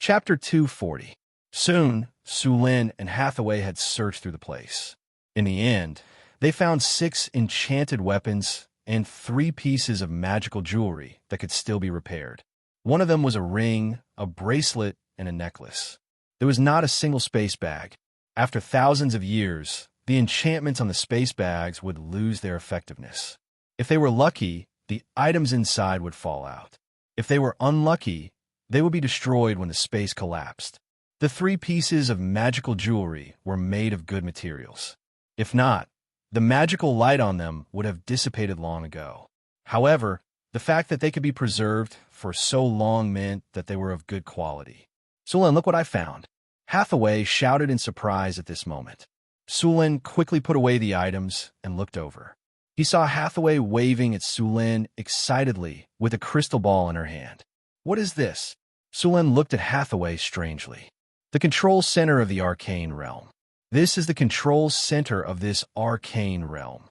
Chapter 240. Soon, Sulin and Hathaway had searched through the place. In the end, they found 6 enchanted weapons and 3 pieces of magical jewelry that could still be repaired. One of them was a ring, a bracelet, and a necklace. There was not a single space bag. After thousands of years, the enchantments on the space bags would lose their effectiveness. If they were lucky, the items inside would fall out. If they were unlucky, they would be destroyed when the space collapsed. The 3 pieces of magical jewelry were made of good materials. If not, the magical light on them would have dissipated long ago. However, the fact that they could be preserved for so long meant that they were of good quality. Sulin, look what I found. Hathaway shouted in surprise at this moment. Sulin quickly put away the items and looked over. He saw Hathaway waving at Sulin excitedly with a crystal ball in her hand. What is this? Sulin looked at Hathaway strangely. The control center of the arcane realm. This is the control center of this arcane realm,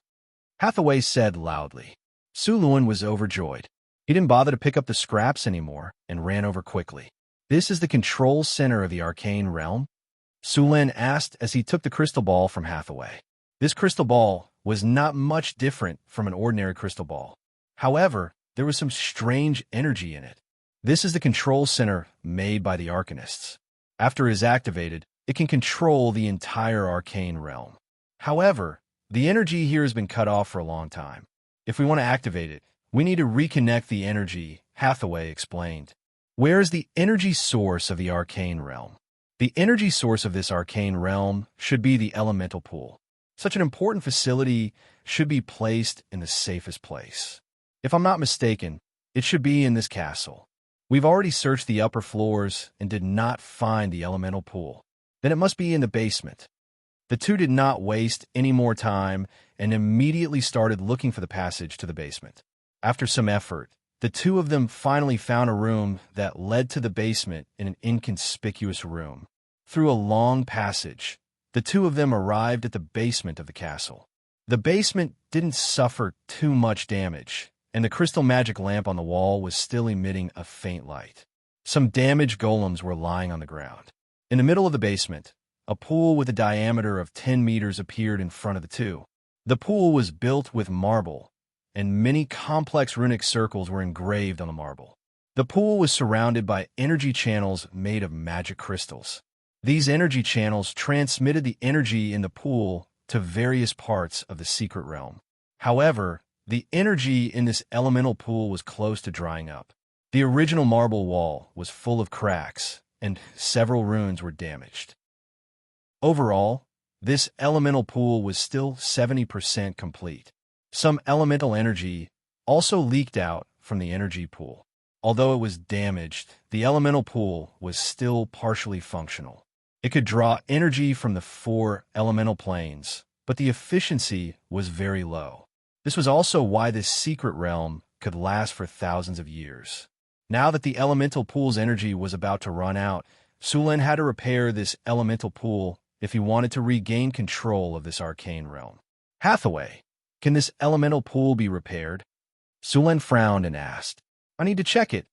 Hathaway said loudly. Sulin was overjoyed. He didn't bother to pick up the scraps anymore and ran over quickly. This is the control center of the arcane realm? Sulin asked as he took the crystal ball from Hathaway. This crystal ball was not much different from an ordinary crystal ball. However, there was some strange energy in it. This is the control center made by the Arcanists. After it is activated, it can control the entire arcane realm. However, the energy here has been cut off for a long time. If we want to activate it, we need to reconnect the energy, Hathaway explained. Where is the energy source of the arcane realm? The energy source of this arcane realm should be the elemental pool. Such an important facility should be placed in the safest place. If I'm not mistaken, it should be in this castle. We've already searched the upper floors and did not find the elemental pool. Then it must be in the basement. The two did not waste any more time and immediately started looking for the passage to the basement. After some effort, the two of them finally found a room that led to the basement in an inconspicuous room. Through a long passage, the two of them arrived at the basement of the castle. The basement didn't suffer too much damage, and the crystal magic lamp on the wall was still emitting a faint light. Some damaged golems were lying on the ground. In the middle of the basement, a pool with a diameter of 10 meters appeared in front of the two. The pool was built with marble, and many complex runic circles were engraved on the marble. The pool was surrounded by energy channels made of magic crystals. These energy channels transmitted the energy in the pool to various parts of the secret realm. However, the energy in this elemental pool was close to drying up. The original marble wall was full of cracks, and several runes were damaged. Overall, this elemental pool was still 70% complete. Some elemental energy also leaked out from the energy pool. Although it was damaged, the elemental pool was still partially functional. It could draw energy from the 4 elemental planes, but the efficiency was very low. This was also why this secret realm could last for thousands of years. Now that the elemental pool's energy was about to run out, Sulin had to repair this elemental pool if he wanted to regain control of this arcane realm. Hathaway, can this elemental pool be repaired? Sulin frowned and asked. I need to check it,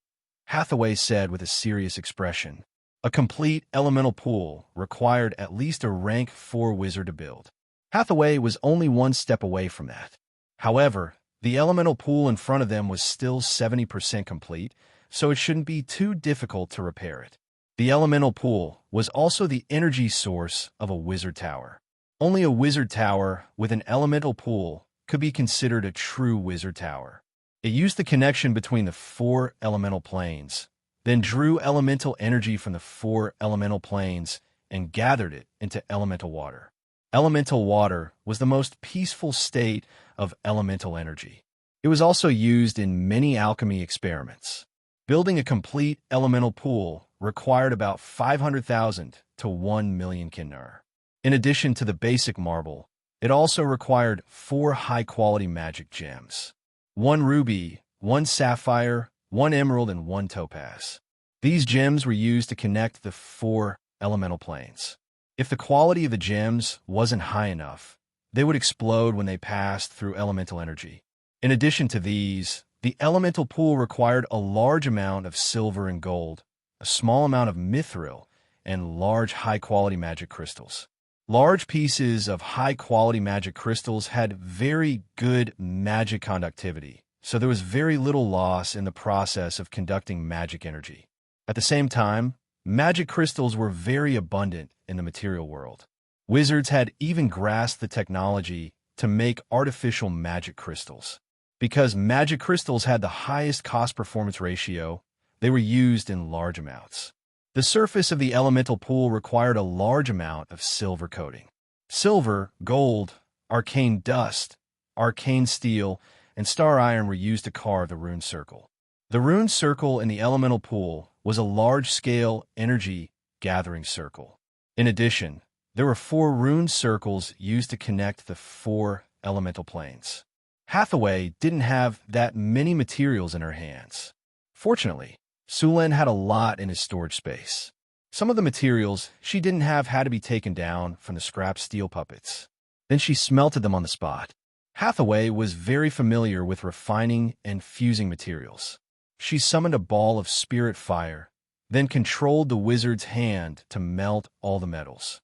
Hathaway said with a serious expression. A complete elemental pool required at least a rank 4 wizard to build. Hathaway was only one step away from that. However, the elemental pool in front of them was still 70% complete, so it shouldn't be too difficult to repair it. The elemental pool was also the energy source of a wizard tower. Only a wizard tower with an elemental pool could be considered a true wizard tower. It used the connection between the 4 elemental planes, then drew elemental energy from the 4 elemental planes and gathered it into elemental water. Elemental water was the most peaceful state of elemental energy. It was also used in many alchemy experiments. Building a complete elemental pool required about 500,000 to 1 million kinar. In addition to the basic marble, it also required 4 high-quality magic gems. 1 ruby, 1 sapphire, 1 emerald, and 1 topaz. These gems were used to connect the 4 elemental planes. If the quality of the gems wasn't high enough, they would explode when they passed through elemental energy. In addition to these, the elemental pool required a large amount of silver and gold, a small amount of mithril, and large high-quality magic crystals. Large pieces of high-quality magic crystals had very good magic conductivity, so there was very little loss in the process of conducting magic energy. At the same time, magic crystals were very abundant in the material world. Wizards had even grasped the technology to make artificial magic crystals. Because magic crystals had the highest cost-performance ratio, they were used in large amounts. The surface of the elemental pool required a large amount of silver coating. Silver, gold, arcane dust, arcane steel, and star iron were used to carve the rune circle. The rune circle in the elemental pool was a large-scale energy-gathering circle. In addition, there were 4 rune circles used to connect the 4 elemental planes. Hathaway didn't have that many materials in her hands. Fortunately, Sulen had a lot in his storage space. Some of the materials she didn't have had to be taken down from the scrap steel puppets. Then she smelted them on the spot. Hathaway was very familiar with refining and fusing materials. She summoned a ball of spirit fire, then controlled the wizard's hand to melt all the metals.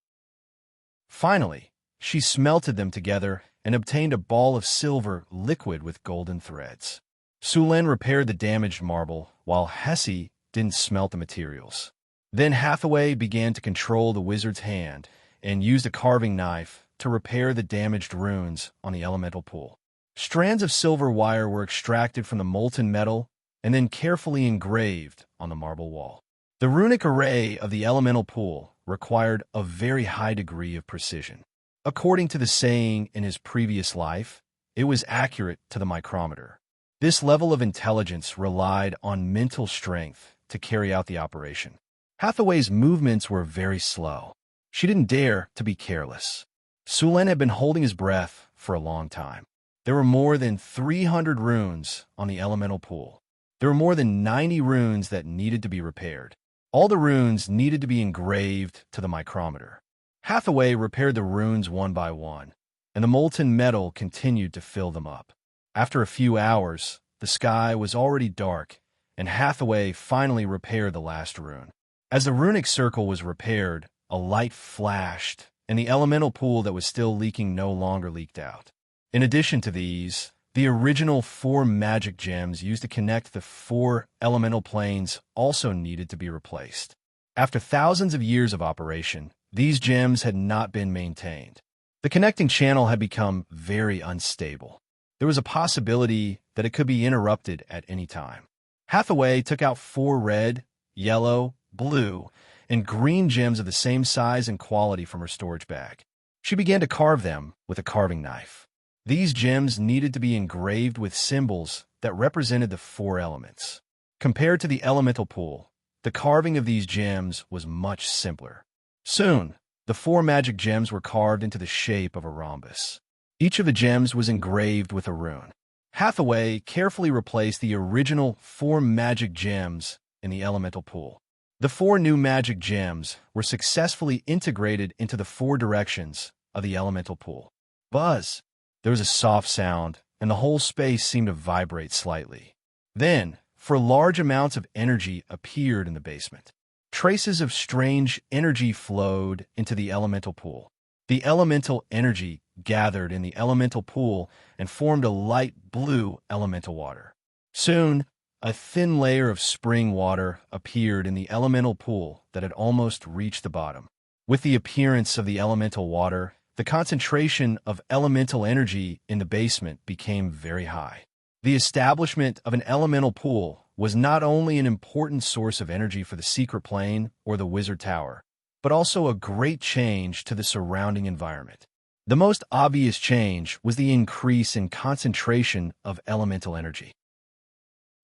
Finally, she smelted them together and obtained a ball of silver liquid with golden threads. Sulen repaired the damaged marble, while Hesse didn't smelt the materials. Then Hathaway began to control the wizard's hand and used a carving knife to repair the damaged runes on the elemental pool. Strands of silver wire were extracted from the molten metal and then carefully engraved on the marble wall. The runic array of the elemental pool required a very high degree of precision. According to the saying in his previous life, it was accurate to the micrometer. This level of intelligence relied on mental strength to carry out the operation. Hathaway's movements were very slow. She didn't dare to be careless. Sulen had been holding his breath for a long time. There were more than 300 runes on the elemental pool. There were more than 90 runes that needed to be repaired. All the runes needed to be engraved to the micrometer. Hathaway repaired the runes one by one, and the molten metal continued to fill them up. After a few hours, the sky was already dark, and Hathaway finally repaired the last rune. As the runic circle was repaired, a light flashed, and the elemental pool that was still leaking no longer leaked out. In addition to these, the original 4 magic gems used to connect the 4 elemental planes also needed to be replaced. After thousands of years of operation, these gems had not been maintained. The connecting channel had become very unstable. There was a possibility that it could be interrupted at any time. Hathaway took out 4 red, yellow, blue, and green gems of the same size and quality from her storage bag. She began to carve them with a carving knife. These gems needed to be engraved with symbols that represented the 4 elements. Compared to the elemental pool, the carving of these gems was much simpler. Soon, the 4 magic gems were carved into the shape of a rhombus. Each of the gems was engraved with a rune. Hathaway carefully replaced the original 4 magic gems in the elemental pool. The 4 new magic gems were successfully integrated into the 4 directions of the elemental pool. Buzz! There was a soft sound, and the whole space seemed to vibrate slightly. Then, for large amounts of energy appeared in the basement. Traces of strange energy flowed into the elemental pool. The elemental energy gathered in the elemental pool and formed a light blue elemental water. Soon, a thin layer of spring water appeared in the elemental pool that had almost reached the bottom. With the appearance of the elemental water, the concentration of elemental energy in the basement became very high. The establishment of an elemental pool was not only an important source of energy for the secret plane or the wizard tower, but also a great change to the surrounding environment. The most obvious change was the increase in concentration of elemental energy.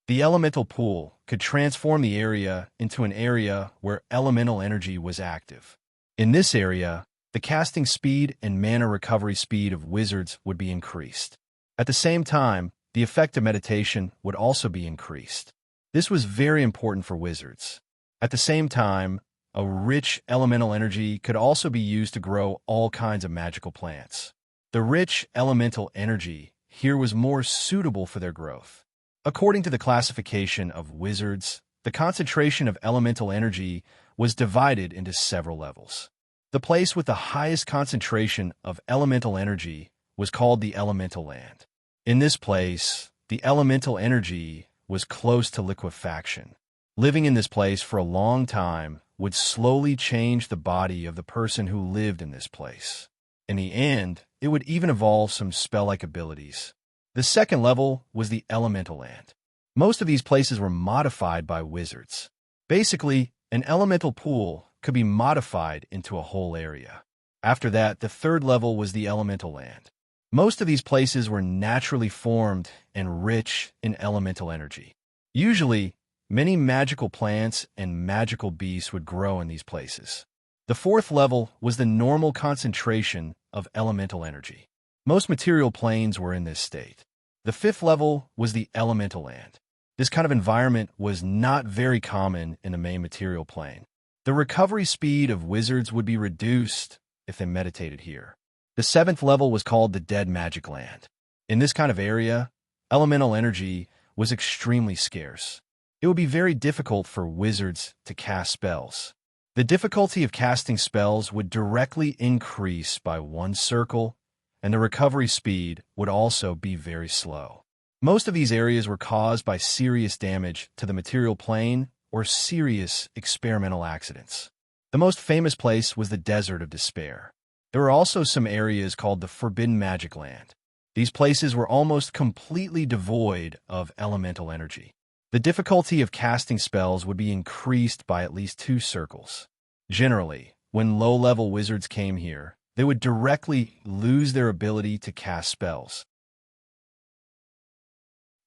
The elemental pool could transform the area into an area where elemental energy was active. In this area, the casting speed and mana recovery speed of wizards would be increased. At the same time, the effect of meditation would also be increased. This was very important for wizards. At the same time, a rich elemental energy could also be used to grow all kinds of magical plants. The rich elemental energy here was more suitable for their growth. According to the classification of wizards, the concentration of elemental energy was divided into several levels. The place with the highest concentration of elemental energy was called the elemental land. In this place, the elemental energy was close to liquefaction. Living in this place for a long time would slowly change the body of the person who lived in this place. In the end, it would even evolve some spell-like abilities. The second level was the elemental land. Most of these places were modified by wizards. Basically, an elemental pool could be modified into a whole area. After that, the third level was the elemental land. Most of these places were naturally formed and rich in elemental energy. Usually, many magical plants and magical beasts would grow in these places. The fourth level was the normal concentration of elemental energy. Most material planes were in this state. The fifth level was the elemental land. This kind of environment was not very common in the main material plane. The recovery speed of wizards would be reduced if they meditated here. The seventh level was called the Dead Magic Land. In this kind of area, elemental energy was extremely scarce. It would be very difficult for wizards to cast spells. The difficulty of casting spells would directly increase by 1 circle, and the recovery speed would also be very slow. Most of these areas were caused by serious damage to the material plane or serious experimental accidents. The most famous place was the Desert of Despair. There were also some areas called the Forbidden Magic Land. These places were almost completely devoid of elemental energy. The difficulty of casting spells would be increased by at least 2 circles. Generally, when low-level wizards came here, they would directly lose their ability to cast spells.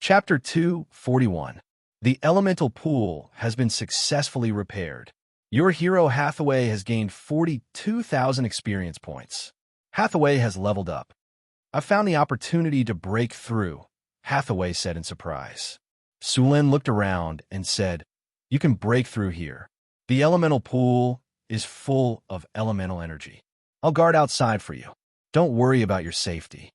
Chapter 241. The Elemental Pool has been successfully repaired. Your hero Hathaway has gained 42,000 experience points. Hathaway has leveled up. I found the opportunity to break through, Hathaway said in surprise. Sulin looked around and said, "You can break through here. The elemental pool is full of elemental energy. I'll guard outside for you. Don't worry about your safety."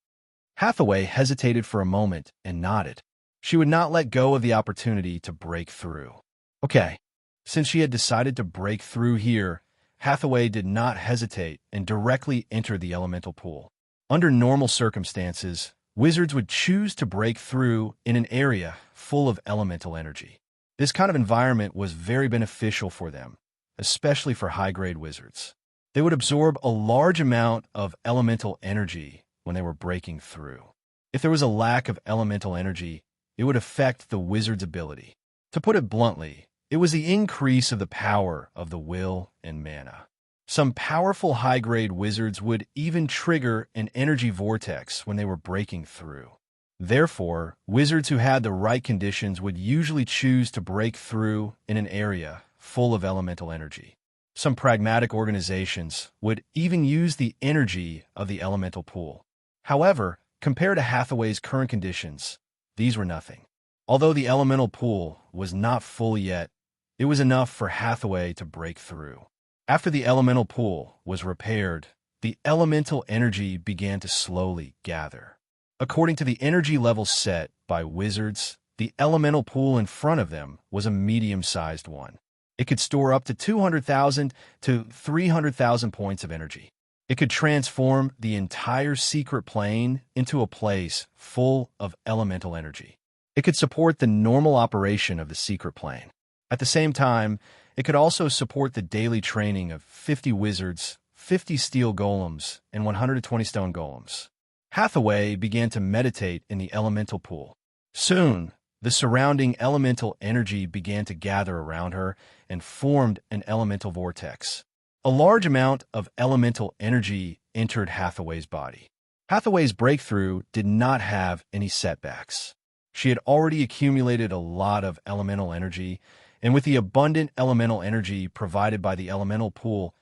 Hathaway hesitated for a moment and nodded. She would not let go of the opportunity to break through. Okay. Since she had decided to break through here, Hathaway did not hesitate and directly entered the elemental pool. Under normal circumstances, wizards would choose to break through in an area full of elemental energy. This kind of environment was very beneficial for them, especially for high-grade wizards. They would absorb a large amount of elemental energy when they were breaking through. If there was a lack of elemental energy, it would affect the wizard's ability. To put it bluntly, it was the increase of the power of the will and mana. Some powerful high-grade wizards would even trigger an energy vortex when they were breaking through. Therefore, wizards who had the right conditions would usually choose to break through in an area full of elemental energy. Some pragmatic organizations would even use the energy of the elemental pool. However, compared to Hathaway's current conditions, these were nothing. Although the elemental pool was not full yet, it was enough for Hathaway to break through. After the elemental pool was repaired, the elemental energy began to slowly gather. According to the energy levels set by wizards, the elemental pool in front of them was a medium-sized one. It could store up to 200,000 to 300,000 points of energy. It could transform the entire secret plane into a place full of elemental energy. It could support the normal operation of the secret plane. At the same time, it could also support the daily training of 50 wizards, 50 steel golems, and 120 stone golems. Hathaway began to meditate in the elemental pool. Soon, the surrounding elemental energy began to gather around her and formed an elemental vortex. A large amount of elemental energy entered Hathaway's body. Hathaway's breakthrough did not have any setbacks. She had already accumulated a lot of elemental energy, and with the abundant elemental energy provided by the elemental pool,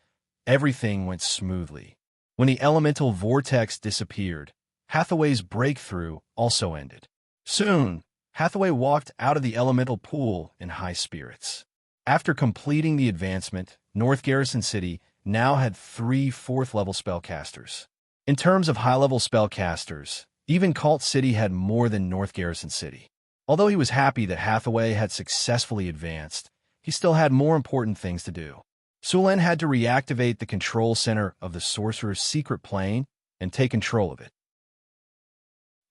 everything went smoothly. When the elemental vortex disappeared, Hathaway's breakthrough also ended. Soon, Hathaway walked out of the elemental pool in high spirits. After completing the advancement, North Garrison City now had 3 4th-level spellcasters. In terms of high-level spellcasters, even Cult City had more than North Garrison City. Although he was happy that Hathaway had successfully advanced, he still had more important things to do. Sulin had to reactivate the control center of the sorcerer's secret plane and take control of it.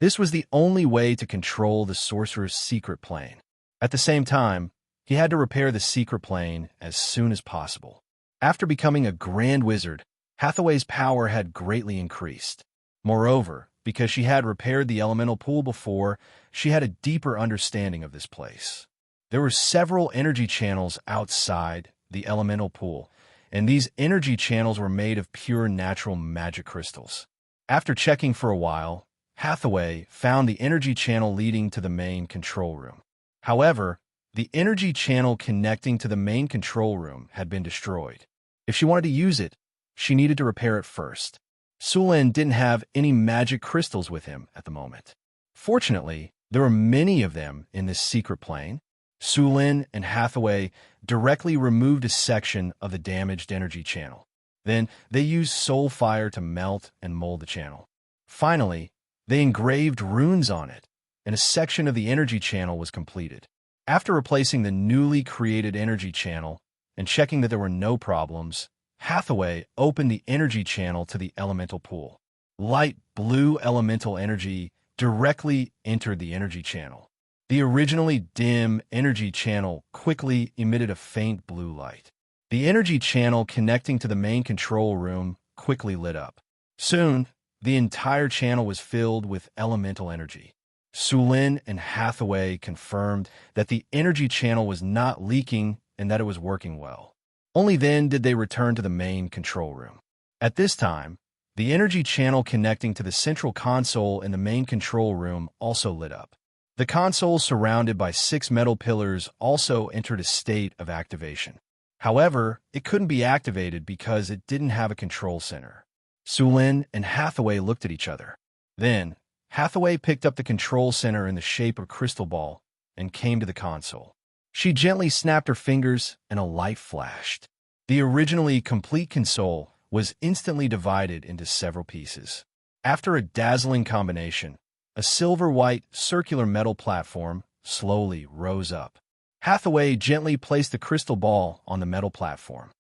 This was the only way to control the sorcerer's secret plane. At the same time, he had to repair the secret plane as soon as possible. After becoming a grand wizard, Hathaway's power had greatly increased. Moreover, because she had repaired the elemental pool before, she had a deeper understanding of this place. There were several energy channels outside the elemental pool, and these energy channels were made of pure natural magic crystals. After checking for a while, Hathaway found the energy channel leading to the main control room. However, the energy channel connecting to the main control room had been destroyed. If she wanted to use it, she needed to repair it first. Sulin didn't have any magic crystals with him at the moment. Fortunately, there were many of them in this secret plane. Sulin and Hathaway directly removed a section of the damaged energy channel. Then they used soul fire to melt and mold the channel. Finally, they engraved runes on it, and a section of the energy channel was completed. After replacing the newly created energy channel and checking that there were no problems, Hathaway opened the energy channel to the elemental pool. Light blue elemental energy directly entered the energy channel. The originally dim energy channel quickly emitted a faint blue light. The energy channel connecting to the main control room quickly lit up. Soon, the entire channel was filled with elemental energy. Sulin and Hathaway confirmed that the energy channel was not leaking and that it was working well. Only then did they return to the main control room. At this time, the energy channel connecting to the central console in the main control room also lit up. The console, surrounded by 6 metal pillars, also entered a state of activation. However, it couldn't be activated because it didn't have a control center. Sulin and Hathaway looked at each other. Then, Hathaway picked up the control center in the shape of a crystal ball and came to the console. She gently snapped her fingers and a light flashed. The originally complete console was instantly divided into several pieces. After a dazzling combination, a silver-white circular metal platform slowly rose up. Hathaway gently placed the crystal ball on the metal platform.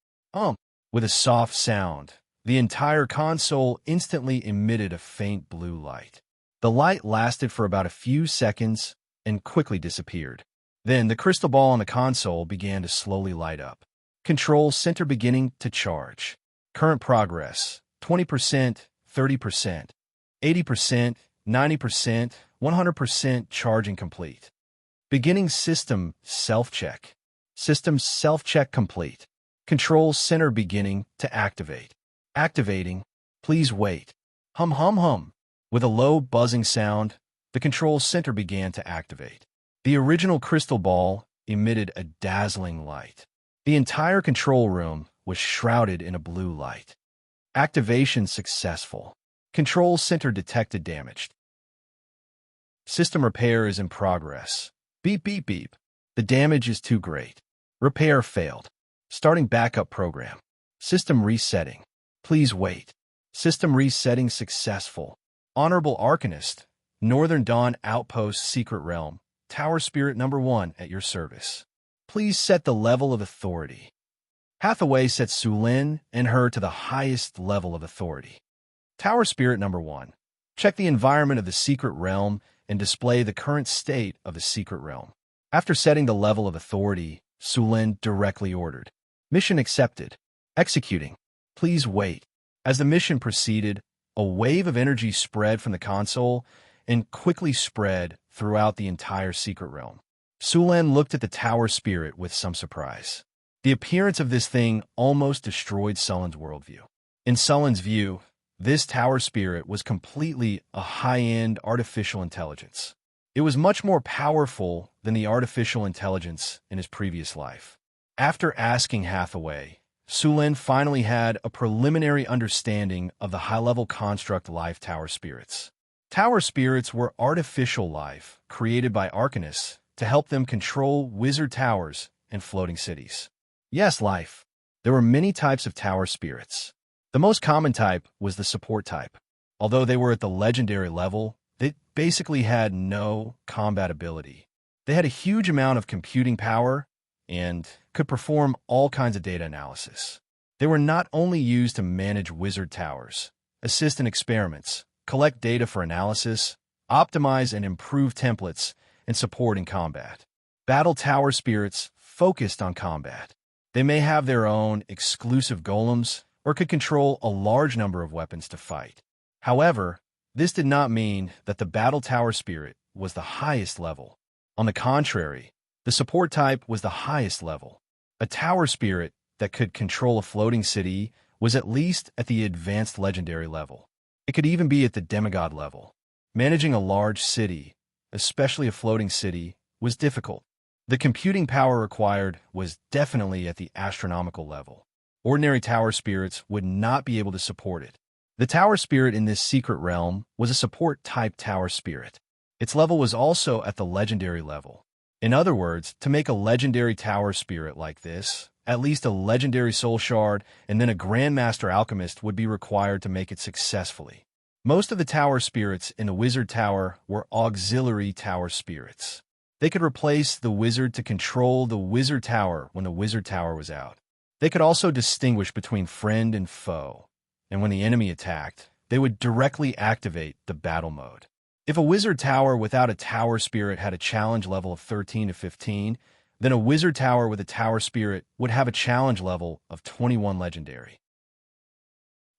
With a soft sound, the entire console instantly emitted a faint blue light. The light lasted for about a few seconds and quickly disappeared. Then the crystal ball on the console began to slowly light up. Control center beginning to charge. Current progress, 20%, 30%, 80%, 90%, 100% charging complete. Beginning system self-check. System self-check complete. Control center beginning to activate. Activating. Please wait. Hum hum hum. With a low buzzing sound, the control center began to activate. The original crystal ball emitted a dazzling light. The entire control room was shrouded in a blue light. Activation successful. Control center detected damaged. System repair is in progress. Beep beep beep. The damage is too great. Repair failed. Starting backup program. System resetting. Please wait. System resetting successful. Honorable Arcanist, Northern Dawn Outpost Secret Realm, Tower Spirit number 1 at your service. Please set the level of authority. Hathaway set Sulin and her to the highest level of authority. Tower Spirit number 1. Check the environment of the secret realm and display the current state of the secret realm. After setting the level of authority, Sulin directly ordered. Mission accepted. Executing. Please wait. As the mission proceeded, a wave of energy spread from the console and quickly spread throughout the entire secret realm. Sulin looked at the Tower Spirit with some surprise. The appearance of this thing almost destroyed Sulin's worldview. In Sulin's view, this Tower Spirit was completely a high-end artificial intelligence. It was much more powerful than the artificial intelligence in his previous life. After asking Hathaway, Sulin finally had a preliminary understanding of the high-level construct life Tower Spirits. Tower Spirits were artificial life created by Arcanists to help them control wizard towers and floating cities. Yes, life. There were many types of Tower Spirits. The most common type was the support type. Although they were at the legendary level, they basically had no combat ability. They had a huge amount of computing power, and could perform all kinds of data analysis. They were not only used to manage wizard towers, assist in experiments, collect data for analysis, optimize and improve templates, and support in combat. Battle tower spirits focused on combat. They may have their own exclusive golems or could control a large number of weapons to fight. However, this did not mean that the battle tower spirit was the highest level. On the contrary, the support type was the highest level. A tower spirit that could control a floating city was at least at the advanced legendary level. It could even be at the demigod level. Managing a large city, especially a floating city, was difficult. The computing power required was definitely at the astronomical level. Ordinary tower spirits would not be able to support it. The tower spirit in this secret realm was a support-type tower spirit. Its level was also at the legendary level. In other words, to make a legendary tower spirit like this, at least a legendary soul shard and then a grandmaster alchemist would be required to make it successfully. Most of the tower spirits in the wizard tower were auxiliary tower spirits. They could replace the wizard to control the wizard tower when the wizard tower was out. They could also distinguish between friend and foe, and when the enemy attacked, they would directly activate the battle mode. If a wizard tower without a tower spirit had a challenge level of 13 to 15, then a wizard tower with a tower spirit would have a challenge level of 21 legendary.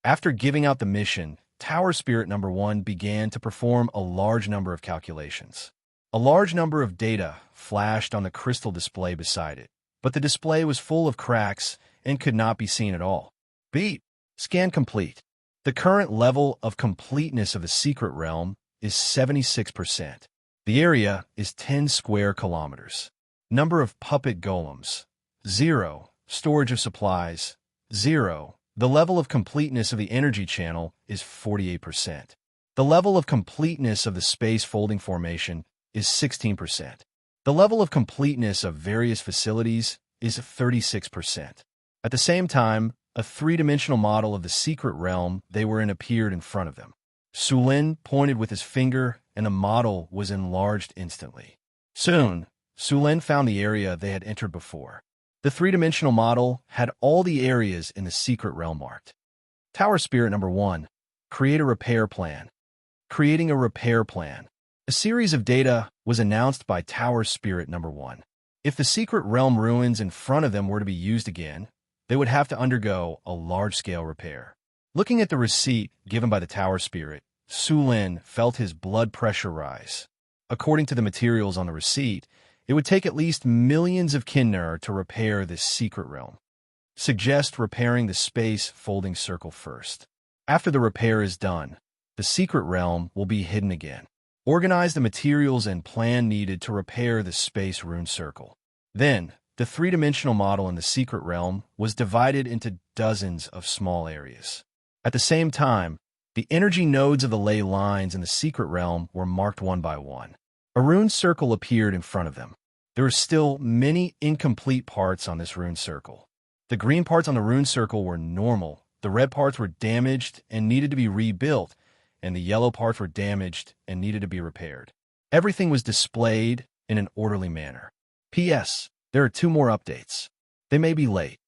After giving out the mission, Tower Spirit number 1 began to perform a large number of calculations. A large number of data flashed on the crystal display beside it, but the display was full of cracks and could not be seen at all. Beep. Scan complete. The current level of completeness of the secret realm is 76%. The area is 10 square kilometers. Number of puppet golems, 0. Storage of supplies, 0. The level of completeness of the energy channel is 48%. The level of completeness of the space folding formation is 16%. The level of completeness of various facilities is 36%. At the same time, a three-dimensional model of the secret realm they were in appeared in front of them. Sulin pointed with his finger, and the model was enlarged instantly. Soon, Sulin found the area they had entered before. The three-dimensional model had all the areas in the secret realm marked. Tower Spirit number 1. Create a repair plan. Creating a repair plan. A series of data was announced by Tower Spirit number 1. If the secret realm ruins in front of them were to be used again, they would have to undergo a large-scale repair. Looking at the receipt given by the Tower Spirit, Sulin felt his blood pressure rise. According to the materials on the receipt, it would take at least millions of kinner to repair this secret realm. Suggest repairing the space folding circle first. After the repair is done, the secret realm will be hidden again. Organize the materials and plan needed to repair the space rune circle. Then, the three-dimensional model in the secret realm was divided into dozens of small areas. At the same time, the energy nodes of the ley lines in the secret realm were marked one by one. A rune circle appeared in front of them. There were still many incomplete parts on this rune circle. The green parts on the rune circle were normal, the red parts were damaged and needed to be rebuilt, and the yellow parts were damaged and needed to be repaired. Everything was displayed in an orderly manner. P.S. There are 2 more updates. They may be late.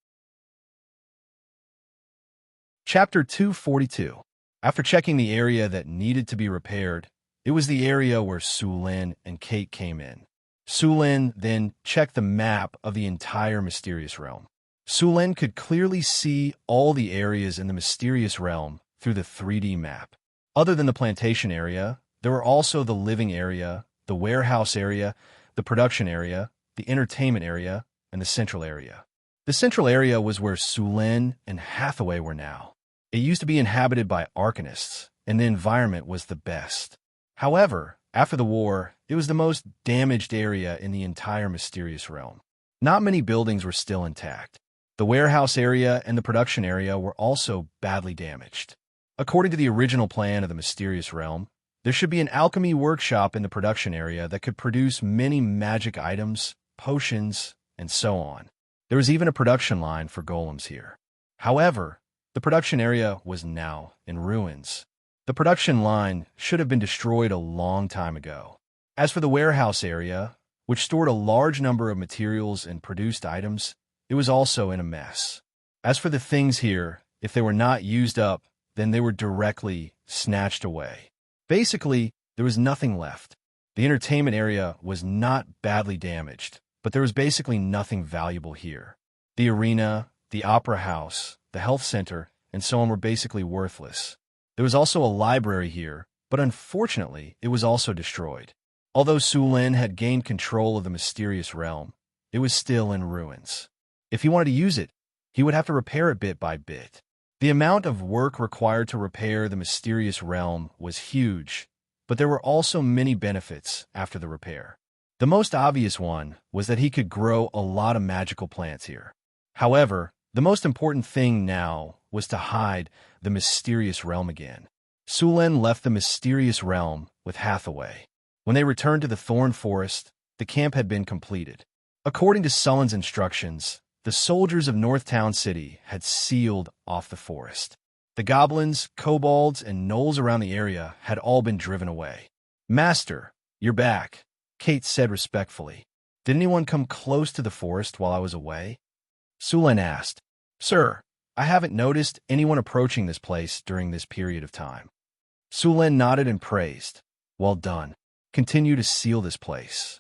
Chapter 242. After checking the area that needed to be repaired, it was the area where Sulin and Kate came in. Sulin then checked the map of the entire mysterious realm. Sulin could clearly see all the areas in the mysterious realm through the 3D map. Other than the plantation area, there were also the living area, the warehouse area, the production area, the entertainment area, and the central area. The central area was where Sulin and Hathaway were now. It used to be inhabited by arcanists, and the environment was the best. However, after the war, it was the most damaged area in the entire mysterious realm. Not many buildings were still intact. The warehouse area and the production area were also badly damaged. According to the original plan of the mysterious realm, there should be an alchemy workshop in the production area that could produce many magic items, potions, and so on. There was even a production line for golems here. However, the production area was now in ruins. The production line should have been destroyed a long time ago. As for the warehouse area, which stored a large number of materials and produced items, it was also in a mess. As for the things here, if they were not used up, then they were directly snatched away. Basically, there was nothing left. The entertainment area was not badly damaged, but there was basically nothing valuable here. The arena, the opera house, the health center, and so on were basically worthless. There was also a library here, but unfortunately, it was also destroyed. Although Su Lin had gained control of the mysterious realm, it was still in ruins. If he wanted to use it, he would have to repair it bit by bit. The amount of work required to repair the mysterious realm was huge, but there were also many benefits after the repair. The most obvious one was that he could grow a lot of magical plants here. However, the most important thing now was to hide the mysterious realm again. Su Lin left the mysterious realm with Hathaway. When they returned to the Thorn Forest, the camp had been completed. According to Sullen's instructions, the soldiers of Northtown City had sealed off the forest. The goblins, kobolds, and gnolls around the area had all been driven away. "Master, you're back," Kate said respectfully. "Did anyone come close to the forest while I was away?" Su Lin asked. "Sir, I haven't noticed anyone approaching this place during this period of time." Su Lin nodded and praised. "Well done. Continue to seal this place."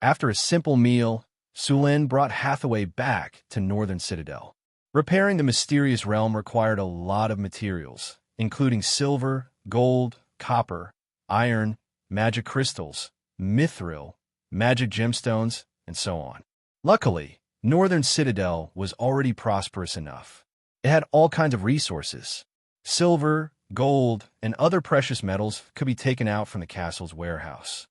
After a simple meal, Su Lin brought Hathaway back to Northern Citadel. Repairing the mysterious realm required a lot of materials, including silver, gold, copper, iron, magic crystals, mithril, magic gemstones, and so on. Luckily, Northern Citadel was already prosperous enough. It had all kinds of resources. Silver, gold, and other precious metals could be taken out from the castle's warehouse.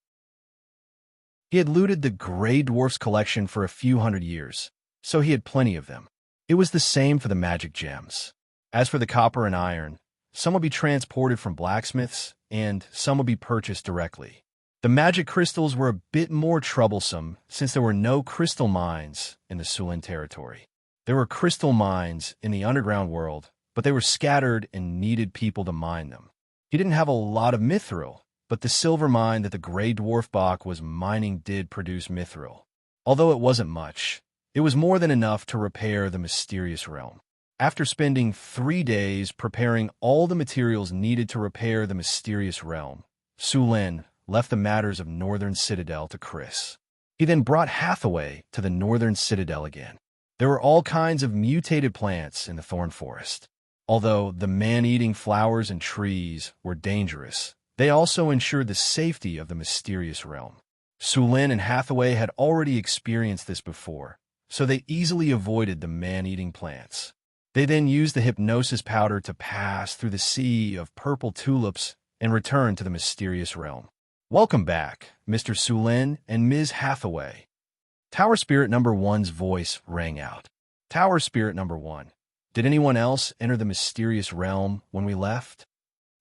He had looted the Grey Dwarf's collection for a few hundred years, so he had plenty of them. It was the same for the magic gems. As for the copper and iron, some would be transported from blacksmiths, and some would be purchased directly. The magic crystals were a bit more troublesome since there were no crystal mines in the Su Lin territory. There were crystal mines in the underground world, but they were scattered and needed people to mine them. He didn't have a lot of mithril, but the silver mine that the Grey Dwarf Bach was mining did produce mithril. Although it wasn't much, it was more than enough to repair the mysterious realm. After spending 3 days preparing all the materials needed to repair the mysterious realm, Su Lin left the matters of Northern Citadel to Chris. He then brought Hathaway to the Northern Citadel again. There were all kinds of mutated plants in the Thorn Forest. Although the man-eating flowers and trees were dangerous, they also ensured the safety of the mysterious realm. Su Lin and Hathaway had already experienced this before, so they easily avoided the man-eating plants. They then used the hypnosis powder to pass through the sea of purple tulips and return to the mysterious realm. "Welcome back, Mr. Su Lin and Ms. Hathaway." Tower Spirit Number 1's voice rang out. "Tower Spirit Number 1, did anyone else enter the mysterious realm when we left?"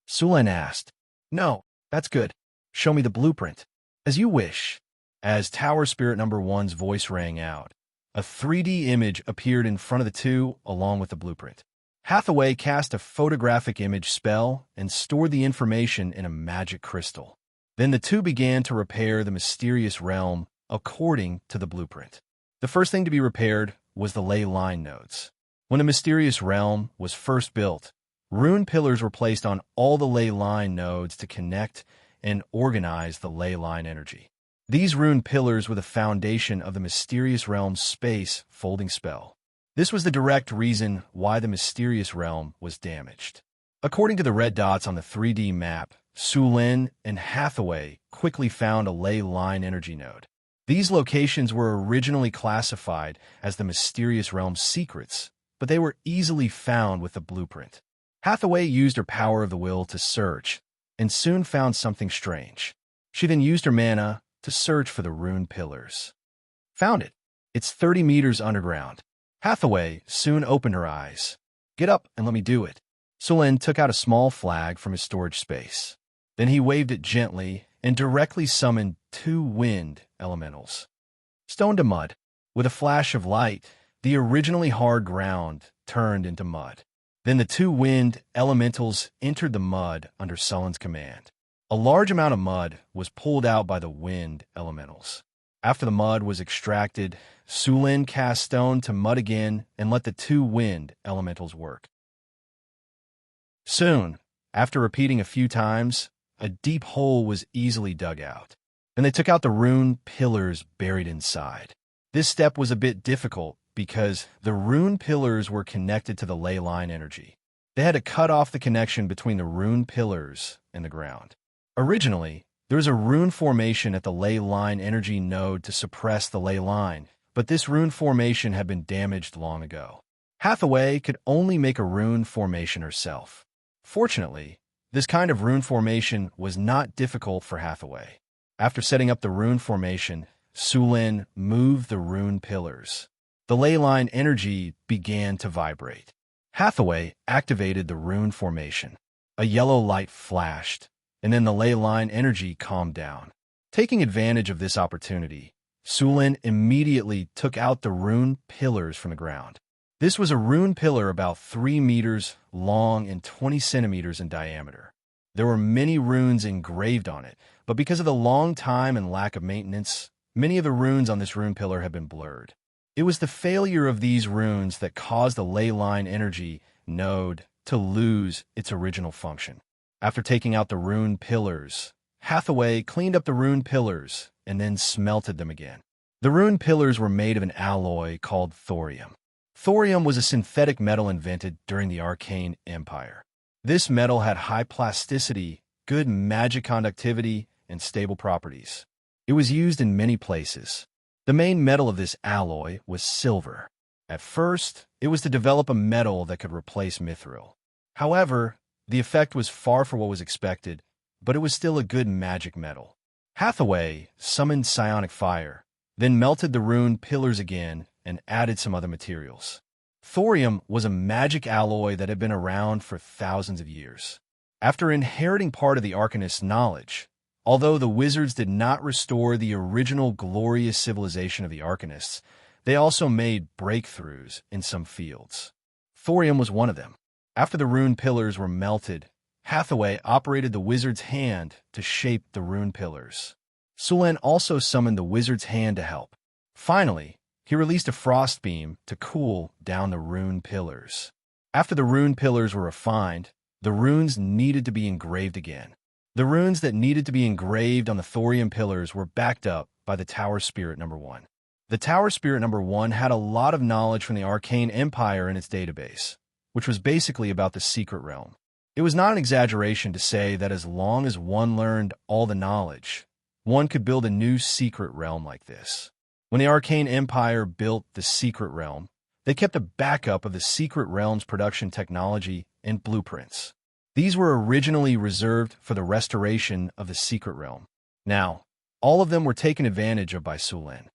Su Lin asked. "No, that's good. Show me the blueprint." "As you wish." As Tower Spirit Number 1's voice rang out, a 3D image appeared in front of the two along with the blueprint. Hathaway cast a photographic image spell and stored the information in a magic crystal. Then the two began to repair the mysterious realm according to the blueprint. The first thing to be repaired was the ley line nodes. When the mysterious realm was first built, rune pillars were placed on all the ley line nodes to connect and organize the ley line energy. These rune pillars were the foundation of the mysterious realm's space folding spell. This was the direct reason why the mysterious realm was damaged. According to the red dots on the 3D map, Su Lin and Hathaway quickly found a ley line energy node. These locations were originally classified as the mysterious realm's secrets, but they were easily found with the blueprint. Hathaway used her power of the will to search, and soon found something strange. She then used her mana to search for the rune pillars. Found it. It's 30 meters underground. Hathaway soon opened her eyes. "Get up and let me do it." Su Lin took out a small flag from his storage space. Then he waved it gently and directly summoned 2 wind elementals. Stone to mud. With a flash of light, the originally hard ground turned into mud. Then the 2 wind elementals entered the mud under Sullen's command. A large amount of mud was pulled out by the wind elementals. After the mud was extracted, Sulin cast stone to mud again and let the two wind elementals work. Soon, after repeating a few times, a deep hole was easily dug out, and they took out the rune pillars buried inside. This step was a bit difficult because the rune pillars were connected to the ley line energy. They had to cut off the connection between the rune pillars and the ground. Originally, there was a rune formation at the ley line energy node to suppress the ley line, but this rune formation had been damaged long ago. Hathaway could only make a rune formation herself. Fortunately, this kind of rune formation was not difficult for Hathaway. After setting up the rune formation, Sulin moved the rune pillars. The ley line energy began to vibrate. Hathaway activated the rune formation. A yellow light flashed, and then the ley line energy calmed down. Taking advantage of this opportunity, Sulin immediately took out the rune pillars from the ground. This was a rune pillar about 3 meters long and 20 centimeters in diameter. There were many runes engraved on it, but because of the long time and lack of maintenance, many of the runes on this rune pillar have been blurred. It was the failure of these runes that caused the ley line energy node to lose its original function. After taking out the rune pillars, Hathaway cleaned up the rune pillars and then smelted them again. The rune pillars were made of an alloy called thorium. Thorium was a synthetic metal invented during the Arcane Empire. This metal had high plasticity, good magic conductivity, and stable properties. It was used in many places. The main metal of this alloy was silver. At first, it was to develop a metal that could replace mithril. However, the effect was far from what was expected, but it was still a good magic metal. Hathaway summoned psionic fire, then melted the rune pillars again and added some other materials. Thorium was a magic alloy that had been around for thousands of years. After inheriting part of the Arcanist's knowledge, although the wizards did not restore the original glorious civilization of the Arcanists, they also made breakthroughs in some fields. Thorium was one of them. After the rune pillars were melted, Hathaway operated the wizard's hand to shape the rune pillars. Sulin also summoned the wizard's hand to help. Finally, he released a frost beam to cool down the rune pillars. After the rune pillars were refined, the runes needed to be engraved again. The runes that needed to be engraved on the thorium pillars were backed up by the Tower Spirit No. 1. The Tower Spirit No. 1 had a lot of knowledge from the Arcane Empire in its database, which was basically about the secret realm. It was not an exaggeration to say that as long as one learned all the knowledge, one could build a new secret realm like this. When the Arcane Empire built the secret realm, they kept a backup of the secret realm's production technology and blueprints. These were originally reserved for the restoration of the secret realm. Now, all of them were taken advantage of by Sulin.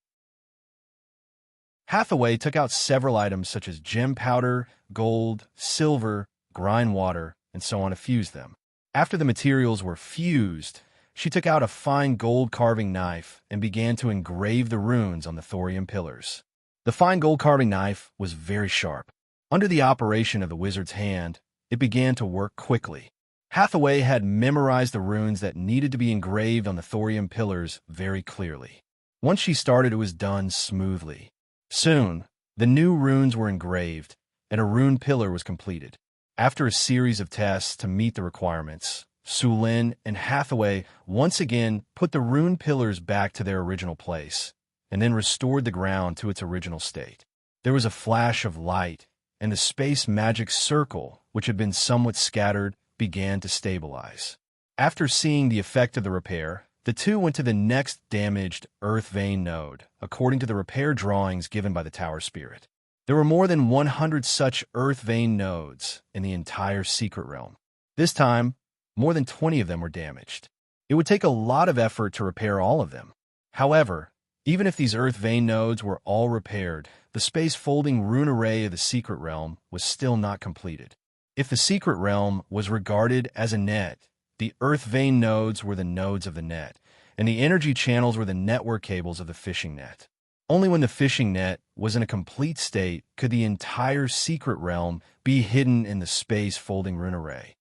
Hathaway took out several items such as gem powder, gold, silver, grind water, and so on to fuse them. After the materials were fused, she took out a fine gold carving knife and began to engrave the runes on the thorium pillars. The fine gold carving knife was very sharp. Under the operation of the wizard's hand, it began to work quickly. Hathaway had memorized the runes that needed to be engraved on the thorium pillars very clearly. Once she started, it was done smoothly. Soon, the new runes were engraved, and a rune pillar was completed. After a series of tests to meet the requirements, Sulin and Hathaway once again put the rune pillars back to their original place, and then restored the ground to its original state. There was a flash of light, and the space magic circle, which had been somewhat scattered, began to stabilize. After seeing the effect of the repair, the two went to the next damaged Earth Vein node, according to the repair drawings given by the Tower Spirit. There were more than 100 such Earth Vein nodes in the entire secret realm. This time, more than 20 of them were damaged. It would take a lot of effort to repair all of them. However, even if these Earth Vein nodes were all repaired, the space-folding rune array of the secret realm was still not completed. If the secret realm was regarded as a net, the Earth Vein nodes were the nodes of the net, and the energy channels were the network cables of the fishing net. Only when the fishing net was in a complete state could the entire secret realm be hidden in the space-folding rune array.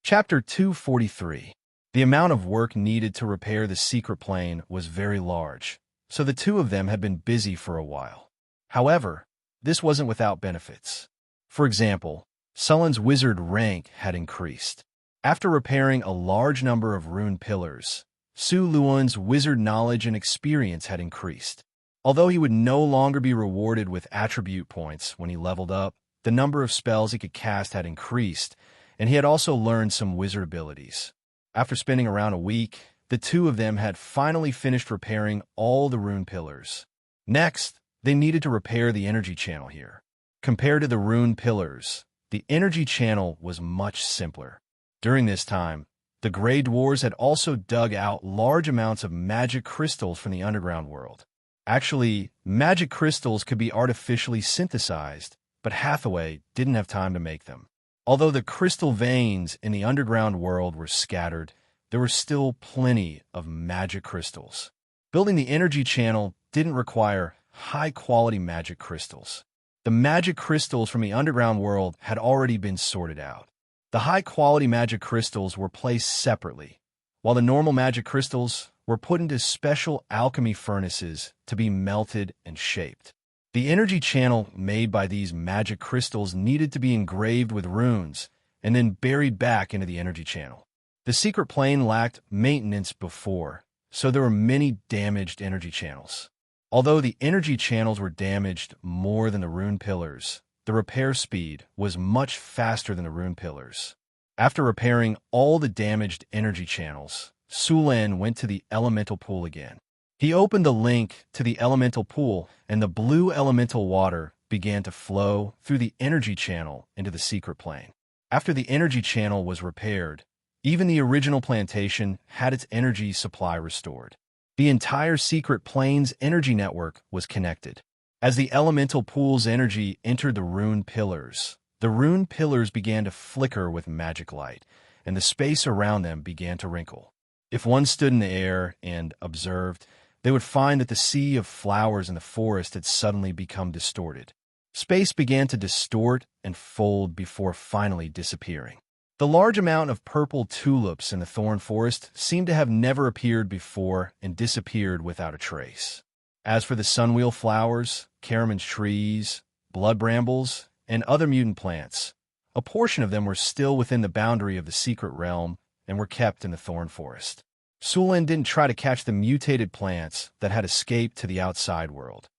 Chapter 243. The amount of work needed to repair the secret plane was very large, so the two of them had been busy for a while. However, this wasn't without benefits. For example, Sullen's wizard rank had increased. After repairing a large number of rune pillars, Su Luan's wizard knowledge and experience had increased. Although he would no longer be rewarded with attribute points when he leveled up, the number of spells he could cast had increased, and he had also learned some wizard abilities. After spending around a week, the two of them had finally finished repairing all the rune pillars. Next, they needed to repair the energy channel here. Compared to the rune pillars, the energy channel was much simpler. During this time, the Grey Dwarves had also dug out large amounts of magic crystals from the underground world. Actually, magic crystals could be artificially synthesized, but Hathaway didn't have time to make them. Although the crystal veins in the underground world were scattered, there were still plenty of magic crystals. Building the energy channel didn't require high-quality magic crystals. The magic crystals from the underground world had already been sorted out. The high-quality magic crystals were placed separately, while the normal magic crystals were put into special alchemy furnaces to be melted and shaped. The energy channel made by these magic crystals needed to be engraved with runes and then buried back into the energy channel. The secret plane lacked maintenance before, so there were many damaged energy channels. Although the energy channels were damaged more than the rune pillars, the repair speed was much faster than the rune pillars. After repairing all the damaged energy channels, Sulen went to the elemental pool again. He opened the link to the elemental pool, and the blue elemental water began to flow through the energy channel into the secret plane. After the energy channel was repaired, even the original plantation had its energy supply restored. The entire secret plane's energy network was connected. As the elemental pool's energy entered the rune pillars began to flicker with magic light, and the space around them began to wrinkle. If one stood in the air and observed, they would find that the sea of flowers in the forest had suddenly become distorted. Space began to distort and fold before finally disappearing. The large amount of purple tulips in the thorn forest seemed to have never appeared before and disappeared without a trace. As for the sunwheel flowers, caraman's trees, blood brambles, and other mutant plants, a portion of them were still within the boundary of the secret realm and were kept in the thorn forest. Sulen didn't try to catch the mutated plants that had escaped to the outside world.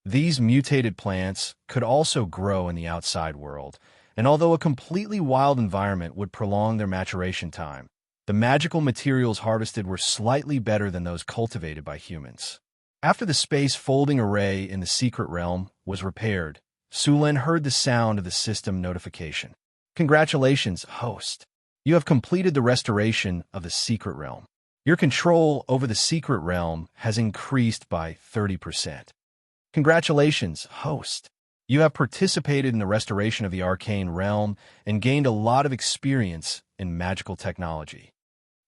These mutated plants could also grow in the outside world, and although a completely wild environment would prolong their maturation time, the magical materials harvested were slightly better than those cultivated by humans. After the space folding array in the secret realm was repaired, Sulen heard the sound of the system notification. Congratulations, host. You have completed the restoration of the secret realm. Your control over the secret realm has increased by 30%. Congratulations, host. You have participated in the restoration of the arcane realm and gained a lot of experience in magical technology.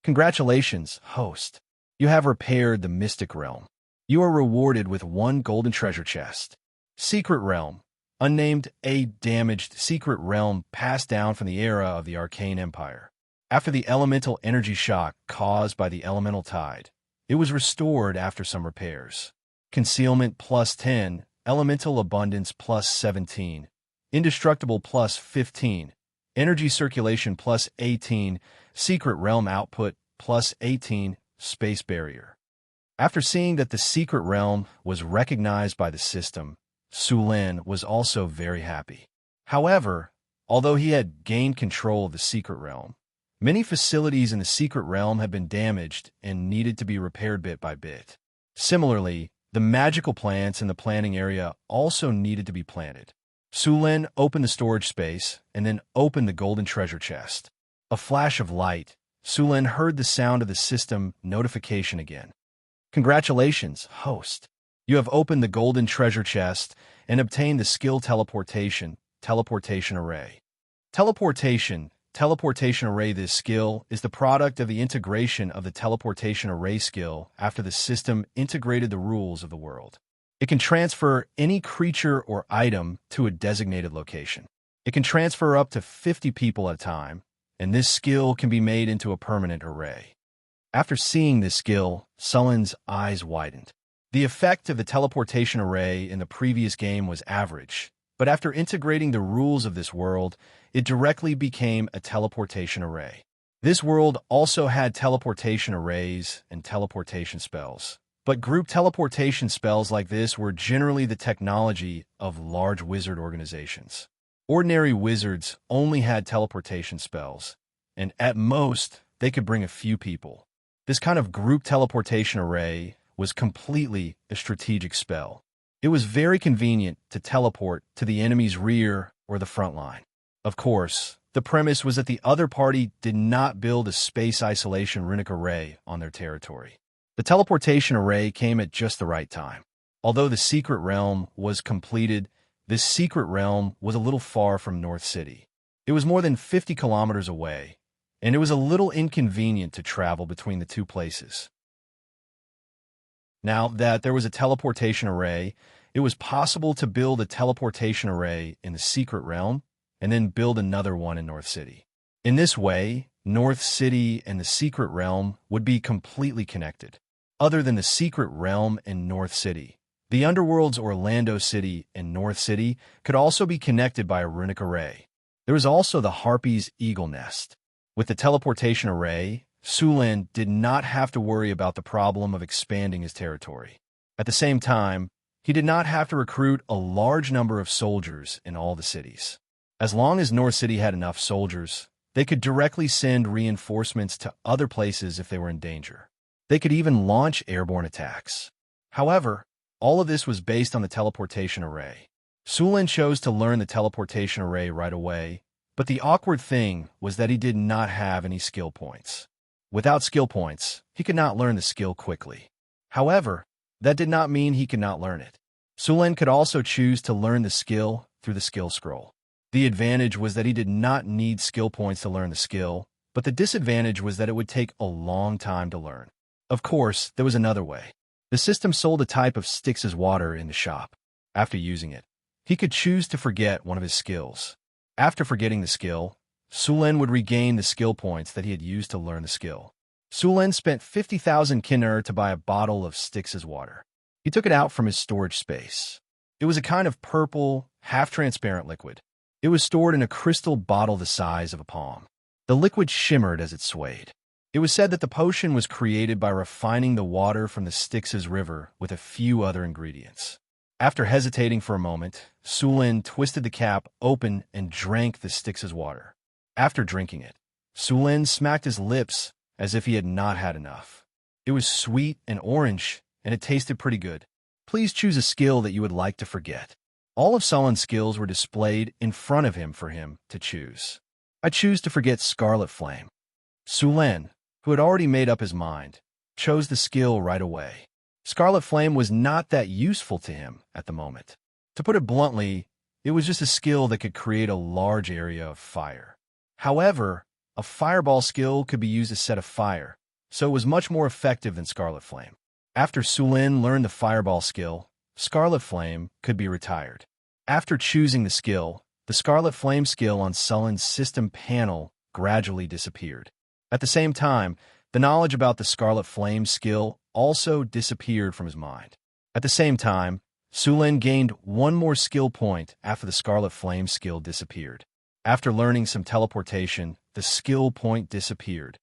Congratulations, host. You have repaired the mystic realm. You are rewarded with 1 golden treasure chest. Secret realm. Unnamed, a damaged secret realm passed down from the era of the Arcane Empire. After the elemental energy shock caused by the elemental tide, it was restored after some repairs. Concealment plus 10, elemental abundance plus 17, indestructible plus 15, energy circulation plus 18, secret realm output plus 18, space barrier. After seeing that the secret realm was recognized by the system, Sulen was also very happy. However, although he had gained control of the secret realm, many facilities in the secret realm had been damaged and needed to be repaired bit by bit. Similarly, the magical plants in the planting area also needed to be planted. Sulen opened the storage space and then opened the golden treasure chest. A flash of light, Sulen heard the sound of the system notification again. Congratulations, host. You have opened the golden treasure chest and obtained the skill teleportation array. Teleportation array. This skill is the product of the integration of the teleportation array skill after the system integrated the rules of the world. It can transfer any creature or item to a designated location. It can transfer up to 50 people at a time, and this skill can be made into a permanent array. After seeing this skill, Sullen's eyes widened. The effect of the teleportation array in the previous game was average, but after integrating the rules of this world, it directly became a teleportation array. This world also had teleportation arrays and teleportation spells, but group teleportation spells like this were generally the technology of large wizard organizations. Ordinary wizards only had teleportation spells, and at most, they could bring a few people. This kind of group teleportation array was completely a strategic spell. It was very convenient to teleport to the enemy's rear or the front line. Of course, the premise was that the other party did not build a space isolation runic array on their territory. The teleportation array came at just the right time. Although the secret realm was completed, this secret realm was a little far from North City. It was more than 50 kilometers away, and it was a little inconvenient to travel between the two places. Now that there was a teleportation array, it was possible to build a teleportation array in the secret realm and then build another one in North City. In this way, North City and the secret realm would be completely connected. Other than the secret realm and North City, the Underworld's Orlando City and North City could also be connected by a runic array. There was also the Harpy's Eagle Nest. With the teleportation array, Sulin did not have to worry about the problem of expanding his territory. At the same time, he did not have to recruit a large number of soldiers in all the cities. As long as North City had enough soldiers, they could directly send reinforcements to other places if they were in danger. They could even launch airborne attacks. However, all of this was based on the teleportation array. Sulin chose to learn the teleportation array right away, but the awkward thing was that he did not have any skill points. Without skill points, he could not learn the skill quickly. However, that did not mean he could not learn it. Sulin could also choose to learn the skill through the skill scroll. The advantage was that he did not need skill points to learn the skill, but the disadvantage was that it would take a long time to learn. Of course, there was another way. The system sold a type of Styx's water in the shop. After using it, he could choose to forget one of his skills. After forgetting the skill, Sulin would regain the skill points that he had used to learn the skill. Sulin spent 50,000 kinner to buy a bottle of Styx's water. He took it out from his storage space. It was a kind of purple, half-transparent liquid. It was stored in a crystal bottle the size of a palm. The liquid shimmered as it swayed. It was said that the potion was created by refining the water from the Styx's river with a few other ingredients. After hesitating for a moment, Sulin twisted the cap open and drank the Styx's water. After drinking it, Sulin smacked his lips as if he had not had enough. It was sweet and orange, and it tasted pretty good. Please choose a skill that you would like to forget. All of Sulin's skills were displayed in front of him for him to choose. I choose to forget Scarlet Flame. Sulin, who had already made up his mind, chose the skill right away. Scarlet Flame was not that useful to him at the moment. To put it bluntly, it was just a skill that could create a large area of fire. However, a fireball skill could be used to set a fire, so it was much more effective than Scarlet Flame. After Sulin learned the fireball skill, Scarlet Flame could be retired. After choosing the skill, the Scarlet Flame skill on Sulin's system panel gradually disappeared. At the same time, the knowledge about the Scarlet Flame skill also disappeared from his mind. At the same time, Sulin gained one more skill point after the Scarlet Flame skill disappeared. After learning some teleportation, the skill point disappeared.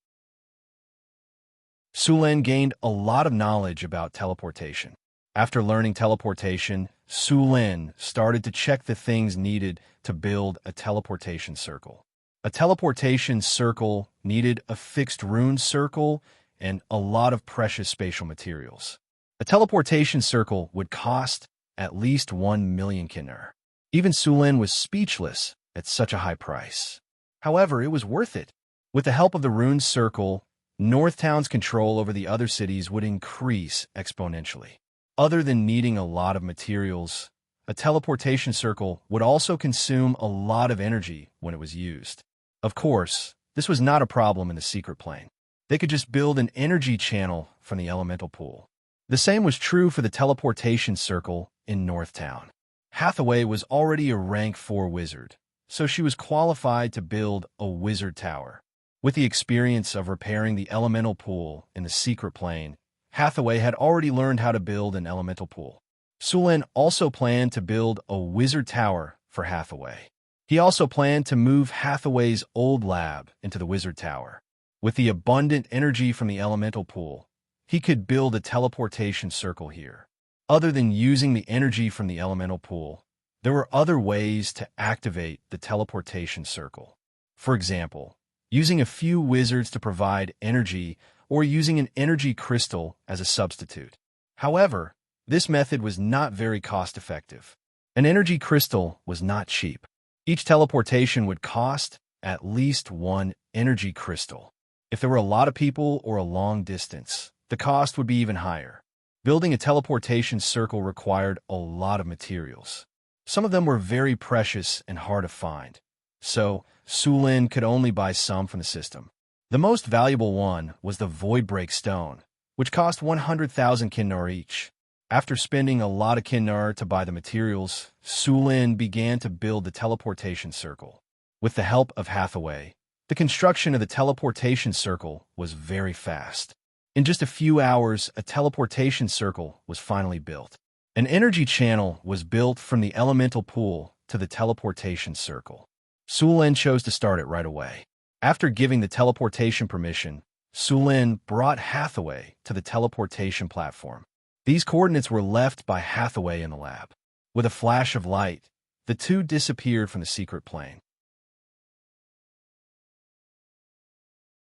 Sulin gained a lot of knowledge about teleportation. After learning teleportation, Sulin started to check the things needed to build a teleportation circle. A teleportation circle needed a fixed rune circle and a lot of precious spatial materials. A teleportation circle would cost at least 1 million kinner. Even Sulin was speechless at such a high price. However, it was worth it. With the help of the rune circle, Northtown's control over the other cities would increase exponentially. Other than needing a lot of materials, a teleportation circle would also consume a lot of energy when it was used. Of course, this was not a problem in the secret plane. They could just build an energy channel from the elemental pool. The same was true for the teleportation circle in Northtown. Hathaway was already a rank 4 wizard, so she was qualified to build a wizard tower. With the experience of repairing the elemental pool in the secret plane, Hathaway had already learned how to build an elemental pool. Sulin also planned to build a wizard tower for Hathaway. He also planned to move Hathaway's old lab into the wizard tower. With the abundant energy from the elemental pool, he could build a teleportation circle here. Other than using the energy from the elemental pool, there were other ways to activate the teleportation circle. For example, using a few wizards to provide energy or using an energy crystal as a substitute. However, this method was not very cost-effective. An energy crystal was not cheap. Each teleportation would cost at least one energy crystal. If there were a lot of people or a long distance, the cost would be even higher. Building a teleportation circle required a lot of materials. Some of them were very precious and hard to find, so Sulin could only buy some from the system. The most valuable one was the Voidbreak Stone, which cost 100,000 Kinnar each. After spending a lot of Kinnar to buy the materials, Sulin began to build the teleportation circle. With the help of Hathaway, the construction of the teleportation circle was very fast. In just a few hours, a teleportation circle was finally built. An energy channel was built from the elemental pool to the teleportation circle. Sulin chose to start it right away. After giving the teleportation permission, Sulin brought Hathaway to the teleportation platform. These coordinates were left by Hathaway in the lab. With a flash of light, the two disappeared from the secret plane.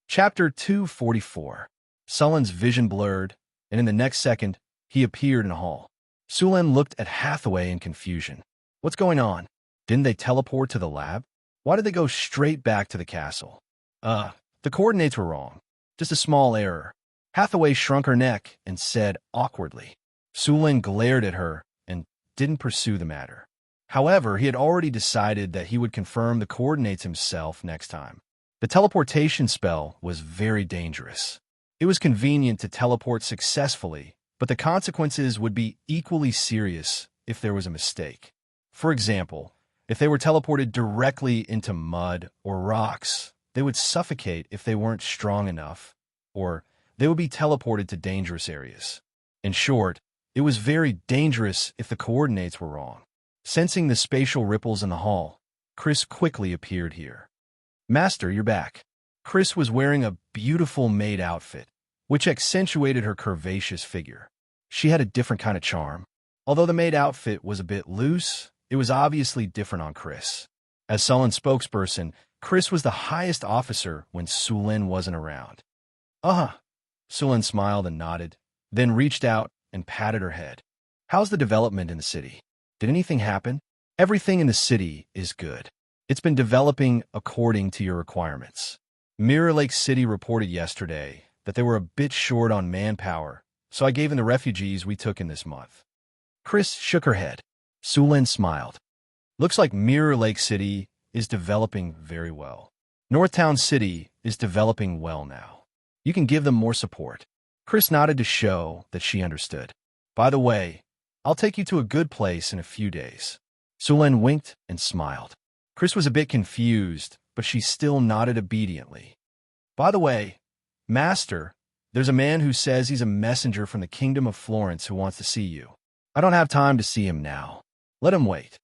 Chapter 244. Sulin's vision blurred, and in the next second, he appeared in a hall. Sulin looked at Hathaway in confusion. What's going on? Didn't they teleport to the lab? Why did they go straight back to the castle? The coordinates were wrong. Just a small error. Hathaway shrunk her neck and said awkwardly. Sulin glared at her and didn't pursue the matter. However, he had already decided that he would confirm the coordinates himself next time. The teleportation spell was very dangerous. It was convenient to teleport successfully, but the consequences would be equally serious if there was a mistake. For example, if they were teleported directly into mud or rocks, they would suffocate if they weren't strong enough, or they would be teleported to dangerous areas. In short, it was very dangerous if the coordinates were wrong. Sensing the spatial ripples in the hall, Chris quickly appeared here. Master, you're back. Chris was wearing a beautiful maid outfit, which accentuated her curvaceous figure. She had a different kind of charm. Although the maid outfit was a bit loose, it was obviously different on Chris. As Sulin's spokesperson, Chris was the highest officer when Sulin wasn't around. Sulin smiled and nodded, then reached out and patted her head. How's the development in the city? Did anything happen? Everything in the city is good. It's been developing according to your requirements. Mirror Lake City reported yesterday that they were a bit short on manpower, so I gave in the refugees we took in this month. Chris shook her head. Sulin smiled. Looks like Mirror Lake City is developing very well. Northtown City is developing well now. You can give them more support. Chris nodded to show that she understood. By the way, I'll take you to a good place in a few days. Sulin winked and smiled. Chris was a bit confused, but she still nodded obediently. By the way, Master, there's a man who says he's a messenger from the Kingdom of Florence who wants to see you. I don't have time to see him now. Let him wait.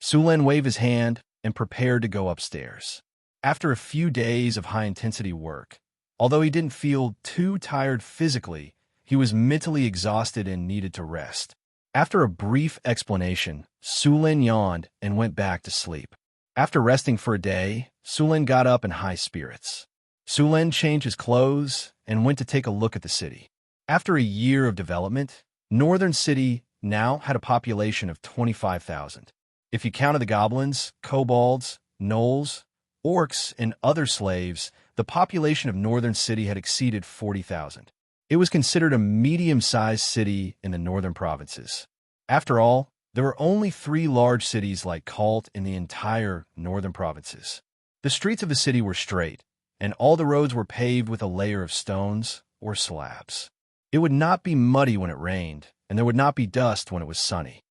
Sulin waved his hand and prepared to go upstairs. After a few days of high-intensity work, although he didn't feel too tired physically, he was mentally exhausted and needed to rest. After a brief explanation, Sulin yawned and went back to sleep. After resting for a day, Sulin got up in high spirits. Sulin changed his clothes and went to take a look at the city. After a year of development, Northern City now had a population of 25,000. If you counted the goblins, kobolds, gnolls, orcs, and other slaves, the population of Northern City had exceeded 40,000. It was considered a medium-sized city in the northern provinces. After all, there were only 3 large cities like Cult in the entire northern provinces. The streets of the city were straight, and all the roads were paved with a layer of stones or slabs. It would not be muddy when it rained, and there would not be dust when it was sunny.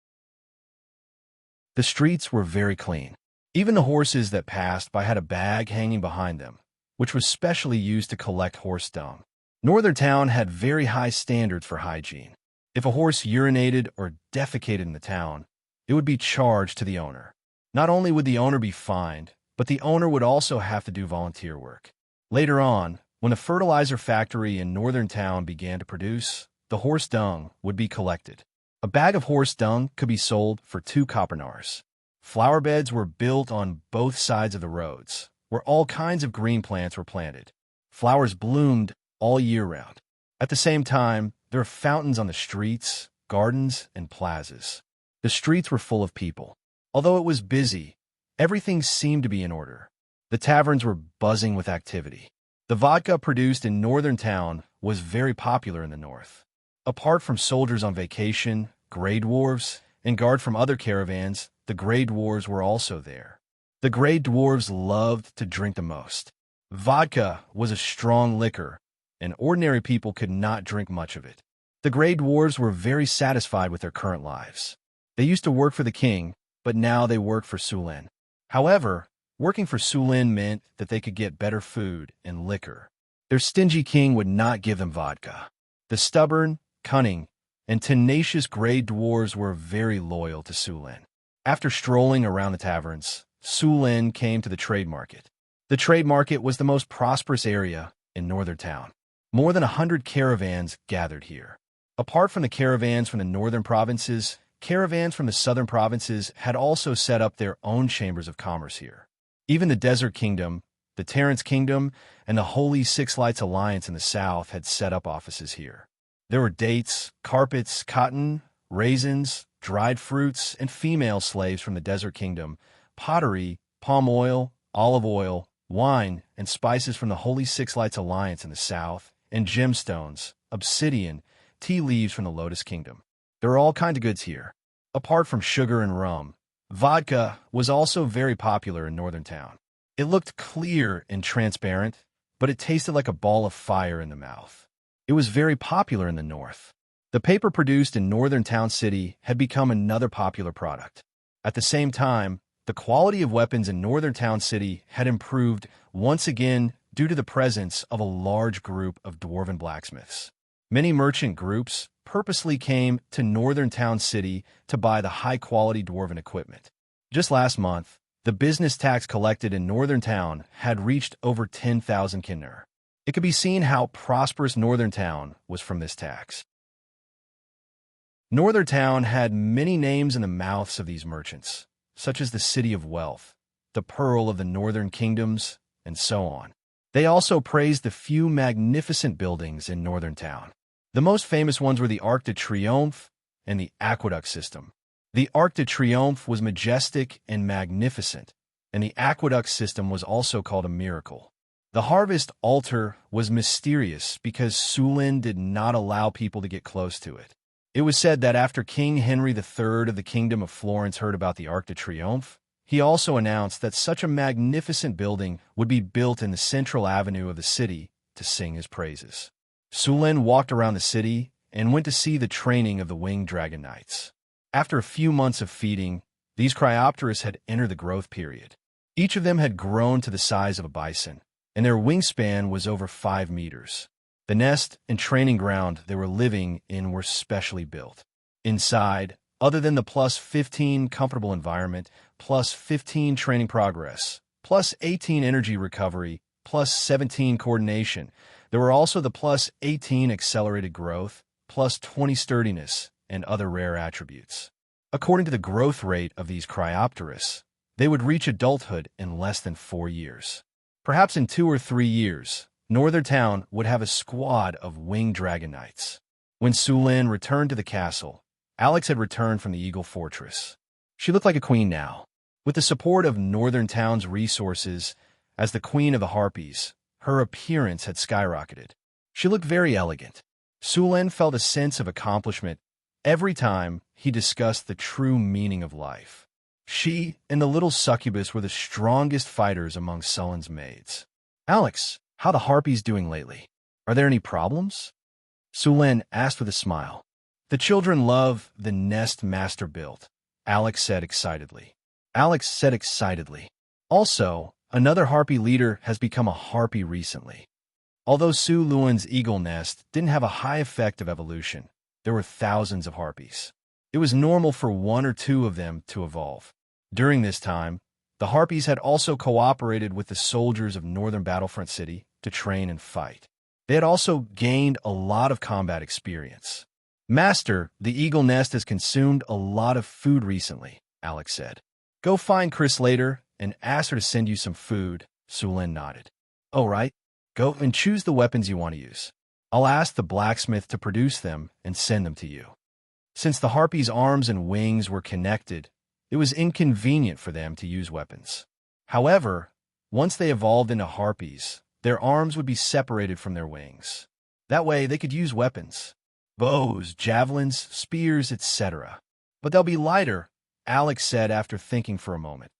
The streets were very clean. Even the horses that passed by had a bag hanging behind them, which was specially used to collect horse dung. Northern Town had very high standards for hygiene. If a horse urinated or defecated in the town, it would be charged to the owner. Not only would the owner be fined, but the owner would also have to do volunteer work. Later on, when the fertilizer factory in Northern Town began to produce, the horse dung would be collected. A bag of horse dung could be sold for 2 copernars. Flower beds were built on both sides of the roads, where all kinds of green plants were planted. Flowers bloomed all year round. At the same time, there were fountains on the streets, gardens, and plazas. The streets were full of people. Although it was busy, everything seemed to be in order. The taverns were buzzing with activity. The vodka produced in Northern Town was very popular in the north. Apart from soldiers on vacation, Grey Dwarves, and guard from other caravans, the Grey Dwarves were also there. The Grey Dwarves loved to drink the most. Vodka was a strong liquor, and ordinary people could not drink much of it. The Grey Dwarves were very satisfied with their current lives. They used to work for the king, but now they worked for Sulin. However, working for Sulin meant that they could get better food and liquor. Their stingy king would not give them vodka. The stubborn, cunning, and tenacious Grey Dwarves were very loyal to Sulin. After strolling around the taverns, Sulin came to the trade market. The trade market was the most prosperous area in Northern Town. More than 100 caravans gathered here. Apart from the caravans from the northern provinces, caravans from the southern provinces had also set up their own chambers of commerce here. Even the Desert Kingdom, the Terrence Kingdom, and the Holy Six Lights Alliance in the south had set up offices here. There were dates, carpets, cotton, raisins, dried fruits, and female slaves from the Desert Kingdom, pottery, palm oil, olive oil, wine, and spices from the Holy Six Lights Alliance in the south, and gemstones, obsidian, tea leaves from the Lotus Kingdom. There are all kinds of goods here. Apart from sugar and rum, vodka was also very popular in Northern Town. It looked clear and transparent, but it tasted like a ball of fire in the mouth. It was very popular in the north. The paper produced in Northern Town City had become another popular product. At the same time, the quality of weapons in Northern Town City had improved once again due to the presence of a large group of dwarven blacksmiths. Many merchant groups purposely came to Northern Town City to buy the high-quality dwarven equipment. Just last month, the business tax collected in Northern Town had reached over 10,000 kinner. It could be seen how prosperous Northern Town was from this tax. Northern Town had many names in the mouths of these merchants, such as the City of Wealth, the Pearl of the Northern Kingdoms, and so on. They also praised the few magnificent buildings in Northern Town. The most famous ones were the Arc de Triomphe and the Aqueduct System. The Arc de Triomphe was majestic and magnificent, and the Aqueduct System was also called a miracle. The Harvest Altar was mysterious because Sulin did not allow people to get close to it. It was said that after King Henry III of the Kingdom of Florence heard about the Arc de Triomphe, he also announced that such a magnificent building would be built in the central avenue of the city to sing his praises. Sulin walked around the city and went to see the training of the winged dragon knights. After a few months of feeding, these Cryopteris had entered the growth period. Each of them had grown to the size of a bison, and their wingspan was over 5 meters. The nest and training ground they were living in were specially built. Inside, other than the plus 15 comfortable environment, plus 15 training progress, plus 18 energy recovery, plus 17 coordination, there were also the plus 18 accelerated growth, plus 20 sturdiness, and other rare attributes. According to the growth rate of these Cryopteris, they would reach adulthood in less than 4 years. Perhaps in 2 or 3 years, Northern Town would have a squad of winged dragon knights. When Sulin returned to the castle, Alex had returned from the Eagle Fortress. She looked like a queen now. With the support of Northern Town's resources, as the Queen of the Harpies, her appearance had skyrocketed. She looked very elegant. Sulin felt a sense of accomplishment every time he discussed the true meaning of life. She and the little succubus were the strongest fighters among Sulin's maids. "Alex, how the Harpies doing lately? Are there any problems?" Sulin asked with a smile. "The children love the nest master built," Alex said excitedly. Alex said excitedly. Also, another harpy leader has become a harpy recently. Although Su Luan's eagle nest didn't have a high effect of evolution, there were thousands of harpies. It was normal for one or two of them to evolve. During this time, the harpies had also cooperated with the soldiers of Northern Battlefront City to train and fight. They had also gained a lot of combat experience. Master, the eagle nest has consumed a lot of food recently, Alex said. Go find Chris later and ask her to send you some food, Su Lin nodded. Oh, right. Go and choose the weapons you want to use. I'll ask the blacksmith to produce them and send them to you. Since the harpies' arms and wings were connected, it was inconvenient for them to use weapons. However, once they evolved into harpies, their arms would be separated from their wings. That way, they could use weapons. Bows, javelins, spears, etc. But they'll be lighter, Alex said after thinking for a moment.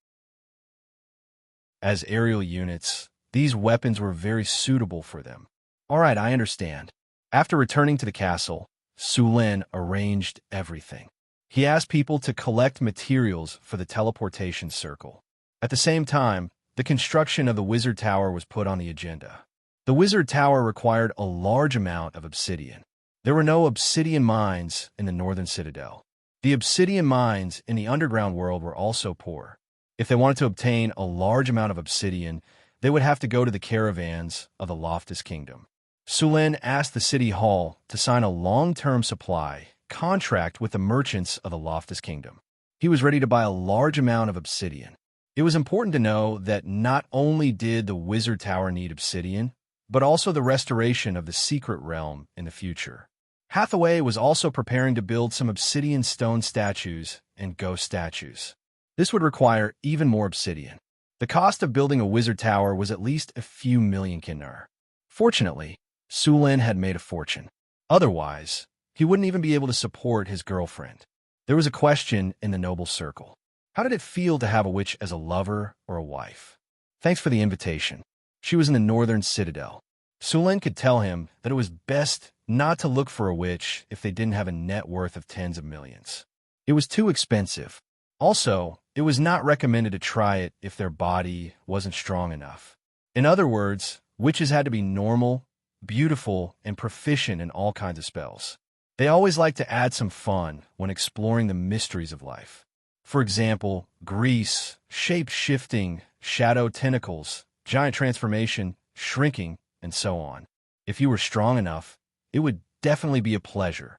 As aerial units, these weapons were very suitable for them. All right, I understand. After returning to the castle, Su Lin arranged everything. He asked people to collect materials for the teleportation circle. At the same time, the construction of the wizard tower was put on the agenda. The wizard tower required a large amount of obsidian. There were no obsidian mines in the northern citadel. The obsidian mines in the underground world were also poor. If they wanted to obtain a large amount of obsidian, they would have to go to the caravans of the Loftus Kingdom. Su Lin asked the city hall to sign a long-term supply contract with the merchants of the Loftus Kingdom. He was ready to buy a large amount of obsidian. It was important to know that not only did the wizard tower need obsidian, but also the restoration of the secret realm in the future. Hathaway was also preparing to build some obsidian stone statues and ghost statues. This would require even more obsidian. The cost of building a wizard tower was at least a few million kinnar. Fortunately, Su Lin had made a fortune. Otherwise, he wouldn't even be able to support his girlfriend. There was a question in the noble circle. How did it feel to have a witch as a lover or a wife? Thanks for the invitation. She was in the northern citadel. Su Lin could tell him that it was best not to look for a witch if they didn't have a net worth of tens of millions. It was too expensive. Also, it was not recommended to try it if their body wasn't strong enough. In other words, witches had to be normal, beautiful, and proficient in all kinds of spells. They always like to add some fun when exploring the mysteries of life. For example, grease, shape-shifting, shadow tentacles, giant transformation, shrinking, and so on. If you were strong enough, it would definitely be a pleasure.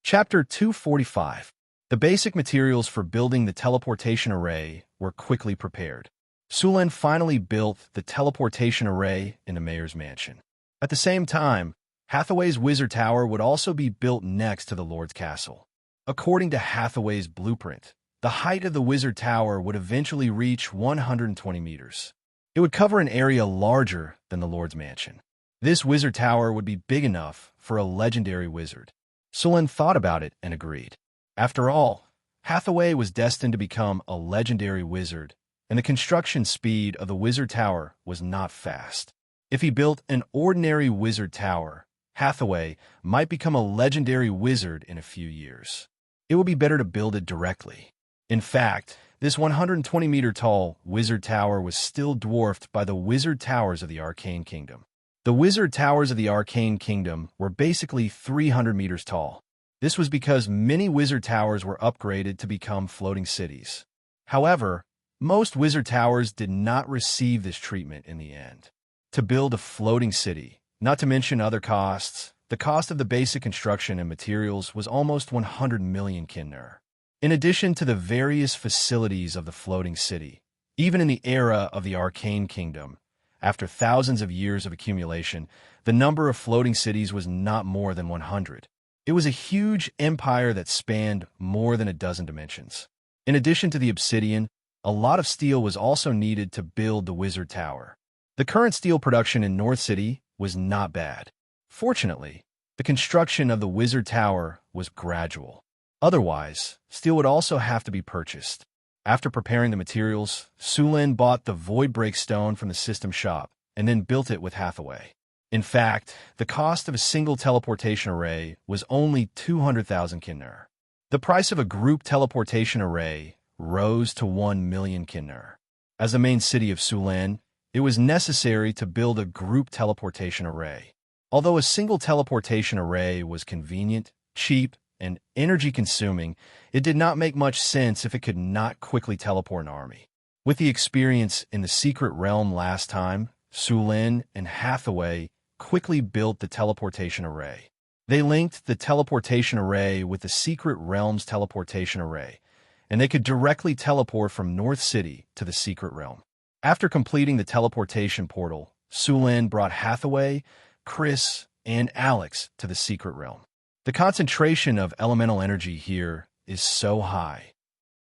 Chapter 245. The basic materials for building the teleportation array were quickly prepared. Su Lin finally built the teleportation array in the mayor's mansion. At the same time, Hathaway's wizard tower would also be built next to the Lord's castle. According to Hathaway's blueprint, the height of the wizard tower would eventually reach 120 meters. It would cover an area larger than the Lord's mansion. This wizard tower would be big enough for a legendary wizard. Su Lin thought about it and agreed. After all, Hathaway was destined to become a legendary wizard, and the construction speed of the wizard tower was not fast. If he built an ordinary wizard tower, Hathaway might become a legendary wizard in a few years. It would be better to build it directly. In fact, this 120-meter-tall wizard tower was still dwarfed by the wizard towers of the Arcane Kingdom. The wizard towers of the Arcane Kingdom were basically 300 meters tall. This was because many wizard towers were upgraded to become floating cities. However, most wizard towers did not receive this treatment in the end. To build a floating city, not to mention other costs, the cost of the basic construction and materials was almost 100 million kinnar. In addition to the various facilities of the floating city, even in the era of the Arcane Kingdom, after thousands of years of accumulation, the number of floating cities was not more than 100. It was a huge empire that spanned more than a dozen dimensions. In addition to the obsidian, a lot of steel was also needed to build the wizard tower. The current steel production in North City was not bad. Fortunately, the construction of the wizard tower was gradual. Otherwise, steel would also have to be purchased. After preparing the materials, Su Lin bought the void break stone from the system shop and then built it with Hathaway. In fact, the cost of a single teleportation array was only 200,000 kinnar. The price of a group teleportation array rose to 1 million kinner. As the main city of Sulan, it was necessary to build a group teleportation array. Although a single teleportation array was convenient, cheap, and energy-consuming, it did not make much sense if it could not quickly teleport an army. With the experience in the Secret Realm last time, Sulan and Hathaway quickly built the teleportation array. They linked the teleportation array with the Secret Realm's teleportation array, and they could directly teleport from North City to the Secret Realm. After completing the teleportation portal, Sulan brought Hathaway, Chris, and Alex to the Secret Realm. The concentration of elemental energy here is so high.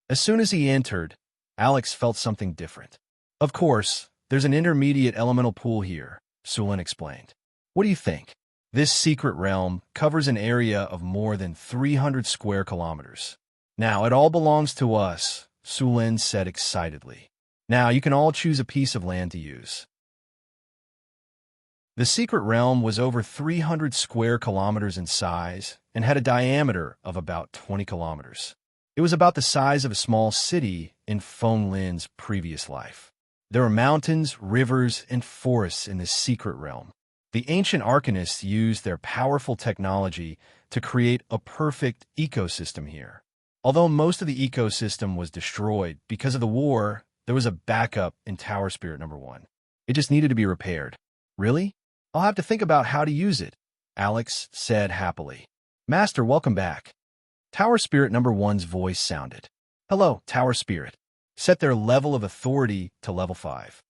As soon as he entered, Alex felt something different. Of course, there's an intermediate elemental pool here, Sulan explained. What do you think? This secret realm covers an area of more than 300 square kilometers. Now, it all belongs to us, Sulan said excitedly. Now, you can all choose a piece of land to use. The secret realm was over 300 square kilometers in size and had a diameter of about 20 kilometers. It was about the size of a small city in Feng Lin's previous life. There were mountains, rivers, and forests in this secret realm. The ancient arcanists used their powerful technology to create a perfect ecosystem here. Although most of the ecosystem was destroyed because of the war, there was a backup in Tower Spirit number 1. It just needed to be repaired. Really? I'll have to think about how to use it, Alex said happily. Master, welcome back. Tower Spirit number 1's voice sounded. Hello, Tower Spirit. Set their level of authority to level 5.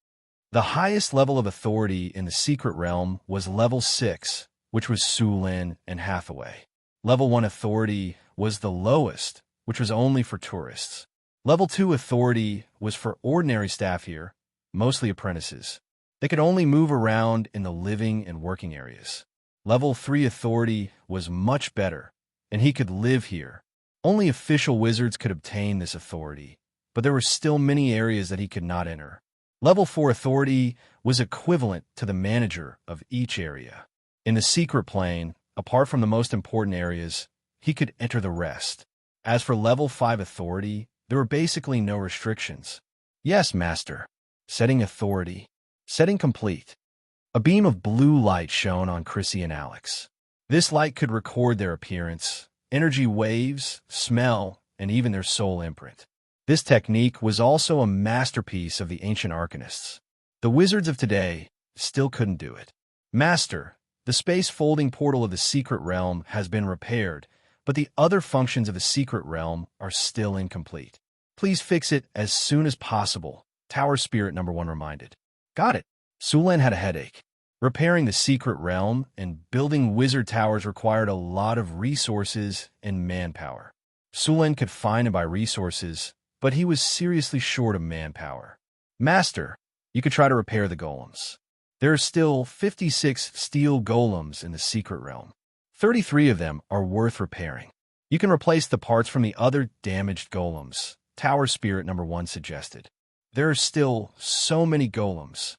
The highest level of authority in the secret realm was level 6, which was Sulan and Hathaway. Level 1 authority was the lowest, which was only for tourists. Level 2 authority was for ordinary staff here, mostly apprentices. They could only move around in the living and working areas. Level 3 authority was much better, and he could live here. Only official wizards could obtain this authority, but there were still many areas that he could not enter. Level 4 authority was equivalent to the manager of each area. In the secret plane, apart from the most important areas, he could enter the rest. As for level 5 authority, there were basically no restrictions. Yes, Master. Setting authority. Setting complete. A beam of blue light shone on Chrissy and Alex. This light could record their appearance, energy waves, smell, and even their soul imprint. This technique was also a masterpiece of the ancient arcanists. The wizards of today still couldn't do it. Master, the space-folding portal of the secret realm has been repaired, but the other functions of the secret realm are still incomplete. Please fix it as soon as possible, Tower Spirit number 1 reminded. Got it. Sulan had a headache. Repairing the secret realm and building wizard towers required a lot of resources and manpower. Sulan could find and buy resources, but he was seriously short of manpower. Master, you could try to repair the golems. There are still 56 steel golems in the secret realm. 33 of them are worth repairing. You can replace the parts from the other damaged golems, Tower Spirit number 1 suggested. There are still so many golems.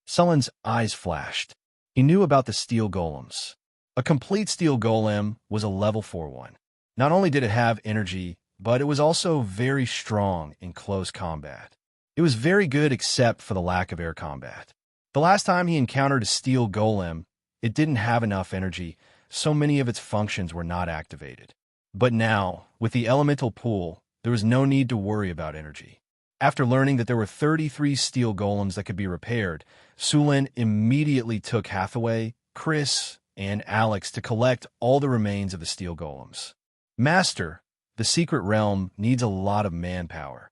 Sulan's eyes flashed. He knew about the steel golems. A complete steel golem was a level 4 one. Not only did it have energy, but it was also very strong in close combat. It was very good except for the lack of air combat. The last time he encountered a steel golem, it didn't have enough energy, so many of its functions were not activated. But now, with the elemental pool, there was no need to worry about energy. After learning that there were 33 steel golems that could be repaired, Sulan immediately took Hathaway, Chris, and Alex to collect all the remains of the steel golems. Master, the secret realm needs a lot of manpower.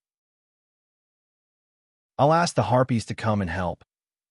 I'll ask the harpies to come and help,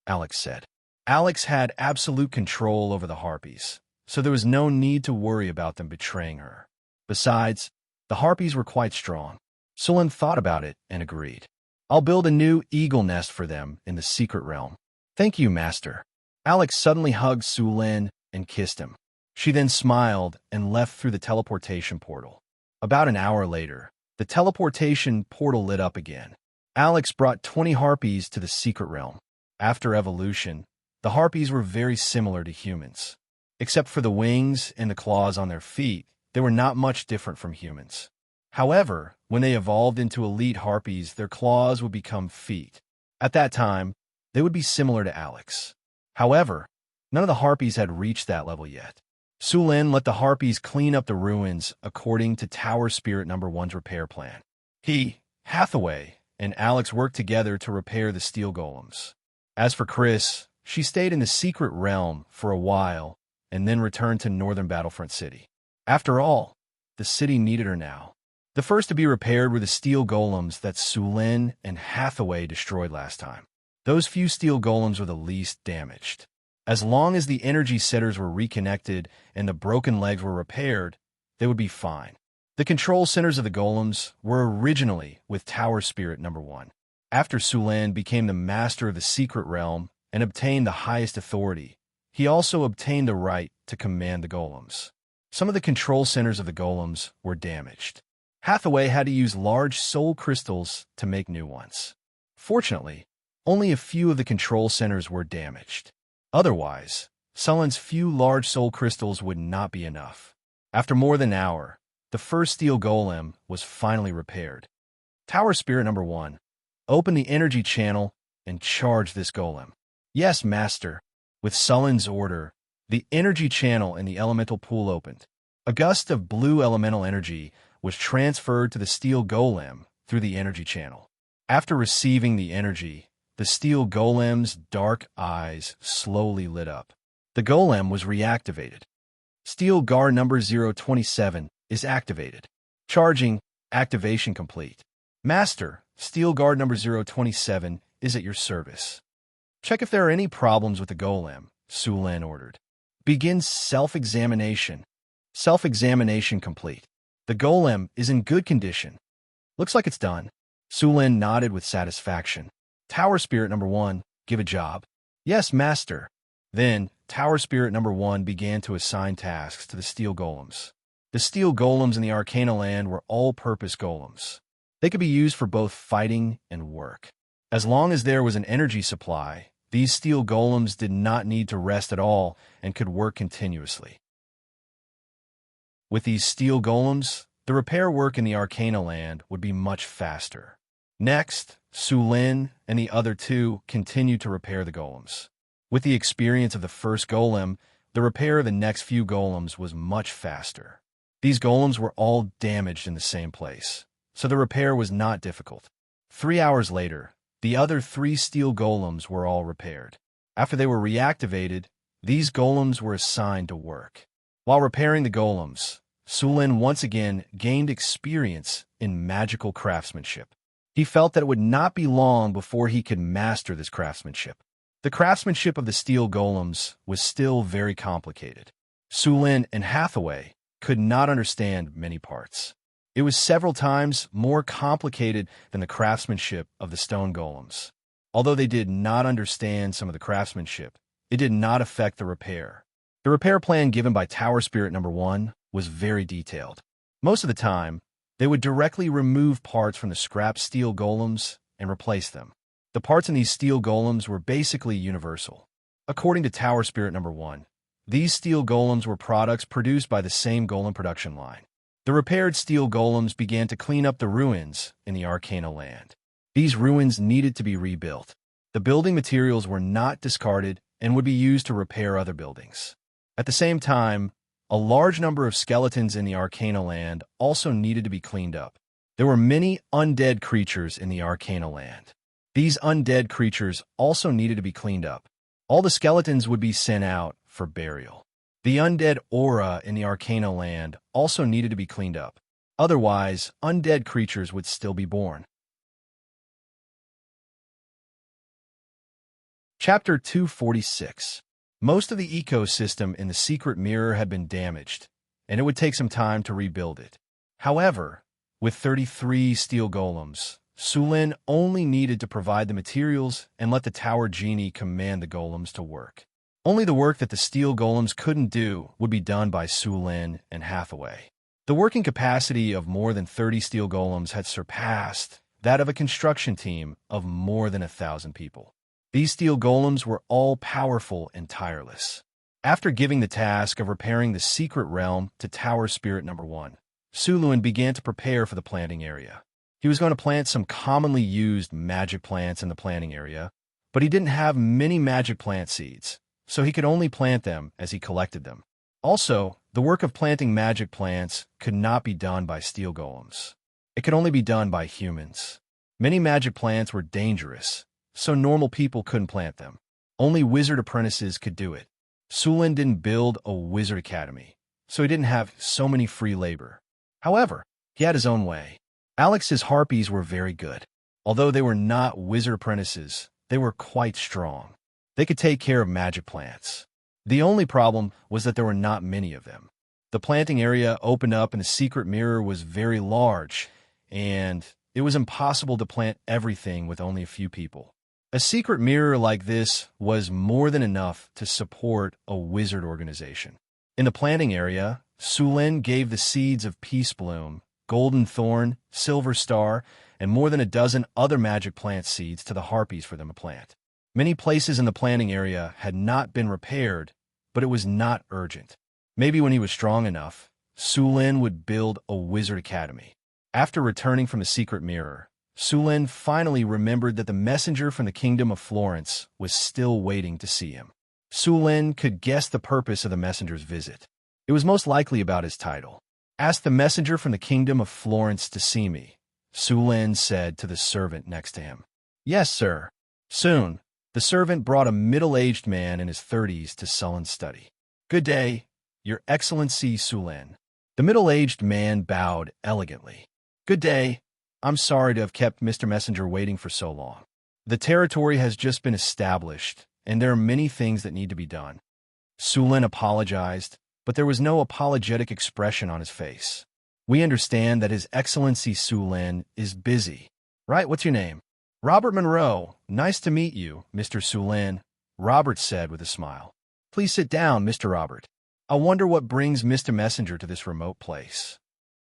Alex said. Alex had absolute control over the harpies, so there was no need to worry about them betraying her. Besides, the harpies were quite strong. Sulan thought about it and agreed. I'll build a new eagle nest for them in the secret realm. Thank you, Master. Alex suddenly hugged Sulan and kissed him. She then smiled and left through the teleportation portal. About an hour later, the teleportation portal lit up again. Alex brought 20 harpies to the secret realm. After evolution, the harpies were very similar to humans. Except for the wings and the claws on their feet, they were not much different from humans. However, when they evolved into elite harpies, their claws would become feet. At that time, they would be similar to Alex. However, none of the harpies had reached that level yet. Sulin let the harpies clean up the ruins according to Tower Spirit Number 1's repair plan. He, Hathaway, and Alex worked together to repair the steel golems. As for Chris, she stayed in the secret realm for a while and then returned to Northern Battlefront City. After all, the city needed her now. The first to be repaired were the steel golems that Sulin and Hathaway destroyed last time. Those few steel golems were the least damaged. As long as the energy setters were reconnected and the broken legs were repaired, they would be fine. The control centers of the golems were originally with Tower Spirit Number 1. After Sulin became the master of the secret realm and obtained the highest authority, he also obtained the right to command the golems. Some of the control centers of the golems were damaged. Hathaway had to use large soul crystals to make new ones. Fortunately, only a few of the control centers were damaged. Otherwise, Sulin's few large soul crystals would not be enough. After more than an hour, the first steel golem was finally repaired. Tower Spirit Number 1, open the energy channel and charge this golem. Yes, Master. With Sulin's order, the energy channel in the elemental pool opened. A gust of blue elemental energy was transferred to the steel golem through the energy channel. After receiving the energy, the steel golem's dark eyes slowly lit up. The golem was reactivated. Steel guard number 027 is activated. Charging, activation complete. Master, steel guard number 027 is at your service. Check if there are any problems with the golem, Sulin ordered. Begin self-examination. Self-examination complete. The golem is in good condition. Looks like it's done. Sulin nodded with satisfaction. Tower Spirit Number 1, give a job. Yes, Master. Then, Tower Spirit Number 1 began to assign tasks to the steel golems. The steel golems in the Arcana land were all-purpose golems. They could be used for both fighting and work. As long as there was an energy supply, these steel golems did not need to rest at all and could work continuously. With these steel golems, the repair work in the Arcana land would be much faster. Next, Sulin and the other two continued to repair the golems. With the experience of the first golem, the repair of the next few golems was much faster. These golems were all damaged in the same place, so the repair was not difficult. 3 hours later, the other 3 steel golems were all repaired. After they were reactivated, these golems were assigned to work. While repairing the golems, Sulin once again gained experience in magical craftsmanship. He felt that it would not be long before he could master this craftsmanship. The craftsmanship of the steel golems was still very complicated. Sulin and Hathaway could not understand many parts. It was several times more complicated than the craftsmanship of the stone golems. Although they did not understand some of the craftsmanship, it did not affect the repair. The repair plan given by Tower Spirit Number 1 was very detailed. Most of the time, they would directly remove parts from the scrap steel golems and replace them. The parts in these steel golems were basically universal. According to Tower Spirit Number 1, these steel golems were products produced by the same golem production line. The repaired steel golems began to clean up the ruins in the Arcana land. These ruins needed to be rebuilt. The building materials were not discarded and would be used to repair other buildings. At the same time, a large number of skeletons in the Arcana land also needed to be cleaned up. There were many undead creatures in the Arcana land. These undead creatures also needed to be cleaned up. All the skeletons would be sent out for burial. The undead aura in the Arcana land also needed to be cleaned up. Otherwise, undead creatures would still be born. Chapter 246. Most of the ecosystem in the secret mirror had been damaged, and it would take some time to rebuild it. However, with 33 steel golems, Sulin only needed to provide the materials and let the Tower Genie command the golems to work. Only the work that the steel golems couldn't do would be done by Sulin and Hathaway. The working capacity of more than 30 steel golems had surpassed that of a construction team of more than 1,000 people. These steel golems were all powerful and tireless. After giving the task of repairing the secret realm to Tower Spirit Number 1, Su Lun began to prepare for the planting area. He was going to plant some commonly used magic plants in the planting area, but he didn't have many magic plant seeds, so he could only plant them as he collected them. Also, the work of planting magic plants could not be done by steel golems. It could only be done by humans. Many magic plants were dangerous, so normal people couldn't plant them. Only wizard apprentices could do it. Su Lin didn't build a wizard academy, so he didn't have so many free labor. However, he had his own way. Alex's harpies were very good. Although they were not wizard apprentices, they were quite strong. They could take care of magic plants. The only problem was that there were not many of them. The planting area opened up and the secret mirror was very large, and it was impossible to plant everything with only a few people. A secret mirror like this was more than enough to support a wizard organization. In the planting area, Su Lin gave the seeds of Peace Bloom, Golden Thorn, Silver Star, and more than a dozen other magic plant seeds to the harpies for them to plant. Many places in the planting area had not been repaired, but it was not urgent. Maybe when he was strong enough, Su Lin would build a wizard academy. After returning from the secret mirror, Su Lin finally remembered that the messenger from the kingdom of Florence was still waiting to see him. Su Lin could guess the purpose of the messenger's visit. It was most likely about his title. "Ask the messenger from the kingdom of Florence to see me," Su Lin said to the servant next to him. "Yes, sir." Soon, the servant brought a middle-aged man in his 30s to Sullen's study. "Good day, Your Excellency Su Lin." The middle-aged man bowed elegantly. "Good day. I'm sorry to have kept Mr. Messenger waiting for so long. The territory has just been established, and there are many things that need to be done." Su Lin apologized, but there was no apologetic expression on his face. "We understand that His Excellency Su Lin is busy. Right, what's your name?" "Robert Monroe. Nice to meet you, Mr. Su Lin," Robert said with a smile. "Please sit down, Mr. Robert. I wonder what brings Mr. Messenger to this remote place."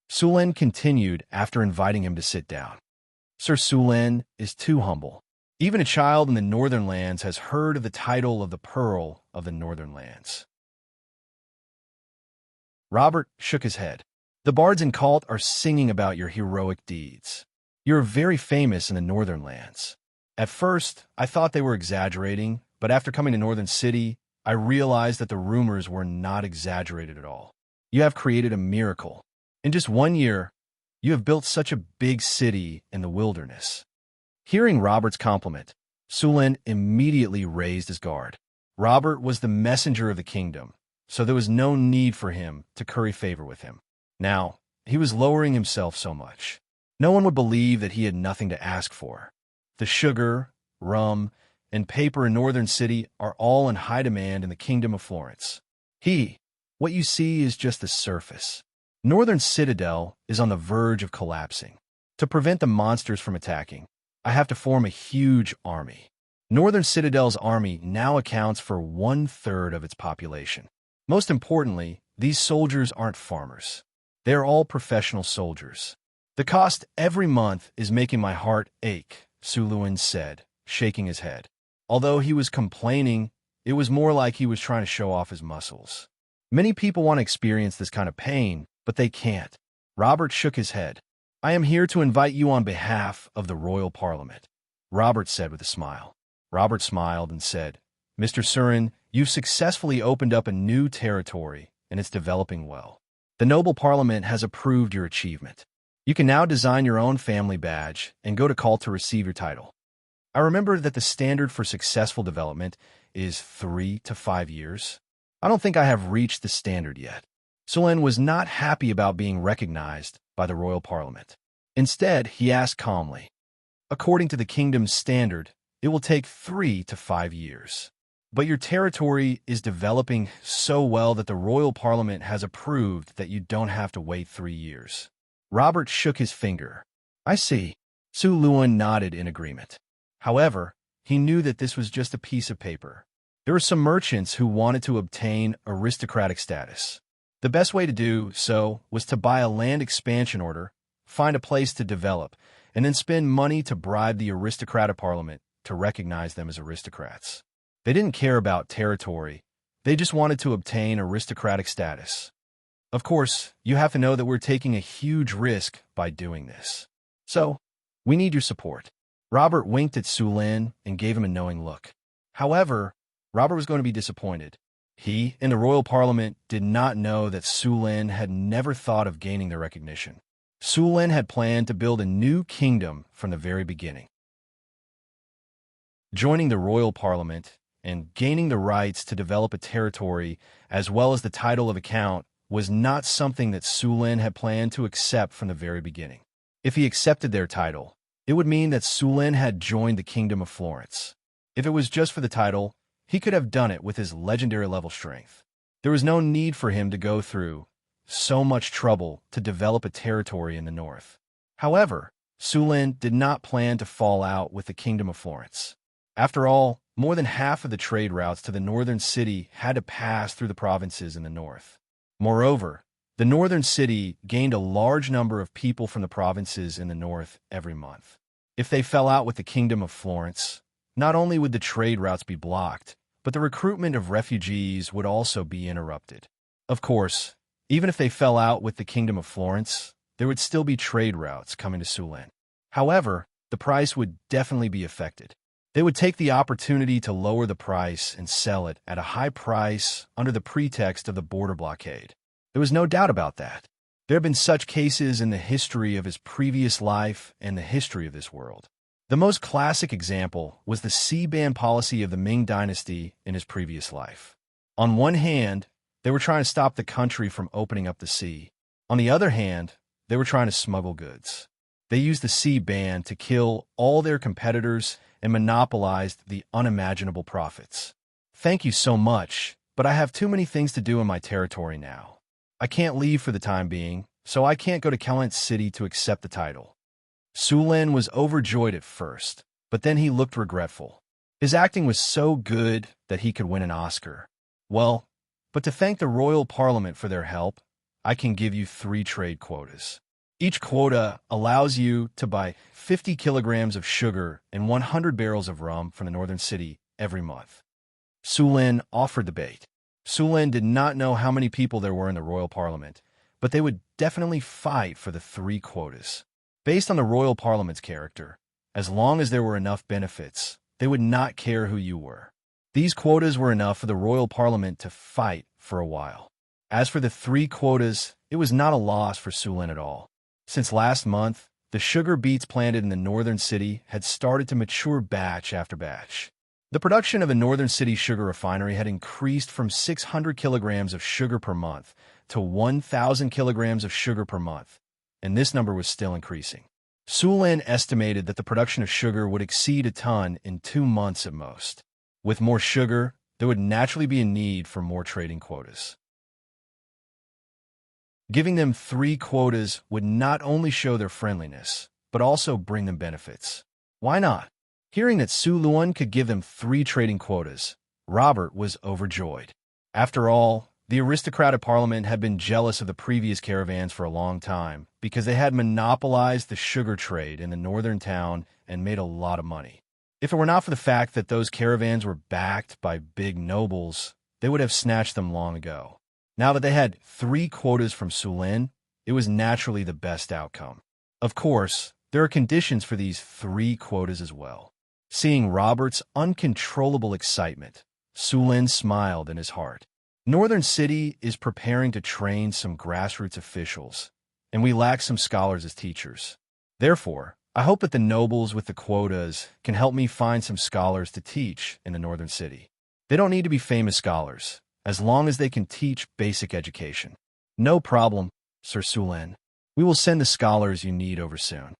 Su Lin continued after inviting him to sit down. "Sir Su Lin is too humble. Even a child in the Northern Lands has heard of the title of the Pearl of the Northern Lands." Robert shook his head. "The bards in Cult are singing about your heroic deeds. You're very famous in the Northern Lands. At first, I thought they were exaggerating, but after coming to Northern City, I realized that the rumors were not exaggerated at all. You have created a miracle. In just 1 year, you have built such a big city in the wilderness." Hearing Robert's compliment, Su Lin immediately raised his guard. Robert was the messenger of the kingdom, so there was no need for him to curry favor with him. Now, he was lowering himself so much. No one would believe that he had nothing to ask for. The sugar, rum, and paper in Northern City are all in high demand in the kingdom of Florence. What you see is just the surface. Northern Citadel is on the verge of collapsing. To prevent the monsters from attacking, I have to form a huge army. Northern Citadel's army now accounts for 1/3 of its population. Most importantly, these soldiers aren't farmers. They are all professional soldiers. The cost every month is making my heart ache, Su Lin said, shaking his head. Although he was complaining, it was more like he was trying to show off his muscles. Many people want to experience this kind of pain, but they can't. Robert shook his head. "I am here to invite you on behalf of the Royal Parliament," Robert said with a smile. Robert smiled and said, "Mr. Surin, you've successfully opened up a new territory, and it's developing well. The Noble Parliament has approved your achievement. You can now design your own family badge and go to Cult to receive your title. I remember that the standard for successful development is 3 to 5 years. I don't think I have reached the standard yet." Su Lin was not happy about being recognized by the Royal Parliament. Instead, he asked calmly, "According to the kingdom's standard, it will take 3 to 5 years. But your territory is developing so well that the Royal Parliament has approved that you don't have to wait 3 years." Robert shook his finger. "I see." Su Lin nodded in agreement. However, he knew that this was just a piece of paper. There were some merchants who wanted to obtain aristocratic status. The best way to do so was to buy a land expansion order, find a place to develop, and then spend money to bribe the aristocratic parliament to recognize them as aristocrats. They didn't care about territory. They just wanted to obtain aristocratic status. Of course, you have to know that we're taking a huge risk by doing this. So, we need your support. Robert winked at Su Lin and gave him a knowing look. However, Robert was going to be disappointed. He and the royal parliament did not know that Su Lin had never thought of gaining their recognition. Su Lin had planned to build a new kingdom from the very beginning. Joining the royal parliament and gaining the rights to develop a territory as well as the title of a count was not something that Su Lin had planned to accept from the very beginning. If he accepted their title, it would mean that Su Lin had joined the Kingdom of Florence. If it was just for the title, he could have done it with his legendary level strength. There was no need for him to go through so much trouble to develop a territory in the north. However, Su Lin did not plan to fall out with the Kingdom of Florence. After all, more than half of the trade routes to the northern city had to pass through the provinces in the north. Moreover, the northern city gained a large number of people from the provinces in the north every month. If they fell out with the Kingdom of Florence, not only would the trade routes be blocked, but the recruitment of refugees would also be interrupted. Of course, even if they fell out with the Kingdom of Florence, there would still be trade routes coming to Su Lin. However, the price would definitely be affected. They would take the opportunity to lower the price and sell it at a high price under the pretext of the border blockade. There was no doubt about that. There have been such cases in the history of his previous life and the history of this world. The most classic example was the sea ban policy of the Ming Dynasty in his previous life. On one hand, they were trying to stop the country from opening up the sea. On the other hand, they were trying to smuggle goods. They used the sea ban to kill all their competitors and monopolized the unimaginable profits. Thank you so much, but I have too many things to do in my territory now. I can't leave for the time being, so I can't go to Kelent City to accept the title. Su Lin was overjoyed at first, but then he looked regretful. His acting was so good that he could win an Oscar. Well, but to thank the royal parliament for their help, I can give you 3 trade quotas. Each quota allows you to buy 50 kilograms of sugar and 100 barrels of rum from the northern city every month. Su Lin offered the bait. Su Lin did not know how many people there were in the royal parliament, but they would definitely fight for the 3 quotas. Based on the royal parliament's character, as long as there were enough benefits, they would not care who you were. These quotas were enough for the royal parliament to fight for a while. As for the 3 quotas, it was not a loss for Su Lin at all. Since last month, the sugar beets planted in the northern city had started to mature batch after batch. The production of the northern city sugar refinery had increased from 600 kilograms of sugar per month to 1,000 kilograms of sugar per month, and this number was still increasing. Su Lin estimated that the production of sugar would exceed a ton in 2 months at most. With more sugar, there would naturally be a need for more trading quotas. Giving them 3 quotas would not only show their friendliness, but also bring them benefits. Why not? Hearing that Su Lin could give them 3 trading quotas, Robert was overjoyed. After all, the aristocratic parliament had been jealous of the previous caravans for a long time because they had monopolized the sugar trade in the northern town and made a lot of money. If it were not for the fact that those caravans were backed by big nobles, they would have snatched them long ago. Now that they had 3 quotas from Su Lin, it was naturally the best outcome. Of course, there are conditions for these 3 quotas as well. Seeing Robert's uncontrollable excitement, Su Lin smiled in his heart. Northern City is preparing to train some grassroots officials, and we lack some scholars as teachers. Therefore, I hope that the nobles with the quotas can help me find some scholars to teach in the Northern City. They don't need to be famous scholars, as long as they can teach basic education. No problem, Sir Su Lin. We will send the scholars you need over soon.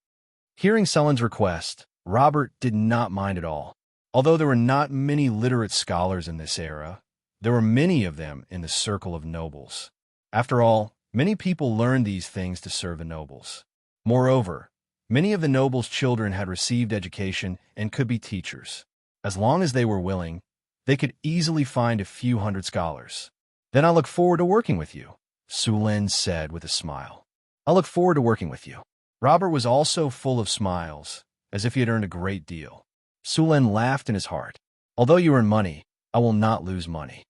Hearing Su Lin's request, Robert did not mind at all. Although there were not many literate scholars in this era, there were many of them in the circle of nobles. After all, many people learned these things to serve the nobles. Moreover, many of the nobles' children had received education and could be teachers. As long as they were willing, they could easily find a few hundred scholars. Then I look forward to working with you, Su Lin said with a smile. I look forward to working with you. Robert was also full of smiles, as if he had earned a great deal. Su Lin laughed in his heart. Although you earn money, I will not lose money.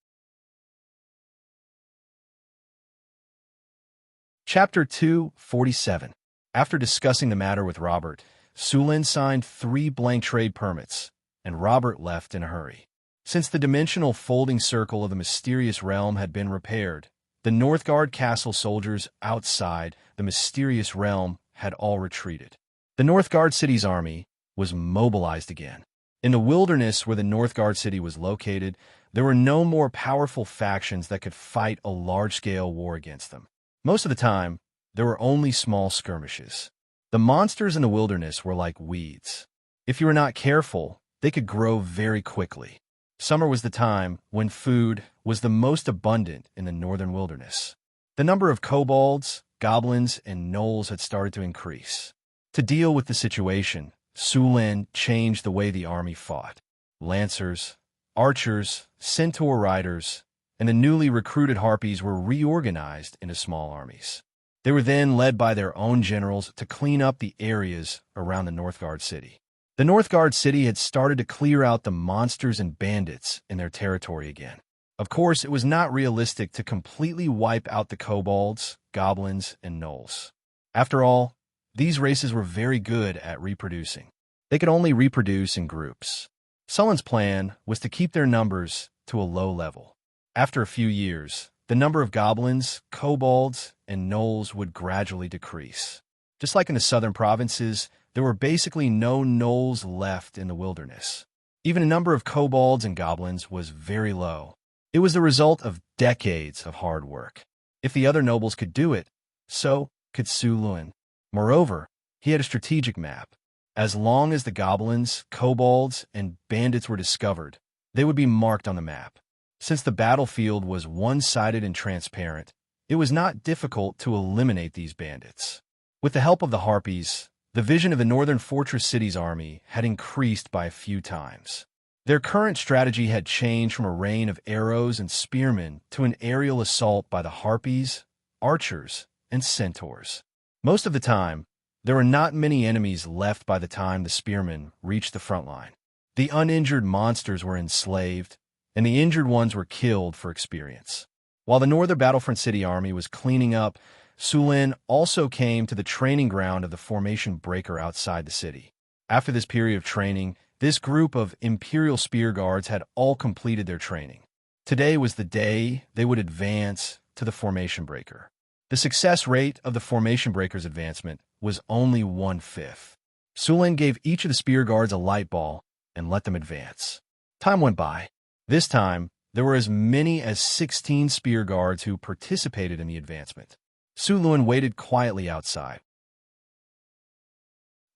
Chapter 247. After discussing the matter with Robert, Sulin signed 3 blank trade permits, and Robert left in a hurry. Since the dimensional folding circle of the mysterious realm had been repaired, the Northgard Castle soldiers outside the mysterious realm had all retreated. The Northgard city's army was mobilized again. In the wilderness where the Northgard city was located, there were no more powerful factions that could fight a large-scale war against them. Most of the time, there were only small skirmishes. The monsters in the wilderness were like weeds. If you were not careful, they could grow very quickly. Summer was the time when food was the most abundant in the northern wilderness. The number of kobolds, goblins, and gnolls had started to increase. To deal with the situation, Sulin changed the way the army fought. Lancers, archers, centaur riders, and the newly recruited harpies were reorganized into small armies. They were then led by their own generals to clean up the areas around the Northgard city. The Northgard city had started to clear out the monsters and bandits in their territory again. Of course, it was not realistic to completely wipe out the kobolds, goblins, and gnolls. After all, these races were very good at reproducing. They could only reproduce in groups. Sullin's plan was to keep their numbers to a low level. After a few years, the number of goblins, kobolds, and gnolls would gradually decrease. Just like in the southern provinces, there were basically no gnolls left in the wilderness. Even the number of kobolds and goblins was very low. It was the result of decades of hard work. If the other nobles could do it, so could Sulin. Moreover, he had a strategic map. As long as the goblins, kobolds, and bandits were discovered, they would be marked on the map. Since the battlefield was one-sided and transparent, it was not difficult to eliminate these bandits. With the help of the harpies, the vision of the Northern Fortress City's army had increased by a few times. Their current strategy had changed from a rain of arrows and spearmen to an aerial assault by the harpies, archers, and centaurs. Most of the time, there were not many enemies left by the time the spearmen reached the front line. The uninjured monsters were enslaved, and the injured ones were killed for experience. While the Northern Battlefront City army was cleaning up, Sulin also came to the training ground of the Formation Breaker outside the city. After this period of training, this group of Imperial Spear Guards had all completed their training. Today was the day they would advance to the Formation Breaker. The success rate of the Formation Breaker's advancement was only 1/5. Sulin gave each of the Spear Guards a light ball and let them advance. Time went by. This time, there were as many as 16 Spear Guards who participated in the advancement. Sulin waited quietly outside.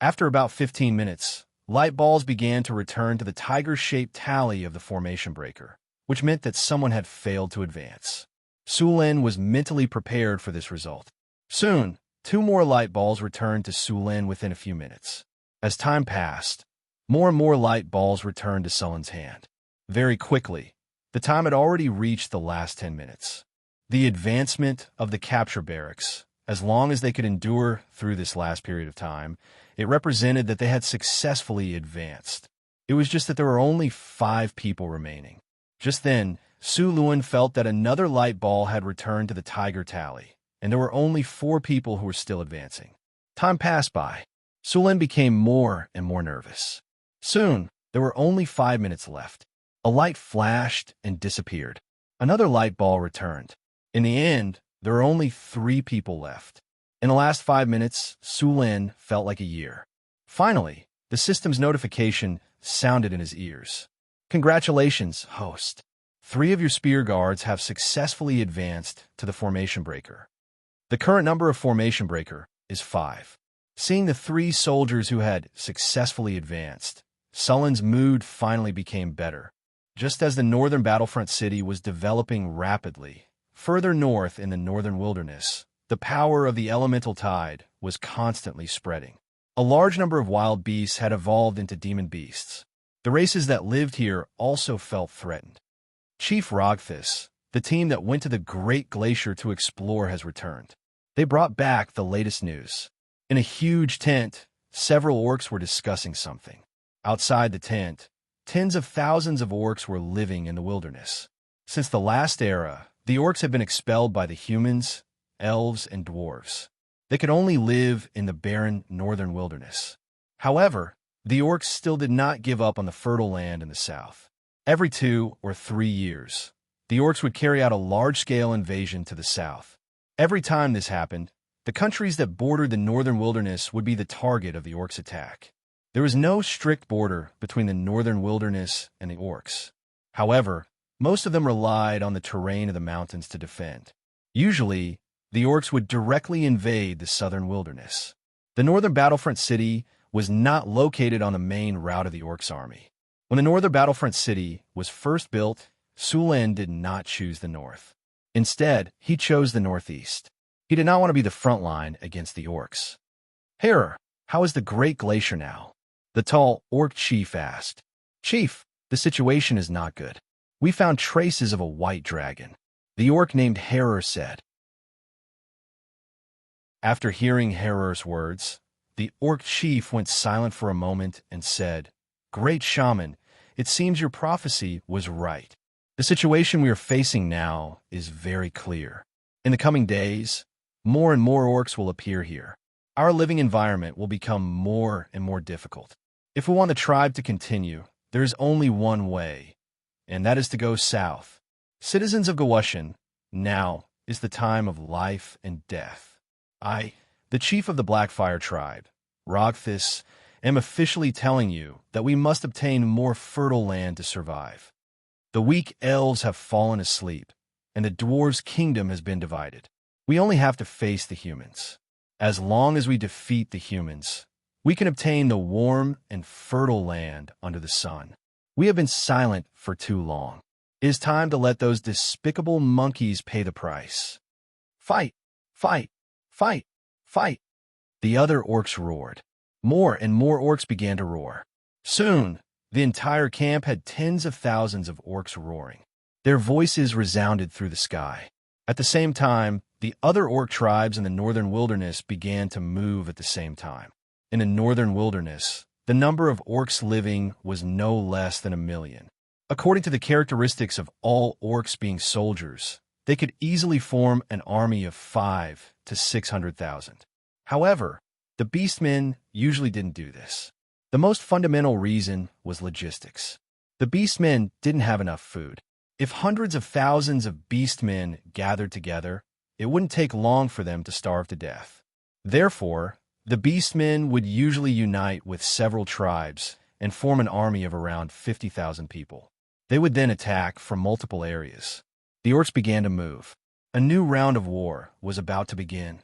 After about 15 minutes, light balls began to return to the tiger-shaped tally of the Formation Breaker, which meant that someone had failed to advance. Sulin was mentally prepared for this result. Soon, 2 more light balls returned to Sulin within a few minutes. As time passed, more and more light balls returned to Sulin's hand. Very quickly, the time had already reached the last 10 minutes. The advancement of the capture barracks, as long as they could endure through this last period of time, it represented that they had successfully advanced. It was just that there were only 5 people remaining. Just then, Sulin felt that another light ball had returned to the tiger tally, and there were only 4 people who were still advancing. Time passed by. Sulin became more and more nervous. Soon, there were only 5 minutes left. A light flashed and disappeared. Another light ball returned. In the end, there were only 3 people left. In the last 5 minutes, Sulin felt like a year. Finally, the system's notification sounded in his ears. Congratulations, host. 3 of your spear guards have successfully advanced to the Formation Breaker. The current number of Formation Breaker is 5. Seeing the 3 soldiers who had successfully advanced, Sulin's mood finally became better. Just as the northern battlefront city was developing rapidly, further north in the northern wilderness, the power of the elemental tide was constantly spreading. A large number of wild beasts had evolved into demon beasts. The races that lived here also felt threatened. Chief Rogthus, the team that went to the Great Glacier to explore, has returned. They brought back the latest news. In a huge tent, several orcs were discussing something. Outside the tent, tens of thousands of orcs were living in the wilderness. Since the last era, the orcs had been expelled by the humans, elves, and dwarves. They could only live in the barren northern wilderness. However, the orcs still did not give up on the fertile land in the south. Every 2 or 3 years, the orcs would carry out a large-scale invasion to the south. Every time this happened, the countries that bordered the northern wilderness would be the target of the orcs' attack. There was no strict border between the northern wilderness and the orcs. However, most of them relied on the terrain of the mountains to defend. Usually, the orcs would directly invade the southern wilderness. The northern battlefront city was not located on the main route of the orcs' army. When the northern battlefront city was first built, Sulin did not choose the north. Instead, he chose the northeast. He did not want to be the front line against the orcs. "Herer, how is the Great Glacier now?" the tall orc chief asked. "Chief, the situation is not good. We found traces of a white dragon," the orc named Herer said. After hearing Herer's words, the orc chief went silent for a moment and said, "Great shaman, it seems your prophecy was right. The situation we are facing now is very clear. In the coming days, more and more orcs will appear here. Our living environment will become more and more difficult. If we want the tribe to continue, there is only one way, and that is to go south. Citizens of Gawushan, now is the time of life and death. I, the chief of the Blackfire tribe, Rogthis, am officially telling you that we must obtain more fertile land to survive. The weak elves have fallen asleep, and the dwarves' kingdom has been divided. We only have to face the humans. As long as we defeat the humans, we can obtain the warm and fertile land under the sun. We have been silent for too long. It is time to let those despicable monkeys pay the price. Fight! Fight! Fight! Fight!" The other orcs roared. More and more orcs began to roar. Soon, the entire camp had tens of thousands of orcs roaring. Their voices resounded through the sky. At the same time, the other orc tribes in the northern wilderness began to move at the same time. In the northern wilderness, the number of orcs living was no less than 1,000,000. According to the characteristics of all orcs being soldiers, they could easily form an army of 500,000 to 600,000. However, the beastmen usually didn't do this. The most fundamental reason was logistics. The beastmen didn't have enough food. If hundreds of thousands of beastmen gathered together, it wouldn't take long for them to starve to death. Therefore, the beastmen would usually unite with several tribes and form an army of around 50,000 people. They would then attack from multiple areas. The orcs began to move. A new round of war was about to begin.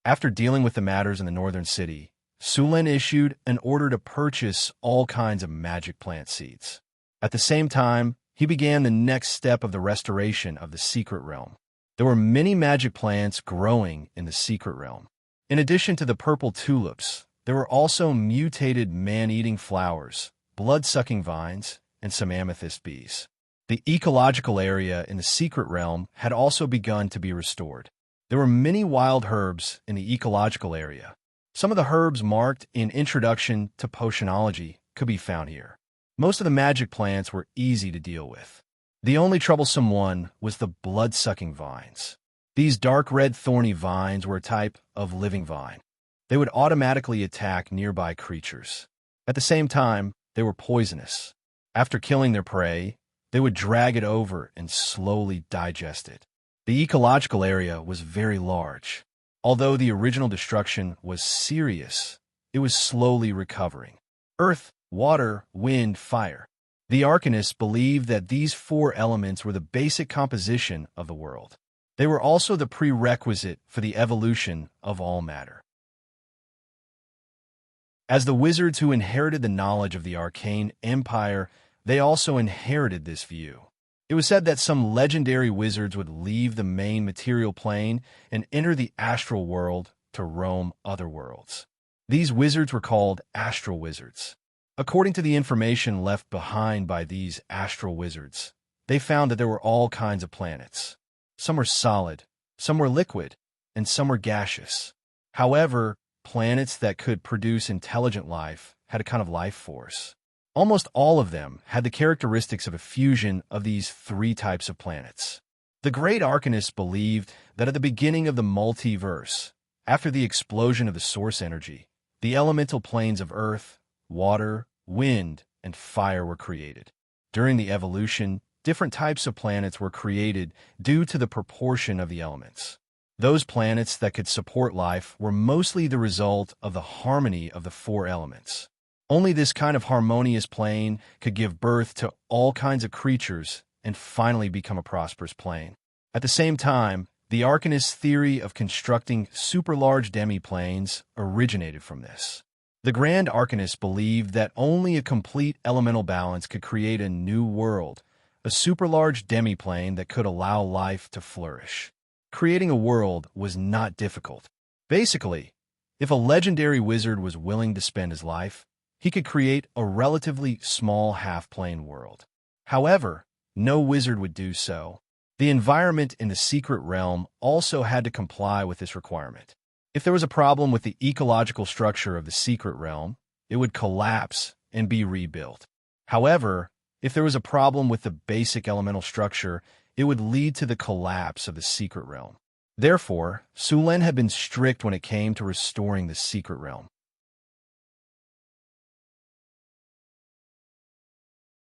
After dealing with the matters in the northern city, Sulin issued an order to purchase all kinds of magic plant seeds. At the same time, he began the next step of the restoration of the secret realm. There were many magic plants growing in the secret realm. In addition to the purple tulips, there were also mutated man-eating flowers, blood-sucking vines, and some amethyst bees. The ecological area in the secret realm had also begun to be restored. There were many wild herbs in the ecological area. Some of the herbs marked in Introduction to Potionology could be found here. Most of the magic plants were easy to deal with. The only troublesome one was the blood-sucking vines. These dark red thorny vines were a type of living vine. They would automatically attack nearby creatures. At the same time, they were poisonous. After killing their prey, they would drag it over and slowly digest it. The ecological area was very large. Although the original destruction was serious, it was slowly recovering. Earth, water, wind, fire. The Arcanists believed that these 4 elements were the basic composition of the world. They were also the prerequisite for the evolution of all matter. As the wizards who inherited the knowledge of the arcane empire, they also inherited this view. It was said that some legendary wizards would leave the main material plane and enter the astral world to roam other worlds. These wizards were called astral wizards. According to the information left behind by these astral wizards, they found that there were all kinds of planets. Some were solid, some were liquid, and some were gaseous. However, planets that could produce intelligent life had a kind of life force. Almost all of them had the characteristics of a fusion of these 3 types of planets. The great arcanists believed that at the beginning of the multiverse, after the explosion of the source energy, the elemental planes of earth, water, wind, and fire were created. During the evolution, different types of planets were created due to the proportion of the elements. Those planets that could support life were mostly the result of the harmony of the four elements. Only this kind of harmonious plane could give birth to all kinds of creatures and finally become a prosperous plane. At the same time, the arcanist theory of constructing super-large demiplanes originated from this. The Grand Arcanists believed that only a complete elemental balance could create a new world, a super-large demiplane that could allow life to flourish. Creating a world was not difficult. Basically, if a legendary wizard was willing to spend his life, he could create a relatively small half-plane world. However, no wizard would do so. The environment in the secret realm also had to comply with this requirement. If there was a problem with the ecological structure of the secret realm, it would collapse and be rebuilt. However, if there was a problem with the basic elemental structure, it would lead to the collapse of the secret realm. Therefore, Sulen had been strict when it came to restoring the secret realm.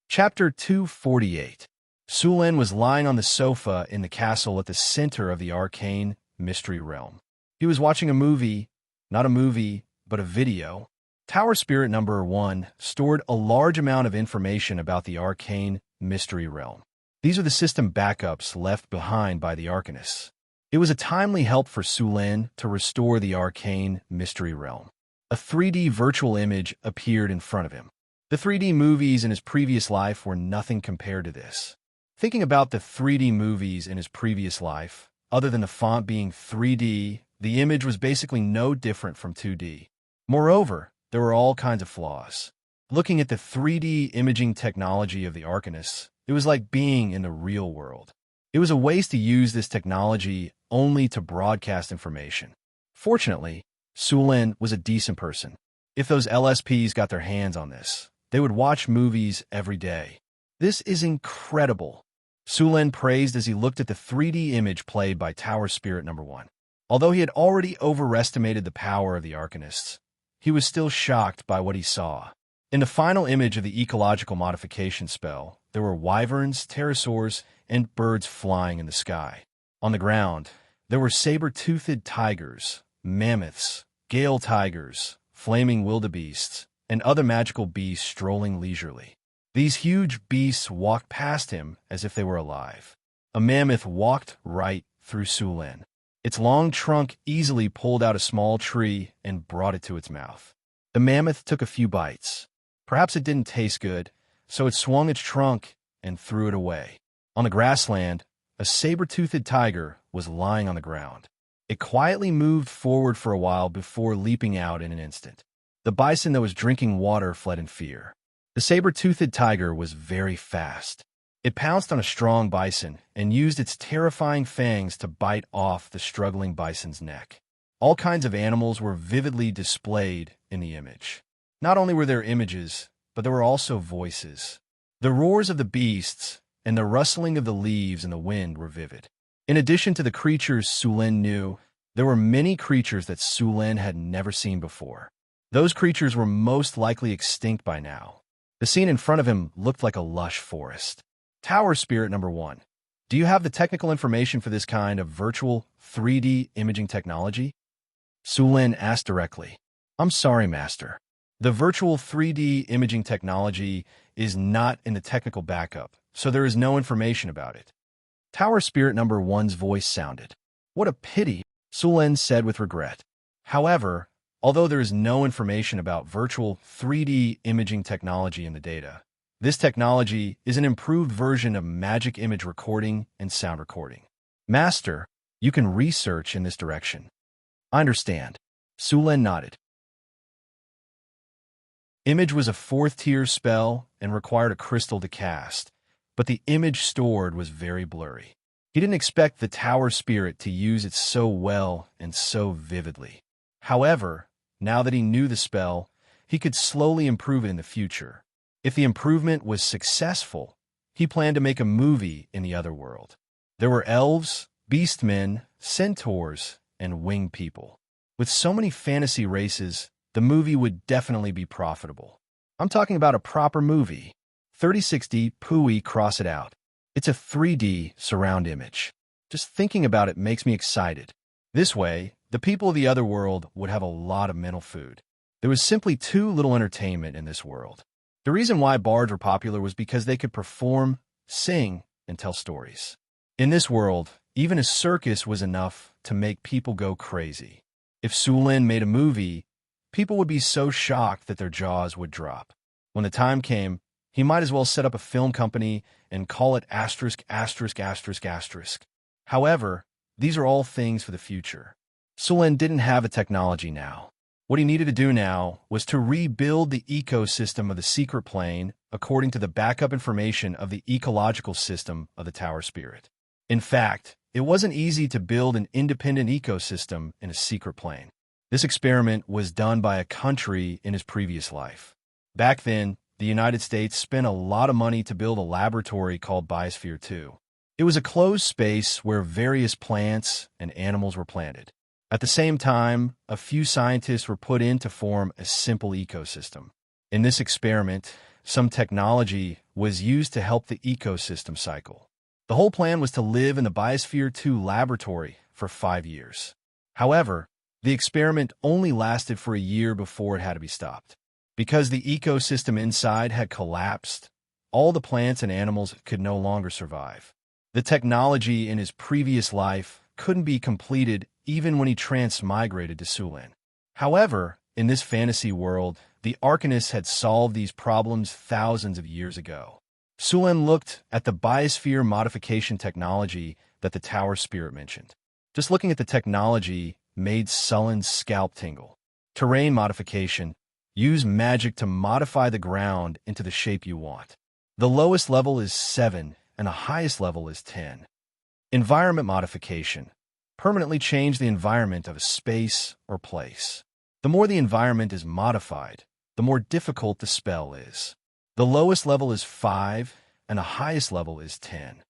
Chapter 248. Sulen was lying on the sofa in the castle at the center of the arcane mystery realm. He was watching a movie, not a movie, but a video. Tower Spirit Number 1 stored a large amount of information about the arcane mystery realm. These are the system backups left behind by the arcanists. It was a timely help for Sulen to restore the arcane mystery realm. A 3D virtual image appeared in front of him. The 3D movies in his previous life were nothing compared to this. Thinking about the 3D movies in his previous life, other than the font being 3D, the image was basically no different from 2D. Moreover, there were all kinds of flaws. Looking at the 3D imaging technology of the arcanists, it was like being in the real world. It was a waste to use this technology only to broadcast information. Fortunately, Sulen was a decent person. If those LSPs got their hands on this, they would watch movies every day. This is incredible. Sulen praised as he looked at the 3D image played by Tower Spirit Number 1. Although he had already overestimated the power of the arcanists, he was still shocked by what he saw. In the final image of the ecological modification spell, there were wyverns, pterosaurs, and birds flying in the sky. On the ground, there were saber-toothed tigers, mammoths, gale tigers, flaming wildebeests, and other magical beasts strolling leisurely. These huge beasts walked past him as if they were alive. A mammoth walked right through Sulen. Its long trunk easily pulled out a small tree and brought it to its mouth. The mammoth took a few bites. Perhaps it didn't taste good, so it swung its trunk and threw it away. On the grassland, a saber-toothed tiger was lying on the ground. It quietly moved forward for a while before leaping out in an instant. The bison that was drinking water fled in fear. The saber-toothed tiger was very fast. It pounced on a strong bison and used its terrifying fangs to bite off the struggling bison's neck. All kinds of animals were vividly displayed in the image. Not only were there images, but there were also voices. The roars of the beasts and the rustling of the leaves in the wind were vivid. In addition to the creatures Sulen knew, there were many creatures that Sulen had never seen before. Those creatures were most likely extinct by now. The scene in front of him looked like a lush forest. Tower Spirit Number 1. Do you have the technical information for this kind of virtual 3D imaging technology? Sulen asked directly. I'm sorry, Master. The virtual 3D imaging technology is not in the technical backup, so there is no information about it. Tower Spirit Number 1's voice sounded. What a pity, Sulen said with regret. However, although there is no information about virtual 3D imaging technology in the data, this technology is an improved version of magic image recording and sound recording. Master, you can research in this direction. I understand. Sulen nodded. Image was a 4th-tier spell and required a crystal to cast, but the image stored was very blurry. He didn't expect the Tower Spirit to use it so well and so vividly. However, now that he knew the spell, he could slowly improve it in the future. If the improvement was successful, he planned to make a movie in the other world. There were elves, beastmen, centaurs, and winged people. With so many fantasy races, the movie would definitely be profitable. I'm talking about a proper movie. 3060 Pui Cross It Out. It's a 3D surround image. Just thinking about it makes me excited. This way, the people of the other world would have a lot of mental food. There was simply too little entertainment in this world. The reason why bards were popular was because they could perform, sing, and tell stories. In this world, even a circus was enough to make people go crazy. If Sulin made a movie, people would be so shocked that their jaws would drop. When the time came, he might as well set up a film company and call it asterisk, asterisk, asterisk, asterisk. However, these are all things for the future. Sulin didn't have a technology now. What he needed to do now was to rebuild the ecosystem of the secret plane according to the backup information of the ecological system of the Tower Spirit. In fact, it wasn't easy to build an independent ecosystem in a secret plane. This experiment was done by a country in his previous life. Back then, the United States spent a lot of money to build a laboratory called Biosphere 2. It was a closed space where various plants and animals were planted. At the same time, a few scientists were put in to form a simple ecosystem. In this experiment, some technology was used to help the ecosystem cycle. The whole plan was to live in the Biosphere 2 laboratory for 5 years. However, the experiment only lasted for a year before it had to be stopped. Because the ecosystem inside had collapsed, all the plants and animals could no longer survive. The technology in his previous life couldn't be completed even when he transmigrated to Sulin. However, in this fantasy world, the Arcanists had solved these problems thousands of years ago. Sulin looked at the biosphere modification technology that the Tower Spirit mentioned. Just looking at the technology made Sulin's scalp tingle. Terrain modification. Use magic to modify the ground into the shape you want. The lowest level is 7, and the highest level is 10. Environment modification. Permanently change the environment of a space or place. The more the environment is modified, the more difficult the spell is. The lowest level is 5, and the highest level is 10.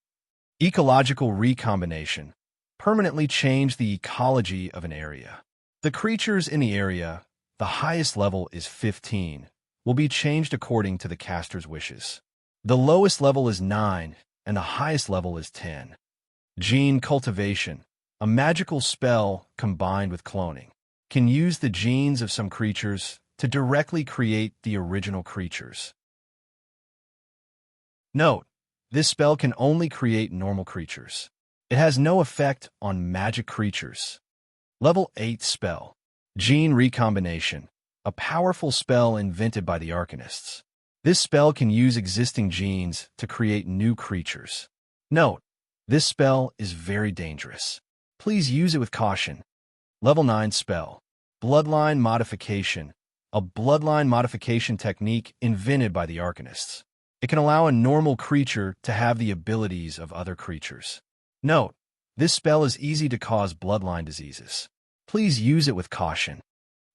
Ecological recombination. Permanently change the ecology of an area. The creatures in the area, the highest level is 15, will be changed according to the caster's wishes. The lowest level is 9, and the highest level is 10. Gene cultivation. A magical spell combined with cloning can use the genes of some creatures to directly create the original creatures. Note, this spell can only create normal creatures. It has no effect on magic creatures. Level 8 spell. Gene recombination. A powerful spell invented by the Arcanists. This spell can use existing genes to create new creatures. Note, this spell is very dangerous. Please use it with caution. Level 9 spell. Bloodline modification. A bloodline modification technique invented by the Arcanists. It can allow a normal creature to have the abilities of other creatures. Note, this spell is easy to cause bloodline diseases. Please use it with caution.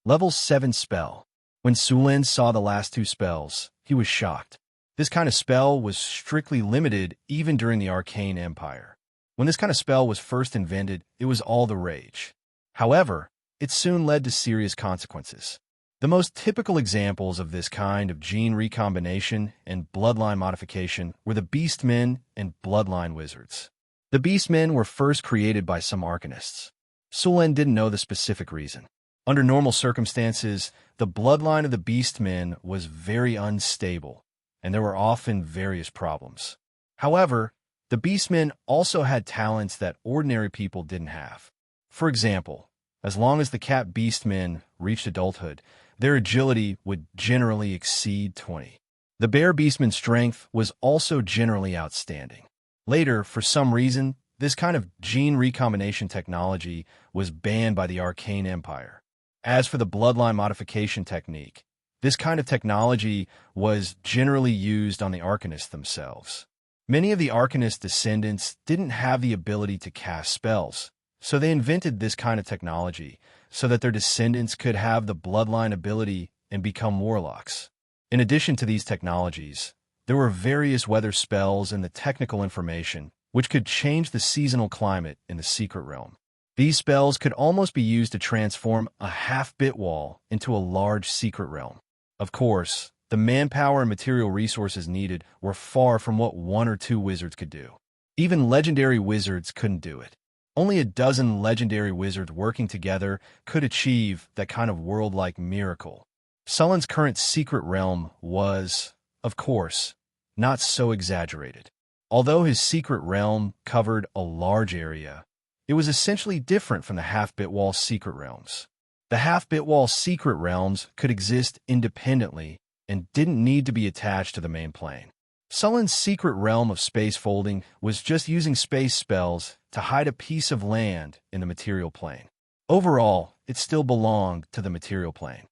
Level 7 spell. When Sulin saw the last 2 spells, he was shocked. This kind of spell was strictly limited even during the Arcane Empire. When this kind of spell was first invented, it was all the rage. However, it soon led to serious consequences. The most typical examples of this kind of gene recombination and bloodline modification were the Beastmen and Bloodline Wizards. The Beastmen were first created by some Arcanists. Sulin didn't know the specific reason. Under normal circumstances, the bloodline of the Beastmen was very unstable, and there were often various problems. However, the Beastmen also had talents that ordinary people didn't have. For example, as long as the cat Beastmen reached adulthood, their agility would generally exceed 20. The bear Beastman's strength was also generally outstanding. Later, for some reason, this kind of gene recombination technology was banned by the Arcane Empire. As for the bloodline modification technique, this kind of technology was generally used on the Arcanists themselves. Many of the Arcanist descendants didn't have the ability to cast spells, so they invented this kind of technology so that their descendants could have the bloodline ability and become warlocks. In addition to these technologies, there were various weather spells and the technical information which could change the seasonal climate in the secret realm. These spells could almost be used to transform a half-bit wall into a large secret realm. Of course, the manpower and material resources needed were far from what 1 or 2 wizards could do. Even legendary wizards couldn't do it. Only a dozen legendary wizards working together could achieve that kind of world-like miracle. Sullen's current secret realm was, of course, not so exaggerated. Although his secret realm covered a large area, it was essentially different from the half-bit wall secret realms. The half-bit wall secret realms could exist independently and didn't need to be attached to the main plane. Sullen's secret realm of space folding was just using space spells to hide a piece of land in the material plane. Overall, it still belonged to the material plane.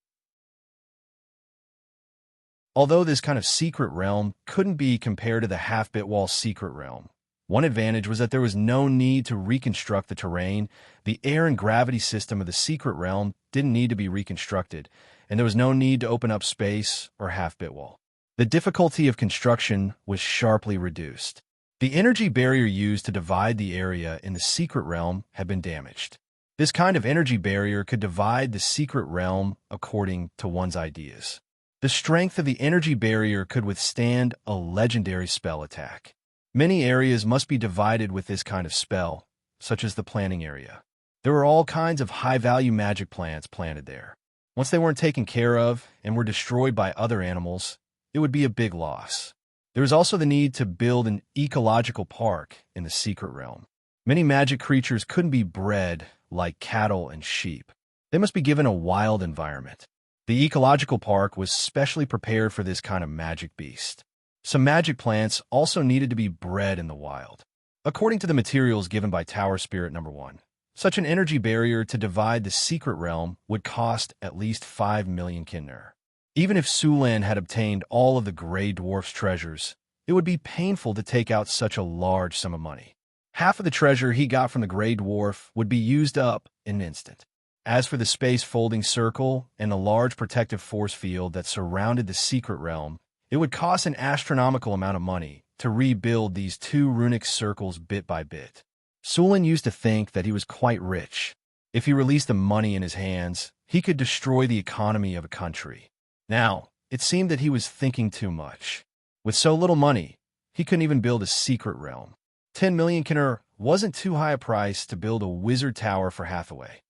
Although this kind of secret realm couldn't be compared to the half-bit wall secret realm, one advantage was that there was no need to reconstruct the terrain. The air and gravity system of the secret realm didn't need to be reconstructed, and there was no need to open up space or half-bit wall. The difficulty of construction was sharply reduced. The energy barrier used to divide the area in the secret realm had been damaged. This kind of energy barrier could divide the secret realm according to one's ideas. The strength of the energy barrier could withstand a legendary spell attack. Many areas must be divided with this kind of spell, such as the planting area. There were all kinds of high-value magic plants planted there. Once they weren't taken care of and were destroyed by other animals, it would be a big loss. There was also the need to build an ecological park in the secret realm. Many magic creatures couldn't be bred like cattle and sheep. They must be given a wild environment. The ecological park was specially prepared for this kind of magic beast. Some magic plants also needed to be bred in the wild. According to the materials given by Tower Spirit No. 1, such an energy barrier to divide the secret realm would cost at least 5 million Kinner. Even if Sulan had obtained all of the Grey Dwarf's treasures, it would be painful to take out such a large sum of money. Half of the treasure he got from the Grey Dwarf would be used up in an instant. As for the space-folding circle and the large protective force field that surrounded the secret realm, it would cost an astronomical amount of money to rebuild these 2 runic circles bit by bit. Sulan used to think that he was quite rich. If he released the money in his hands, he could destroy the economy of a country. Now, it seemed that he was thinking too much. With so little money, he couldn't even build a secret realm. 10 million Kinner wasn't too high a price to build a wizard tower for Hathaway.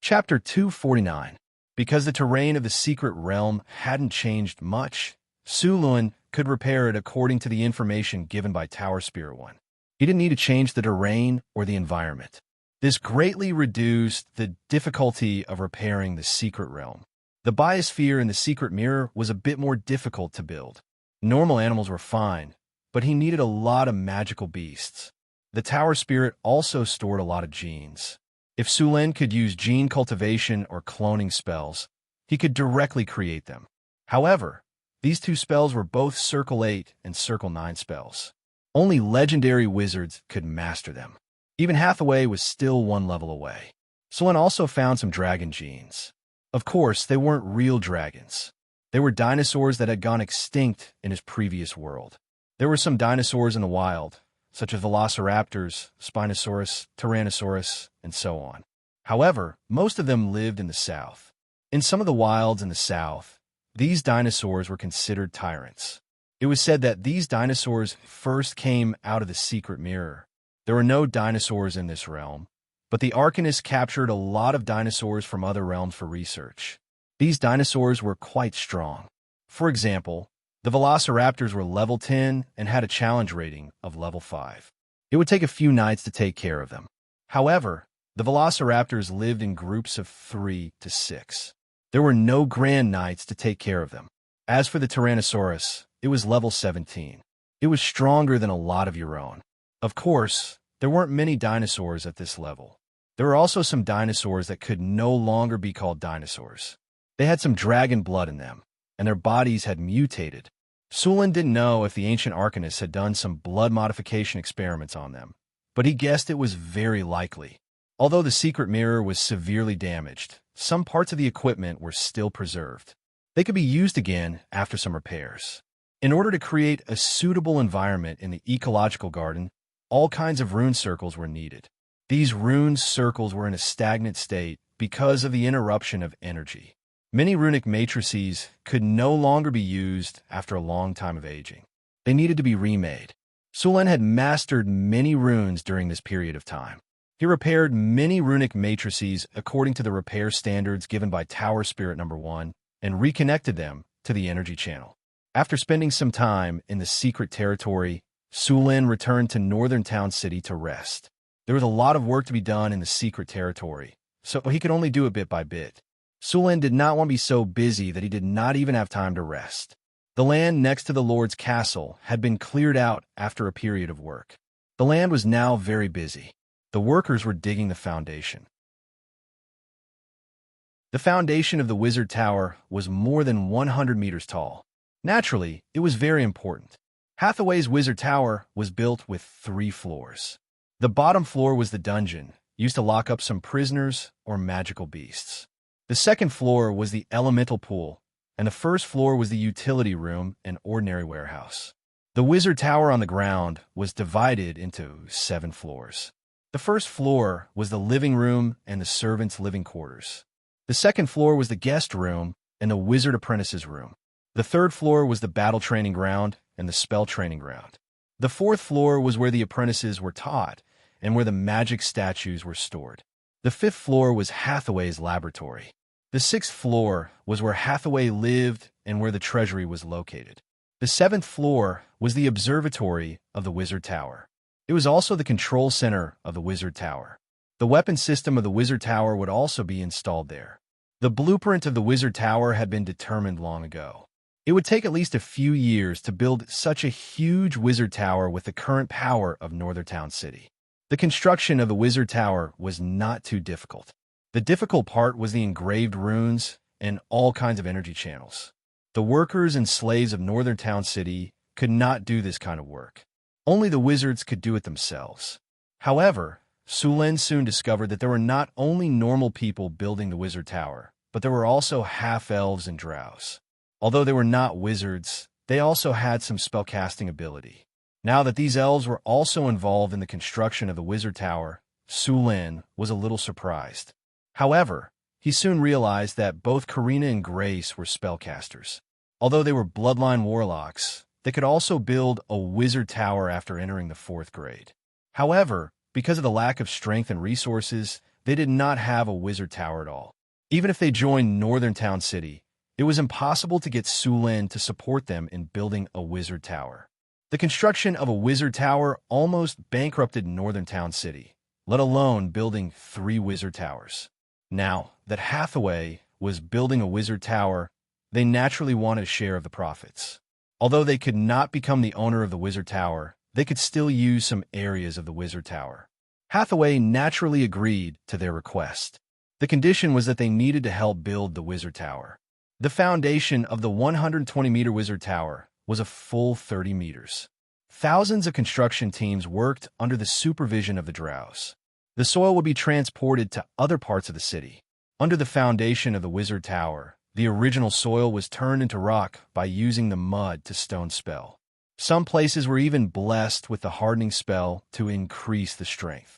Chapter 249. Because the terrain of the secret realm hadn't changed much, Sulan could repair it according to the information given by Tower Spirit 1. He didn't need to change the terrain or the environment. This greatly reduced the difficulty of repairing the secret realm. The biosphere in the secret mirror was a bit more difficult to build. Normal animals were fine, but he needed a lot of magical beasts. The Tower Spirit also stored a lot of genes. If Sulan could use gene cultivation or cloning spells, he could directly create them. However, these 2 spells were both Circle 8 and Circle 9 spells. Only legendary wizards could master them. Even Hathaway was still 1 level away. Sulan also found some dragon genes. Of course, they weren't real dragons. They were dinosaurs that had gone extinct in his previous world. There were some dinosaurs in the wild, such as velociraptors, Spinosaurus, Tyrannosaurus, and so on. However, most of them lived in the south. In some of the wilds in the south, these dinosaurs were considered tyrants. It was said that these dinosaurs first came out of the secret mirror. There were no dinosaurs in this realm, but the Arcanists captured a lot of dinosaurs from other realms for research. These dinosaurs were quite strong. For example, the velociraptors were level 10 and had a challenge rating of level 5. It would take a few nights to take care of them. However, the velociraptors lived in groups of 3 to 6. There were no grand knights to take care of them. As for the Tyrannosaurus, it was level 17. It was stronger than a lot of your own. Of course, there weren't many dinosaurs at this level. There were also some dinosaurs that could no longer be called dinosaurs. They had some dragon blood in them, and their bodies had mutated. Sulan didn't know if the ancient Arcanists had done some blood modification experiments on them, but he guessed it was very likely. Although the secret mirror was severely damaged, some parts of the equipment were still preserved. They could be used again after some repairs. In order to create a suitable environment in the ecological garden, all kinds of rune circles were needed. These rune circles were in a stagnant state because of the interruption of energy. Many runic matrices could no longer be used after a long time of aging. They needed to be remade. Sulen had mastered many runes during this period of time. He repaired many runic matrices according to the repair standards given by Tower Spirit Number 1 and reconnected them to the energy channel. After spending some time in the secret territory, Sulen returned to Northern Town City to rest. There was a lot of work to be done in the secret territory, so he could only do it bit by bit. Sulen did not want to be so busy that he did not even have time to rest. The land next to the Lord's castle had been cleared out after a period of work. The land was now very busy. The workers were digging the foundation. The foundation of the Wizard Tower was more than 100 meters tall. Naturally, it was very important. Hathaway's Wizard Tower was built with 3 floors. The bottom floor was the dungeon, used to lock up some prisoners or magical beasts. The second floor was the elemental pool, and the first floor was the utility room and ordinary warehouse. The Wizard Tower on the ground was divided into 7 floors. The first floor was the living room and the servants' living quarters. The second floor was the guest room and the wizard apprentices' room. The third floor was the battle training ground and the spell training ground. The fourth floor was where the apprentices were taught and where the magic statues were stored. The fifth floor was Hathaway's laboratory. The sixth floor was where Hathaway lived and where the treasury was located. The seventh floor was the observatory of the Wizard Tower. It was also the control center of the Wizard Tower. The weapon system of the Wizard Tower would also be installed there. The blueprint of the Wizard Tower had been determined long ago. It would take at least a few years to build such a huge Wizard Tower with the current power of Northern Town City. The construction of the Wizard Tower was not too difficult. The difficult part was the engraved runes and all kinds of energy channels. The workers and slaves of Northern Town City could not do this kind of work. Only the wizards could do it themselves. However, Sulen soon discovered that there were not only normal people building the Wizard Tower, but there were also half-elves and drows. Although they were not wizards, they also had some spellcasting ability. Now that these elves were also involved in the construction of the Wizard Tower, Sulen was a little surprised. However, he soon realized that both Karina and Grace were spellcasters. Although they were bloodline warlocks, they could also build a Wizard Tower after entering the 4th grade. However, because of the lack of strength and resources, they did not have a Wizard Tower at all. Even if they joined Northern Town City, it was impossible to get Sulen to support them in building a Wizard Tower. The construction of a Wizard Tower almost bankrupted Northern Town City, let alone building 3 Wizard Towers. Now that Hathaway was building a Wizard Tower, they naturally wanted a share of the profits. Although they could not become the owner of the Wizard Tower, they could still use some areas of the Wizard Tower. Hathaway naturally agreed to their request. The condition was that they needed to help build the Wizard Tower. The foundation of the 120-meter Wizard Tower was a full 30 meters. Thousands of construction teams worked under the supervision of the drows. The soil would be transported to other parts of the city. Under the foundation of the Wizard Tower, the original soil was turned into rock by using the mud to stone spell. Some places were even blessed with the hardening spell to increase the strength.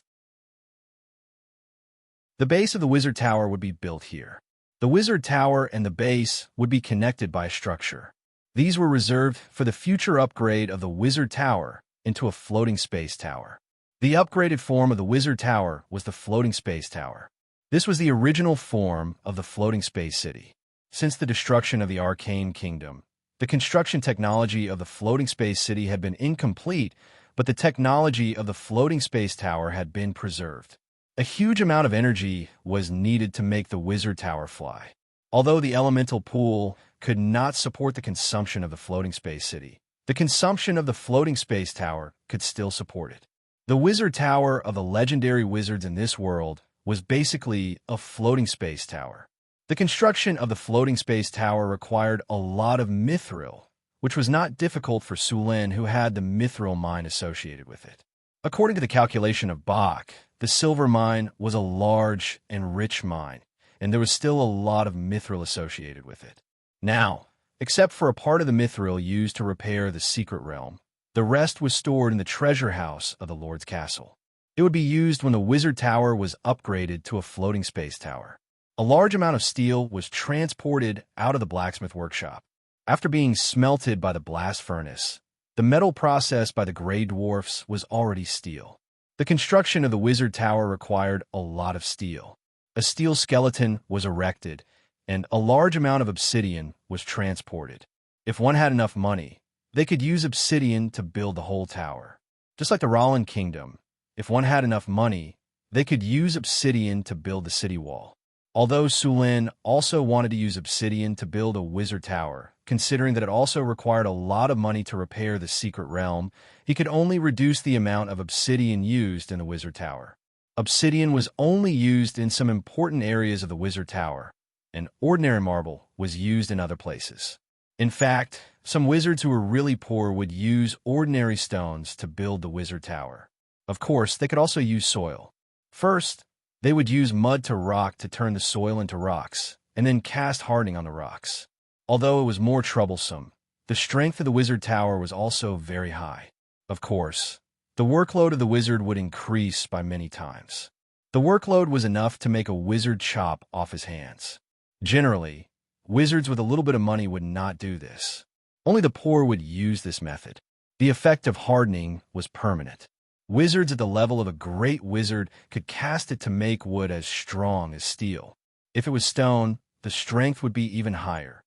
The base of the Wizard Tower would be built here. The Wizard Tower and the base would be connected by a structure. These were reserved for the future upgrade of the Wizard Tower into a floating space tower. The upgraded form of the Wizard Tower was the Floating Space Tower. This was the original form of the Floating Space City. Since the destruction of the Arcane Kingdom, the construction technology of the Floating Space City had been incomplete, but the technology of the Floating Space Tower had been preserved. A huge amount of energy was needed to make the Wizard Tower fly. Although the elemental pool could not support the consumption of the Floating Space City, the consumption of the Floating Space Tower could still support it. The Wizard Tower of the legendary wizards in this world was basically a floating space tower. The construction of the Floating Space Tower required a lot of mithril, which was not difficult for Sulen, who had the mithril mine associated with it. According to the calculation of Bach, the silver mine was a large and rich mine, and there was still a lot of mithril associated with it. Now, except for a part of the mithril used to repair the secret realm. The rest was stored in the treasure house of the Lord's castle. It would be used when the wizard tower was upgraded to a floating space tower. A large amount of steel was transported out of the blacksmith workshop. After being smelted by the blast furnace, the metal processed by the gray dwarfs was already steel. The construction of the wizard tower required a lot of steel. A steel skeleton was erected, and a large amount of obsidian was transported. If one had enough money, they could use obsidian to build the whole tower. Just like the Roland Kingdom, if one had enough money, they could use obsidian to build the city wall. Although Sulin also wanted to use obsidian to build a wizard tower, considering that it also required a lot of money to repair the secret realm, he could only reduce the amount of obsidian used in the wizard tower. Obsidian was only used in some important areas of the wizard tower, and ordinary marble was used in other places. In fact, some wizards who were really poor would use ordinary stones to build the wizard tower. Of course, they could also use soil. First, they would use mud to rock to turn the soil into rocks, and then cast hardening on the rocks. Although it was more troublesome, the strength of the wizard tower was also very high. Of course, the workload of the wizard would increase by many times. The workload was enough to make a wizard chop off his hands. Generally, wizards with a little bit of money would not do this. Only the poor would use this method. The effect of hardening was permanent. Wizards at the level of a great wizard could cast it to make wood as strong as steel. If it was stone, the strength would be even higher.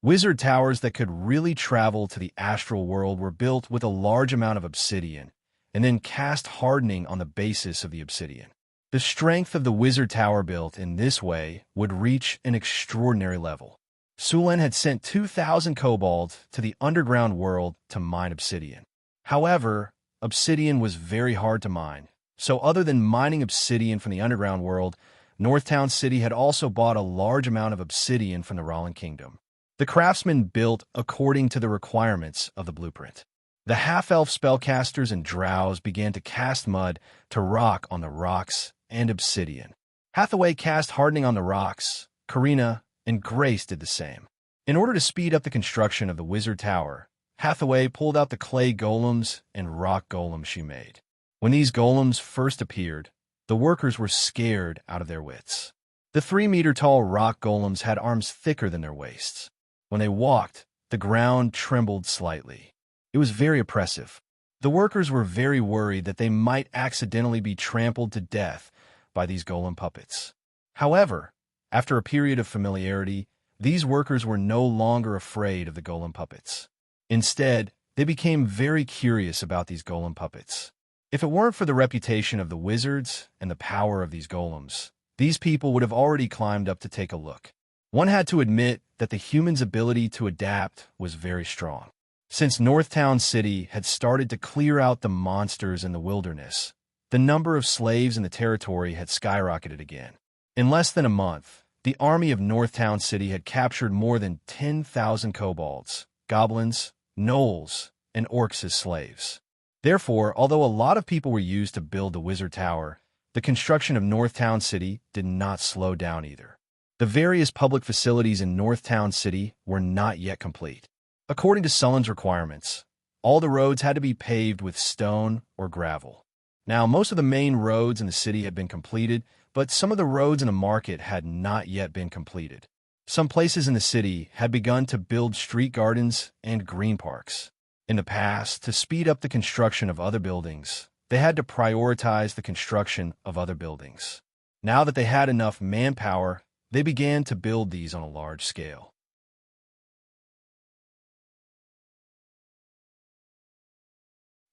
Wizard towers that could really travel to the astral world were built with a large amount of obsidian, and then cast hardening on the basis of the obsidian. The strength of the wizard tower built in this way would reach an extraordinary level. Sulin had sent 2,000 kobolds to the underground world to mine obsidian. However, obsidian was very hard to mine, so other than mining obsidian from the underground world, Northtown City had also bought a large amount of obsidian from the Roland Kingdom. The craftsmen built according to the requirements of the blueprint. The half-elf spellcasters and drows began to cast mud to rock on the rocks and obsidian. Hathaway cast hardening on the rocks. Karina and Grace did the same. In order to speed up the construction of the wizard tower, Hathaway pulled out the clay golems and rock golems she made. When these golems first appeared, the workers were scared out of their wits. The 3-meter-tall rock golems had arms thicker than their waists. When they walked, the ground trembled slightly. It was very oppressive. The workers were very worried that they might accidentally be trampled to death by these golem puppets. However, after a period of familiarity, these workers were no longer afraid of the golem puppets. Instead, they became very curious about these golem puppets. If it weren't for the reputation of the wizards and the power of these golems, these people would have already climbed up to take a look. One had to admit that the humans' ability to adapt was very strong. Since Northtown City had started to clear out the monsters in the wilderness, the number of slaves in the territory had skyrocketed again. In less than a month, the army of Northtown City had captured more than 10,000 kobolds, goblins, gnolls, and orcs as slaves. Therefore, although a lot of people were used to build the wizard tower, the construction of Northtown City did not slow down either. The various public facilities in Northtown City were not yet complete. According to Sulin's requirements, all the roads had to be paved with stone or gravel. Now, most of the main roads in the city had been completed, but some of the roads in the market had not yet been completed. Some places in the city had begun to build street gardens and green parks. In the past, to speed up the construction of other buildings, they had to prioritize the construction of other buildings. Now that they had enough manpower, they began to build these on a large scale.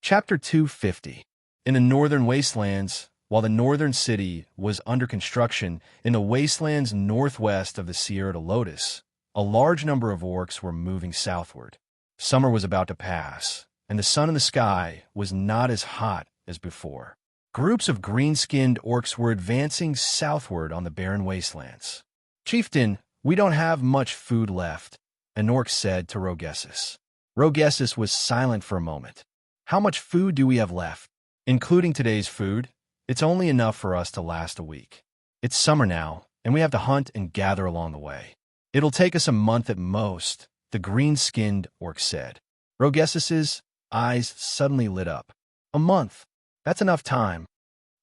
Chapter 250. In the northern wastelands, while the northern city was under construction, in the wastelands northwest of the Sierra de Lotus, a large number of orcs were moving southward. Summer was about to pass, and the sun in the sky was not as hot as before. Groups of green-skinned orcs were advancing southward on the barren wastelands. "Chieftain, we don't have much food left," an orc said to Rogessus. Rogessus was silent for a moment. "How much food do we have left?" "Including today's food, it's only enough for us to last a week. It's summer now, and we have to hunt and gather along the way. "It'll take us a month at most," the green-skinned orc said. Rogessus's eyes suddenly lit up. "A month? That's enough time."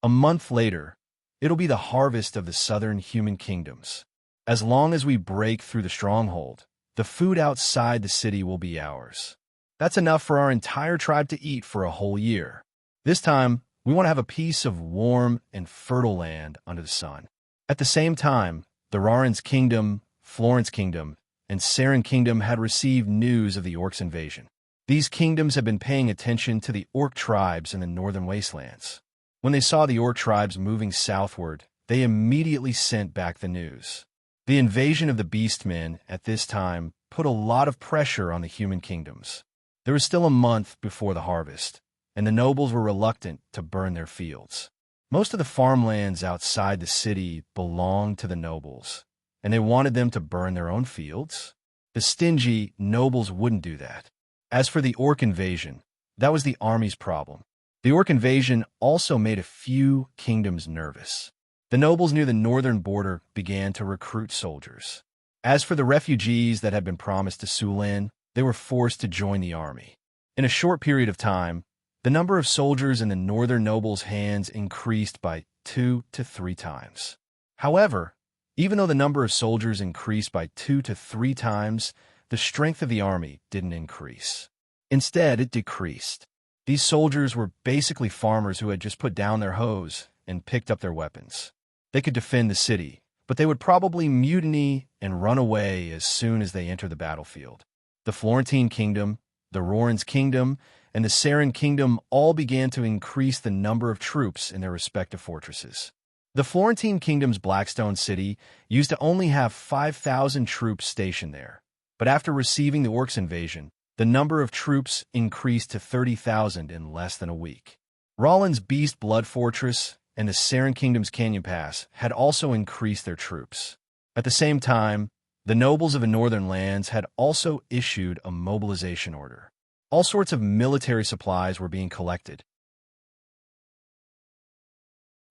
A month later, it'll be the harvest of the southern human kingdoms. As long as we break through the stronghold, the food outside the city will be ours. That's enough for our entire tribe to eat for a whole year. This time, we want to have a piece of warm and fertile land under the sun. At the same time, the Raran's kingdom, Florence kingdom, and Saren kingdom had received news of the orcs' invasion. These kingdoms had been paying attention to the orc tribes in the northern wastelands. When they saw the orc tribes moving southward, they immediately sent back the news. The invasion of the beastmen at this time put a lot of pressure on the human kingdoms. There was still a month before the harvest, and the nobles were reluctant to burn their fields. Most of the farmlands outside the city belonged to the nobles, and they wanted them to burn their own fields. The stingy nobles wouldn't do that. As for the orc invasion, that was the army's problem. The orc invasion also made a few kingdoms nervous. The nobles near the northern border began to recruit soldiers. As for the refugees that had been promised to Sulin, they were forced to join the army. In a short period of time, the number of soldiers in the northern nobles' hands increased by 2 to 3 times. However, even though the number of soldiers increased by 2 to 3 times, the strength of the army didn't increase. Instead, it decreased. These soldiers were basically farmers who had just put down their hoes and picked up their weapons. They could defend the city, but they would probably mutiny and run away as soon as they entered the battlefield. The Florentine kingdom, the Roran's kingdom, and the Saren kingdom all began to increase the number of troops in their respective fortresses. The Florentine kingdom's Blackstone city used to only have 5,000 troops stationed there, but after receiving the orcs' invasion, the number of troops increased to 30,000 in less than a week. Roland's Beast Blood Fortress and the Saren Kingdom's Canyon Pass had also increased their troops. At the same time, the nobles of the northern lands had also issued a mobilization order. All sorts of military supplies were being collected.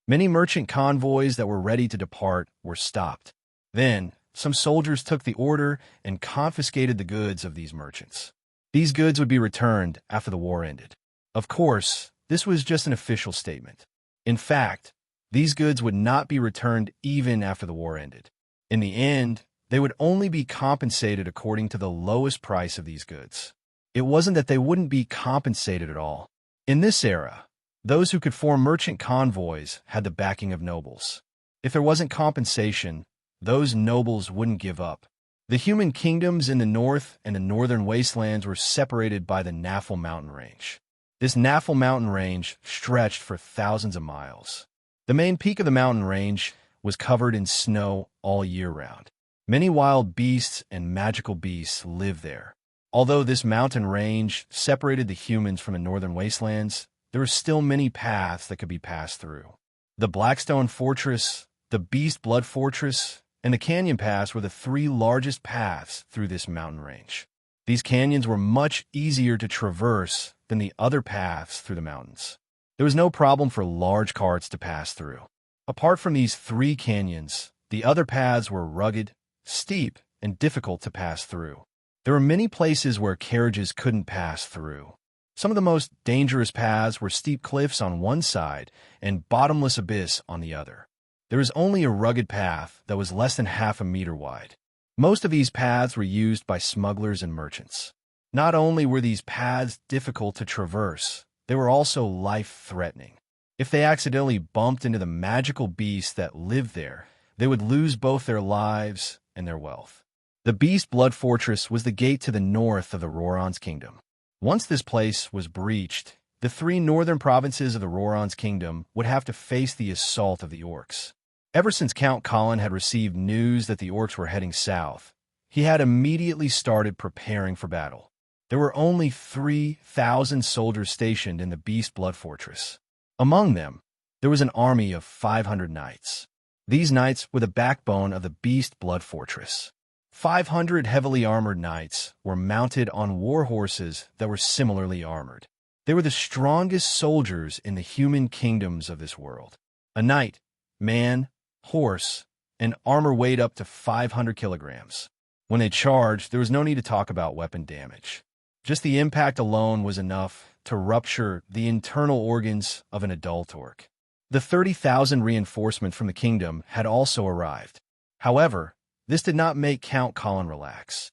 Many merchant convoys that were ready to depart were stopped. Then, some soldiers took the order and confiscated the goods of these merchants. These goods would be returned after the war ended. Of course, this was just an official statement. In fact, these goods would not be returned even after the war ended. In the end, they would only be compensated according to the lowest price of these goods. It wasn't that they wouldn't be compensated at all. In this era, those who could form merchant convoys had the backing of nobles. If there wasn't compensation, those nobles wouldn't give up. The human kingdoms in the north and the northern wastelands were separated by the Naffle mountain range. This Naffle mountain range stretched for thousands of miles. The main peak of the mountain range was covered in snow all year round. Many wild beasts and magical beasts lived there. Although this mountain range separated the humans from the northern wastelands, there were still many paths that could be passed through. The Blackstone Fortress, the Beast Blood Fortress, and the Canyon Pass were the 3 largest paths through this mountain range. These canyons were much easier to traverse than the other paths through the mountains. There was no problem for large carts to pass through. Apart from these 3 canyons, the other paths were rugged, steep, and difficult to pass through. There were many places where carriages couldn't pass through. Some of the most dangerous paths were steep cliffs on one side and bottomless abyss on the other. There was only a rugged path that was less than half a meter wide. Most of these paths were used by smugglers and merchants. Not only were these paths difficult to traverse, they were also life-threatening. If they accidentally bumped into the magical beasts that lived there, they would lose both their lives and their wealth. The Beast Blood Fortress was the gate to the north of the Roran's kingdom. Once this place was breached, the 3 northern provinces of the Roran's kingdom would have to face the assault of the orcs. Ever since Count Colin had received news that the orcs were heading south, he had immediately started preparing for battle. There were only 3,000 soldiers stationed in the Beast Blood Fortress. Among them, there was an army of 500 knights. These knights were the backbone of the Beast Blood Fortress. 500 heavily armored knights were mounted on war horses that were similarly armored. They were the strongest soldiers in the human kingdoms of this world. A knight, man, horse, and armor weighed up to 500 kilograms. When they charged, there was no need to talk about weapon damage. Just the impact alone was enough to rupture the internal organs of an adult orc. The 30,000 reinforcement from the kingdom had also arrived. However, this did not make Count Colin relax.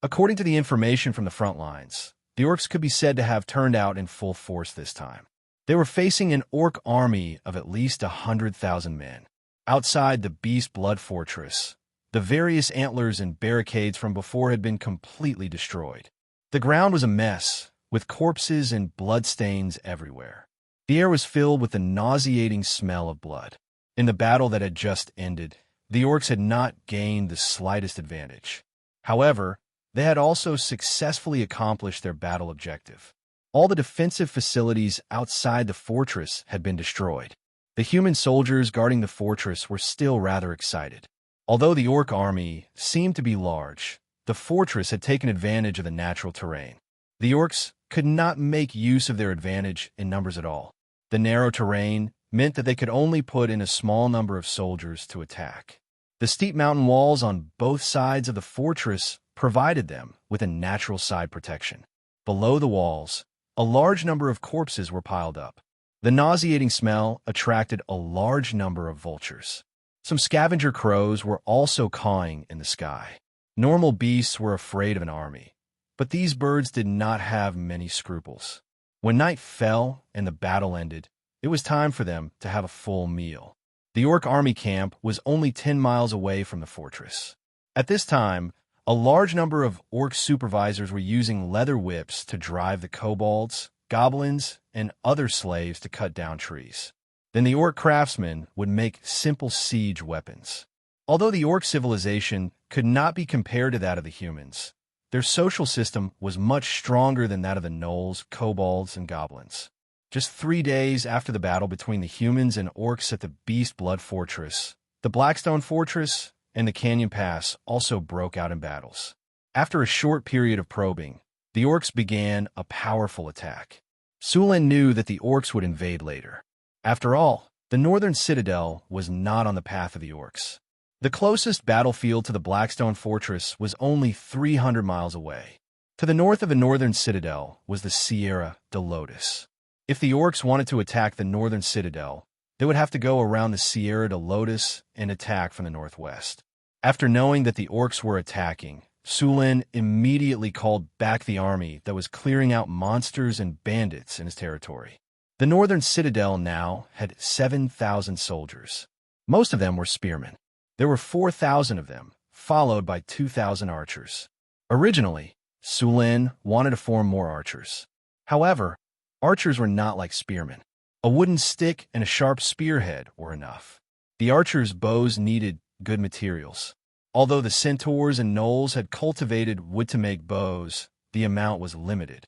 According to the information from the front lines, the orcs could be said to have turned out in full force this time. They were facing an orc army of at least 100,000 men. Outside the Beast Blood Fortress, the various antlers and barricades from before had been completely destroyed. The ground was a mess, with corpses and bloodstains everywhere. The air was filled with the nauseating smell of blood. In the battle that had just ended, the orcs had not gained the slightest advantage. However, they had also successfully accomplished their battle objective. All the defensive facilities outside the fortress had been destroyed. The human soldiers guarding the fortress were still rather excited. Although the orc army seemed to be large, the fortress had taken advantage of the natural terrain. The orcs could not make use of their advantage in numbers at all. The narrow terrain meant that they could only put in a small number of soldiers to attack. The steep mountain walls on both sides of the fortress provided them with a natural side protection. Below the walls, a large number of corpses were piled up. The nauseating smell attracted a large number of vultures. Some scavenger crows were also cawing in the sky. Normal beasts were afraid of an army, but these birds did not have many scruples. When night fell and the battle ended, it was time for them to have a full meal. The orc army camp was only 10 miles away from the fortress. At this time, a large number of orc supervisors were using leather whips to drive the kobolds, goblins, and other slaves to cut down trees. Then the orc craftsmen would make simple siege weapons. Although the orc civilization could not be compared to that of the humans, their social system was much stronger than that of the gnolls, kobolds, and goblins. Just 3 days after the battle between the humans and orcs at the Beast Blood Fortress, the Blackstone Fortress and the Canyon Pass also broke out in battles. After a short period of probing, the orcs began a powerful attack. Sulin knew that the orcs would invade later. After all, the northern citadel was not on the path of the orcs. The closest battlefield to the Blackstone Fortress was only 300 miles away. To the north of the northern citadel was the Sierra de Lotus. If the orcs wanted to attack the northern citadel, they would have to go around the Sierra de Lotus and attack from the northwest. After knowing that the orcs were attacking, Sulin immediately called back the army that was clearing out monsters and bandits in his territory. The northern citadel now had 7,000 soldiers. Most of them were spearmen. There were 4,000 of them, followed by 2,000 archers. Originally, Sulin wanted to form more archers. However, archers were not like spearmen. A wooden stick and a sharp spearhead were enough. The archers' bows needed good materials. Although the centaurs and gnolls had cultivated wood to make bows, the amount was limited.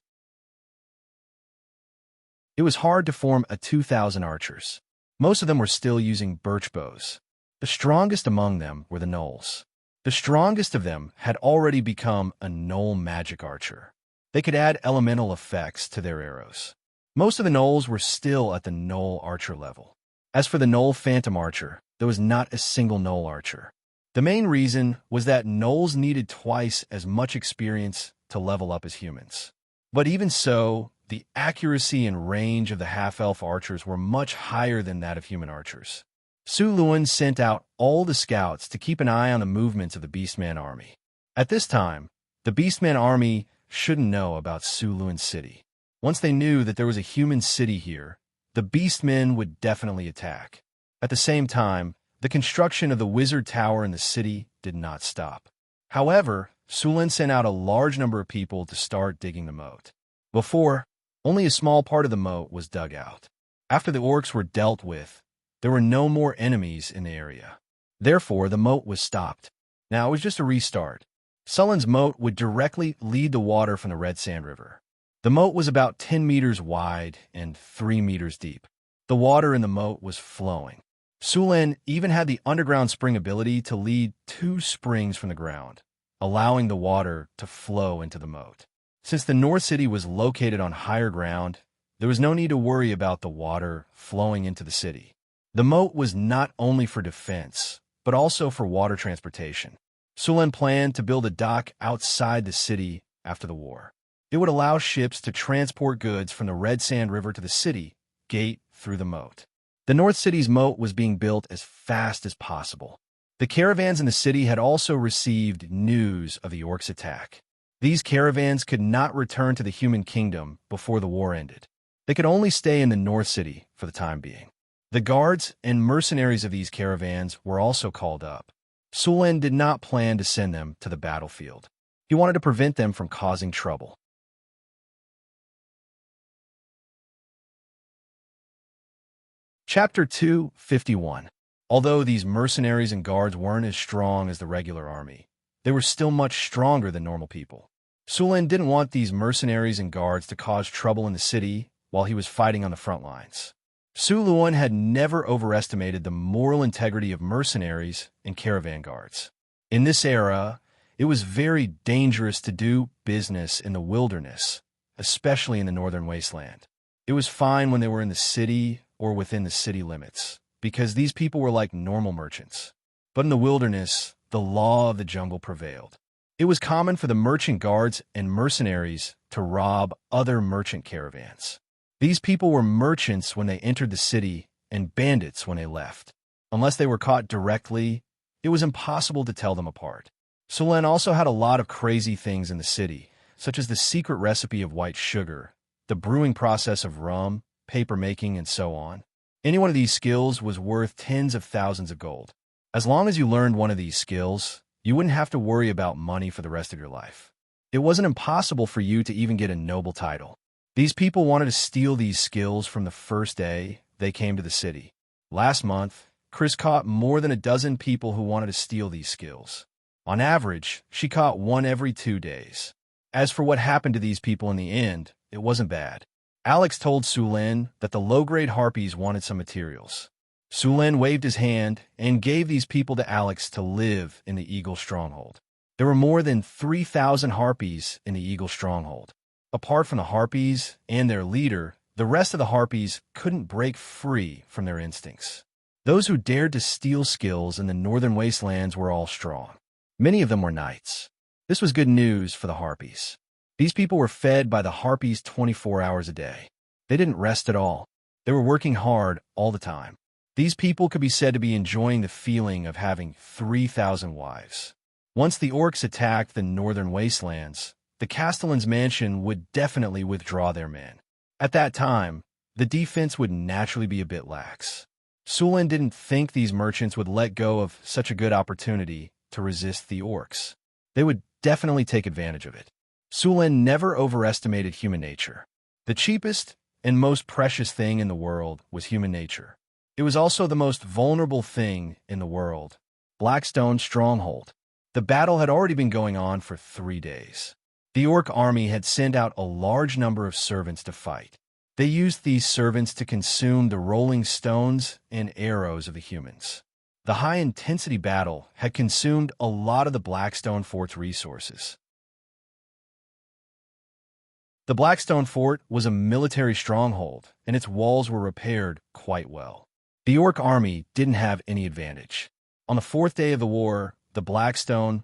It was hard to form a 2,000 archers. Most of them were still using birch bows. The strongest among them were the gnolls. The strongest of them had already become a gnoll magic archer. They could add elemental effects to their arrows. Most of the gnolls were still at the gnoll archer level. As for the gnoll phantom archer, there was not a single gnoll archer. The main reason was that gnolls needed twice as much experience to level up as humans. But even so, the accuracy and range of the half-elf archers were much higher than that of human archers. Sulin sent out all the scouts to keep an eye on the movements of the Beastman army. At this time, the Beastman army shouldn't know about Sulin City. Once they knew that there was a human city here, the Beastmen would definitely attack. At the same time, the construction of the wizard tower in the city did not stop. However, Sulin sent out a large number of people to start digging the moat. Before, only a small part of the moat was dug out. After the orcs were dealt with, there were no more enemies in the area. Therefore, the moat was stopped. Now it was just a restart. Sulin's moat would directly lead the water from the Red Sand River. The moat was about 10 meters wide and 3 meters deep. The water in the moat was flowing. Sulin even had the underground spring ability to lead 2 springs from the ground, allowing the water to flow into the moat. Since the North City was located on higher ground, there was no need to worry about the water flowing into the city. The moat was not only for defense, but also for water transportation. Sulen planned to build a dock outside the city after the war. It would allow ships to transport goods from the Red Sand River to the city gate through the moat. The North City's moat was being built as fast as possible. The caravans in the city had also received news of the orcs' attack. These caravans could not return to the human kingdom before the war ended. They could only stay in the North City for the time being. The guards and mercenaries of these caravans were also called up. Sulen did not plan to send them to the battlefield. He wanted to prevent them from causing trouble. Chapter 251. Although these mercenaries and guards weren't as strong as the regular army, they were still much stronger than normal people. Sulen didn't want these mercenaries and guards to cause trouble in the city while he was fighting on the front lines. Su Luan had never overestimated the moral integrity of mercenaries and caravan guards. In this era, it was very dangerous to do business in the wilderness, especially in the northern wasteland. It was fine when they were in the city or within the city limits, because these people were like normal merchants. But in the wilderness, the law of the jungle prevailed. It was common for the merchant guards and mercenaries to rob other merchant caravans. These people were merchants when they entered the city and bandits when they left. Unless they were caught directly, it was impossible to tell them apart. Sulen also had a lot of crazy things in the city, such as the secret recipe of white sugar, the brewing process of rum, paper making, and so on. Any one of these skills was worth tens of thousands of gold. As long as you learned one of these skills, you wouldn't have to worry about money for the rest of your life. It wasn't impossible for you to even get a noble title. These people wanted to steal these skills from the first day they came to the city. Last month, Chris caught more than a dozen people who wanted to steal these skills. On average, she caught one every 2 days. As for what happened to these people in the end, it wasn't bad. Alex told Sulen that the low-grade harpies wanted some materials. Sulen waved his hand and gave these people to Alex to live in the Eagle Stronghold. There were more than 3,000 harpies in the Eagle Stronghold. Apart from the harpies and their leader, the rest of the harpies couldn't break free from their instincts. Those who dared to steal skills in the northern wastelands were all strong. Many of them were knights. This was good news for the harpies. These people were fed by the harpies 24 hours a day. They didn't rest at all. They were working hard all the time. These people could be said to be enjoying the feeling of having 3,000 wives. Once the orcs attacked the northern wastelands, the Castellan's mansion would definitely withdraw their men. At that time, the defense would naturally be a bit lax. Sulen didn't think these merchants would let go of such a good opportunity to resist the orcs. They would definitely take advantage of it. Sulen never overestimated human nature. The cheapest and most precious thing in the world was human nature. It was also the most vulnerable thing in the world. Blackstone Stronghold. The battle had already been going on for 3 days. The orc army had sent out a large number of servants to fight. They used these servants to consume the rolling stones and arrows of the humans. The high-intensity battle had consumed a lot of the Blackstone Fort's resources. The Blackstone Fort was a military stronghold, and its walls were repaired quite well. The orc army didn't have any advantage. On the 4th day of the war, the Blackstone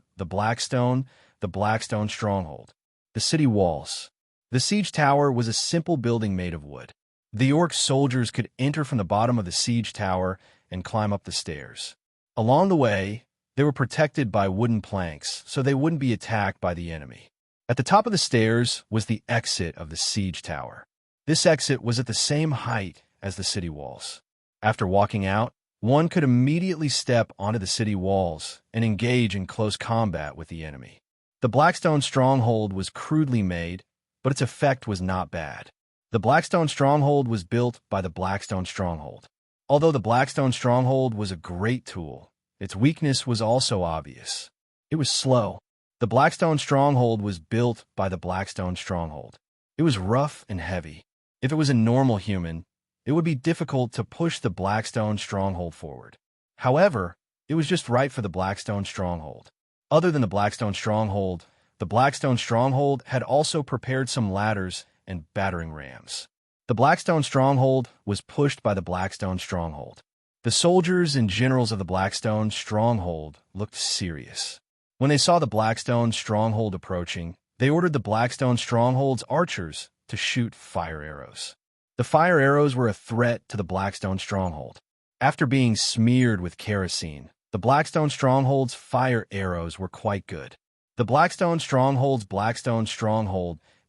Stronghold, the city walls. The siege tower was a simple building made of wood. The orc soldiers could enter from the bottom of the siege tower and climb up the stairs. Along the way, they were protected by wooden planks so they wouldn't be attacked by the enemy. At the top of the stairs was the exit of the siege tower. This exit was at the same height as the city walls. After walking out, one could immediately step onto the city walls and engage in close combat with the enemy. The Blackstone Stronghold was crudely made, but its effect was not bad. The Blackstone Stronghold was built by the Blackstone Stronghold. Although the Blackstone Stronghold was a great tool, its weakness was also obvious. It was slow. The Blackstone Stronghold was built by the Blackstone Stronghold. It was rough and heavy. If it was a normal human, it would be difficult to push the Blackstone Stronghold forward. However, it was just right for the Blackstone Stronghold. Other than the Blackstone Stronghold, the Blackstone Stronghold had also prepared some ladders and battering rams. The Blackstone Stronghold was pushed by the Blackstone Stronghold. The soldiers and generals of the Blackstone stronghold looked serious. When they saw the Blackstone stronghold approaching, they ordered the Blackstone stronghold's archers to shoot fire arrows. The fire arrows were a threat to the Blackstone stronghold. After being smeared with kerosene, the Blackstone stronghold's fire arrows were quite good. The Blackstone stronghold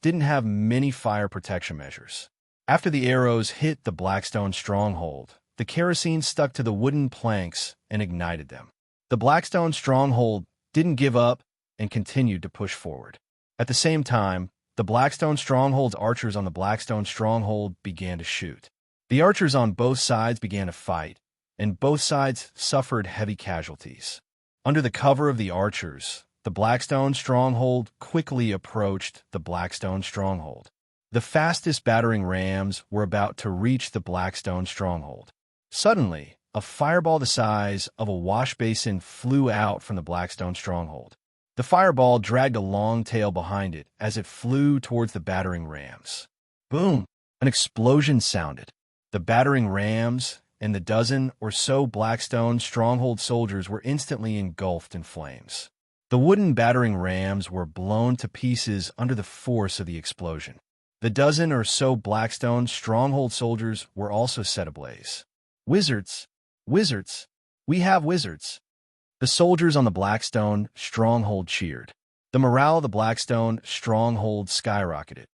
didn't have many fire protection measures. After the arrows hit the Blackstone stronghold, the kerosene stuck to the wooden planks and ignited them. The Blackstone stronghold didn't give up and continued to push forward. At the same time, the Blackstone stronghold's archers on the Blackstone stronghold began to shoot. The archers on both sides began to fight, and both sides suffered heavy casualties. Under the cover of the archers, the Blackstone stronghold quickly approached the Blackstone stronghold. The fastest battering rams were about to reach the Blackstone stronghold. Suddenly, a fireball the size of a wash basin flew out from the Blackstone stronghold. The fireball dragged a long tail behind it as it flew towards the battering rams. Boom! An explosion sounded. The battering rams and the dozen or so Blackstone stronghold soldiers were instantly engulfed in flames. The wooden battering rams were blown to pieces under the force of the explosion. The dozen or so Blackstone stronghold soldiers were also set ablaze. Wizards! Wizards! We have wizards! The soldiers on the Blackstone stronghold cheered. The morale of the Blackstone stronghold skyrocketed.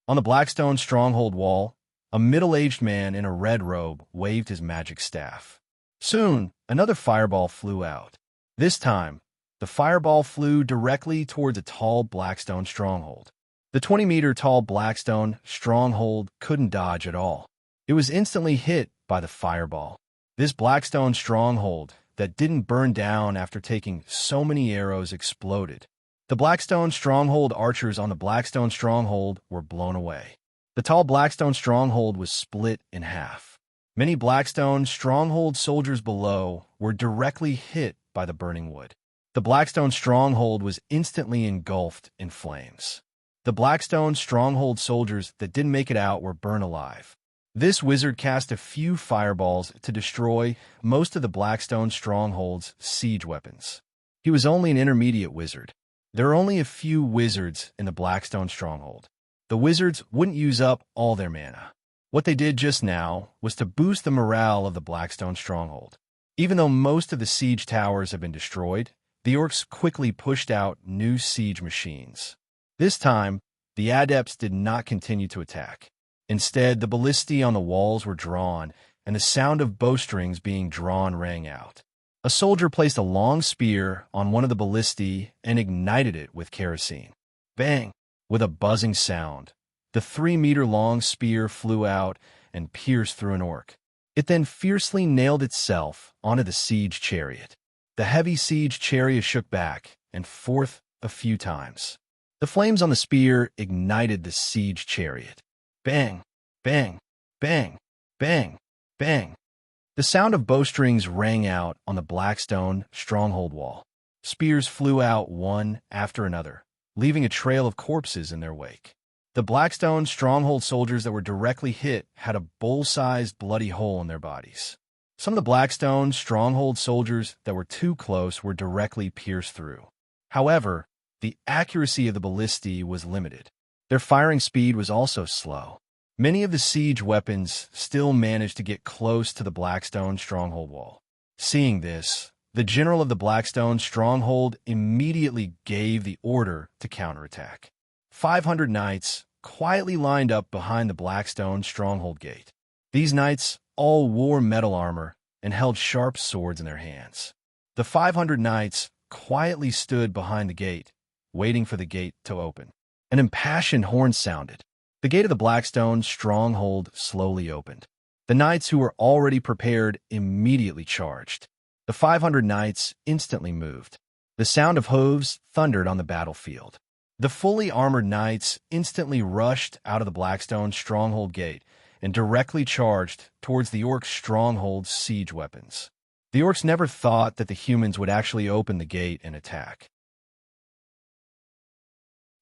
On the Blackstone stronghold wall, a middle-aged man in a red robe waved his magic staff. Soon, another fireball flew out. This time, the fireball flew directly towards a tall Blackstone stronghold. The 20-meter-tall Blackstone stronghold couldn't dodge at all. It was instantly hit by the fireball. This Blackstone stronghold that didn't burn down after taking so many arrows exploded. The Blackstone stronghold archers on the Blackstone stronghold were blown away. The tall Blackstone stronghold was split in half. Many Blackstone stronghold soldiers below were directly hit by the burning wood. The Blackstone stronghold was instantly engulfed in flames. The Blackstone stronghold soldiers that didn't make it out were burned alive. This wizard cast a few fireballs to destroy most of the Blackstone stronghold's siege weapons. He was only an intermediate wizard. There are only a few wizards in the Blackstone stronghold. The wizards wouldn't use up all their mana. What they did just now was to boost the morale of the Blackstone stronghold. Even though most of the siege towers have been destroyed, the orcs quickly pushed out new siege machines. This time, the adepts did not continue to attack. Instead, the ballistae on the walls were drawn, and the sound of bowstrings being drawn rang out. A soldier placed a long spear on one of the ballistae and ignited it with kerosene. Bang! With a buzzing sound, the 3-meter-long spear flew out and pierced through an orc. It then fiercely nailed itself onto the siege chariot. The heavy siege chariot shook back and forth a few times. The flames on the spear ignited the siege chariot. Bang! Bang! Bang! Bang! Bang! The sound of bowstrings rang out on the Blackstone stronghold wall. Spears flew out one after another, leaving a trail of corpses in their wake. The Blackstone stronghold soldiers that were directly hit had a bowl-sized bloody hole in their bodies. Some of the Blackstone stronghold soldiers that were too close were directly pierced through. However, the accuracy of the ballistae was limited. Their firing speed was also slow. Many of the siege weapons still managed to get close to the Blackstone stronghold wall. Seeing this, the general of the Blackstone stronghold immediately gave the order to counterattack. 500 knights quietly lined up behind the Blackstone stronghold gate. These knights all wore metal armor and held sharp swords in their hands. The 500 knights quietly stood behind the gate, waiting for the gate to open. An impassioned horn sounded. The gate of the Blackstone stronghold slowly opened. The knights who were already prepared immediately charged. The 500 knights instantly moved. The sound of hooves thundered on the battlefield. The fully armored knights instantly rushed out of the Blackstone stronghold gate and directly charged towards the orcs' stronghold's siege weapons. The orcs never thought that the humans would actually open the gate and attack.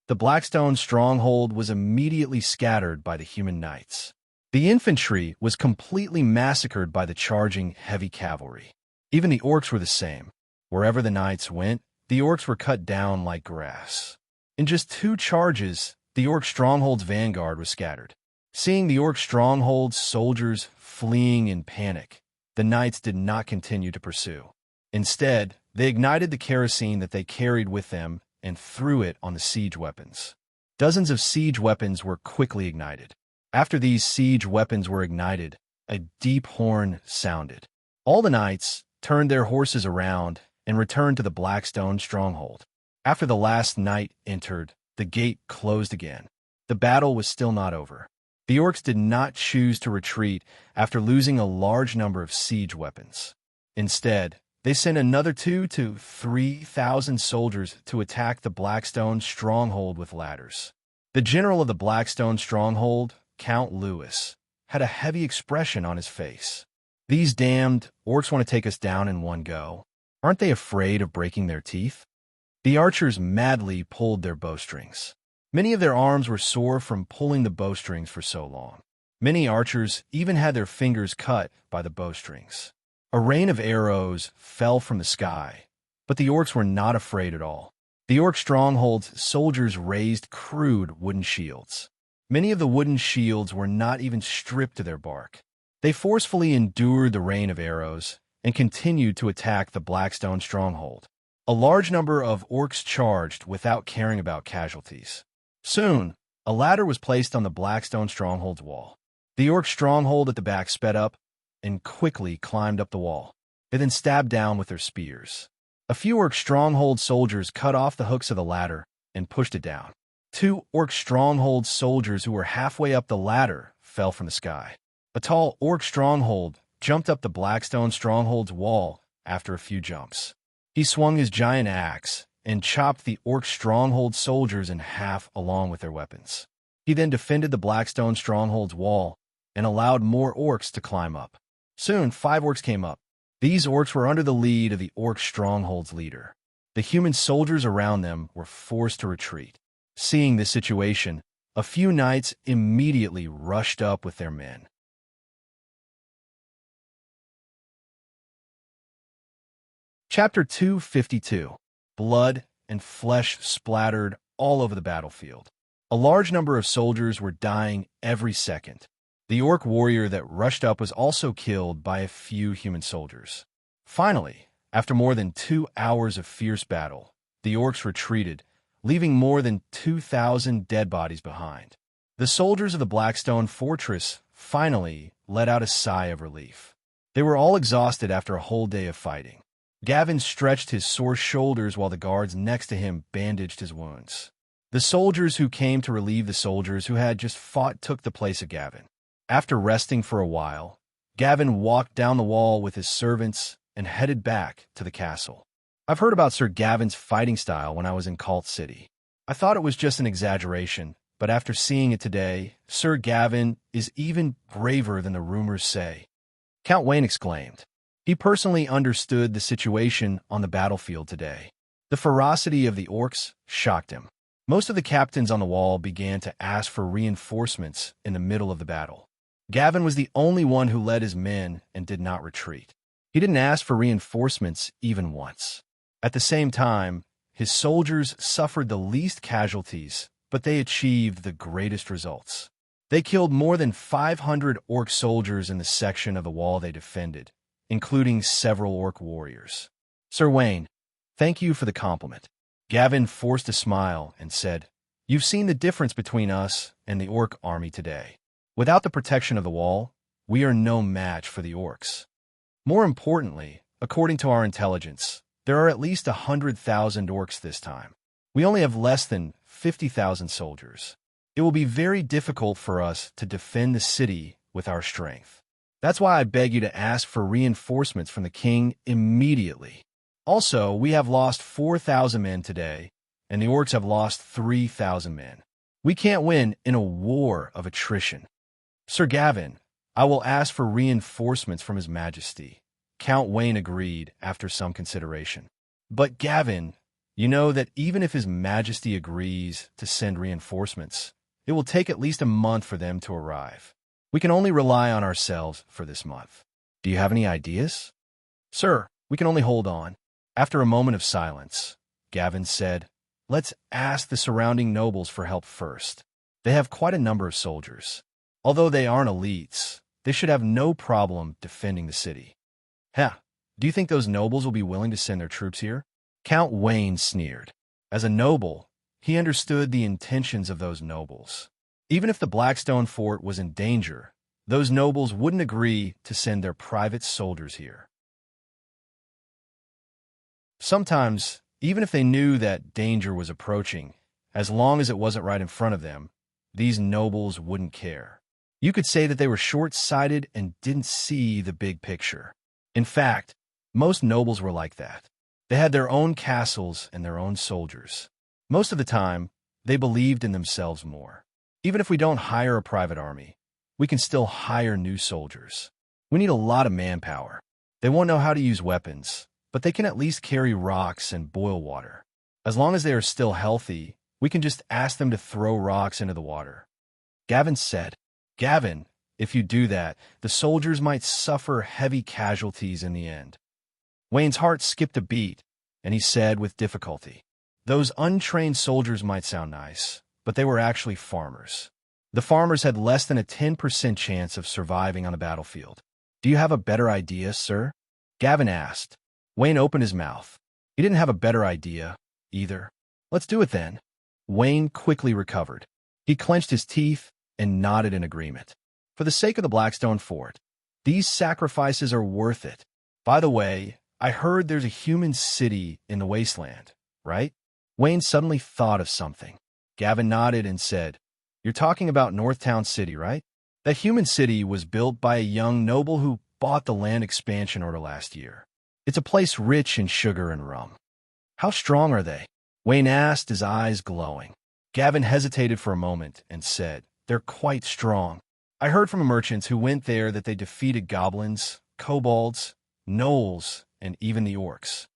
The Blackstone stronghold was immediately scattered by the human knights. The infantry was completely massacred by the charging heavy cavalry. Even the orcs were the same. Wherever the knights went, the orcs were cut down like grass. In just 2 charges, the orc stronghold's vanguard was scattered. Seeing the orc stronghold's soldiers fleeing in panic, the knights did not continue to pursue. Instead, they ignited the kerosene that they carried with them and threw it on the siege weapons. Dozens of siege weapons were quickly ignited. After these siege weapons were ignited, a deep horn sounded. All the knights turned their horses around and returned to the Blackstone stronghold. After the last knight entered, the gate closed again. The battle was still not over. The orcs did not choose to retreat after losing a large number of siege weapons. Instead, they sent another 2,000 to 3,000 soldiers to attack the Blackstone stronghold with ladders. The general of the Blackstone stronghold, Count Lewis, had a heavy expression on his face. These damned orcs want to take us down in one go. Aren't they afraid of breaking their teeth? The archers madly pulled their bowstrings. Many of their arms were sore from pulling the bowstrings for so long. Many archers even had their fingers cut by the bowstrings. A rain of arrows fell from the sky, but the orcs were not afraid at all. The orc stronghold's soldiers raised crude wooden shields. Many of the wooden shields were not even stripped to their bark. They forcefully endured the rain of arrows and continued to attack the Blackstone stronghold. A large number of orcs charged without caring about casualties. Soon, a ladder was placed on the Blackstone stronghold's wall. The orc stronghold at the back sped up and quickly climbed up the wall. They then stabbed down with their spears. A few orc stronghold soldiers cut off the hooks of the ladder and pushed it down. 2 orc stronghold soldiers who were halfway up the ladder fell from the sky. A tall orc stronghold jumped up the Blackstone stronghold's wall after a few jumps. He swung his giant axe and chopped the orc stronghold soldiers in half along with their weapons. He then defended the Blackstone stronghold's wall and allowed more orcs to climb up. Soon, 5 orcs came up. These orcs were under the lead of the orc stronghold's leader. The human soldiers around them were forced to retreat. Seeing this situation, a few knights immediately rushed up with their men. Chapter 252. Blood and flesh splattered all over the battlefield. A large number of soldiers were dying every second. The orc warrior that rushed up was also killed by a few human soldiers. Finally, after more than 2 hours of fierce battle, the orcs retreated, leaving more than 2,000 dead bodies behind. The soldiers of the Blackstone fortress finally let out a sigh of relief. They were all exhausted after a whole day of fighting. Gavin stretched his sore shoulders while the guards next to him bandaged his wounds. The soldiers who came to relieve the soldiers who had just fought took the place of Gavin. After resting for a while, Gavin walked down the wall with his servants and headed back to the castle. I've heard about Sir Gavin's fighting style when I was in Cult City. I thought it was just an exaggeration, but after seeing it today, Sir Gavin is even braver than the rumors say. Count Wayne exclaimed. He personally understood the situation on the battlefield today. The ferocity of the orcs shocked him. Most of the captains on the wall began to ask for reinforcements in the middle of the battle. Gavin was the only one who led his men and did not retreat. He didn't ask for reinforcements even once. At the same time, his soldiers suffered the least casualties, but they achieved the greatest results. They killed more than 500 orc soldiers in the section of the wall they defended, including several orc warriors. Sir Wayne, thank you for the compliment. Gavin forced a smile and said, You've seen the difference between us and the orc army today. Without the protection of the wall, we are no match for the orcs. More importantly, according to our intelligence, there are at least 100,000 orcs this time. We only have less than 50,000 soldiers. It will be very difficult for us to defend the city with our strength. That's why I beg you to ask for reinforcements from the king immediately. Also, we have lost 4,000 men today, and the orcs have lost 3,000 men. We can't win in a war of attrition. Sir Gavin, I will ask for reinforcements from His Majesty. Count Wayne agreed after some consideration. But Gavin, you know that even if His Majesty agrees to send reinforcements, it will take at least a month for them to arrive. We can only rely on ourselves for this month. Do you have any ideas? Sir, we can only hold on. After a moment of silence, Gavin said, let's ask the surrounding nobles for help first. They have quite a number of soldiers. Although they aren't elites, they should have no problem defending the city. Do you think those nobles will be willing to send their troops here? Count Wayne sneered. As a noble, he understood the intentions of those nobles. Even if the Blackstone Fort was in danger, those nobles wouldn't agree to send their private soldiers here. Sometimes, even if they knew that danger was approaching, as long as it wasn't right in front of them, these nobles wouldn't care. You could say that they were short-sighted and didn't see the big picture. In fact, most nobles were like that. They had their own castles and their own soldiers. Most of the time, they believed in themselves more. Even if we don't hire a private army, we can still hire new soldiers. We need a lot of manpower. They won't know how to use weapons, but they can at least carry rocks and boil water. As long as they are still healthy, we can just ask them to throw rocks into the water. Gavin said, Gavin, if you do that, the soldiers might suffer heavy casualties in the end. Wayne's heart skipped a beat, and he said with difficulty, those untrained soldiers might sound nice, but they were actually farmers. The farmers had less than a 10% chance of surviving on the battlefield. Do you have a better idea, sir? Gavin asked. Wayne opened his mouth. He didn't have a better idea, either. Let's do it then. Wayne quickly recovered. He clenched his teeth and nodded in agreement. For the sake of the Blackstone Fort, these sacrifices are worth it. By the way, I heard there's a human city in the wasteland, right? Wayne suddenly thought of something. Gavin nodded and said, you're talking about Northtown City, right? That human city was built by a young noble who bought the land expansion order last year. It's a place rich in sugar and rum. How strong are they? Wayne asked, his eyes glowing. Gavin hesitated for a moment and said, they're quite strong. I heard from merchants who went there that they defeated goblins, kobolds, gnolls, and even the orcs.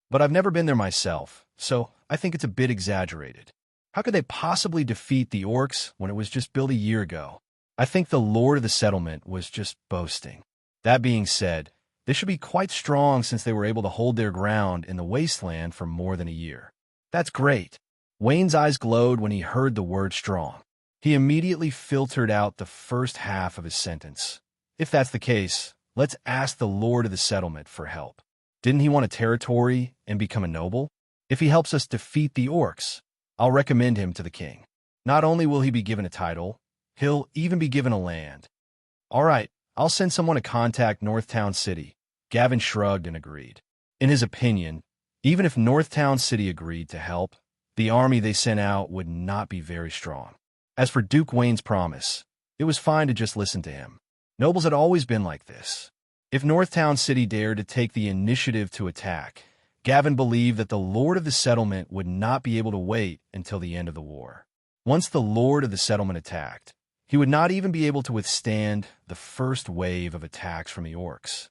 But I've never been there myself, so I think it's a bit exaggerated. How could they possibly defeat the orcs when it was just built a year ago? I think the lord of the settlement was just boasting. That being said, they should be quite strong since they were able to hold their ground in the wasteland for more than a year. That's great. Wayne's eyes glowed when he heard the word strong. He immediately filtered out the first half of his sentence. If that's the case, let's ask the lord of the settlement for help. Didn't he want a territory and become a noble? If he helps us defeat the orcs, I'll recommend him to the king. Not only will he be given a title, he'll even be given a land. All right, I'll send someone to contact Northtown City. Gavin shrugged and agreed. In his opinion, even if Northtown City agreed to help, the army they sent out would not be very strong. As for Duke Wayne's promise, it was fine to just listen to him. Nobles had always been like this. If Northtown City dared to take the initiative to attack, Gavin believed that the lord of the settlement would not be able to wait until the end of the war. Once the lord of the settlement attacked, he would not even be able to withstand the first wave of attacks from the orcs.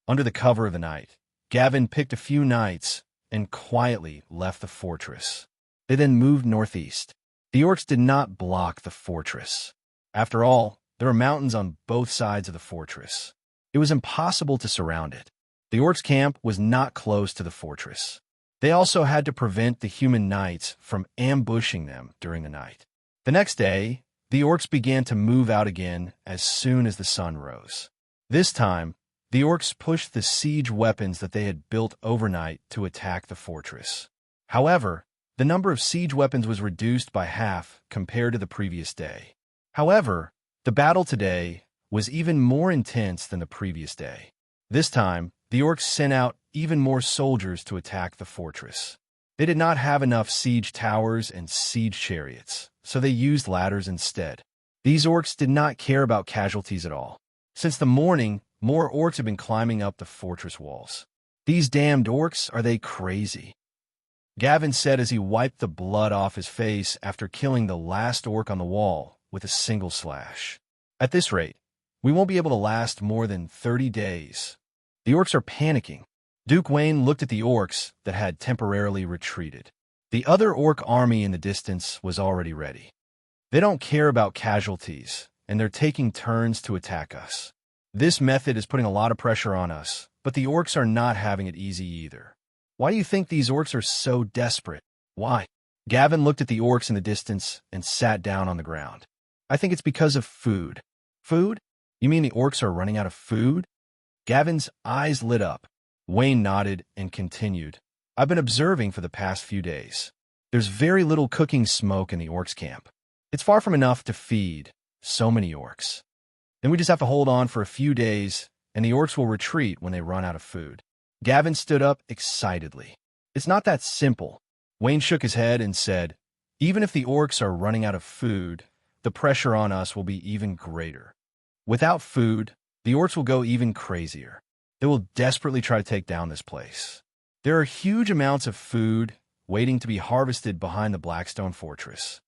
Under the cover of the night, Gavin picked a few knights and quietly left the fortress. They then moved northeast. The orcs did not block the fortress. After all, there were mountains on both sides of the fortress. It was impossible to surround it. The orcs' camp was not close to the fortress. They also had to prevent the human knights from ambushing them during the night. The next day, the orcs began to move out again as soon as the sun rose. This time, the orcs pushed the siege weapons that they had built overnight to attack the fortress. However, the number of siege weapons was reduced by half compared to the previous day. However, the battle today was even more intense than the previous day. This time, the orcs sent out even more soldiers to attack the fortress. They did not have enough siege towers and siege chariots, so they used ladders instead. These orcs did not care about casualties at all. Since the morning, more orcs had been climbing up the fortress walls. These damned orcs, are they crazy? Gavin said as he wiped the blood off his face after killing the last orc on the wall with a single slash. At this rate, we won't be able to last more than 30 days. The orcs are panicking. Duke Wayne looked at the orcs that had temporarily retreated. The other orc army in the distance was already ready. They don't care about casualties, and they're taking turns to attack us. This method is putting a lot of pressure on us, but the orcs are not having it easy either. Why do you think these orcs are so desperate? Why? Gavin looked at the orcs in the distance and sat down on the ground. I think it's because of food. Food? You mean the orcs are running out of food? Gavin's eyes lit up. Wayne nodded and continued. I've been observing for the past few days. There's very little cooking smoke in the orcs' camp. It's far from enough to feed so many orcs. Then we just have to hold on for a few days, and the orcs will retreat when they run out of food. Gavin stood up excitedly. It's not that simple. Wayne shook his head and said, even if the orcs are running out of food, the pressure on us will be even greater. Without food, the orcs will go even crazier. They will desperately try to take down this place. There are huge amounts of food waiting to be harvested behind the Blackstone Fortress.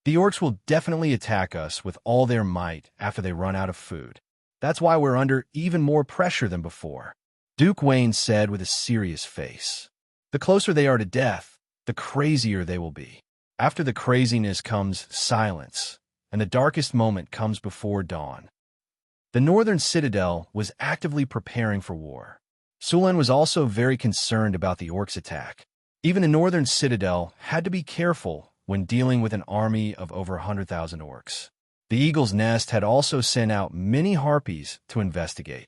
The orcs will definitely attack us with all their might after they run out of food. That's why we're under even more pressure than before, Duke Wayne said with a serious face. The closer they are to death, the crazier they will be. After the craziness comes silence, and the darkest moment comes before dawn. The northern citadel was actively preparing for war. Sulen was also very concerned about the orcs' attack. Even the northern citadel had to be careful when dealing with an army of over 100,000 orcs. The Eagle's Nest had also sent out many harpies to investigate.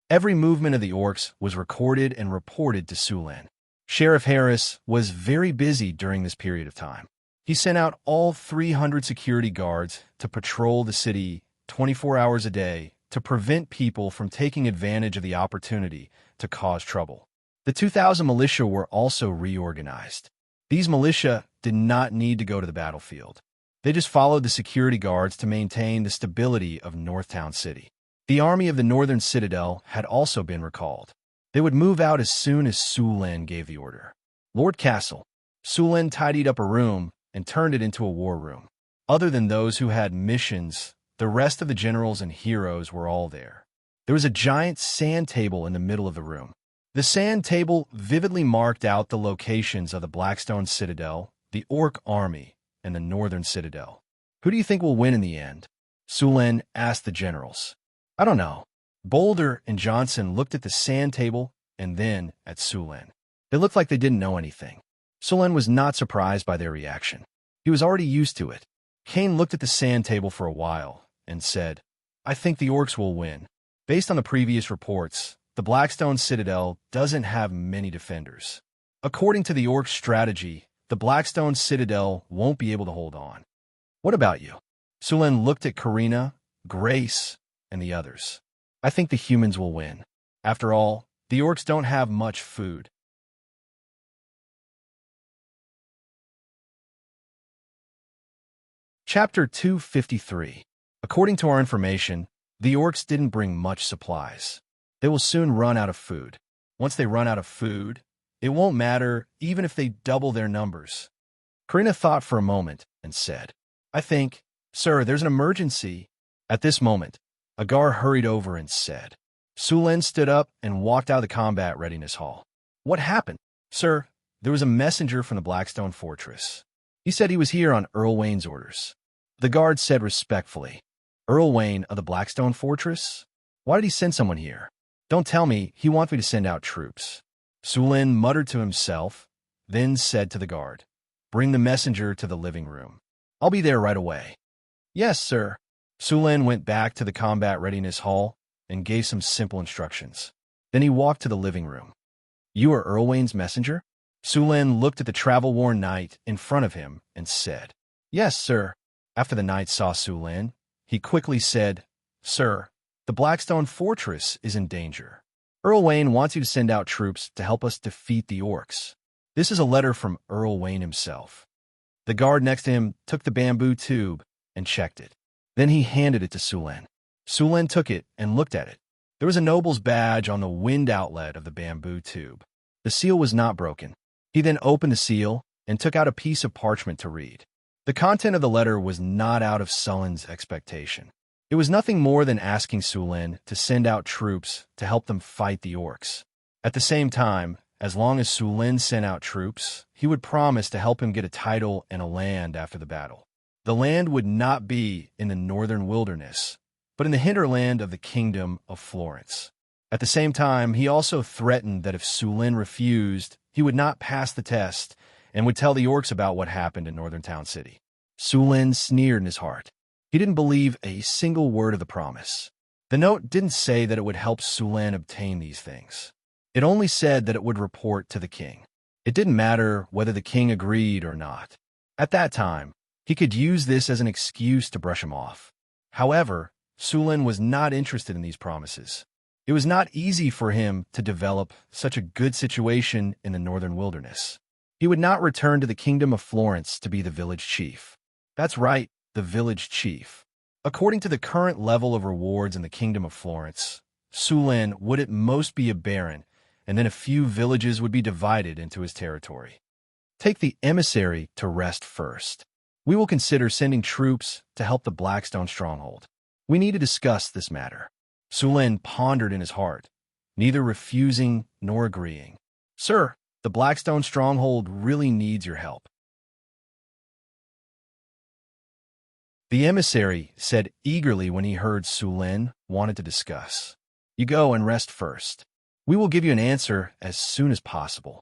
Every movement of the orcs was recorded and reported to Sulen. Sheriff Harris was very busy during this period of time. He sent out all 300 security guards to patrol the city 24 hours a day to prevent people from taking advantage of the opportunity to cause trouble. The 2,000 militia were also reorganized. These militia did not need to go to the battlefield. They just followed the security guards to maintain the stability of Northtown City. The army of the Northern Citadel had also been recalled. They would move out as soon as Sulen gave the order. Lord Castle. Sulen tidied up a room and turned it into a war room. Other than those who had missions, the rest of the generals and heroes were all there. There was a giant sand table in the middle of the room. The sand table vividly marked out the locations of the Blackstone Citadel, the Orc Army, and the Northern Citadel. Who do you think will win in the end? Sulen asked the generals. I don't know. Boulder and Johnson looked at the sand table and then at Sulen. They looked like they didn't know anything. Sulen was not surprised by their reaction. He was already used to it. Kane looked at the sand table for a while and said, I think the orcs will win. Based on the previous reports, the Blackstone Citadel doesn't have many defenders. According to the orc strategy, the Blackstone Citadel won't be able to hold on. What about you? Sulen looked at Karina, Grace, and the others. I think the humans will win. After all, the orcs don't have much food. Chapter 253. According to our information, the orcs didn't bring much supplies. They will soon run out of food. Once they run out of food, it won't matter even if they double their numbers. Karina thought for a moment and said, I think, sir, there's an emergency. At this moment, Agar hurried over and said. Sulen stood up and walked out of the combat readiness hall. What happened? Sir, there was a messenger from the Blackstone Fortress. He said he was here on Earl Wayne's orders. The guard said respectfully, Earl Wayne of the Blackstone Fortress? Why did he send someone here? Don't tell me he wants me to send out troops. Sulen muttered to himself, then said to the guard, Bring the messenger to the living room. I'll be there right away. Yes, sir. Sulen went back to the combat readiness hall and gave some simple instructions. Then he walked to the living room. You are Earl Wayne's messenger? Sulen looked at the travel-worn knight in front of him and said, Yes, sir. After the knight saw Sulen, he quickly said, Sir, the Blackstone Fortress is in danger. Earl Wayne wants you to send out troops to help us defeat the orcs. This is a letter from Earl Wayne himself. The guard next to him took the bamboo tube and checked it. Then he handed it to Sulen. Sulen took it and looked at it. There was a noble's badge on the wind outlet of the bamboo tube. The seal was not broken. He then opened the seal and took out a piece of parchment to read. The content of the letter was not out of Sulen's expectation. It was nothing more than asking Sulen to send out troops to help them fight the orcs. At the same time, as long as Sulin sent out troops, he would promise to help him get a title and a land after the battle. The land would not be in the northern wilderness, but in the hinterland of the Kingdom of Florence. At the same time, he also threatened that if Sulin refused, he would not pass the test and would tell the orcs about what happened in Northern Town City. Sulin sneered in his heart. He didn't believe a single word of the promise. The note didn't say that it would help Sulin obtain these things. It only said that it would report to the king. It didn't matter whether the king agreed or not. At that time, he could use this as an excuse to brush him off. However, Sulin was not interested in these promises. It was not easy for him to develop such a good situation in the northern wilderness. He would not return to the Kingdom of Florence to be the village chief. That's right, the village chief. According to the current level of rewards in the Kingdom of Florence, Sulin would at most be a baron, and then a few villages would be divided into his territory. Take the emissary to rest first. We will consider sending troops to help the Blackstone stronghold. We need to discuss this matter. Sulin pondered in his heart, neither refusing nor agreeing. Sir, the Blackstone stronghold really needs your help. The emissary said eagerly when he heard Sulin wanted to discuss. You go and rest first. We will give you an answer as soon as possible.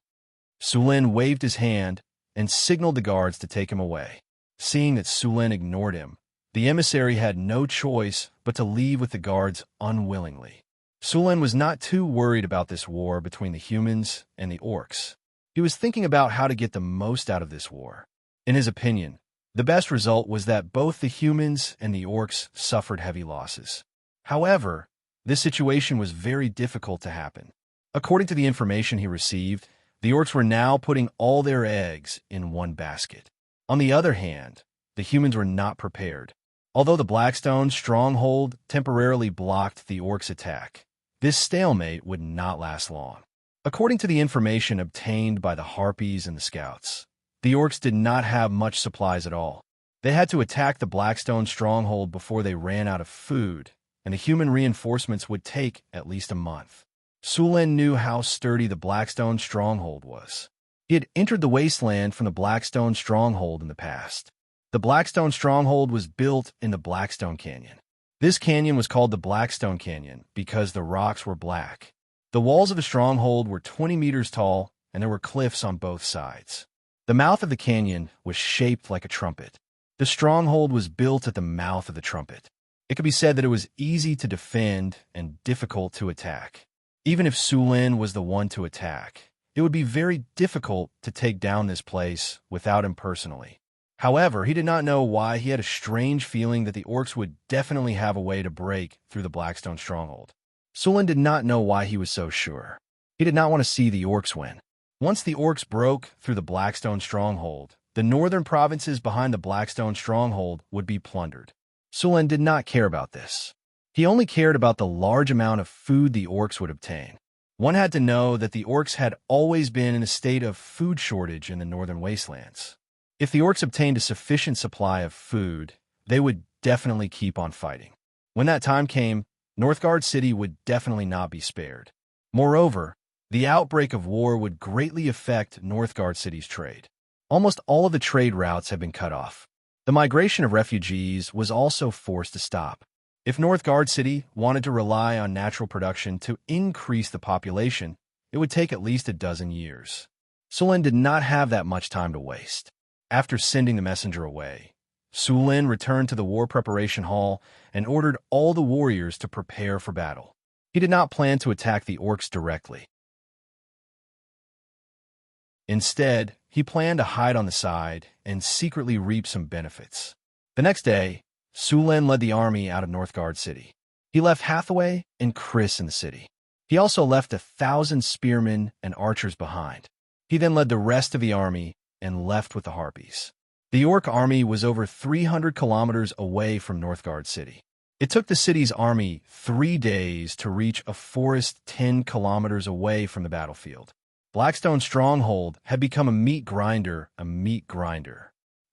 Sulin waved his hand and signaled the guards to take him away. Seeing that Sulin ignored him, the emissary had no choice but to leave with the guards unwillingly. Sulin was not too worried about this war between the humans and the orcs. He was thinking about how to get the most out of this war. In his opinion, the best result was that both the humans and the orcs suffered heavy losses. However, this situation was very difficult to happen. According to the information he received, the orcs were now putting all their eggs in one basket. On the other hand, the humans were not prepared. Although the Blackstone stronghold temporarily blocked the orcs' attack, this stalemate would not last long. According to the information obtained by the Harpies and the Scouts, the orcs did not have much supplies at all. They had to attack the Blackstone stronghold before they ran out of food, and the human reinforcements would take at least a month. Sulin knew how sturdy the Blackstone stronghold was. He had entered the wasteland from the Blackstone stronghold in the past. The Blackstone stronghold was built in the Blackstone Canyon. This canyon was called the Blackstone Canyon because the rocks were black. The walls of the stronghold were 20 meters tall, and there were cliffs on both sides. The mouth of the canyon was shaped like a trumpet. The stronghold was built at the mouth of the trumpet. It could be said that it was easy to defend and difficult to attack. Even if Sulin was the one to attack, it would be very difficult to take down this place without him personally. However, he did not know why he had a strange feeling that the orcs would definitely have a way to break through the Blackstone stronghold. Sulin did not know why he was so sure. He did not want to see the orcs win. Once the orcs broke through the Blackstone stronghold, the northern provinces behind the Blackstone stronghold would be plundered. Sulin did not care about this. He only cared about the large amount of food the orcs would obtain. One had to know that the orcs had always been in a state of food shortage in the northern wastelands. If the orcs obtained a sufficient supply of food, they would definitely keep on fighting. When that time came, Northgard City would definitely not be spared. Moreover, the outbreak of war would greatly affect Northgard City's trade. Almost all of the trade routes had been cut off. The migration of refugees was also forced to stop. If Northgard City wanted to rely on natural production to increase the population, it would take at least a dozen years. Sulin did not have that much time to waste. After sending the messenger away, Sulin returned to the war preparation hall and ordered all the warriors to prepare for battle. He did not plan to attack the orcs directly. Instead, he planned to hide on the side and secretly reap some benefits. The next day, Sulin led the army out of Northgard City. He left Hathaway and Chris in the city. He also left 1,000 spearmen and archers behind. He then led the rest of the army and left with the Harpies. The orc army was over 300 kilometers away from Northgard City. It took the city's army 3 days to reach a forest 10 kilometers away from the battlefield. Blackstone Stronghold had become a meat grinder.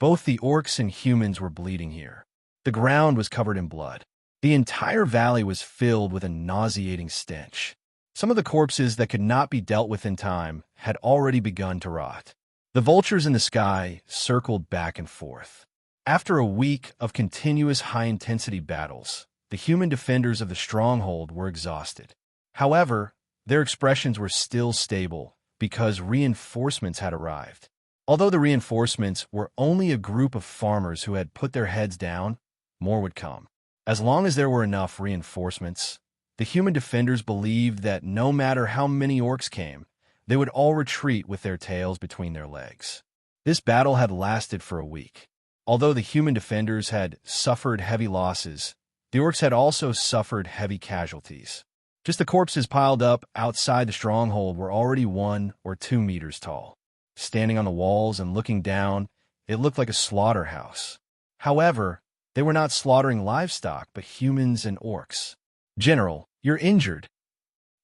Both the orcs and humans were bleeding here. The ground was covered in blood. The entire valley was filled with a nauseating stench. Some of the corpses that could not be dealt with in time had already begun to rot. The vultures in the sky circled back and forth. After a week of continuous high-intensity battles, the human defenders of the stronghold were exhausted. However, their expressions were still stable because reinforcements had arrived. Although the reinforcements were only a group of farmers who had put their heads down, more would come. As long as there were enough reinforcements, the human defenders believed that no matter how many orcs came, they would all retreat with their tails between their legs. This battle had lasted for a week. Although the human defenders had suffered heavy losses, the orcs had also suffered heavy casualties. Just the corpses piled up outside the stronghold were already 1 or 2 meters tall. Standing on the walls and looking down, it looked like a slaughterhouse. However, they were not slaughtering livestock, but humans and orcs. "General, you're injured."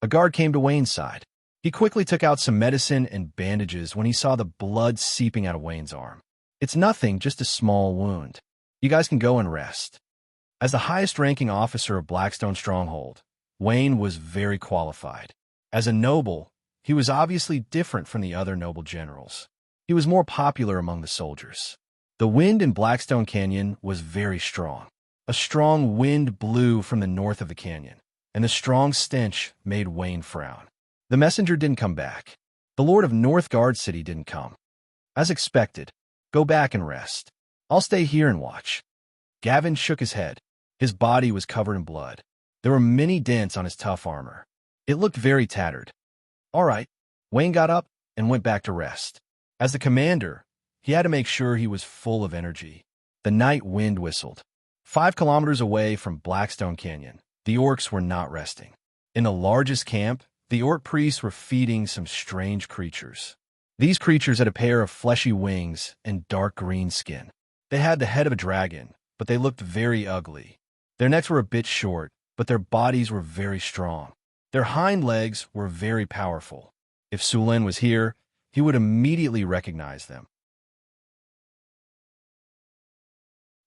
A guard came to Wayne's side. He quickly took out some medicine and bandages when he saw the blood seeping out of Wayne's arm. "It's nothing, just a small wound. You guys can go and rest." As the highest-ranking officer of Blackstone Stronghold, Wayne was very qualified. As a noble, he was obviously different from the other noble generals. He was more popular among the soldiers. The wind in Blackstone Canyon was very strong. A strong wind blew from the north of the canyon, and the strong stench made Wayne frown. The messenger didn't come back. The Lord of Northgard City didn't come. As expected, go back and rest. I'll stay here and watch. Gavin shook his head. His body was covered in blood. There were many dents on his tough armor. It looked very tattered. All right. Wayne got up and went back to rest. As the commander, he had to make sure he was full of energy. The night wind whistled. 5 kilometers away from Blackstone Canyon, the orcs were not resting. In the largest camp, the orc priests were feeding some strange creatures. These creatures had a pair of fleshy wings and dark green skin. They had the head of a dragon, but they looked very ugly. Their necks were a bit short, but their bodies were very strong. Their hind legs were very powerful. If Sulin was here, he would immediately recognize them.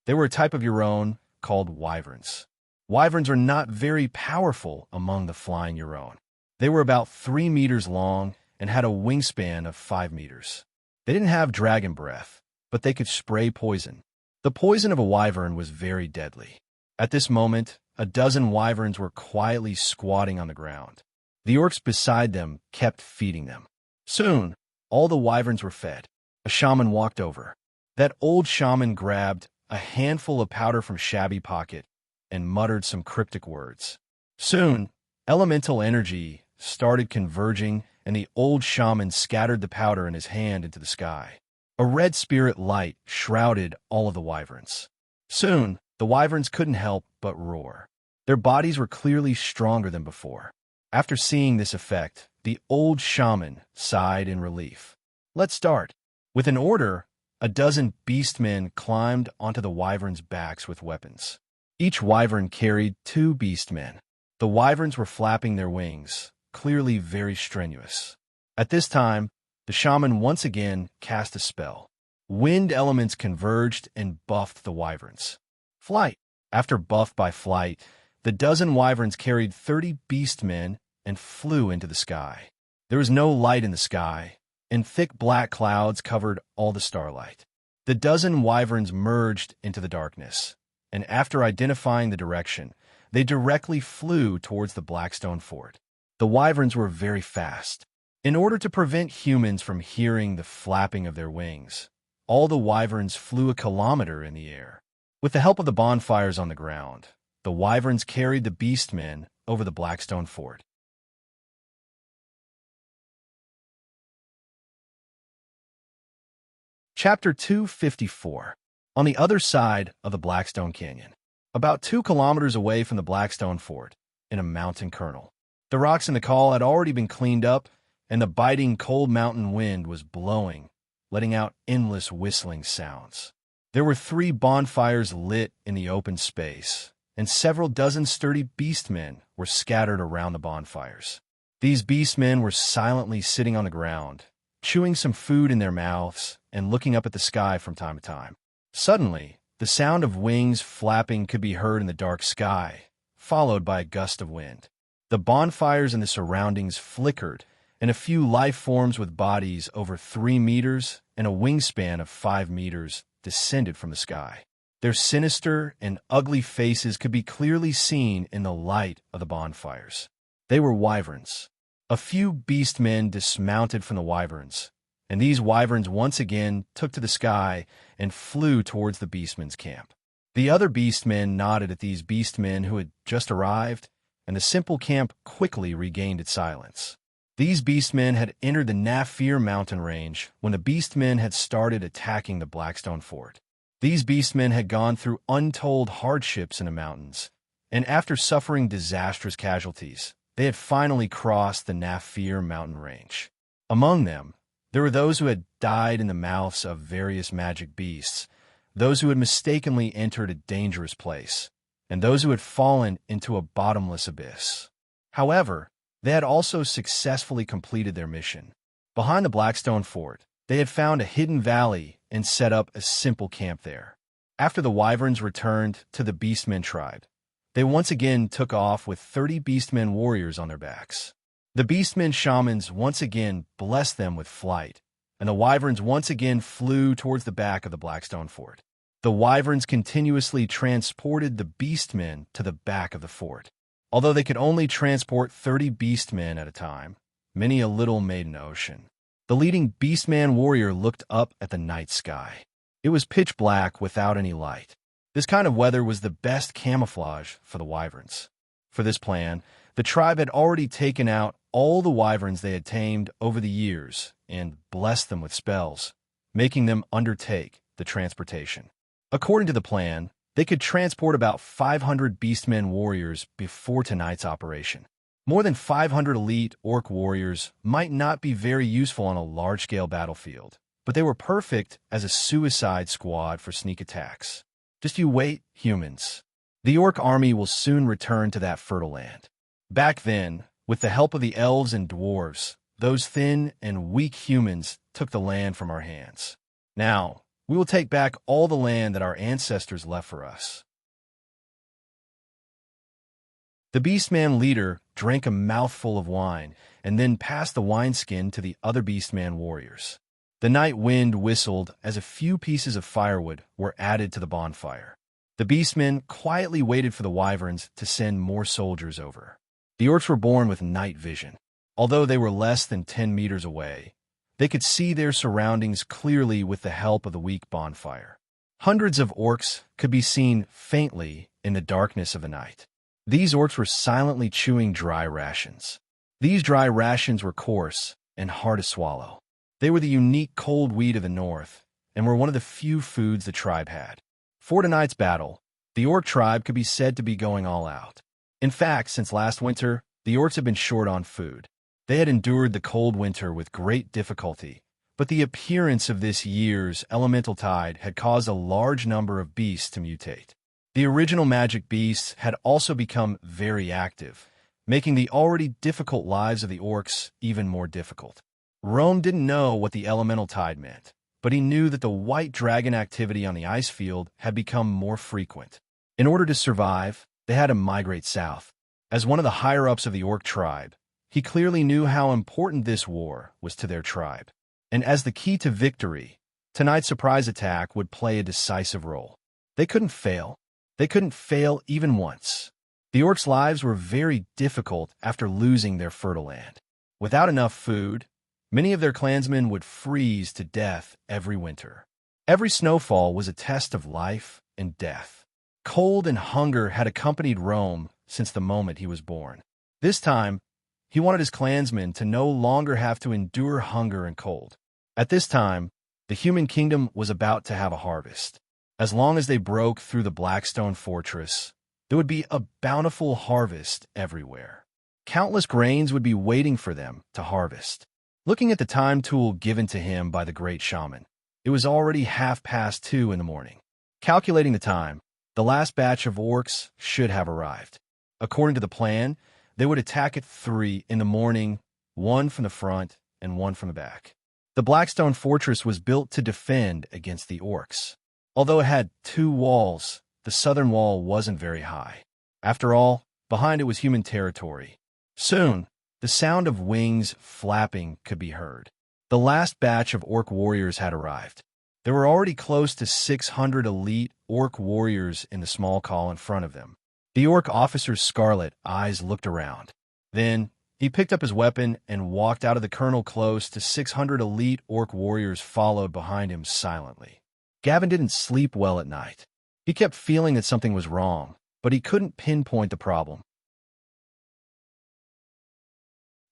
They were a type of Euron called wyverns. Wyverns are not very powerful among the flying Euron. They were about 3 meters long and had a wingspan of 5 meters. They didn't have dragon breath, but they could spray poison. The poison of a wyvern was very deadly. At this moment, a dozen wyverns were quietly squatting on the ground. The orcs beside them kept feeding them. Soon, all the wyverns were fed. A shaman walked over. That old shaman grabbed a handful of powder from shabby pocket and muttered some cryptic words. Soon, elemental energy started converging, and the old shaman scattered the powder in his hand into the sky. A red spirit light shrouded all of the wyverns. Soon, the wyverns couldn't help but roar. Their bodies were clearly stronger than before. After seeing this effect, the old shaman sighed in relief. Let's start. With an order, a dozen beastmen climbed onto the wyverns' backs with weapons. Each wyvern carried 2 beastmen. The wyverns were flapping their wings, clearly very strenuous. At this time, the shaman once again cast a spell. Wind elements converged and buffed the wyverns. Flight. After buffed by flight, the dozen wyverns carried 30 beastmen and flew into the sky. There was no light in the sky, and thick black clouds covered all the starlight. The dozen wyverns merged into the darkness, and after identifying the direction, they directly flew towards the Blackstone Fort. The wyverns were very fast. In order to prevent humans from hearing the flapping of their wings, all the wyverns flew a kilometer in the air. With the help of the bonfires on the ground, the wyverns carried the beastmen over the Blackstone Fort. Chapter 254. On the other side of the Blackstone Canyon, about 2 kilometers away from the Blackstone Fort, in a mountain kernel. The rocks in the col had already been cleaned up, and the biting cold mountain wind was blowing, letting out endless whistling sounds. There were 3 bonfires lit in the open space, and several dozen sturdy beastmen were scattered around the bonfires. These beastmen were silently sitting on the ground, chewing some food in their mouths and looking up at the sky from time to time. Suddenly, the sound of wings flapping could be heard in the dark sky, followed by a gust of wind. The bonfires in the surroundings flickered, and a few life forms with bodies over 3 meters and a wingspan of 5 meters descended from the sky. Their sinister and ugly faces could be clearly seen in the light of the bonfires. They were wyverns. A few beastmen dismounted from the wyverns, and these wyverns once again took to the sky and flew towards the beastmen's camp. The other beastmen nodded at these beastmen who had just arrived, and the simple camp quickly regained its silence. These beastmen had entered the Nafir mountain range when the beastmen had started attacking the Blackstone Fort. These beastmen had gone through untold hardships in the mountains, and after suffering disastrous casualties, they had finally crossed the Nafir mountain range. Among them, there were those who had died in the mouths of various magic beasts, those who had mistakenly entered a dangerous place, and those who had fallen into a bottomless abyss. However, they had also successfully completed their mission. Behind the Blackstone Fort, they had found a hidden valley and set up a simple camp there. After the wyverns returned to the Beastmen tribe, they once again took off with 30 Beastmen warriors on their backs. The Beastmen shamans once again blessed them with flight, and the wyverns once again flew towards the back of the Blackstone Fort. The wyverns continuously transported the beastmen to the back of the fort. Although they could only transport 30 beastmen at a time, many a little made an ocean. The leading beastman warrior looked up at the night sky. It was pitch black without any light. This kind of weather was the best camouflage for the wyverns. For this plan, the tribe had already taken out all the wyverns they had tamed over the years and blessed them with spells, making them undertake the transportation. According to the plan, they could transport about 500 beastmen warriors before tonight's operation. More than 500 elite orc warriors might not be very useful on a large-scale battlefield, but they were perfect as a suicide squad for sneak attacks. Just you wait, humans. The orc army will soon return to that fertile land. Back then, with the help of the elves and dwarves, those thin and weak humans took the land from our hands. Now, we will take back all the land that our ancestors left for us. The Beastman leader drank a mouthful of wine and then passed the wineskin to the other Beastman warriors. The night wind whistled as a few pieces of firewood were added to the bonfire. The Beastmen quietly waited for the wyverns to send more soldiers over. The orcs were born with night vision. Although they were less than 10 meters away, they could see their surroundings clearly with the help of the weak bonfire. Hundreds of orcs could be seen faintly in the darkness of the night. These orcs were silently chewing dry rations. These dry rations were coarse and hard to swallow. They were the unique cold wheat of the north and were one of the few foods the tribe had. For tonight's battle, the orc tribe could be said to be going all out. In fact, since last winter, the orcs had been short on food. They had endured the cold winter with great difficulty, but the appearance of this year's elemental tide had caused a large number of beasts to mutate. The original magic beasts had also become very active, making the already difficult lives of the orcs even more difficult. Rome didn't know what the elemental tide meant, but he knew that the white dragon activity on the ice field had become more frequent. In order to survive, they had to migrate south. As one of the higher-ups of the orc tribe, he clearly knew how important this war was to their tribe. And as the key to victory, tonight's surprise attack would play a decisive role. They couldn't fail. They couldn't fail even once. The orcs' lives were very difficult after losing their fertile land. Without enough food, many of their clansmen would freeze to death every winter. Every snowfall was a test of life and death. Cold and hunger had accompanied Rome since the moment he was born. This time, he wanted his clansmen to no longer have to endure hunger and cold. At this time, the human kingdom was about to have a harvest. As long as they broke through the Blackstone Fortress, there would be a bountiful harvest everywhere. Countless grains would be waiting for them to harvest. Looking at the time tool given to him by the great shaman, it was already 2:30 in the morning. Calculating the time, the last batch of orcs should have arrived. According to the plan, they would attack at 3 in the morning, one from the front and one from the back. The Blackstone Fortress was built to defend against the orcs. Although it had 2 walls, the southern wall wasn't very high. After all, behind it was human territory, Soon, the sound of wings flapping could be heard. The last batch of orc warriors had arrived. There were already close to 600 elite orc warriors in the small hall in front of them. The orc officer's scarlet eyes looked around. Then, he picked up his weapon and walked out of the colonel. Close to 600 elite orc warriors followed behind him silently. Gavin didn't sleep well at night. He kept feeling that something was wrong, but he couldn't pinpoint the problem.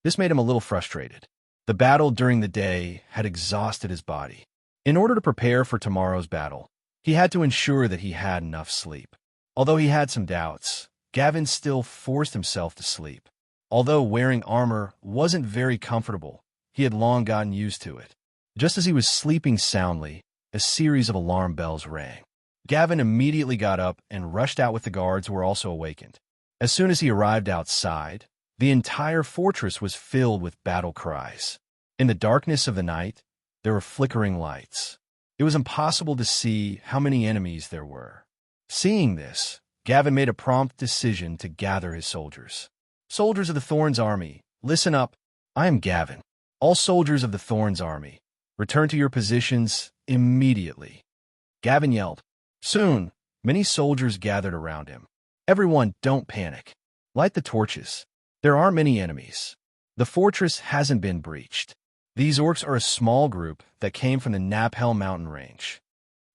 This made him a little frustrated. The battle during the day had exhausted his body. In order to prepare for tomorrow's battle, he had to ensure that he had enough sleep. Although he had some doubts, Gavin still forced himself to sleep. Although wearing armor wasn't very comfortable, he had long gotten used to it. Just as he was sleeping soundly, a series of alarm bells rang. Gavin immediately got up and rushed out with the guards who were also awakened. As soon as he arrived outside, the entire fortress was filled with battle cries. In the darkness of the night, there were flickering lights. It was impossible to see how many enemies there were. Seeing this, Gavin made a prompt decision to gather his soldiers. Soldiers of the Thorns army, listen up. I am Gavin. All soldiers of the Thorns army, return to your positions immediately. Gavin yelled. Soon, many soldiers gathered around him. Everyone, don't panic. Light the torches. There aren't many enemies. The fortress hasn't been breached. These orcs are a small group that came from the Naphel mountain range.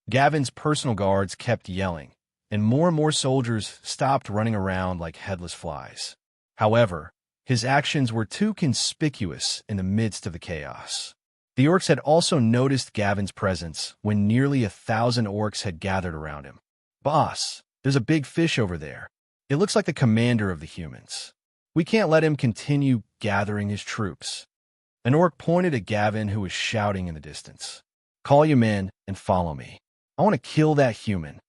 Gavin's personal guards kept yelling, and more soldiers stopped running around like headless flies. However, his actions were too conspicuous in the midst of the chaos. The orcs had also noticed Gavin's presence when nearly 1,000 orcs had gathered around him. Boss, there's a big fish over there. It looks like the commander of the humans. We can't let him continue gathering his troops. An orc pointed at Gavin, who was shouting in the distance. Call your men and follow me. I want to kill that human.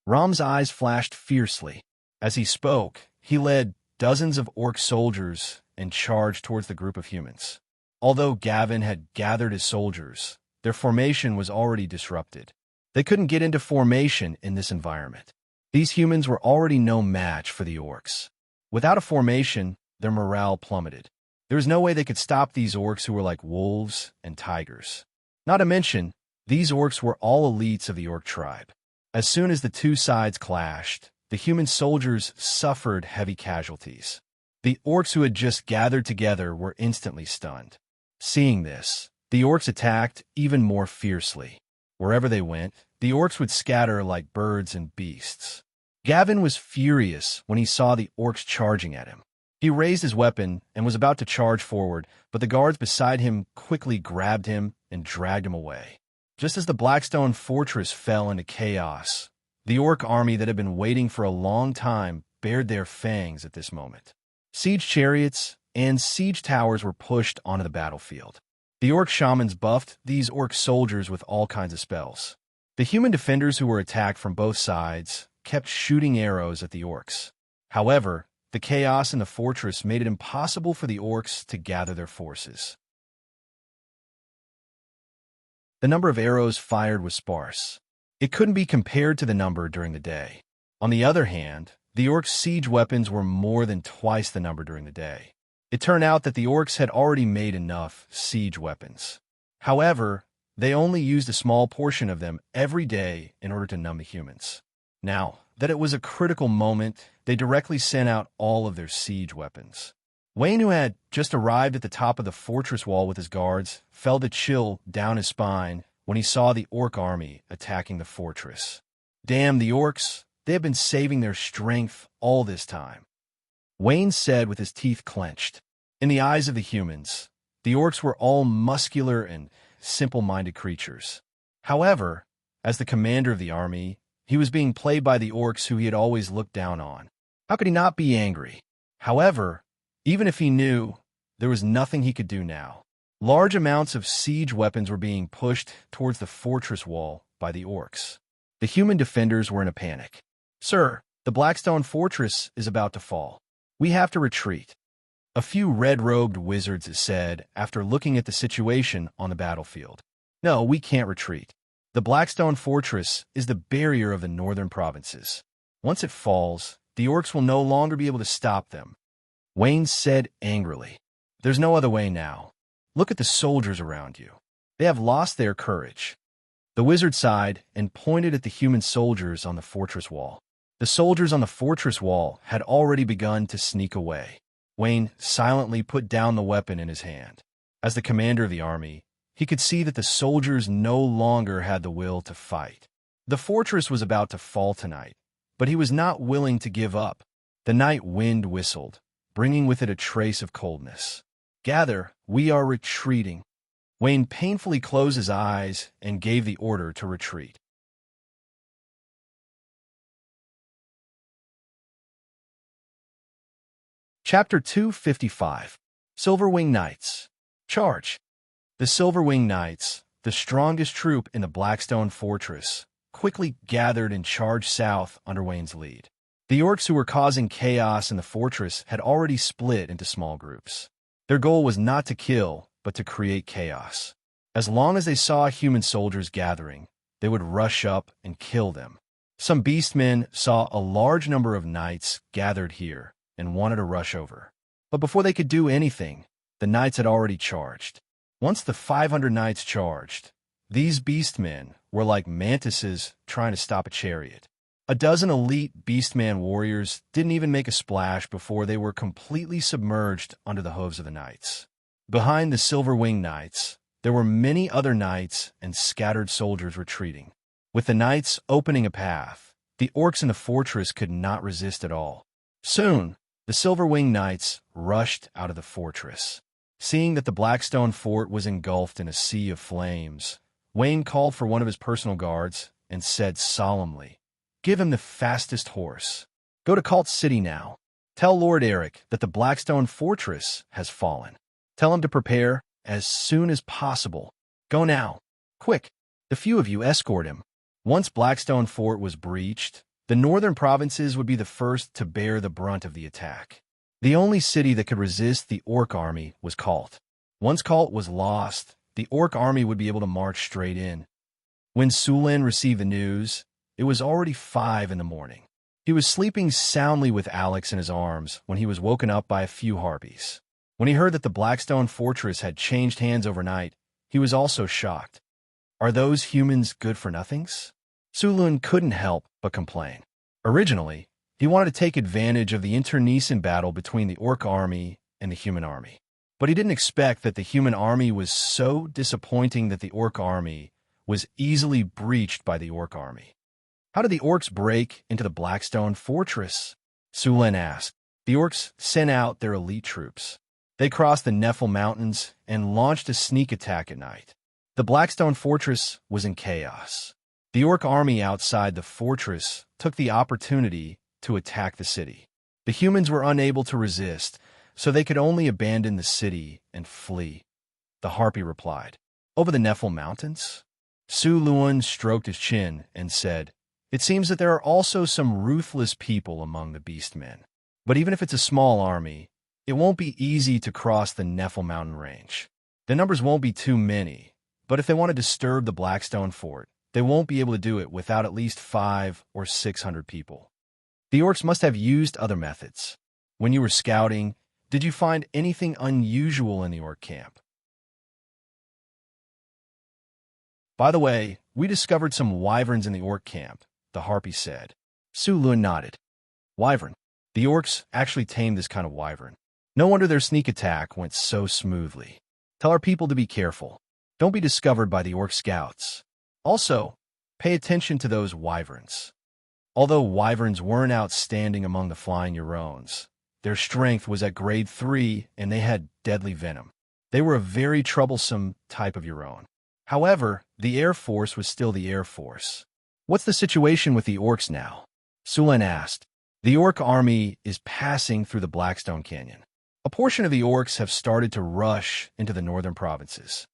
Ram's eyes flashed fiercely. As he spoke, he led dozens of orc soldiers and charged towards the group of humans. Although Gavin had gathered his soldiers, their formation was already disrupted. They couldn't get into formation in this environment. These humans were already no match for the orcs. Without a formation, their morale plummeted. There was no way they could stop these orcs who were like wolves and tigers. Not to mention, these orcs were all elites of the orc tribe. As soon as the two sides clashed, the human soldiers suffered heavy casualties. The orcs who had just gathered together were instantly stunned. Seeing this, the orcs attacked even more fiercely. Wherever they went, the orcs would scatter like birds and beasts. Gavin was furious when he saw the orcs charging at him. He raised his weapon and was about to charge forward, but the guards beside him quickly grabbed him and dragged him away. Just as the Blackstone fortress fell into chaos, the orc army that had been waiting for a long time bared their fangs at this moment. Siege chariots and siege towers were pushed onto the battlefield. The orc shamans buffed these orc soldiers with all kinds of spells. The human defenders who were attacked from both sides kept shooting arrows at the orcs. However, the chaos in the fortress made it impossible for the orcs to gather their forces. The number of arrows fired was sparse. It couldn't be compared to the number during the day. On the other hand, the orcs' siege weapons were more than twice the number during the day. It turned out that the orcs had already made enough siege weapons. However, they only used a small portion of them every day in order to numb the humans. Now that it was a critical moment, they directly sent out all of their siege weapons. Wayne, who had just arrived at the top of the fortress wall with his guards, felt a chill down his spine when he saw the orc army attacking the fortress. Damn the orcs, they have been saving their strength all this time. Wayne said with his teeth clenched. In the eyes of the humans, the orcs were all muscular and simple-minded creatures. However, as the commander of the army, he was being played by the orcs who he had always looked down on. How could he not be angry? However, even if he knew, there was nothing he could do now. Large amounts of siege weapons were being pushed towards the fortress wall by the orcs. The human defenders were in a panic. Sir, the Blackstone fortress is about to fall. We have to retreat. A few red-robed wizards said after looking at the situation on the battlefield. No, we can't retreat. The Blackstone fortress is the barrier of the northern provinces. Once it falls, the orcs will no longer be able to stop them. Wayne said angrily. There's no other way now. Look at the soldiers around you. They have lost their courage. The wizard sighed and pointed at the human soldiers on the fortress wall. The soldiers on the fortress wall had already begun to sneak away. Wayne silently put down the weapon in his hand. As the commander of the army, he could see that the soldiers no longer had the will to fight. The fortress was about to fall tonight, but he was not willing to give up. The night wind whistled, bringing with it a trace of coldness. Gather, we are retreating. Wayne painfully closed his eyes and gave the order to retreat. Chapter 255. Silverwing Knights. Charge! The Silverwing Knights, the strongest troop in the Blackstone Fortress, quickly gathered and charged south under Wayne's lead. The orcs who were causing chaos in the fortress had already split into small groups. Their goal was not to kill, but to create chaos. As long as they saw human soldiers gathering, they would rush up and kill them. Some beastmen saw a large number of knights gathered here and wanted to rush over. But before they could do anything, the knights had already charged. Once the 500 knights charged, these beastmen were like mantises trying to stop a chariot. A dozen elite beastman warriors didn't even make a splash before they were completely submerged under the hooves of the knights. Behind the Silverwing Knights, there were many other knights and scattered soldiers retreating. With the knights opening a path, the orcs in the fortress could not resist at all. Soon, the Silverwing Knights rushed out of the fortress. Seeing that the Blackstone fort was engulfed in a sea of flames, Wayne called for one of his personal guards and said solemnly, "Give him the fastest horse. Go to Cult City now. Tell Lord Eric that the Blackstone Fortress has fallen. Tell him to prepare as soon as possible. Go now. Quick, the few of you escort him." Once Blackstone Fort was breached, the northern provinces would be the first to bear the brunt of the attack. The only city that could resist the orc army was Cult. Once Cult was lost, the orc army would be able to march straight in. When Sulin received the news, it was already 5 in the morning. He was sleeping soundly with Alex in his arms when he was woken up by a few harpies. When he heard that the Blackstone Fortress had changed hands overnight, he was also shocked. Are those humans good-for-nothings? Sulin couldn't help but complain. Originally, he wanted to take advantage of the internecine battle between the orc army and the human army. But he didn't expect that the human army was so disappointing that the orc army was easily breached by the orc army. How did the orcs break into the Blackstone Fortress? Sulin asked. The orcs sent out their elite troops. They crossed the Nephil Mountains and launched a sneak attack at night. The Blackstone Fortress was in chaos. The orc army outside the fortress took the opportunity to attack the city. The humans were unable to resist, so they could only abandon the city and flee. The harpy replied, "Over the Nephil Mountains?" Su Luan stroked his chin and said, "It seems that there are also some ruthless people among the beastmen. But even if it's a small army, it won't be easy to cross the Nephil Mountain range. The numbers won't be too many, but if they want to disturb the Blackstone Fort, they won't be able to do it without at least 500 or 600 people. The orcs must have used other methods. When you were scouting, did you find anything unusual in the orc camp?" "By the way, we discovered some wyverns in the orc camp," the harpy said. Su Lun nodded. "Wyvern. The orcs actually tamed this kind of wyvern. No wonder their sneak attack went so smoothly. Tell our people to be careful. Don't be discovered by the orc scouts. Also, pay attention to those wyverns." Although wyverns weren't outstanding among the flying Euros, their strength was at grade 3 and they had deadly venom. They were a very troublesome type of Euron. However, the Air Force was still the Air Force. "What's the situation with the orcs now?" Sulin asked. "The orc army is passing through the Blackstone Canyon. A portion of the orcs have started to rush into the northern provinces.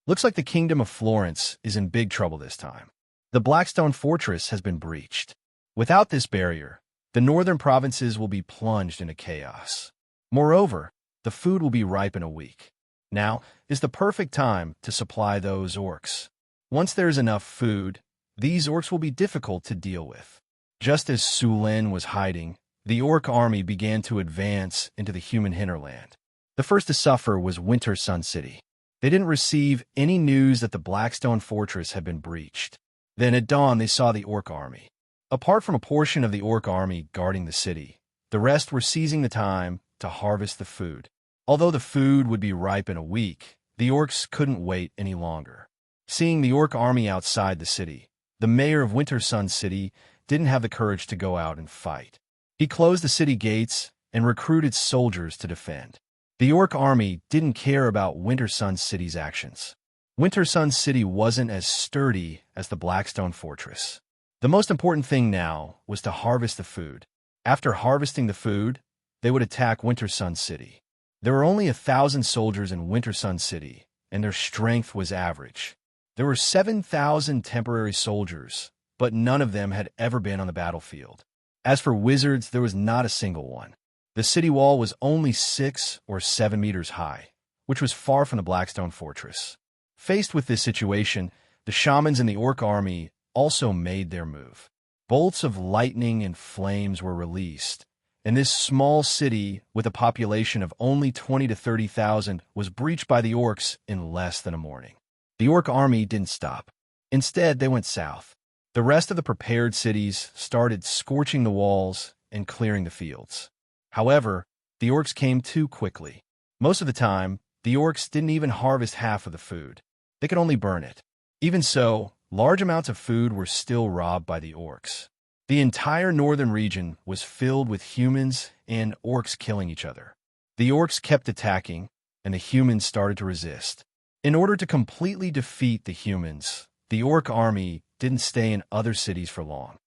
Looks like the Kingdom of Florence is in big trouble this time. The Blackstone Fortress has been breached. Without this barrier, the northern provinces will be plunged into chaos. Moreover, the food will be ripe in a week. Now is the perfect time to supply those orcs. Once there is enough food, these orcs will be difficult to deal with." Just as Sulin was hiding, the orc army began to advance into the human hinterland. The first to suffer was Winter Sun City. They didn't receive any news that the Blackstone Fortress had been breached. Then at dawn they saw the orc army. Apart from a portion of the orc army guarding the city, the rest were seizing the time to harvest the food. Although the food would be ripe in a week, the orcs couldn't wait any longer. Seeing the orc army outside the city, the mayor of Winter Sun City didn't have the courage to go out and fight. He closed the city gates and recruited soldiers to defend. The orc army didn't care about Winter Sun City's actions. Winter Sun City wasn't as sturdy as the Blackstone Fortress. The most important thing now was to harvest the food. After harvesting the food, they would attack Winter Sun City. There were only 1,000 soldiers in Winter Sun City, and their strength was average. There were 7,000 temporary soldiers, but none of them had ever been on the battlefield. As for wizards, there was not a single one. The city wall was only 6 or 7 meters high, which was far from the Blackstone Fortress. Faced with this situation, the shamans in the orc army also made their move. Bolts of lightning and flames were released, and this small city, with a population of only 20 to 30,000, was breached by the orcs in less than a morning. The orc army didn't stop. Instead, they went south. The rest of the prepared cities started scorching the walls and clearing the fields. However, the orcs came too quickly. Most of the time, the orcs didn't even harvest half of the food. They could only burn it. Even so, large amounts of food were still robbed by the orcs. The entire northern region was filled with humans and orcs killing each other. The orcs kept attacking, and the humans started to resist. In order to completely defeat the humans, the orc army didn't stay in other cities for long.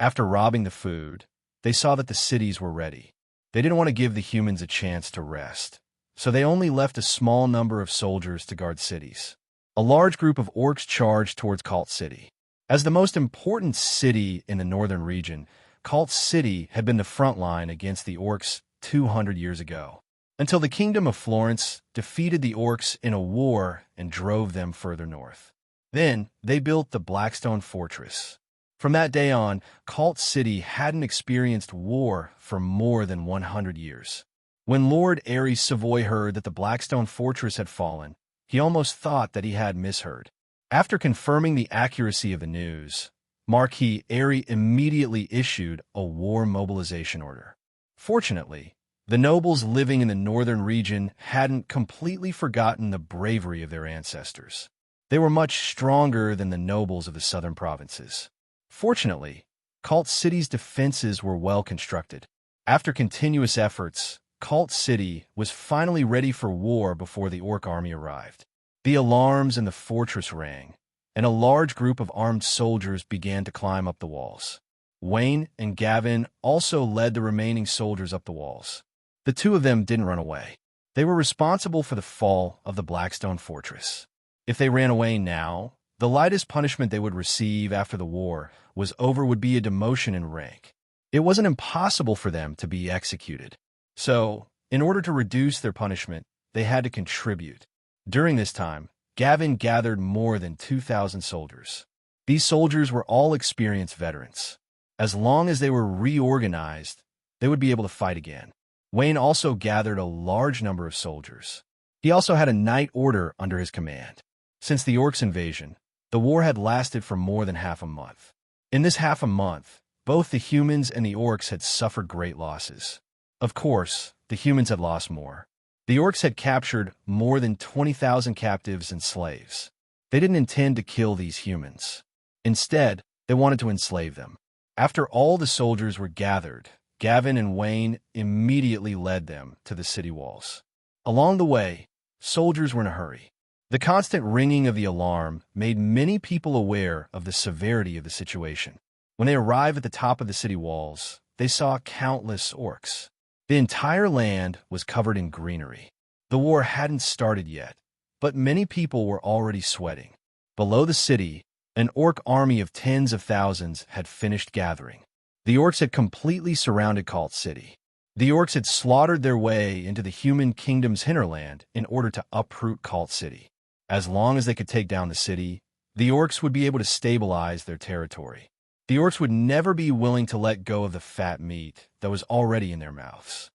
After robbing the food, they saw that the cities were ready. They didn't want to give the humans a chance to rest, so they only left a small number of soldiers to guard cities. A large group of orcs charged towards Cult City. As the most important city in the northern region, Cult City had been the front line against the orcs 200 years ago, until the Kingdom of Florence defeated the orcs in a war and drove them further north. Then they built the Blackstone Fortress. From that day on, Cult City hadn't experienced war for more than 100 years. When Lord Ares Savoy heard that the Blackstone Fortress had fallen, he almost thought that he had misheard. After confirming the accuracy of the news, Marquis Ares immediately issued a war mobilization order. Fortunately, the nobles living in the northern region hadn't completely forgotten the bravery of their ancestors. They were much stronger than the nobles of the southern provinces. Fortunately, Cult City's defenses were well constructed. After continuous efforts, Cult City was finally ready for war before the orc army arrived. The alarms in the fortress rang, and a large group of armed soldiers began to climb up the walls. Wayne and Gavin also led the remaining soldiers up the walls. The two of them didn't run away. They were responsible for the fall of the Blackstone Fortress. If they ran away now, the lightest punishment they would receive after the war was over would be a demotion in rank. It wasn't impossible for them to be executed. So, in order to reduce their punishment, they had to contribute. During this time, Gavin gathered more than 2,000 soldiers. These soldiers were all experienced veterans. As long as they were reorganized, they would be able to fight again. Wayne also gathered a large number of soldiers. He also had a knight order under his command. Since the orcs' invasion, the war had lasted for more than half a month. In this half a month, both the humans and the orcs had suffered great losses. Of course, the humans had lost more. The orcs had captured more than 20,000 captives and slaves. They didn't intend to kill these humans. Instead, they wanted to enslave them. After all the soldiers were gathered, Gavin and Wayne immediately led them to the city walls. Along the way, soldiers were in a hurry. The constant ringing of the alarm made many people aware of the severity of the situation. When they arrived at the top of the city walls, they saw countless orcs. The entire land was covered in greenery. The war hadn't started yet, but many people were already sweating. Below the city, an orc army of tens of thousands had finished gathering. The orcs had completely surrounded Cult City. The orcs had slaughtered their way into the human kingdom's hinterland in order to uproot Cult City. As long as they could take down the city, the orcs would be able to stabilize their territory. The orcs would never be willing to let go of the fat meat that was already in their mouths.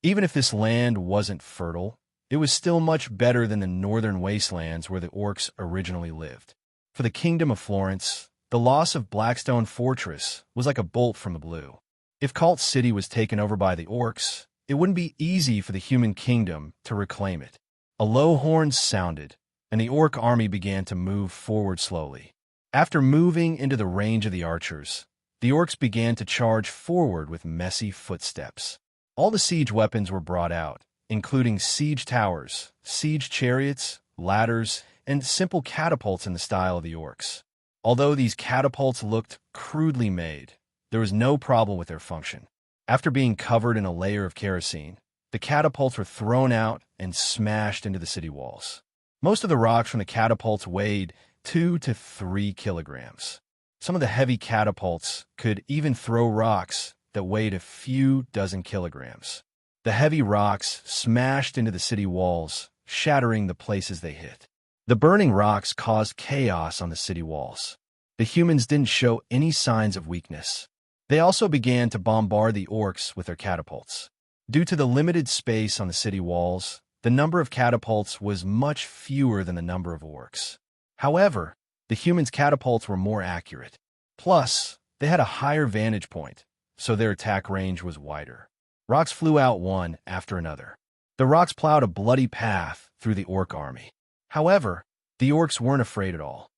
Even if this land wasn't fertile, it was still much better than the northern wastelands where the orcs originally lived. For the Kingdom of Florence, the loss of Blackstone Fortress was like a bolt from the blue. If Cult City was taken over by the orcs, it wouldn't be easy for the human kingdom to reclaim it. A low horn sounded, and the orc army began to move forward slowly. After moving into the range of the archers, the orcs began to charge forward with messy footsteps. All the siege weapons were brought out, including siege towers, siege chariots, ladders, and simple catapults in the style of the orcs. Although these catapults looked crudely made, there was no problem with their function. After being covered in a layer of kerosene, the catapults were thrown out and smashed into the city walls. Most of the rocks from the catapults weighed 2 to 3 kilograms. Some of the heavy catapults could even throw rocks that weighed a few dozen kilograms. The heavy rocks smashed into the city walls, shattering the places they hit. The burning rocks caused chaos on the city walls. The humans didn't show any signs of weakness. They also began to bombard the orcs with their catapults. Due to the limited space on the city walls, the number of catapults was much fewer than the number of orcs. However, the humans' catapults were more accurate. Plus, they had a higher vantage point, so their attack range was wider. Rocks flew out one after another. The rocks plowed a bloody path through the orc army. However, the orcs weren't afraid at all.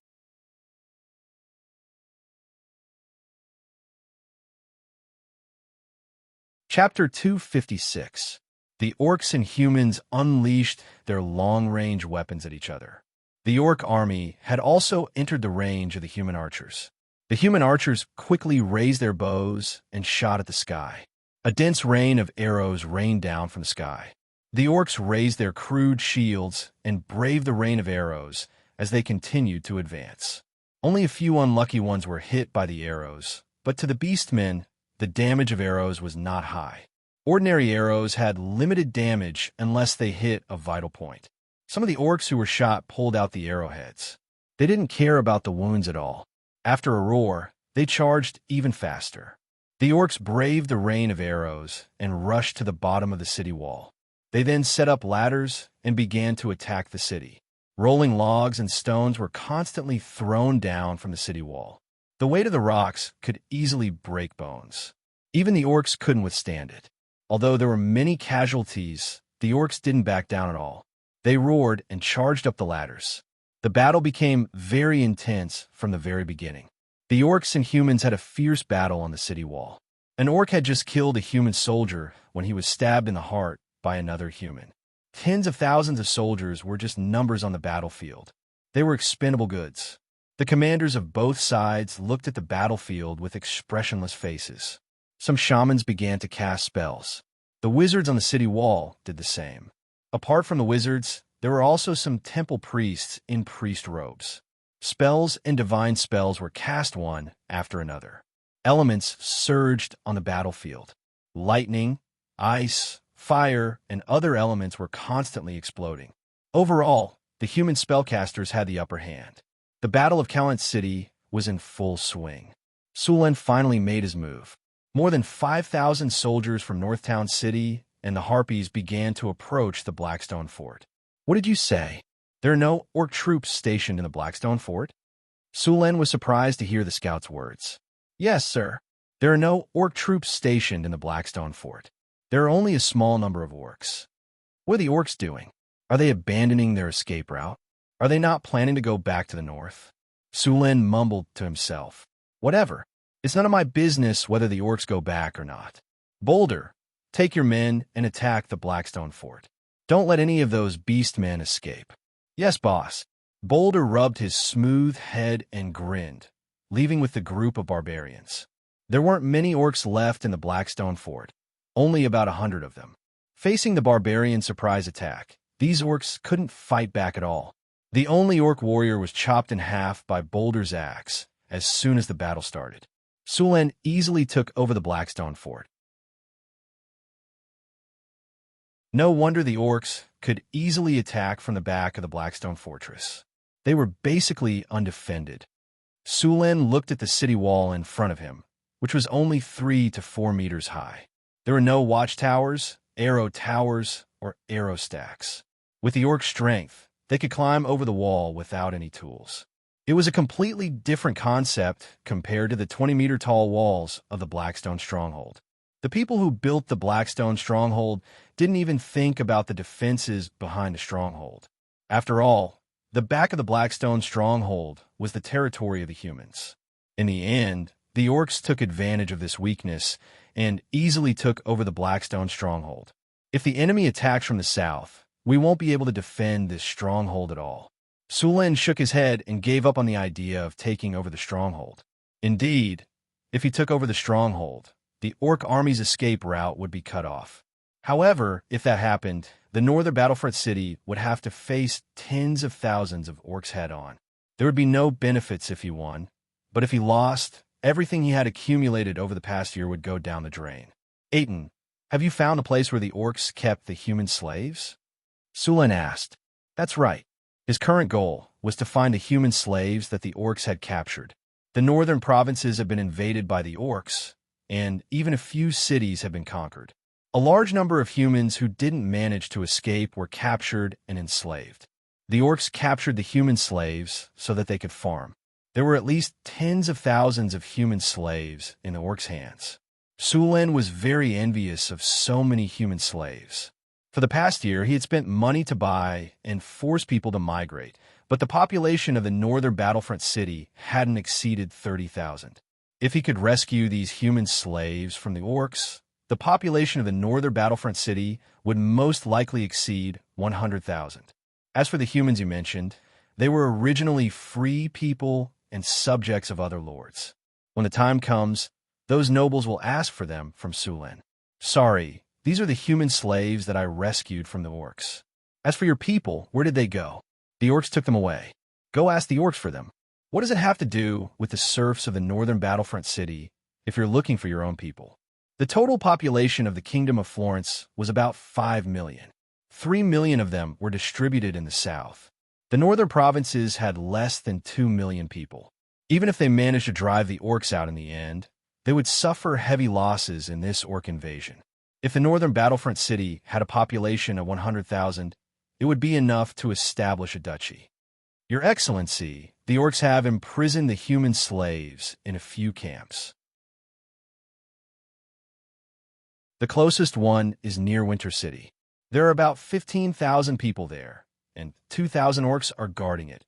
Chapter 256. The orcs and humans unleashed their long-range weapons at each other. The orc army had also entered the range of the human archers. The human archers quickly raised their bows and shot at the sky. A dense rain of arrows rained down from the sky. The orcs raised their crude shields and braved the rain of arrows as they continued to advance. Only a few unlucky ones were hit by the arrows, but to the beastmen, the damage of arrows was not high. Ordinary arrows had limited damage unless they hit a vital point. Some of the orcs who were shot pulled out the arrowheads. They didn't care about the wounds at all. After a roar, they charged even faster. The orcs braved the rain of arrows and rushed to the bottom of the city wall. They then set up ladders and began to attack the city. Rolling logs and stones were constantly thrown down from the city wall. The weight of the rocks could easily break bones. Even the orcs couldn't withstand it. Although there were many casualties, the orcs didn't back down at all. They roared and charged up the ladders. The battle became very intense from the very beginning. The orcs and humans had a fierce battle on the city wall. An orc had just killed a human soldier when he was stabbed in the heart by another human. Tens of thousands of soldiers were just numbers on the battlefield. They were expendable goods. The commanders of both sides looked at the battlefield with expressionless faces. Some shamans began to cast spells. The wizards on the city wall did the same. Apart from the wizards, there were also some temple priests in priest robes. Spells and divine spells were cast one after another. Elements surged on the battlefield. Lightning, ice, fire, and other elements were constantly exploding. Overall, the human spellcasters had the upper hand. The Battle of Calent City was in full swing. Sulen finally made his move. More than 5,000 soldiers from Northtown City and the Harpies began to approach the Blackstone Fort. What did you say? There are no orc troops stationed in the Blackstone Fort? Sulen was surprised to hear the scout's words. Yes, sir. There are no orc troops stationed in the Blackstone Fort. There are only a small number of orcs. What are the orcs doing? Are they abandoning their escape route? Are they not planning to go back to the north? Sulen mumbled to himself. Whatever. It's none of my business whether the orcs go back or not. Boulder, take your men and attack the Blackstone Fort. Don't let any of those beast men escape. Yes, boss. Boulder rubbed his smooth head and grinned, leaving with the group of barbarians. There weren't many orcs left in the Blackstone Fort. Only about 100 of them. Facing the barbarian surprise attack, these orcs couldn't fight back at all. The only orc warrior was chopped in half by Boulder's axe as soon as the battle started. Sulen easily took over the Blackstone Fort. No wonder the orcs could easily attack from the back of the Blackstone Fortress. They were basically undefended. Sulin looked at the city wall in front of him, which was only 3 to 4 meters high. There were no watchtowers, arrow towers, or arrow stacks. With the orc strength, they could climb over the wall without any tools. It was a completely different concept compared to the 20-meter-tall walls of the Blackstone Stronghold. The people who built the Blackstone Stronghold didn't even think about the defenses behind the stronghold. After all, the back of the Blackstone Stronghold was the territory of the humans. In the end, the orcs took advantage of this weakness and easily took over the Blackstone Stronghold. If the enemy attacks from the south, we won't be able to defend this stronghold at all. Sulin shook his head and gave up on the idea of taking over the stronghold. Indeed, if he took over the stronghold, the orc army's escape route would be cut off. However, if that happened, the northern battlefront city would have to face tens of thousands of orcs head-on. There would be no benefits if he won, but if he lost, everything he had accumulated over the past year would go down the drain. Aiton, have you found a place where the orcs kept the human slaves? Sulin asked. That's right. His current goal was to find the human slaves that the orcs had captured. The northern provinces have been invaded by the orcs, and even a few cities have been conquered. A large number of humans who didn't manage to escape were captured and enslaved. The orcs captured the human slaves so that they could farm. There were at least tens of thousands of human slaves in the orcs' hands. Sulin was very envious of so many human slaves. For the past year, he had spent money to buy and force people to migrate, but the population of the northern battlefront city hadn't exceeded 30,000. If he could rescue these human slaves from the orcs, the population of the northern battlefront city would most likely exceed 100,000. As for the humans you mentioned, they were originally free people and subjects of other lords. When the time comes, those nobles will ask for them from Sulin. Sorry, these are the human slaves that I rescued from the orcs. As for your people, where did they go? The orcs took them away. Go ask the orcs for them. What does it have to do with the serfs of the northern battlefront city if you're looking for your own people? The total population of the Kingdom of Florence was about 5 million. 3 million of them were distributed in the south. The northern provinces had less than 2 million people. Even if they managed to drive the orcs out in the end, they would suffer heavy losses in this orc invasion. If the northern battlefront city had a population of 100,000, it would be enough to establish a duchy. Your Excellency, the orcs have imprisoned the human slaves in a few camps. The closest one is near Winter City. There are about 15,000 people there, and 2,000 orcs are guarding it.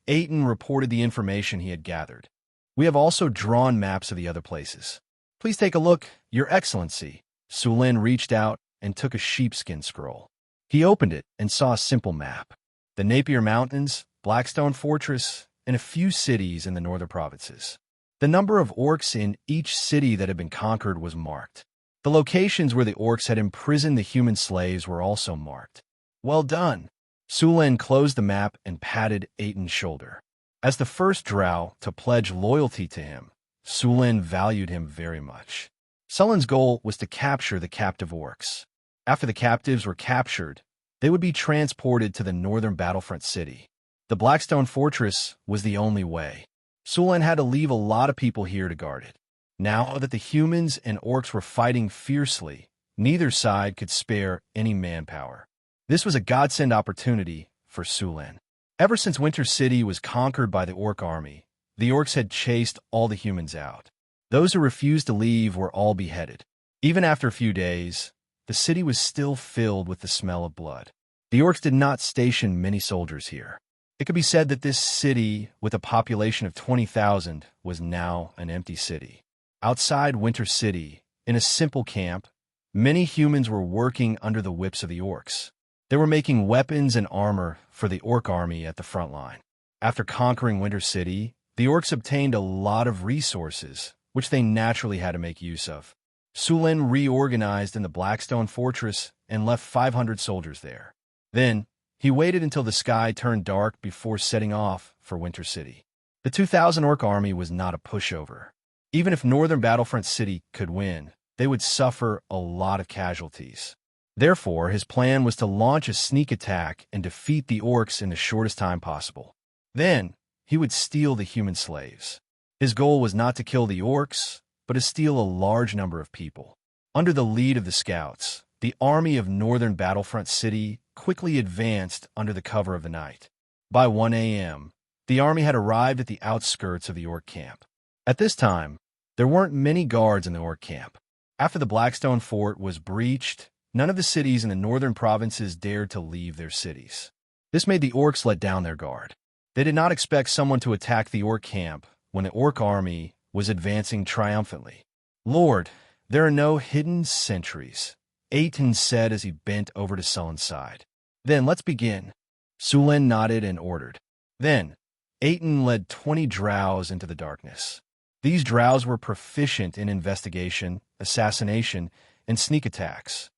Aiton reported the information he had gathered. We have also drawn maps of the other places. Please take a look, Your Excellency. Sulin reached out and took a sheepskin scroll. He opened it and saw a simple map. The Napier Mountains, Blackstone Fortress, and a few cities in the northern provinces. The number of orcs in each city that had been conquered was marked. The locations where the orcs had imprisoned the human slaves were also marked. Well done. Sulin closed the map and patted Aiton's shoulder. As the first drow to pledge loyalty to him, Sulin valued him very much. Sulin's goal was to capture the captive orcs. After the captives were captured, they would be transported to the northern battlefront city. The Blackstone Fortress was the only way. Sulin had to leave a lot of people here to guard it. Now that the humans and orcs were fighting fiercely, neither side could spare any manpower. This was a godsend opportunity for Sulin. Ever since Winter City was conquered by the orc army, the orcs had chased all the humans out. Those who refused to leave were all beheaded. Even after a few days, the city was still filled with the smell of blood. The orcs did not station many soldiers here. It could be said that this city, with a population of 20,000, was now an empty city. Outside Winter City, in a simple camp, many humans were working under the whips of the orcs. They were making weapons and armor for the orc army at the front line. After conquering Winter City, the orcs obtained a lot of resources, which they naturally had to make use of. Sulin reorganized in the Blackstone Fortress and left 500 soldiers there. Then, he waited until the sky turned dark before setting off for Winter City. The 2,000 orc army was not a pushover. Even if Northern Battlefront City could win, they would suffer a lot of casualties. Therefore, his plan was to launch a sneak attack and defeat the orcs in the shortest time possible. Then, he would steal the human slaves. His goal was not to kill the orcs, but to steal a large number of people. Under the lead of the scouts, the army of northern Battlefront City quickly advanced under the cover of the night. By 1 a.m., the army had arrived at the outskirts of the orc camp. At this time, there weren't many guards in the orc camp. After the Blackstone Fort was breached, none of the cities in the northern provinces dared to leave their cities. This made the orcs let down their guard. They did not expect someone to attack the orc camp when the orc army was advancing triumphantly. "Lord, there are no hidden sentries," Aten said as he bent over to Sullen's side. "Then let's begin." Sullen nodded and ordered. Then, Aten led 20 drows into the darkness. These drows were proficient in investigation, assassination, and sneak attacks.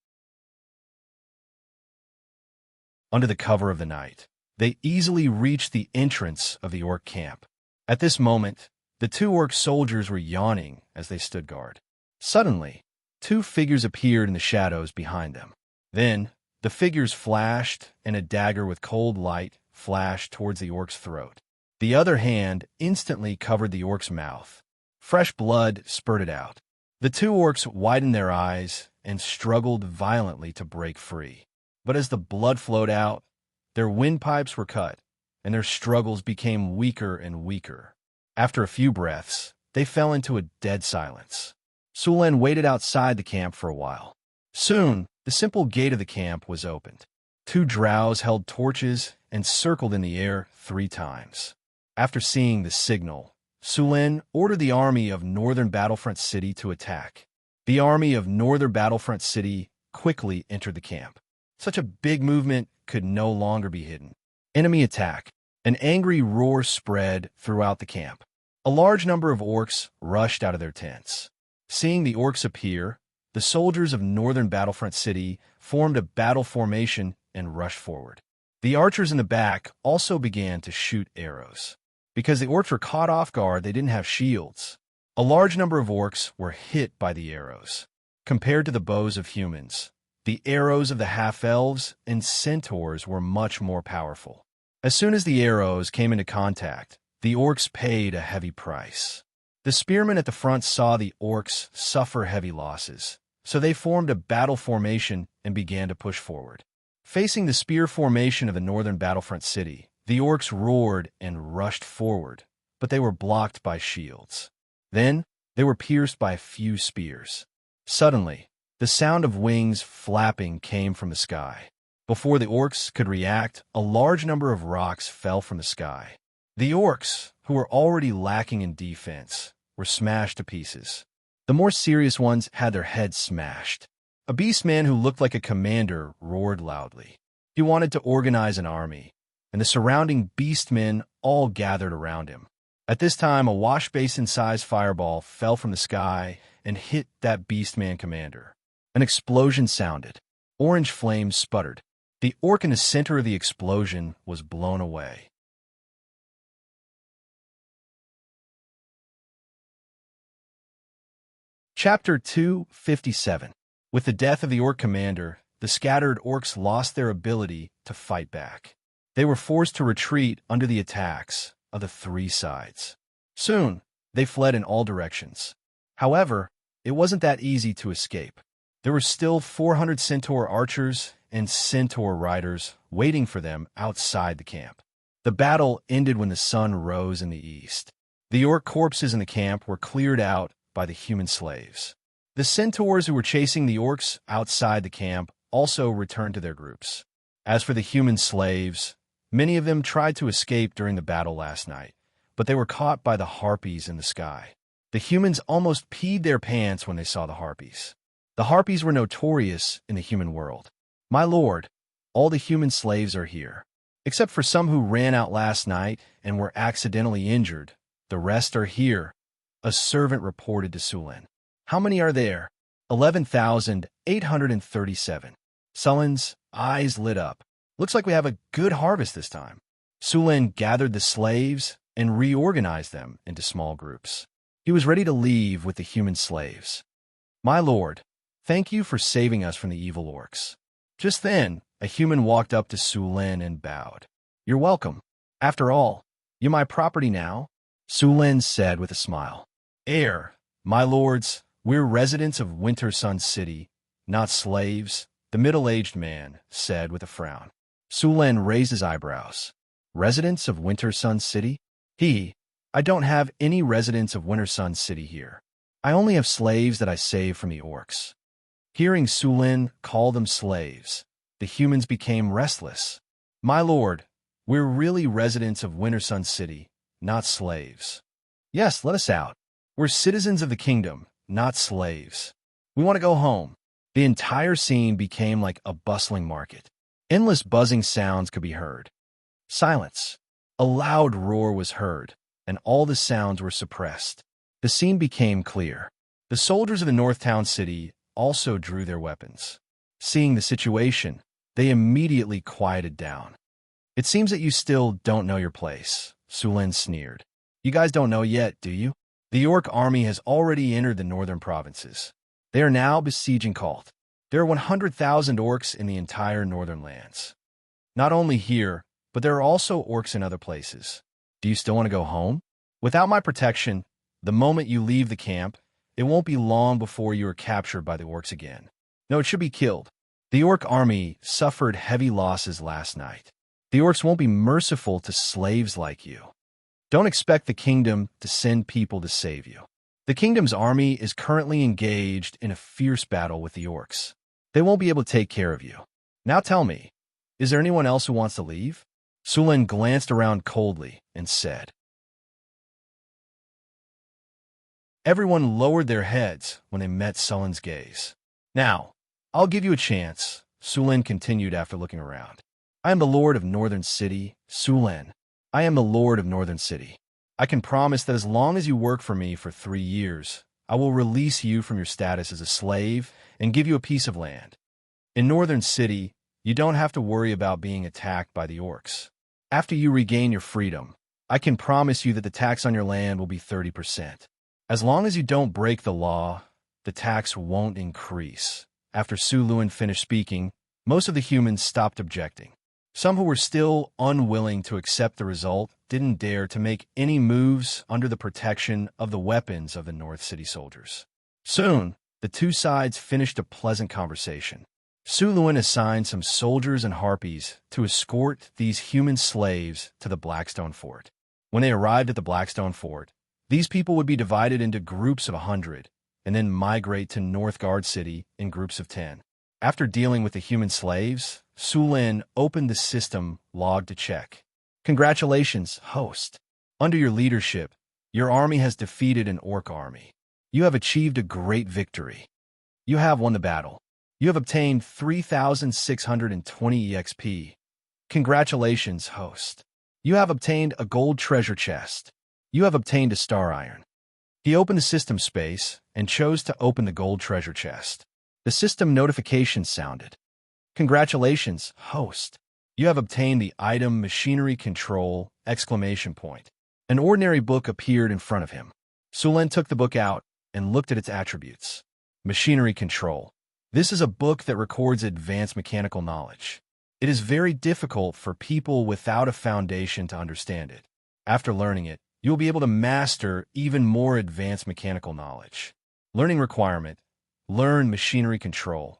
Under the cover of the night, they easily reached the entrance of the orc camp. At this moment, the 2 orc soldiers were yawning as they stood guard. Suddenly, 2 figures appeared in the shadows behind them. Then, the figures flashed, and a dagger with cold light flashed towards the orc's throat. The other hand instantly covered the orc's mouth. Fresh blood spurted out. The 2 orcs widened their eyes and struggled violently to break free. But as the blood flowed out, their windpipes were cut, and their struggles became weaker and weaker. After a few breaths, they fell into a dead silence. Sullen waited outside the camp for a while. Soon, the simple gate of the camp was opened. 2 drows held torches and circled in the air 3 times. After seeing the signal, Sullen ordered the army of northern Battlefront City to attack. The army of northern Battlefront City quickly entered the camp. Such a big movement could no longer be hidden. Enemy attack. An angry roar spread throughout the camp. A large number of orcs rushed out of their tents. Seeing the orcs appear, the soldiers of northern Battlefront City formed a battle formation and rushed forward. The archers in the back also began to shoot arrows. Because the orcs were caught off guard, they didn't have shields. A large number of orcs were hit by the arrows. Compared to the bows of humans, the arrows of the half-elves and centaurs were much more powerful. As soon as the arrows came into contact, the orcs paid a heavy price. The spearmen at the front saw the orcs suffer heavy losses, so they formed a battle formation and began to push forward. Facing the spear formation of the northern Battlefront City, the orcs roared and rushed forward, but they were blocked by shields. Then, they were pierced by a few spears. Suddenly, the sound of wings flapping came from the sky. Before the orcs could react, a large number of rocks fell from the sky. The orcs, who were already lacking in defense, were smashed to pieces. The more serious ones had their heads smashed. A beastman who looked like a commander roared loudly. He wanted to organize an army, and the surrounding beastmen all gathered around him. At this time, a wash basin-sized fireball fell from the sky and hit that beastman commander. An explosion sounded. Orange flames sputtered. The orc in the center of the explosion was blown away. Chapter 257. With the death of the orc commander, the scattered orcs lost their ability to fight back. They were forced to retreat under the attacks of the 3 sides. Soon, they fled in all directions. However, it wasn't that easy to escape. There were still 400 centaur archers and centaur riders waiting for them outside the camp. The battle ended when the sun rose in the east. The orc corpses in the camp were cleared out by the human slaves. The centaurs who were chasing the orcs outside the camp also returned to their groups. As for the human slaves, many of them tried to escape during the battle last night, but they were caught by the harpies in the sky. The humans almost peed their pants when they saw the harpies. The harpies were notorious in the human world. "My lord, all the human slaves are here. Except for some who ran out last night and were accidentally injured, the rest are here," a servant reported to Sullen. "How many are there?" 11,837. Sullen's eyes lit up. "Looks like we have a good harvest this time." Sullen gathered the slaves and reorganized them into small groups. He was ready to leave with the human slaves. "My lord, thank you for saving us from the evil orcs." Just then, a human walked up to Sullen and bowed. "You're welcome. After all, You my property now? Su Lin said with a smile. Heir, my lords, we're residents of Winter Sun City, not slaves, the middle-aged man said with a frown. Su Lin raised his eyebrows. Residents of Winter Sun City? I don't have any residents of Winter Sun City here. I only have slaves that I saved from the orcs. Hearing Su Lin call them slaves, the humans became restless. My lord, we're really residents of Winter Sun City, not slaves. Yes, let us out. We're citizens of the kingdom, not slaves. We want to go home. The entire scene became like a bustling market. Endless buzzing sounds could be heard. Silence. A loud roar was heard, and all the sounds were suppressed. The scene became clear. The soldiers of the North Town City also drew their weapons. Seeing the situation, they immediately quieted down. It seems that you still don't know your place, Su Lin sneered. You guys don't know yet, do you? The orc army has already entered the northern provinces. They are now besieging Cult. There are 100,000 orcs in the entire northern lands. Not only here, but there are also orcs in other places. Do you still want to go home? Without my protection, the moment you leave the camp, it won't be long before you are captured by the orcs again. No, it should be killed. The orc army suffered heavy losses last night. The orcs won't be merciful to slaves like you. Don't expect the kingdom to send people to save you. The kingdom's army is currently engaged in a fierce battle with the orcs. They won't be able to take care of you. Now tell me, is there anyone else who wants to leave? Su Lin glanced around coldly and said. Everyone lowered their heads when they met Sullen's gaze. Now, I'll give you a chance, Su Lin continued after looking around. I am the Lord of Northern City, Su Lin. I am the Lord of Northern City. I can promise that as long as you work for me for 3 years, I will release you from your status as a slave and give you a piece of land. In Northern City, you don't have to worry about being attacked by the orcs. After you regain your freedom, I can promise you that the tax on your land will be 30%. As long as you don't break the law, the tax won't increase. After Su Lin finished speaking, most of the humans stopped objecting. Some who were still unwilling to accept the result didn't dare to make any moves under the protection of the weapons of the North City soldiers. Soon, the two sides finished a pleasant conversation. Su Lin assigned some soldiers and harpies to escort these human slaves to the Blackstone Fort. When they arrived at the Blackstone Fort, these people would be divided into groups of 100 and then migrate to Northgard City in groups of 10. After dealing with the human slaves, Su Lin opened the system log to check. Congratulations, host. Under your leadership, your army has defeated an orc army. You have achieved a great victory. You have won the battle. You have obtained 3,620 EXP. Congratulations, host. You have obtained a gold treasure chest. You have obtained a star iron. He opened the system space and chose to open the gold treasure chest. The system notification sounded. Congratulations, host. You have obtained the item Machinery Control! An ordinary book appeared in front of him. Su Lin took the book out and looked at its attributes. Machinery Control. This is a book that records advanced mechanical knowledge. It is very difficult for people without a foundation to understand it. After learning it, you will be able to master even more advanced mechanical knowledge. Learning requirement. Learn Machinery Control.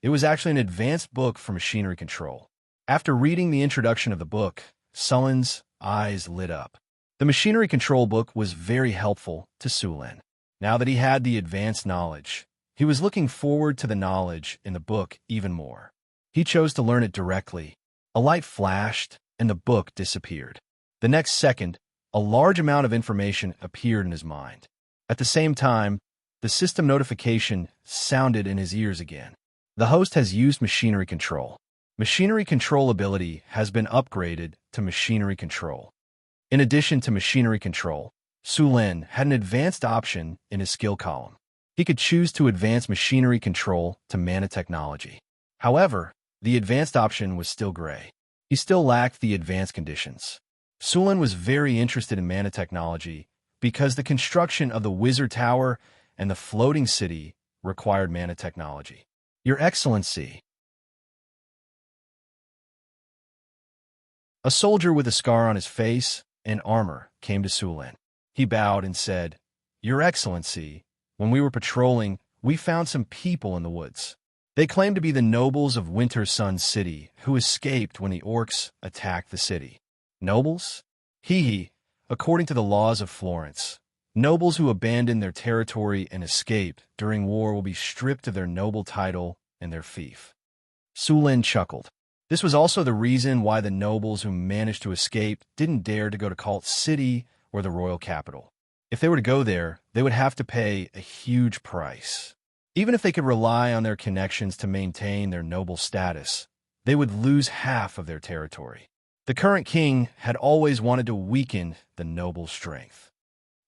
It was actually an advanced book for machinery control. After reading the introduction of the book, Sullen's eyes lit up. The machinery control book was very helpful to Su Lin. Now that he had the advanced knowledge, he was looking forward to the knowledge in the book even more. He chose to learn it directly. A light flashed, and the book disappeared. The next second, a large amount of information appeared in his mind. At the same time, the system notification sounded in his ears again. The host has used machinery control. Machinery control ability has been upgraded to machinery control. In addition to machinery control, Su Lin had an advanced option in his skill column. He could choose to advance machinery control to mana technology. However, the advanced option was still gray. He still lacked the advanced conditions. Su Lin was very interested in mana technology because the construction of the Wizard Tower and the floating city required mana technology. Your Excellency. A soldier with a scar on his face in armor came to Sulin. He bowed and said, "Your Excellency, when we were patrolling, we found some people in the woods. They claim to be the nobles of Winter Sun City who escaped when the orcs attacked the city." Nobles? Hee. According to the laws of Florence, nobles who abandon their territory and escape during war will be stripped of their noble title and their fief. Sulin chuckled. This was also the reason why the nobles who managed to escape didn't dare to go to Cult City or the royal capital. If they were to go there, they would have to pay a huge price. Even if they could rely on their connections to maintain their noble status, they would lose half of their territory. The current king had always wanted to weaken the noble strength.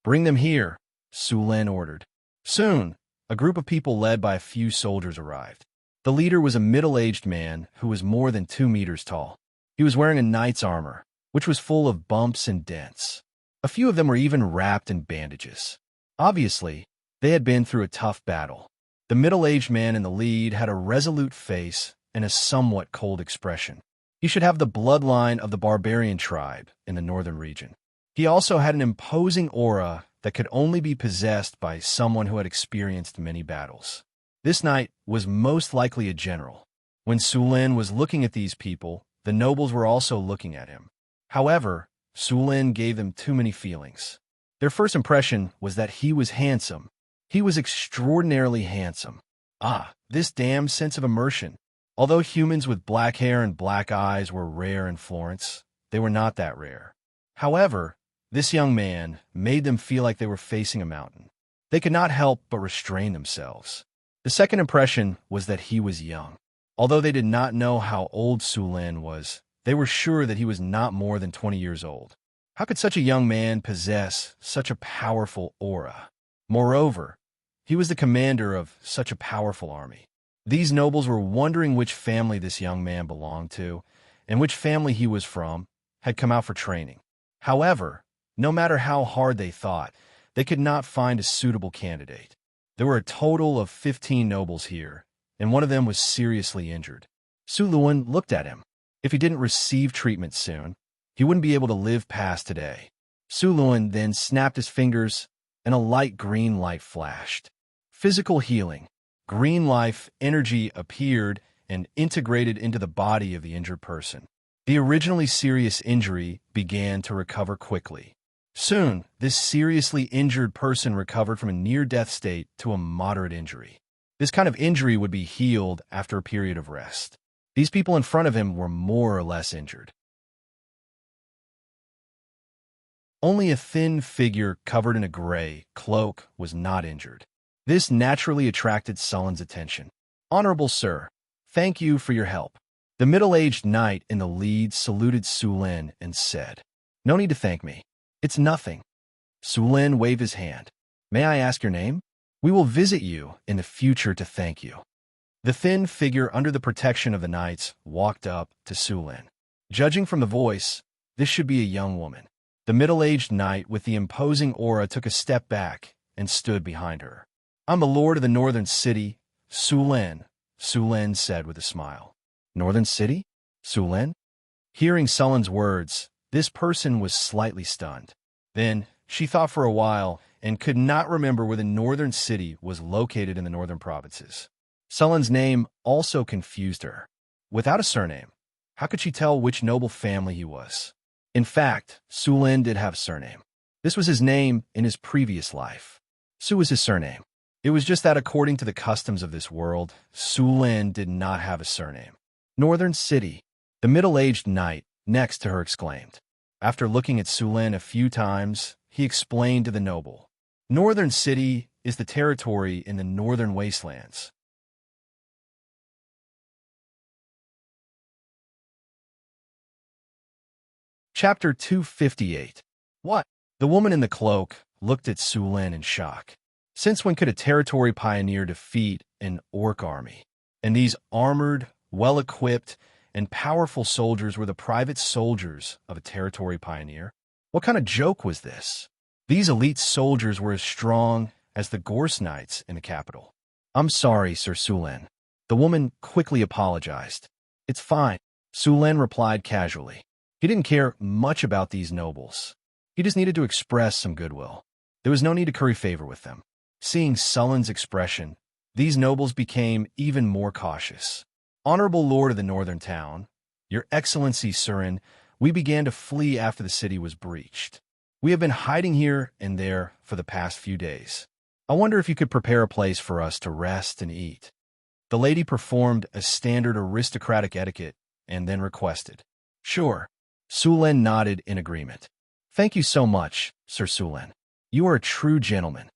"Bring them here," Sulin ordered. Soon, a group of people led by a few soldiers arrived. The leader was a middle-aged man who was more than 2 meters tall. He was wearing a knight's armor, which was full of bumps and dents. A few of them were even wrapped in bandages. Obviously, they had been through a tough battle. The middle-aged man in the lead had a resolute face and a somewhat cold expression. He should have the bloodline of the barbarian tribe in the northern region. He also had an imposing aura that could only be possessed by someone who had experienced many battles. This knight was most likely a general. When Sulin was looking at these people, the nobles were also looking at him. However, Sulin gave them too many feelings. Their first impression was that he was handsome. He was extraordinarily handsome. This damn sense of immersion. Although humans with black hair and black eyes were rare in Florence, they were not that rare. However, this young man made them feel like they were facing a mountain. They could not help but restrain themselves. The second impression was that he was young. Although they did not know how old Sulin was, they were sure that he was not more than 20 years old. How could such a young man possess such a powerful aura? Moreover, he was the commander of such a powerful army. These nobles were wondering which family this young man belonged to, and which family he was from, had come out for training. However, no matter how hard they thought, they could not find a suitable candidate. There were a total of 15 nobles here, and one of them was seriously injured. Sulin looked at him. If he didn't receive treatment soon, he wouldn't be able to live past today. Sulin then snapped his fingers, and a light green light flashed. Physical healing. Green life energy appeared and integrated into the body of the injured person. The originally serious injury began to recover quickly. Soon, this seriously injured person recovered from a near-death state to a moderate injury. This kind of injury would be healed after a period of rest. These people in front of him were more or less injured. Only a thin figure covered in a gray cloak was not injured. This naturally attracted Sulin's attention. "Honorable sir, thank you for your help." The middle-aged knight in the lead saluted Sulin and said, "No need to thank me. It's nothing." Sulin waved his hand. "May I ask your name? We will visit you in the future to thank you." The thin figure under the protection of the knights walked up to Sulin. Judging from the voice, this should be a young woman. The middle-aged knight with the imposing aura took a step back and stood behind her. "I'm the lord of the northern city, Sulin," Sulin said with a smile. "Northern city? Sulin?" Hearing Sulin's words, this person was slightly stunned. Then, she thought for a while and could not remember where the northern city was located in the northern provinces. Sulin's name also confused her. Without a surname, how could she tell which noble family he was? In fact, Sulin did have a surname. This was his name in his previous life. Su was his surname. It was just that according to the customs of this world, Sulin did not have a surname. "Northern city," the middle-aged knight next to her exclaimed. After looking at Sulin a few times, he explained to the noble, "Northern city is the territory in the northern wastelands." Chapter 258. What? The woman in the cloak looked at Sulin in shock. Since when could a territory pioneer defeat an orc army? And these armored, well-equipped, and powerful soldiers were the private soldiers of a territory pioneer? What kind of joke was this? These elite soldiers were as strong as the Gorse Knights in the capital. "I'm sorry, Sir Sulin." The woman quickly apologized. "It's fine," Sulin replied casually. He didn't care much about these nobles. He just needed to express some goodwill. There was no need to curry favor with them. Seeing Sullen's expression, these nobles became even more cautious. Honorable Lord of the northern town, Your Excellency Surin, we began to flee after the city was breached. We have been hiding here and there for the past few days. I wonder if you could prepare a place for us to rest and eat. The lady performed a standard aristocratic etiquette and then requested. Sure. Sulen nodded in agreement. Thank you so much, Sir Sulen. You are a true gentleman.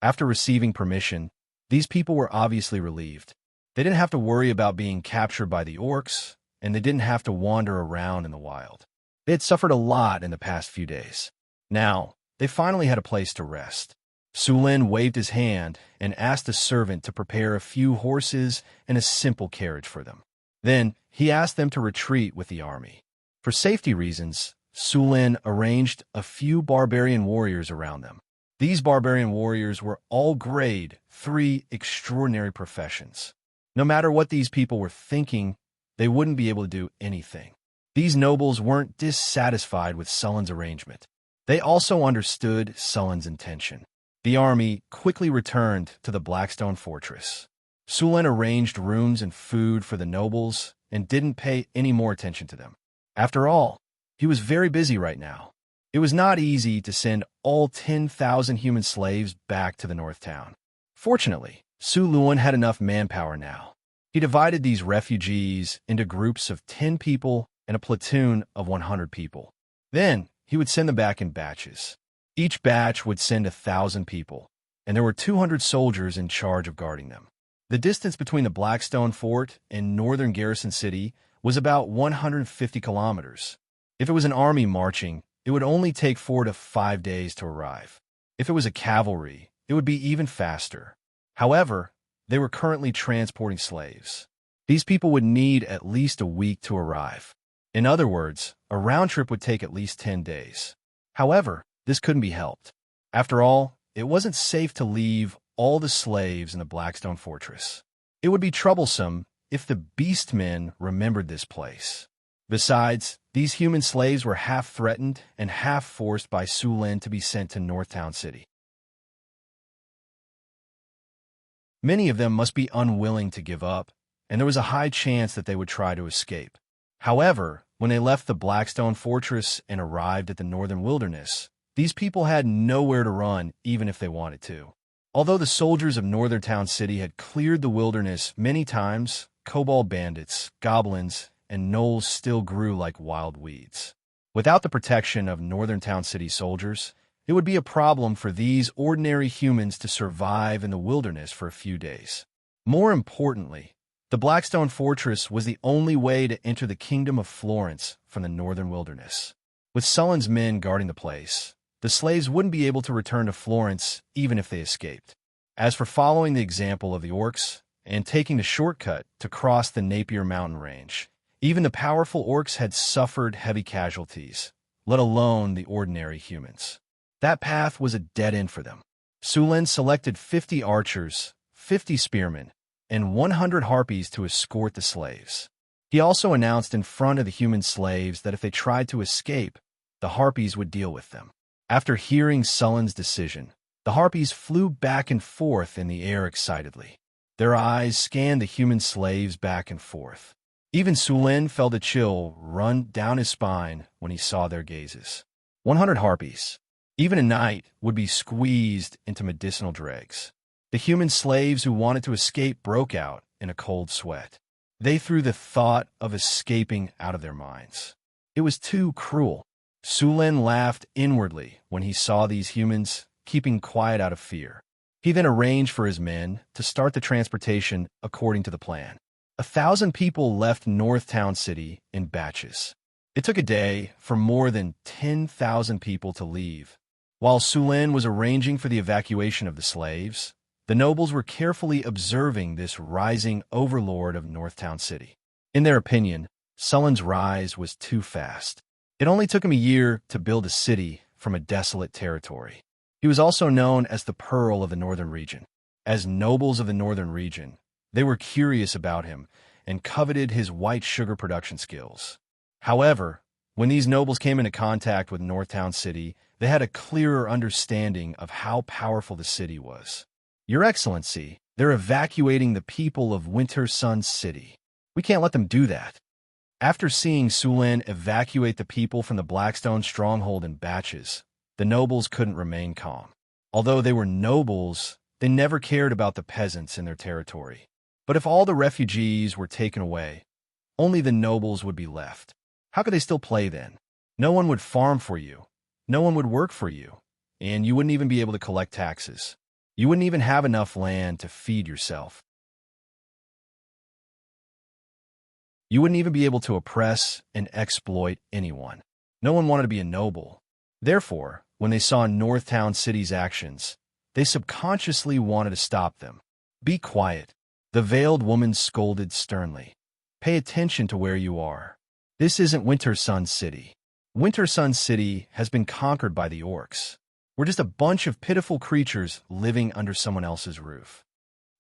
After receiving permission, these people were obviously relieved. They didn't have to worry about being captured by the orcs, and they didn't have to wander around in the wild. They had suffered a lot in the past few days. Now, they finally had a place to rest. Sulen waved his hand and asked a servant to prepare a few horses and a simple carriage for them. Then, he asked them to retreat with the army. For safety reasons, Sulen arranged a few barbarian warriors around them. These barbarian warriors were all grade 3 extraordinary professions. No matter what these people were thinking, they wouldn't be able to do anything. These nobles weren't dissatisfied with Sullen's arrangement. They also understood Sullen's intention. The army quickly returned to the Blackstone Fortress. Sulen arranged rooms and food for the nobles and didn't pay any more attention to them. After all, he was very busy right now. It was not easy to send all 10,000 human slaves back to the North Town. Fortunately, Su Luan had enough manpower now. He divided these refugees into groups of 10 people and a platoon of 100 people. Then, he would send them back in batches. Each batch would send 1,000 people, and there were 200 soldiers in charge of guarding them. The distance between the Blackstone Fort and northern Garrison City was about 150 kilometers. If it was an army marching, it would only take 4 to 5 days to arrive. If it was a cavalry, it would be even faster. However, they were currently transporting slaves. These people would need at least a week to arrive. In other words, a round trip would take at least 10 days. However, this couldn't be helped. After all, it wasn't safe to leave all the slaves in the Blackstone Fortress. It would be troublesome if the beastmen remembered this place. Besides, these human slaves were half threatened and half forced by Sulen to be sent to Northtown City. Many of them must be unwilling to give up, and there was a high chance that they would try to escape. However, when they left the Blackstone Fortress and arrived at the northern wilderness, these people had nowhere to run even if they wanted to. Although the soldiers of Northern Town City had cleared the wilderness many times, kobold bandits, goblins, and gnolls still grew like wild weeds. Without the protection of Northern Town City soldiers, it would be a problem for these ordinary humans to survive in the wilderness for a few days. More importantly, the Blackstone Fortress was the only way to enter the Kingdom of Florence from the northern wilderness. With Sullen's men guarding the place, the slaves wouldn't be able to return to Florence even if they escaped. As for following the example of the orcs and taking the shortcut to cross the Napier mountain range, even the powerful orcs had suffered heavy casualties, let alone the ordinary humans. That path was a dead end for them. Sulen selected 50 archers, 50 spearmen, and 100 harpies to escort the slaves. He also announced in front of the human slaves that if they tried to escape, the harpies would deal with them. After hearing Sullen's decision, the harpies flew back and forth in the air excitedly. Their eyes scanned the human slaves back and forth. Even Sulen felt a chill run down his spine when he saw their gazes. 100 harpies, even a night, would be squeezed into medicinal dregs. The human slaves who wanted to escape broke out in a cold sweat. They threw the thought of escaping out of their minds. It was too cruel. Sulen laughed inwardly when he saw these humans keeping quiet out of fear. He then arranged for his men to start the transportation according to the plan. 1,000 people left Northtown City in batches. It took a day for more than 10,000 people to leave. While Sulen was arranging for the evacuation of the slaves, the nobles were carefully observing this rising overlord of Northtown City. In their opinion, Sullen's rise was too fast. It only took him a year to build a city from a desolate territory. He was also known as the Pearl of the Northern Region. As nobles of the Northern Region, they were curious about him and coveted his white sugar production skills. However, When these nobles came into contact with Northtown City, they had a clearer understanding of how powerful the city was. Your Excellency, they're evacuating the people of Winter Sun City. We can't let them do that. After seeing Sulin evacuate the people from the Blackstone stronghold in batches, the nobles couldn't remain calm. Although they were nobles, they never cared about the peasants in their territory. But if all the refugees were taken away, only the nobles would be left. How could they still play then? No one would farm for you. No one would work for you. And you wouldn't even be able to collect taxes. You wouldn't even have enough land to feed yourself. You wouldn't even be able to oppress and exploit anyone. No one wanted to be a noble. Therefore, when they saw Northtown City's actions, they subconsciously wanted to stop them. Be quiet, the veiled woman scolded sternly. Pay attention to where you are. This isn't Winter Sun City. Winter Sun City has been conquered by the orcs. We're just a bunch of pitiful creatures living under someone else's roof.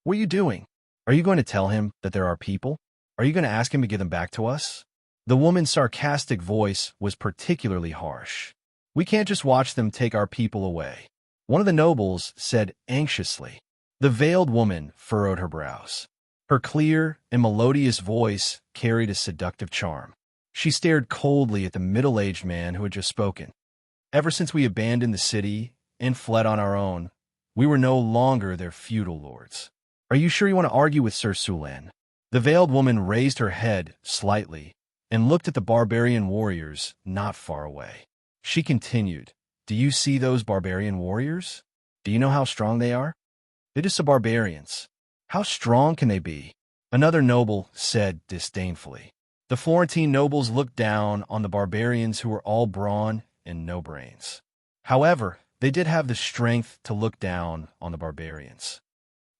What are you doing? Are you going to tell him that there are people? Are you going to ask him to give them back to us? The woman's sarcastic voice was particularly harsh. We can't just watch them take our people away. One of the nobles said anxiously. The veiled woman furrowed her brows. Her clear and melodious voice carried a seductive charm. She stared coldly at the middle-aged man who had just spoken. Ever since we abandoned the city and fled on our own, we were no longer their feudal lords. Are you sure you want to argue with Sir Sulan? The veiled woman raised her head slightly and looked at the barbarian warriors not far away. She continued, Do you see those barbarian warriors? Do you know how strong they are? They're just some barbarians. How strong can they be? Another noble said disdainfully. The Florentine nobles looked down on the barbarians who were all brawn and no brains. However, they did have the strength to look down on the barbarians.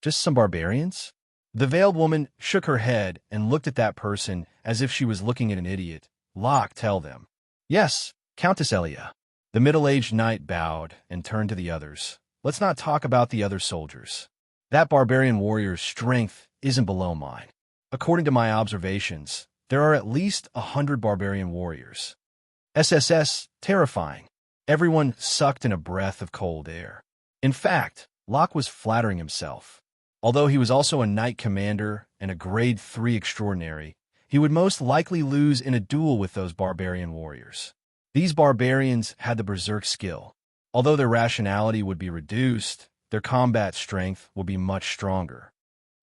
Just some barbarians? The veiled woman shook her head and looked at that person as if she was looking at an idiot. Locke, tell them. Yes, Countess Elia. The middle-aged knight bowed and turned to the others. Let's not talk about the other soldiers. That barbarian warrior's strength isn't below mine. According to my observations, there are at least 100 barbarian warriors. SSS, terrifying. Everyone sucked in a breath of cold air. In fact, Locke was flattering himself. Although he was also a knight commander and a grade 3 extraordinary, he would most likely lose in a duel with those barbarian warriors. These barbarians had the berserk skill. Although their rationality would be reduced, their combat strength would be much stronger.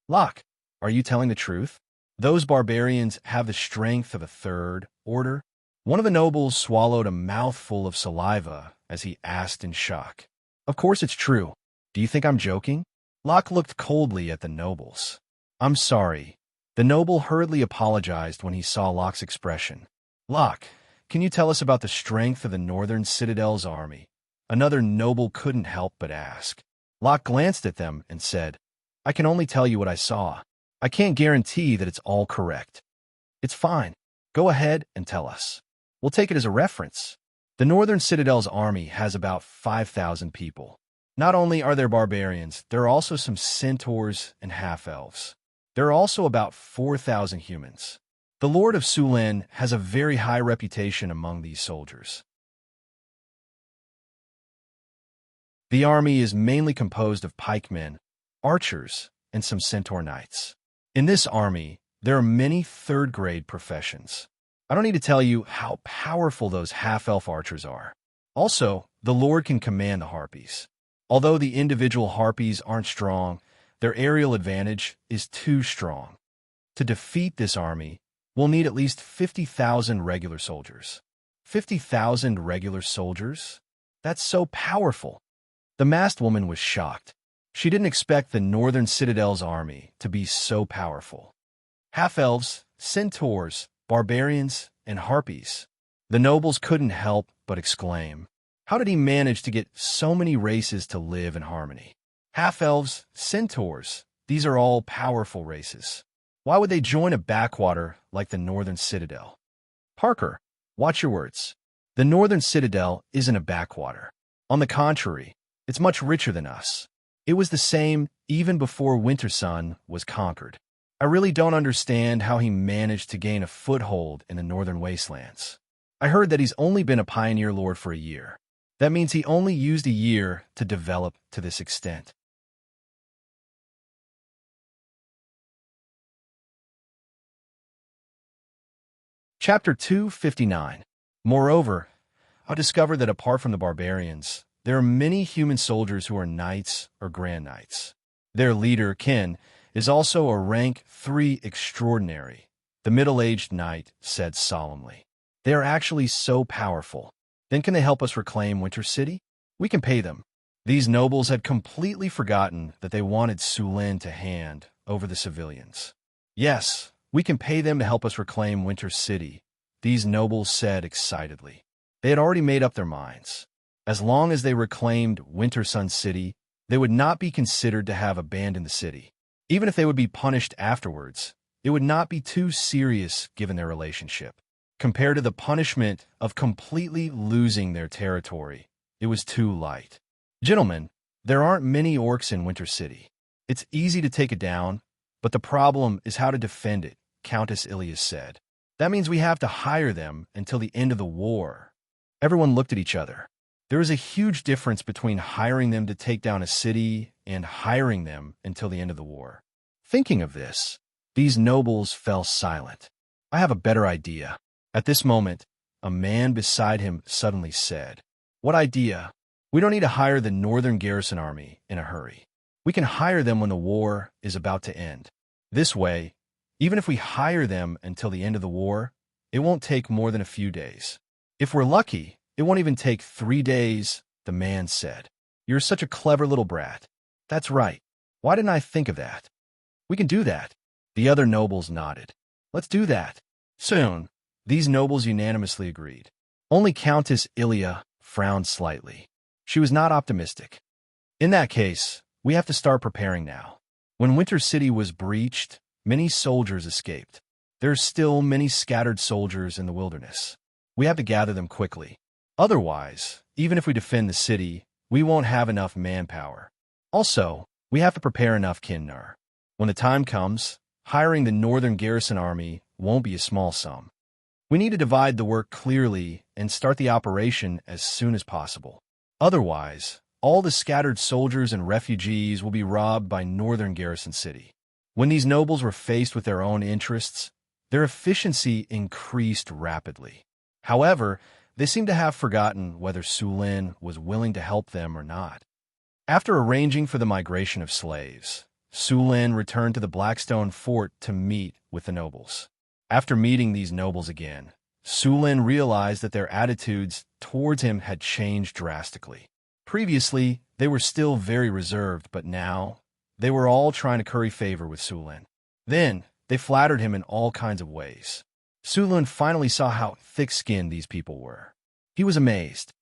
Locke, are you telling the truth? Those barbarians have the strength of a third order? One of the nobles swallowed a mouthful of saliva as he asked in shock. Of course it's true. Do you think I'm joking? Locke looked coldly at the nobles. I'm sorry. The noble hurriedly apologized when he saw Locke's expression. Locke, can you tell us about the strength of the Northern Citadel's army? Another noble couldn't help but ask. Locke glanced at them and said, I can only tell you what I saw. I can't guarantee that it's all correct. It's fine. Go ahead and tell us. We'll take it as a reference. The Northern Citadel's army has about 5,000 people. Not only are there barbarians, there are also some centaurs and half-elves. There are also about 4,000 humans. The Lord of Sulin has a very high reputation among these soldiers. The army is mainly composed of pikemen, archers, and some centaur knights. In this army, there are many third-grade professions. I don't need to tell you how powerful those half-elf archers are. Also, the Lord can command the harpies. Although the individual harpies aren't strong, their aerial advantage is too strong. To defeat this army, we'll need at least 50,000 regular soldiers. 50,000 regular soldiers? That's so powerful. The masked woman was shocked. She didn't expect the Northern Citadel's army to be so powerful. Half-elves, centaurs, barbarians, and harpies. The nobles couldn't help but exclaim. How did he manage to get so many races to live in harmony? Half-elves, centaurs, these are all powerful races. Why would they join a backwater like the Northern Citadel? Parker, watch your words. The Northern Citadel isn't a backwater. On the contrary, it's much richer than us. It was the same even before Winter Sun was conquered. I really don't understand how he managed to gain a foothold in the Northern Wastelands. I heard that he's only been a pioneer lord for a year. That means he only used a year to develop to this extent. Chapter 259. Moreover, I discovered that apart from the barbarians, there are many human soldiers who are knights or grand knights. Their leader, Qin, is also a rank 3 extraordinary, the middle-aged knight said solemnly. They are actually so powerful. Then can they help us reclaim Winter City? We can pay them. These nobles had completely forgotten that they wanted Sulin to hand over the civilians. Yes, we can pay them to help us reclaim Winter City, these nobles said excitedly. They had already made up their minds. As long as they reclaimed Winter Sun City, they would not be considered to have abandoned the city. Even if they would be punished afterwards, it would not be too serious given their relationship. Compared to the punishment of completely losing their territory, it was too light. Gentlemen, there aren't many orcs in Winter City. It's easy to take it down, but the problem is how to defend it, Countess Ilias said. That means we have to hire them until the end of the war. Everyone looked at each other. There is a huge difference between hiring them to take down a city and hiring them until the end of the war. Thinking of this, these nobles fell silent. I have a better idea. At this moment, a man beside him suddenly said, "What idea? We don't need to hire the Northern Garrison Army in a hurry. We can hire them when the war is about to end. This way, even if we hire them until the end of the war, it won't take more than a few days. If we're lucky, it won't even take 3 days," the man said. "You're such a clever little brat." "That's right. Why didn't I think of that?" "We can do that." The other nobles nodded. "Let's do that." Soon, these nobles unanimously agreed. Only Countess Ilia frowned slightly. She was not optimistic. "In that case, we have to start preparing now." When Winter City was breached, many soldiers escaped. There's still many scattered soldiers in the wilderness. We have to gather them quickly. Otherwise, even if we defend the city, we won't have enough manpower. Also, we have to prepare enough Kinnar. When the time comes, hiring the Northern Garrison Army won't be a small sum. We need to divide the work clearly and start the operation as soon as possible. Otherwise, all the scattered soldiers and refugees will be robbed by Northern Garrison City. When these nobles were faced with their own interests, their efficiency increased rapidly. However, they seemed to have forgotten whether Sulin was willing to help them or not. After arranging for the migration of slaves, Sulin returned to the Blackstone Fort to meet with the nobles. After meeting these nobles again, Sulin realized that their attitudes towards him had changed drastically. Previously, they were still very reserved, but now, they were all trying to curry favor with Sulin. Then, they flattered him in all kinds of ways. Sulin finally saw how thick-skinned these people were. He was amazed.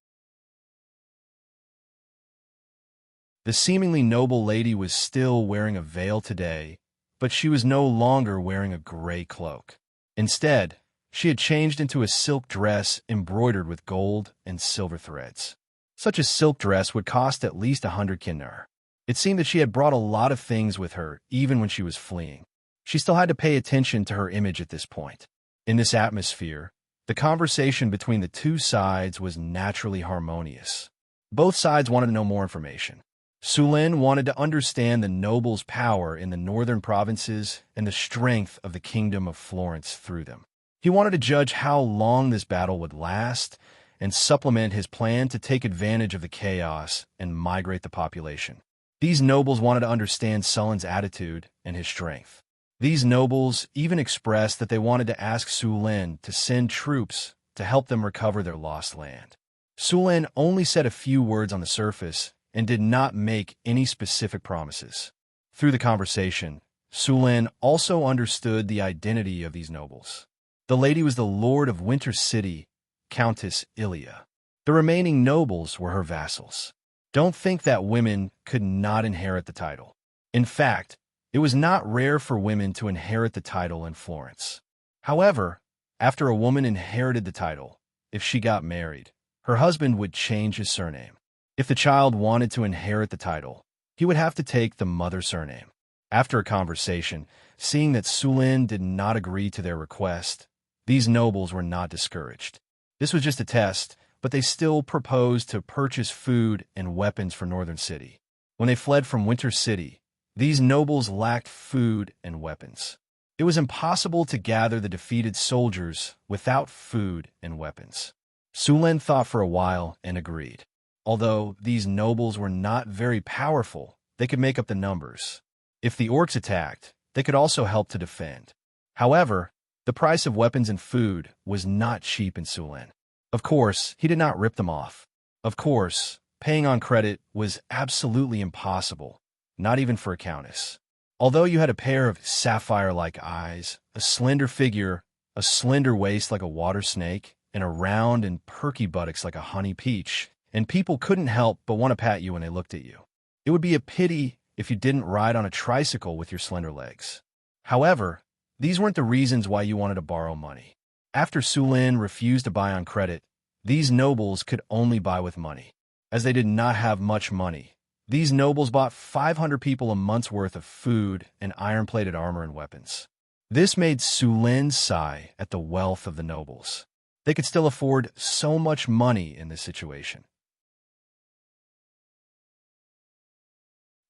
The seemingly noble lady was still wearing a veil today, but she was no longer wearing a gray cloak. Instead, she had changed into a silk dress embroidered with gold and silver threads. Such a silk dress would cost at least 100 kinnar. It seemed that she had brought a lot of things with her, even when she was fleeing. She still had to pay attention to her image at this point. In this atmosphere, the conversation between the two sides was naturally harmonious. Both sides wanted to know more information. Sulin wanted to understand the nobles' power in the northern provinces and the strength of the kingdom of Florence through them. He wanted to judge how long this battle would last and supplement his plan to take advantage of the chaos and migrate the population. These nobles wanted to understand Sullin's attitude and his strength. These nobles even expressed that they wanted to ask Sulin to send troops to help them recover their lost land. Sulin only said a few words on the surface and did not make any specific promises. Through the conversation, Sulin also understood the identity of these nobles. The lady was the lord of Winter City, Countess Ilia. The remaining nobles were her vassals. Don't think that women could not inherit the title. In fact, it was not rare for women to inherit the title in Florence. However, after a woman inherited the title, if she got married, her husband would change his surname. If the child wanted to inherit the title, he would have to take the mother's surname. After a conversation, seeing that Sulin did not agree to their request, these nobles were not discouraged. This was just a test, but they still proposed to purchase food and weapons for Northern City. When they fled from Winter City, these nobles lacked food and weapons. It was impossible to gather the defeated soldiers without food and weapons. Sulin thought for a while and agreed. Although these nobles were not very powerful, they could make up the numbers. If the orcs attacked, they could also help to defend. However, the price of weapons and food was not cheap in Sulin. Of course, he did not rip them off. Of course, paying on credit was absolutely impossible, not even for a countess. Although you had a pair of sapphire-like eyes, a slender figure, a slender waist like a water snake, and a round and perky buttocks like a honey peach, and people couldn't help but want to pat you when they looked at you. It would be a pity if you didn't ride on a tricycle with your slender legs. However, these weren't the reasons why you wanted to borrow money. After Sulin refused to buy on credit, these nobles could only buy with money. As they did not have much money, these nobles bought 500 people a month's worth of food and iron-plated armor and weapons. This made Sulin sigh at the wealth of the nobles. They could still afford so much money in this situation.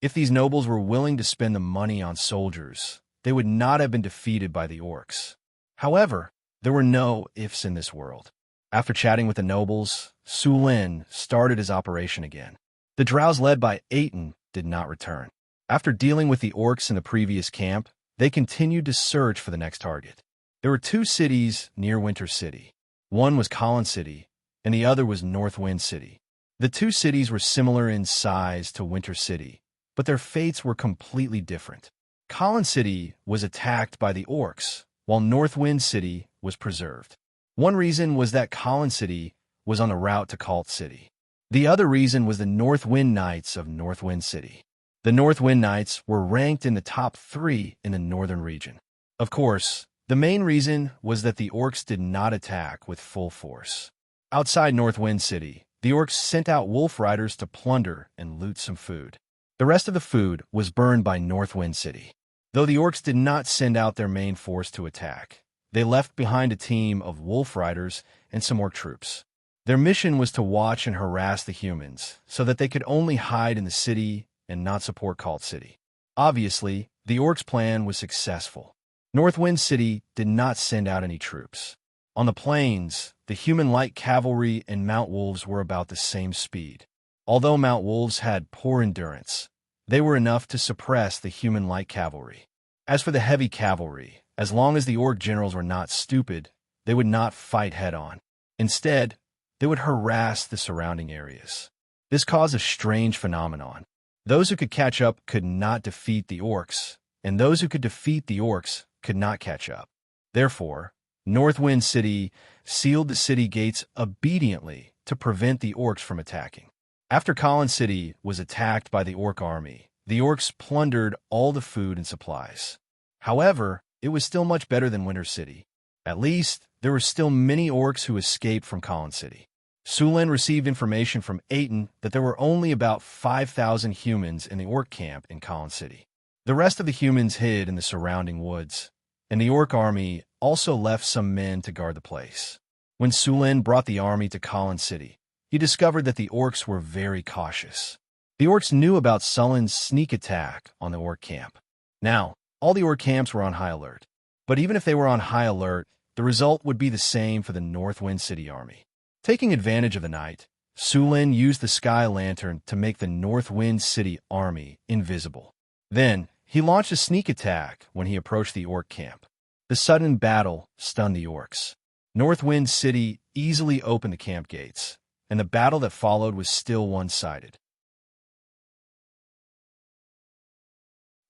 If these nobles were willing to spend the money on soldiers, they would not have been defeated by the orcs. However, there were no ifs in this world. After chatting with the nobles, Sulin started his operation again. The drows led by Aten did not return. After dealing with the orcs in the previous camp, they continued to search for the next target. There were 2 cities near Winter City. One was Colin City, and the other was Northwind City. The 2 cities were similar in size to Winter City, but their fates were completely different. Colin City was attacked by the orcs, while Northwind City was preserved. One reason was that Colin City was on the route to Cult City. The other reason was the Northwind Knights of Northwind City. The Northwind Knights were ranked in the top 3 in the northern region. Of course, the main reason was that the orcs did not attack with full force. Outside Northwind City, the orcs sent out wolf riders to plunder and loot some food. The rest of the food was burned by Northwind City. Though the orcs did not send out their main force to attack, they left behind a team of wolf riders and some orc troops. Their mission was to watch and harass the humans so that they could only hide in the city and not support Cult City. Obviously, the orcs' plan was successful. Northwind City did not send out any troops. On the plains, the human light cavalry and Mount Wolves were about the same speed. Although Mount Wolves had poor endurance, they were enough to suppress the human light cavalry. As for the heavy cavalry, as long as the orc generals were not stupid, they would not fight head-on. Instead, they would harass the surrounding areas. This caused a strange phenomenon. Those who could catch up could not defeat the orcs, and those who could defeat the orcs could not catch up. Therefore, Northwind City sealed the city gates obediently to prevent the orcs from attacking. After Colin City was attacked by the orc army, the orcs plundered all the food and supplies. However, it was still much better than Winter City. At least, there were still many orcs who escaped from Colin City. Sulin received information from Aten that there were only about 5,000 humans in the orc camp in Colin City. The rest of the humans hid in the surrounding woods, and the orc army also left some men to guard the place. When Sulin brought the army to Colin City, he discovered that the orcs were very cautious. The orcs knew about Sulin's sneak attack on the orc camp. Now, all the orc camps were on high alert. But even if they were on high alert, the result would be the same for the Northwind City army. Taking advantage of the night, Sulin used the sky lantern to make the Northwind City army invisible. Then, he launched a sneak attack when he approached the orc camp. The sudden battle stunned the orcs. Northwind City easily opened the camp gates, and the battle that followed was still one-sided.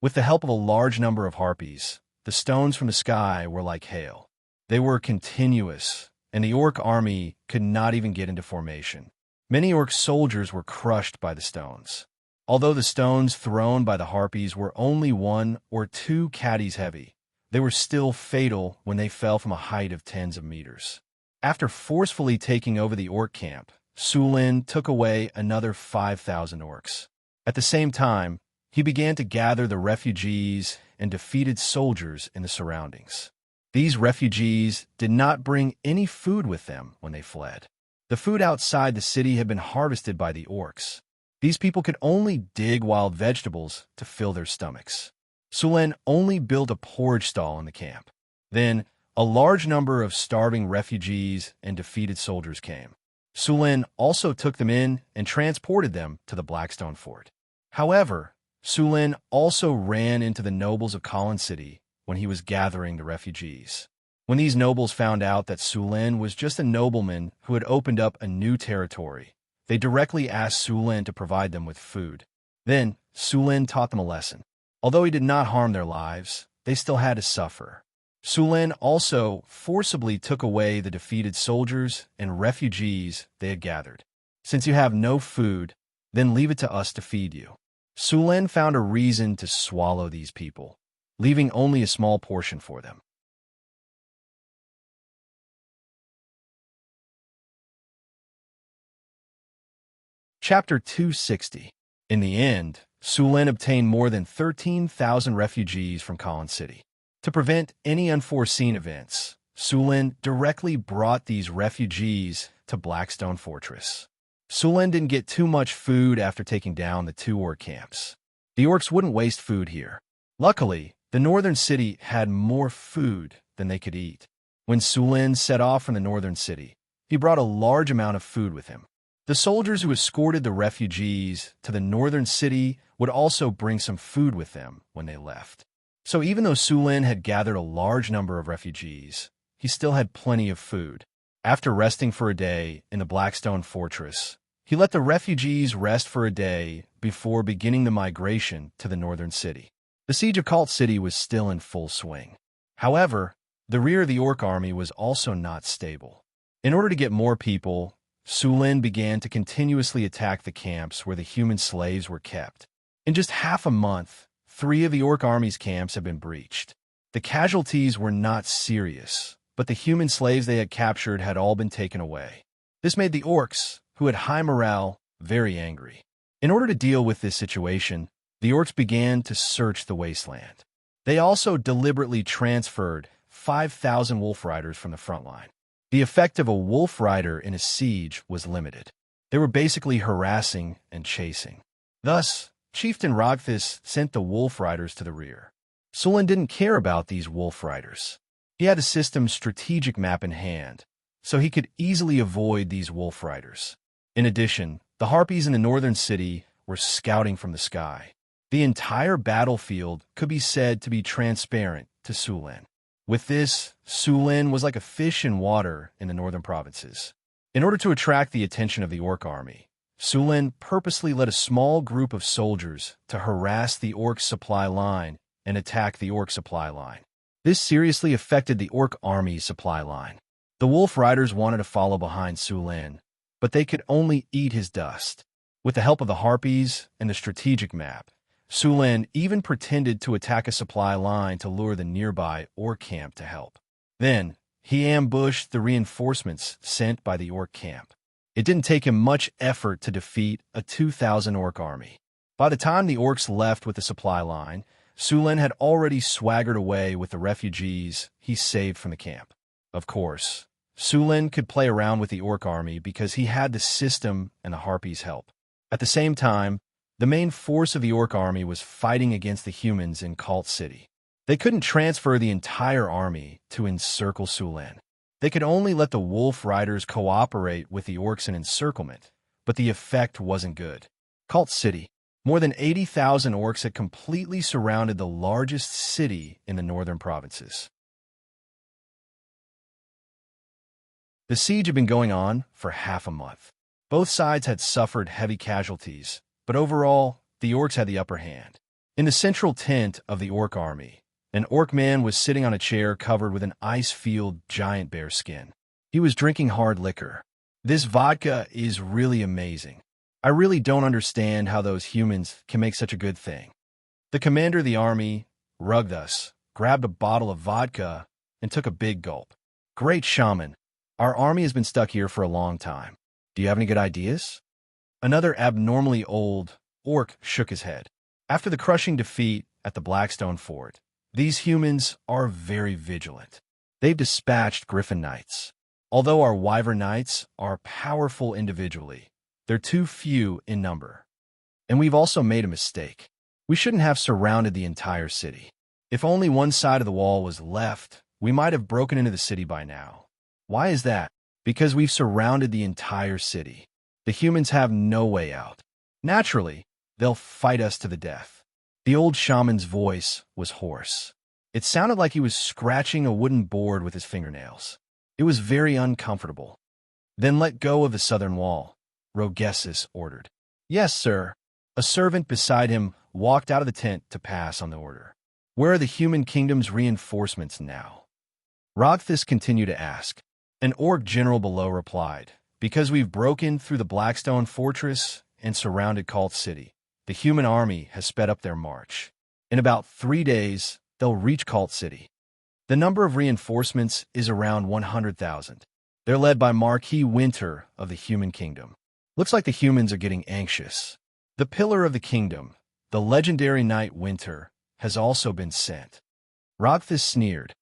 With the help of a large number of harpies, the stones from the sky were like hail. They were continuous, and the orc army could not even get into formation. Many orc soldiers were crushed by the stones. Although the stones thrown by the harpies were only 1 or 2 caddies heavy, they were still fatal when they fell from a height of tens of meters. After forcefully taking over the orc camp, Sulin took away another 5,000 orcs. At the same time, he began to gather the refugees and defeated soldiers in the surroundings. These refugees did not bring any food with them when they fled. The food outside the city had been harvested by the orcs. These people could only dig wild vegetables to fill their stomachs. Sulen only built a porridge stall in the camp. Then, a large number of starving refugees and defeated soldiers came. Sulen also took them in and transported them to the Blackstone Fort. However, Sulen also ran into the nobles of Colin City when he was gathering the refugees. When these nobles found out that Sulen was just a nobleman who had opened up a new territory, they directly asked Sulen to provide them with food. Then, Sulen taught them a lesson. Although he did not harm their lives, they still had to suffer. Sulen also forcibly took away the defeated soldiers and refugees they had gathered. Since you have no food, then leave it to us to feed you. Sulen found a reason to swallow these people, leaving only a small portion for them. Chapter 260. In the end, Sulen obtained more than 13,000 refugees from Colin City. To prevent any unforeseen events, Sulen directly brought these refugees to Blackstone Fortress. Sulen didn't get too much food after taking down the two orc camps. The orcs wouldn't waste food here. Luckily, the northern city had more food than they could eat. When Sulen set off from the northern city, he brought a large amount of food with him. The soldiers who escorted the refugees to the northern city would also bring some food with them when they left. So even though Sulen had gathered a large number of refugees, he still had plenty of food. After resting for a day in the Blackstone Fortress, he let the refugees rest for a day before beginning the migration to the northern city. The siege of Cult City was still in full swing. However, the rear of the orc army was also not stable. In order to get more people, Sulen began to continuously attack the camps where the human slaves were kept. In just half a month, 3 of the orc army's camps had been breached. The casualties were not serious, but the human slaves they had captured had all been taken away. This made the orcs, who had high morale, very angry. In order to deal with this situation, the orcs began to search the wasteland. They also deliberately transferred 5,000 wolf riders from the front line. The effect of a wolf rider in a siege was limited. They were basically harassing and chasing. Thus, Chieftain Rogthus sent the wolf riders to the rear. Sulen didn't care about these wolf riders. He had the system's strategic map in hand, so he could easily avoid these wolf riders. In addition, the harpies in the northern city were scouting from the sky. The entire battlefield could be said to be transparent to Sulen. With this, Sulen was like a fish in water in the northern provinces. In order to attract the attention of the orc army, Sulen purposely led a small group of soldiers to harass the orc supply line and attack the orc supply line. This seriously affected the orc army's supply line. The wolf riders wanted to follow behind Sulen, but they could only eat his dust. With the help of the harpies and the strategic map, Sulen even pretended to attack a supply line to lure the nearby orc camp to help. Then, he ambushed the reinforcements sent by the orc camp. It didn't take him much effort to defeat a 2,000 orc army. By the time the orcs left with the supply line, Sulen had already swaggered away with the refugees he saved from the camp. Of course, Sulen could play around with the orc army because he had the system and the harpies' help. At the same time, the main force of the orc army was fighting against the humans in Cult City. They couldn't transfer the entire army to encircle Sulen. They could only let the wolf riders cooperate with the orcs in encirclement, but the effect wasn't good. Cult City. More than 80,000 orcs had completely surrounded the largest city in the northern provinces. The siege had been going on for half a month. Both sides had suffered heavy casualties, but overall, the orcs had the upper hand. In the central tent of the orc army, an orc man was sitting on a chair covered with an ice-filled giant bear skin. He was drinking hard liquor. This vodka is really amazing. I really don't understand how those humans can make such a good thing. The commander of the army, Rugthus, grabbed a bottle of vodka and took a big gulp. Great shaman. Our army has been stuck here for a long time. Do you have any good ideas? Another abnormally old orc shook his head. After the crushing defeat at the Blackstone Fort, these humans are very vigilant. They've dispatched Griffin Knights. Although our Wyvern Knights are powerful individually, they're too few in number. And we've also made a mistake. We shouldn't have surrounded the entire city. If only one side of the wall was left, we might have broken into the city by now. Why is that? Because we've surrounded the entire city. The humans have no way out. Naturally, they'll fight us to the death. The old shaman's voice was hoarse. It sounded like he was scratching a wooden board with his fingernails. It was very uncomfortable. Then let go of the southern wall, Rogesis ordered. Yes, sir. A servant beside him walked out of the tent to pass on the order. Where are the human kingdom's reinforcements now? Rogthus continued to ask. An orc general below replied, because we've broken through the Blackstone Fortress and surrounded Cult City, the human army has sped up their march. In about 3 days, they'll reach Cult City. The number of reinforcements is around 100,000. They're led by Marquis Winter of the Human Kingdom. Looks like the humans are getting anxious. The Pillar of the Kingdom, the legendary knight Winter, has also been sent. Rogthus sneered.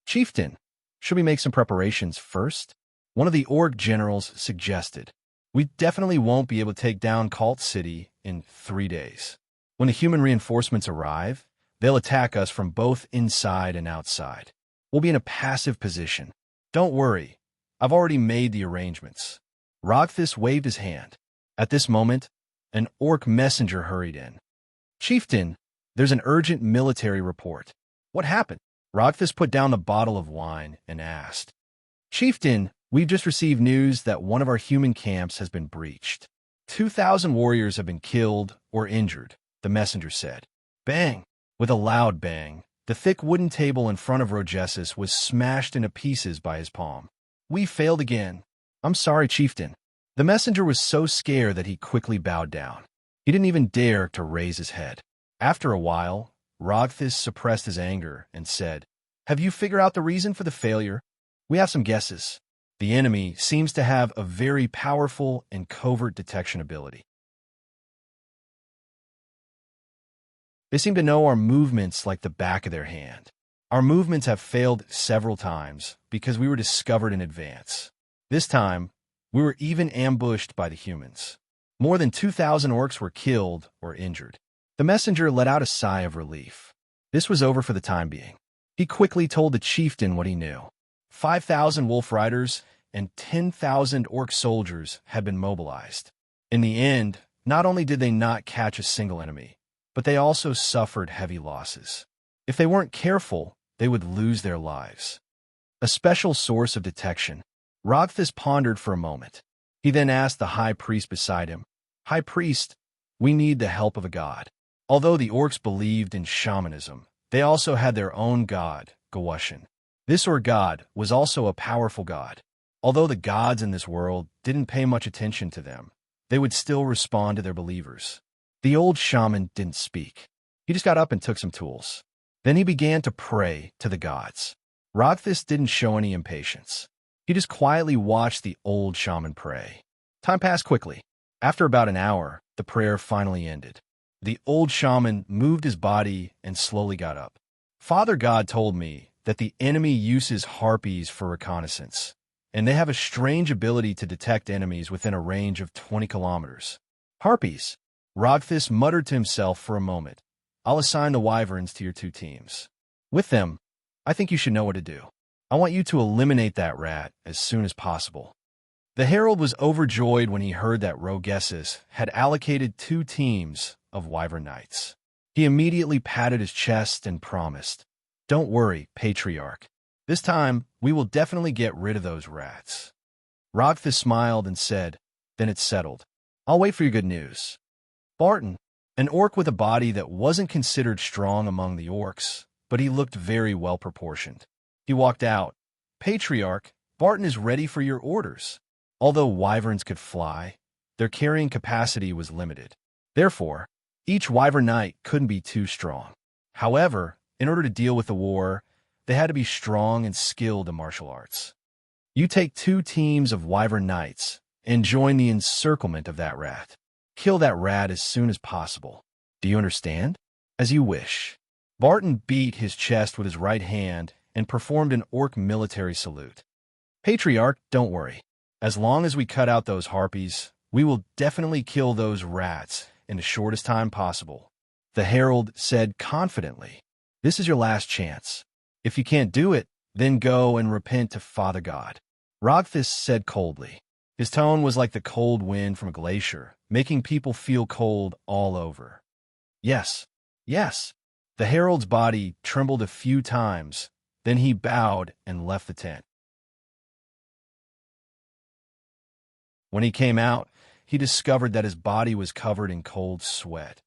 Chieftain, should we make some preparations first? One of the orc generals suggested. We definitely won't be able to take down Cult City in 3 days. When the human reinforcements arrive, they'll attack us from both inside and outside. We'll be in a passive position. Don't worry, I've already made the arrangements. Rogthus waved his hand. At this moment, an orc messenger hurried in. Chieftain, there's an urgent military report. What happened? Rogthus put down the bottle of wine and asked. Chieftain, we've just received news that one of our human camps has been breached. 2,000 warriors have been killed or injured, the messenger said. Bang! With a loud bang, the thick wooden table in front of Rogesis was smashed into pieces by his palm. We failed again. I'm sorry, Chieftain. The messenger was so scared that he quickly bowed down. He didn't even dare to raise his head. After a while, Rogthus suppressed his anger and said, Have you figured out the reason for the failure? We have some guesses. The enemy seems to have a very powerful and covert detection ability. They seem to know our movements like the back of their hand. Our movements have failed several times because we were discovered in advance. This time, we were even ambushed by the humans. More than 2,000 orcs were killed or injured. The messenger let out a sigh of relief. This was over for the time being. He quickly told the chieftain what he knew. 5,000 wolf riders and 10,000 orc soldiers had been mobilized. In the end, not only did they not catch a single enemy, but they also suffered heavy losses. If they weren't careful, they would lose their lives. A special source of detection. Rogthus pondered for a moment. He then asked the high priest beside him, High priest, we need the help of a god. Although the orcs believed in shamanism, they also had their own god, Gawushin. This god was also a powerful god. Although the gods in this world didn't pay much attention to them, they would still respond to their believers. The old shaman didn't speak. He just got up and took some tools. Then he began to pray to the gods. Rogthus didn't show any impatience. He just quietly watched the old shaman pray. Time passed quickly. After about an hour, the prayer finally ended. The old shaman moved his body and slowly got up. Father God told me that the enemy uses harpies for reconnaissance, and they have a strange ability to detect enemies within a range of 20 kilometers. Harpies. Rogthus muttered to himself for a moment. I'll assign the wyverns to your 2 teams. With them, I think you should know what to do. I want you to eliminate that rat as soon as possible. The herald was overjoyed when he heard that Rogesis had allocated 2 teams of wyvern knights. He immediately patted his chest and promised, Don't worry, Patriarch. This time, we will definitely get rid of those rats. Rogthus smiled and said, Then it's settled. I'll wait for your good news. Barton, an orc with a body that wasn't considered strong among the orcs, but he looked very well proportioned. He walked out. Patriarch, Barton is ready for your orders. Although wyverns could fly, their carrying capacity was limited. Therefore, each wyvern knight couldn't be too strong. However, in order to deal with the war, they had to be strong and skilled in martial arts. You take 2 teams of wyvern knights and join the encirclement of that rat. Kill that rat as soon as possible. Do you understand? As you wish. Barton beat his chest with his right hand and performed an orc military salute. "Patriarch, don't worry. As long as we cut out those harpies, we will definitely kill those rats in the shortest time possible," the herald said confidently. "This is your last chance. If you can't do it, then go and repent to Father God," Rogthus said coldly. His tone was like the cold wind from a glacier, making people feel cold all over. "Yes, yes." The herald's body trembled a few times, then he bowed and left the tent. When he came out, he discovered that his body was covered in cold sweat.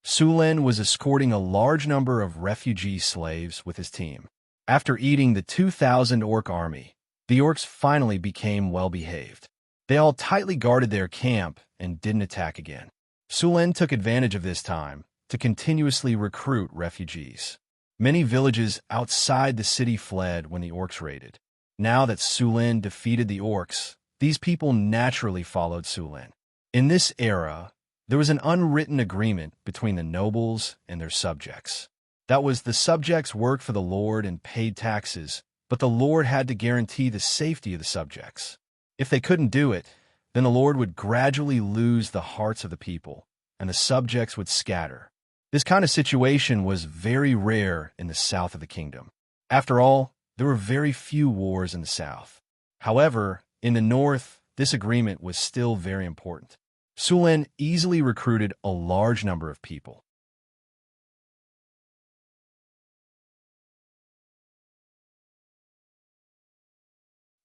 Sulin was escorting a large number of refugee slaves with his team. After eating the 2,000 orc army, the orcs finally became well-behaved. They all tightly guarded their camp and didn't attack again. Sulin took advantage of this time to continuously recruit refugees. Many villages outside the city fled when the orcs raided. Now that Sulin defeated the orcs, these people naturally followed Sulin. In this era, there was an unwritten agreement between the nobles and their subjects. That was, the subjects worked for the lord and paid taxes, but the lord had to guarantee the safety of the subjects. If they couldn't do it, then the lord would gradually lose the hearts of the people, and the subjects would scatter. This kind of situation was very rare in the south of the kingdom. After all, there were very few wars in the south. However, in the north, this agreement was still very important. Sulin easily recruited a large number of people.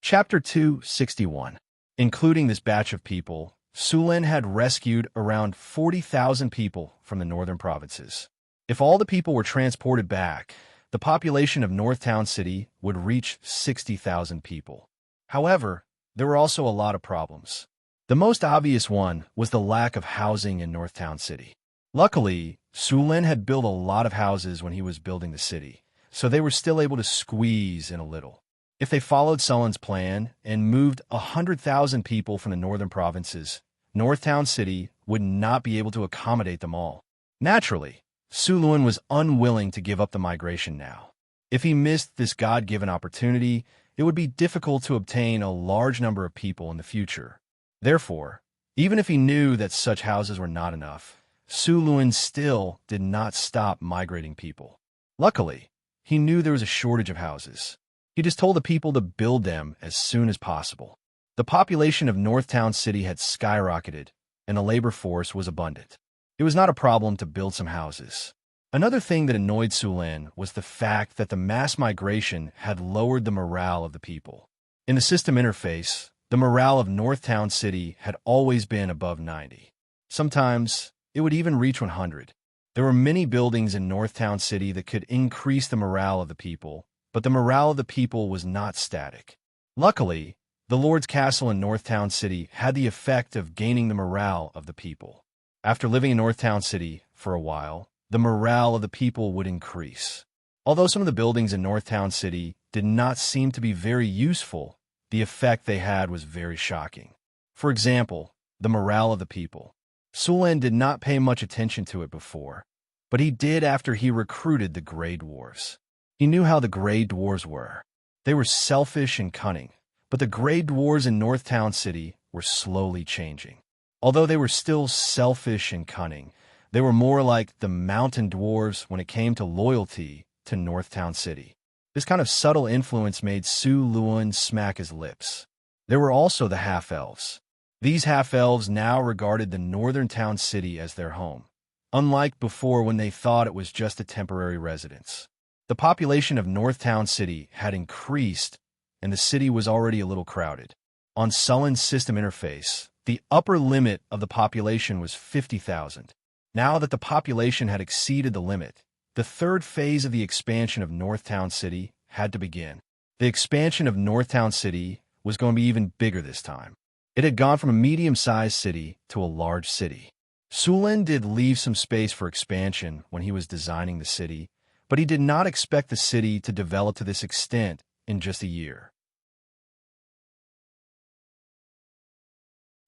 Chapter 261. Including this batch of people, Sulin had rescued around 40,000 people from the northern provinces. If all the people were transported back, the population of Northtown City would reach 60,000 people. However, there were also a lot of problems. The most obvious one was the lack of housing in Northtown City. Luckily, Sulin had built a lot of houses when he was building the city, so they were still able to squeeze in a little. If they followed Sulin's plan and moved 100,000 people from the northern provinces, Northtown City would not be able to accommodate them all. Naturally, Sulin was unwilling to give up the migration now. If he missed this God-given opportunity, it would be difficult to obtain a large number of people in the future. Therefore, even if he knew that such houses were not enough, Sulin still did not stop migrating people. Luckily, he knew there was a shortage of houses. He just told the people to build them as soon as possible. The population of Northtown City had skyrocketed, and the labor force was abundant. It was not a problem to build some houses. Another thing that annoyed Sulin was the fact that the mass migration had lowered the morale of the people. In the system interface, the morale of Northtown City had always been above 90. Sometimes, it would even reach 100. There were many buildings in Northtown City that could increase the morale of the people, but the morale of the people was not static. Luckily, the Lord's Castle in Northtown City had the effect of gaining the morale of the people. After living in Northtown City for a while, the morale of the people would increase. Although some of the buildings in Northtown City did not seem to be very useful, the effect they had was very shocking. For example, the morale of the people. Sulin did not pay much attention to it before, but he did after he recruited the Grey Dwarves. He knew how the Grey Dwarves were. They were selfish and cunning, but the Grey Dwarves in Northtown City were slowly changing. Although they were still selfish and cunning, they were more like the Mountain Dwarves when it came to loyalty to Northtown City. This kind of subtle influence made Sulin smack his lips. There were also the half-elves. These half-elves now regarded the northern town city as their home, unlike before when they thought it was just a temporary residence. The population of Northtown City had increased, and the city was already a little crowded. On Sulin's system interface, the upper limit of the population was 50,000. Now that the population had exceeded the limit, the third phase of the expansion of Northtown City had to begin. The expansion of Northtown City was going to be even bigger this time. It had gone from a medium-sized city to a large city. Sulin did leave some space for expansion when he was designing the city, but he did not expect the city to develop to this extent in just a year.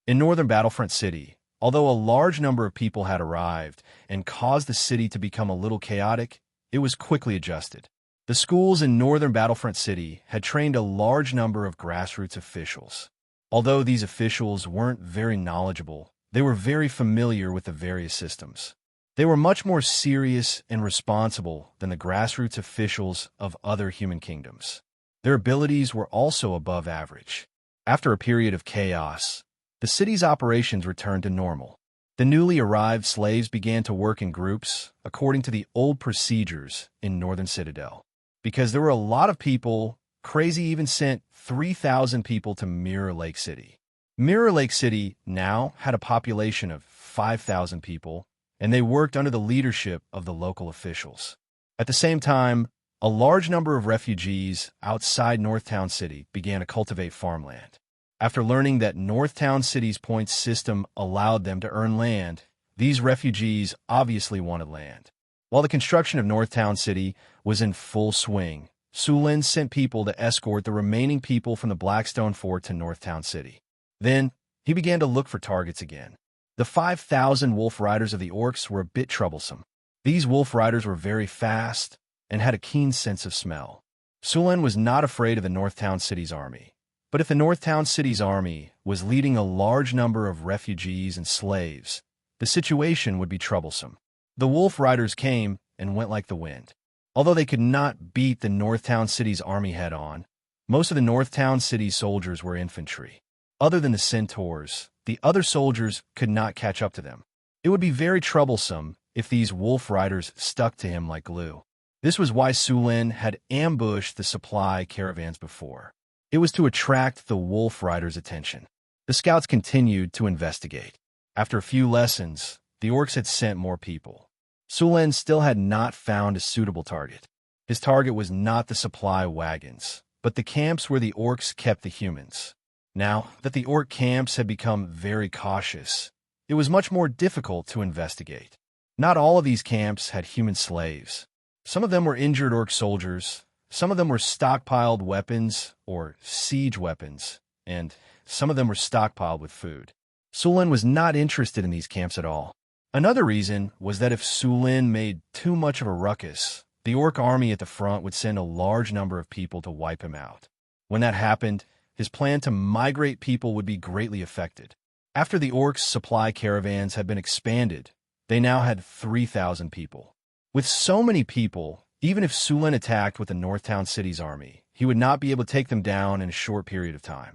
In northern Battlefront City, although a large number of people had arrived and caused the city to become a little chaotic, it was quickly adjusted. The schools in northern Battlefront City had trained a large number of grassroots officials. Although these officials weren't very knowledgeable, they were very familiar with the various systems. They were much more serious and responsible than the grassroots officials of other human kingdoms. Their abilities were also above average. After a period of chaos, the city's operations returned to normal. The newly arrived slaves began to work in groups according to the old procedures in Northern Citadel. Because there were a lot of people, Crazy even sent 3,000 people to Mirror Lake City. Mirror Lake City now had a population of 5,000 people, and they worked under the leadership of the local officials. At the same time, a large number of refugees outside Northtown City began to cultivate farmland. After learning that Northtown City's points system allowed them to earn land, these refugees obviously wanted land. While the construction of Northtown City was in full swing, Sulin sent people to escort the remaining people from the Blackstone Fort to Northtown City. Then, he began to look for targets again. The 5,000 wolf riders of the orcs were a bit troublesome. These wolf riders were very fast and had a keen sense of smell. Sulin was not afraid of the Northtown City's army. But if the Northtown City's army was leading a large number of refugees and slaves, the situation would be troublesome. The wolf riders came and went like the wind. Although they could not beat the Northtown City's army head-on, most of the Northtown City's soldiers were infantry. Other than the centaurs, the other soldiers could not catch up to them. It would be very troublesome if these wolf riders stuck to him like glue. This was why Sulin had ambushed the supply caravans before. It was to attract the wolf riders' attention. The scouts continued to investigate. After a few lessons, the orcs had sent more people. Sulin still had not found a suitable target. His target was not the supply wagons, but the camps where the orcs kept the humans. Now that the orc camps had become very cautious, it was much more difficult to investigate. Not all of these camps had human slaves. Some of them were injured orc soldiers, some of them were stockpiled weapons or siege weapons, and some of them were stockpiled with food. Sulin was not interested in these camps at all. Another reason was that if Sulin made too much of a ruckus, the orc army at the front would send a large number of people to wipe him out. When that happened, his plan to migrate people would be greatly affected. After the orcs' supply caravans had been expanded, they now had 3,000 people. With so many people, even if Sulin attacked with the Northtown City's army, he would not be able to take them down in a short period of time.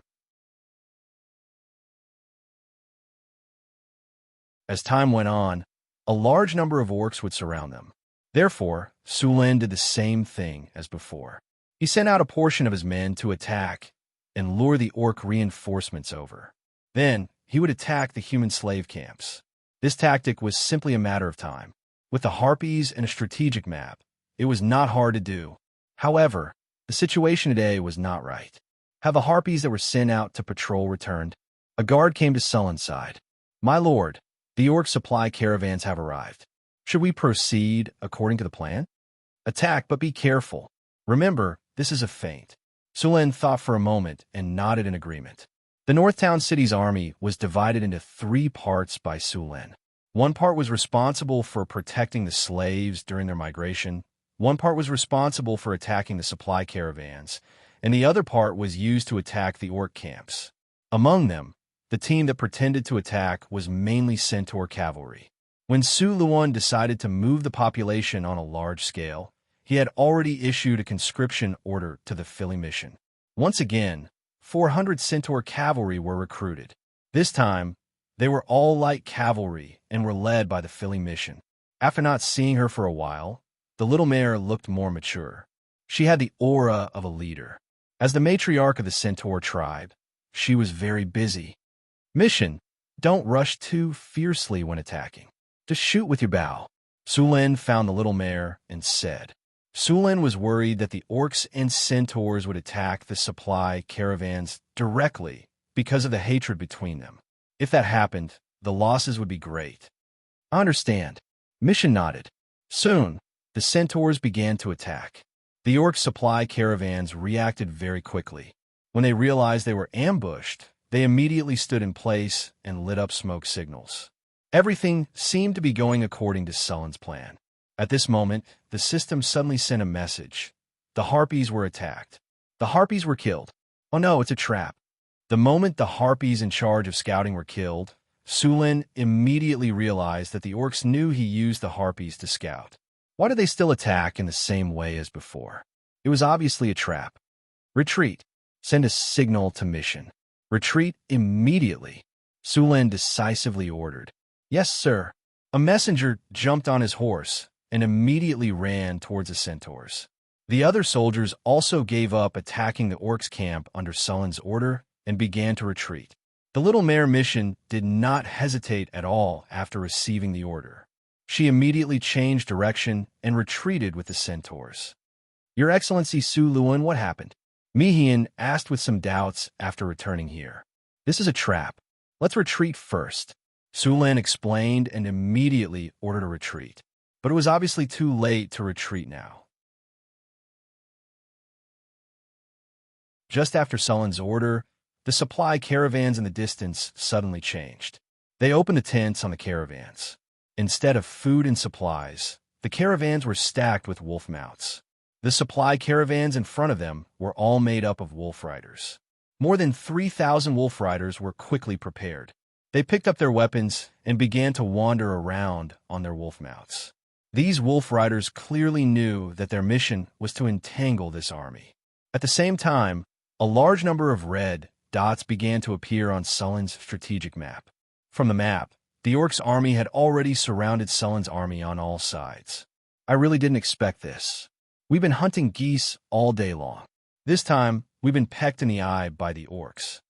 As time went on, a large number of orcs would surround them. Therefore, Sulin did the same thing as before. He sent out a portion of his men to attack and lure the orc reinforcements over. Then, he would attack the human slave camps. This tactic was simply a matter of time. With the Harpies and a strategic map, it was not hard to do. However, the situation today was not right. Have the Harpies that were sent out to patrol returned? A guard came to Sulin's side. "My lord, the orc supply caravans have arrived. Should we proceed according to the plan?" "Attack, but be careful. Remember, this is a feint." Sulin thought for a moment and nodded in agreement. The Northtown City's army was divided into 3 parts by Sulin. One part was responsible for protecting the slaves during their migration, one part was responsible for attacking the supply caravans, and the other part was used to attack the orc camps. Among them, the team that pretended to attack was mainly centaur cavalry. When Su Luan decided to move the population on a large scale, he had already issued a conscription order to the Philly mission. Once again, 400 centaur cavalry were recruited. This time, they were all light cavalry and were led by the Philly mission. After not seeing her for a while, the little mare looked more mature. She had the aura of a leader. As the matriarch of the centaur tribe, she was very busy. Mission: don't rush too fiercely when attacking. Just shoot with your bow. Sulin found the little mare and said. Sulin was worried that the orcs and centaurs would attack the supply caravans directly because of the hatred between them. If that happened, the losses would be great. "I understand." Mission nodded. Soon, the centaurs began to attack. The orc supply caravans reacted very quickly. When they realized they were ambushed, they immediately stood in place and lit up smoke signals. Everything seemed to be going according to Sulin's plan. At this moment, the system suddenly sent a message. the harpies were attacked. The harpies were killed. Oh no, it's a trap. The moment the harpies in charge of scouting were killed, Sulin immediately realized that the orcs knew he used the harpies to scout. Why did they still attack in the same way as before? It was obviously a trap. Retreat. Send a signal to mission. Retreat immediately. Sulin decisively ordered. Yes, sir. A messenger jumped on his horse and immediately ran towards the centaurs. The other soldiers also gave up attacking the orcs' camp under Sulin's order and began to retreat. The Little Mare mission did not hesitate at all after receiving the order. She immediately changed direction and retreated with the centaurs. Your Excellency Su Luan, what happened? Mihian asked with some doubts after returning here. This is a trap. Let's retreat first. Sulin explained and immediately ordered a retreat. But it was obviously too late to retreat now. Just after Sulin's order, the supply caravans in the distance suddenly changed. They opened the tents on the caravans. Instead of food and supplies, the caravans were stacked with wolf mounts. The supply caravans in front of them were all made up of wolf riders. More than 3,000 wolf riders were quickly prepared. They picked up their weapons and began to wander around on their wolf mounts. These wolf riders clearly knew that their mission was to entangle this army. At the same time, a large number of red dots began to appear on Sulin's strategic map. From the map, the orcs' army had already surrounded Sulin's army on all sides. I really didn't expect this. We've been hunting geese all day long. This time, we've been pecked in the eye by the orcs.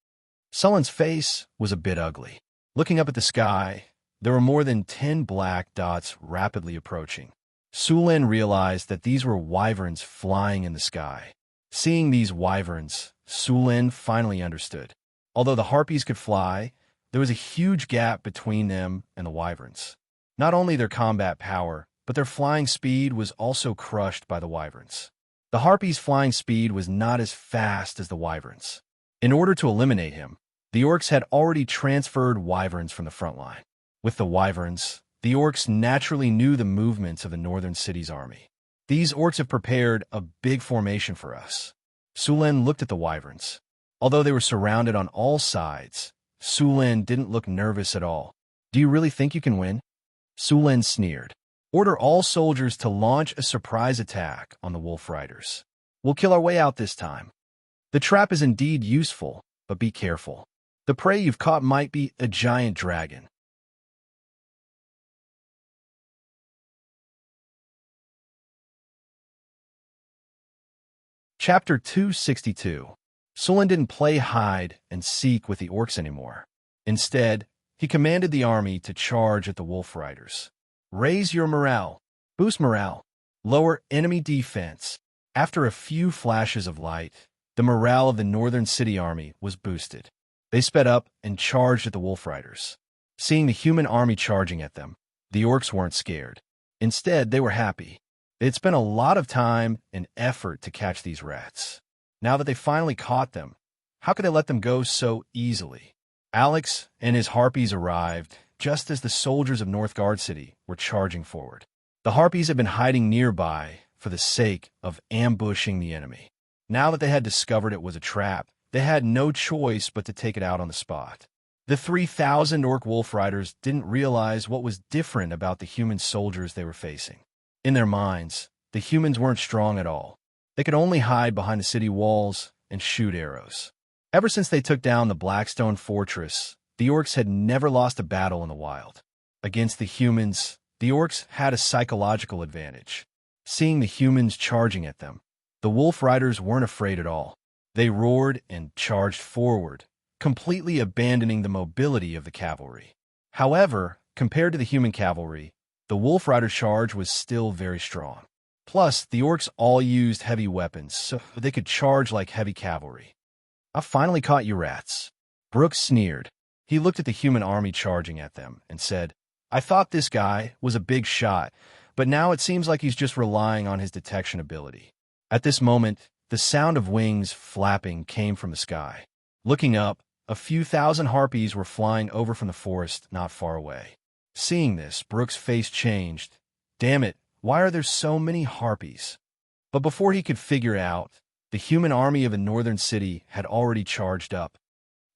Sulin's face was a bit ugly. Looking up at the sky, there were more than 10 black dots rapidly approaching. Sulin realized that these were wyverns flying in the sky. Seeing these wyverns, Sulin finally understood. Although the harpies could fly, there was a huge gap between them and the wyverns. Not only their combat power, but their flying speed was also crushed by the wyverns. The harpies' flying speed was not as fast as the wyverns. In order to eliminate him, the orcs had already transferred wyverns from the front line. With the wyverns, the orcs naturally knew the movements of the northern city's army. These orcs have prepared a big formation for us. Sulin looked at the wyverns. Although they were surrounded on all sides, Sulin didn't look nervous at all. Do you really think you can win? Sulin sneered. Order all soldiers to launch a surprise attack on the wolf riders. We'll kill our way out this time. The trap is indeed useful, but be careful. The prey you've caught might be a giant dragon. Chapter 262. Sulin didn't play hide and seek with the orcs anymore. Instead, he commanded the army to charge at the wolf riders. Raise your morale. Boost morale. Lower enemy defense. After a few flashes of light, the morale of the northern city army was boosted. They sped up and charged at the wolf riders. Seeing the human army charging at them, the orcs weren't scared. Instead, they were happy. They had spent a lot of time and effort to catch these rats. Now that they finally caught them, how could they let them go so easily? Alex and his harpies arrived just as the soldiers of Northgard City were charging forward. The harpies had been hiding nearby for the sake of ambushing the enemy. Now that they had discovered it was a trap, they had no choice but to take it out on the spot. The 3,000 orc wolf riders didn't realize what was different about the human soldiers they were facing. In their minds, the humans weren't strong at all. They could only hide behind the city walls and shoot arrows. Ever since they took down the Blackstone Fortress, the orcs had never lost a battle in the wild. Against the humans, the orcs had a psychological advantage. Seeing the humans charging at them, the wolf riders weren't afraid at all. They roared and charged forward, completely abandoning the mobility of the cavalry. However, compared to the human cavalry, the wolf rider charge was still very strong. Plus, the orcs all used heavy weapons, so they could charge like heavy cavalry. I finally caught you rats. Brooks sneered. He looked at the human army charging at them and said, I thought this guy was a big shot, but now it seems like he's just relying on his detection ability. At this moment, the sound of wings flapping came from the sky. Looking up, a few thousand harpies were flying over from the forest not far away. Seeing this, Brooks' face changed. Damn it, why are there so many harpies? But before he could figure it out, the human army of the northern city had already charged up.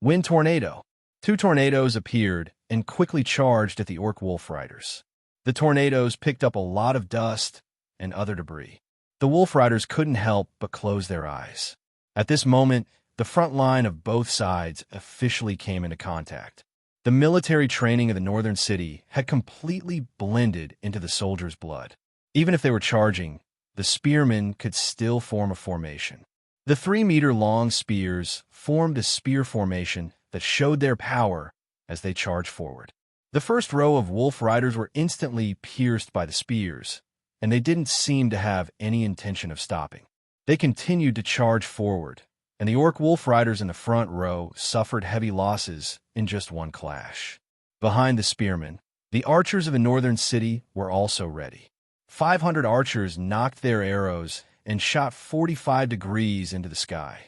Wind tornado. Two tornadoes appeared and quickly charged at the orc wolf riders. The tornadoes picked up a lot of dust and other debris. The wolf riders couldn't help but close their eyes. At this moment, the front line of both sides officially came into contact. The military training of the northern city had completely blended into the soldiers' blood. Even if they were charging, the spearmen could still form a formation. The 3-meter-long spears formed a spear formation that showed their power as they charged forward. The first row of wolf riders were instantly pierced by the spears, and they didn't seem to have any intention of stopping. They continued to charge forward, and the orc wolf riders in the front row suffered heavy losses in just one clash. Behind the spearmen, the archers of the northern city were also ready. 500 archers knocked their arrows and shot 45 degrees into the sky.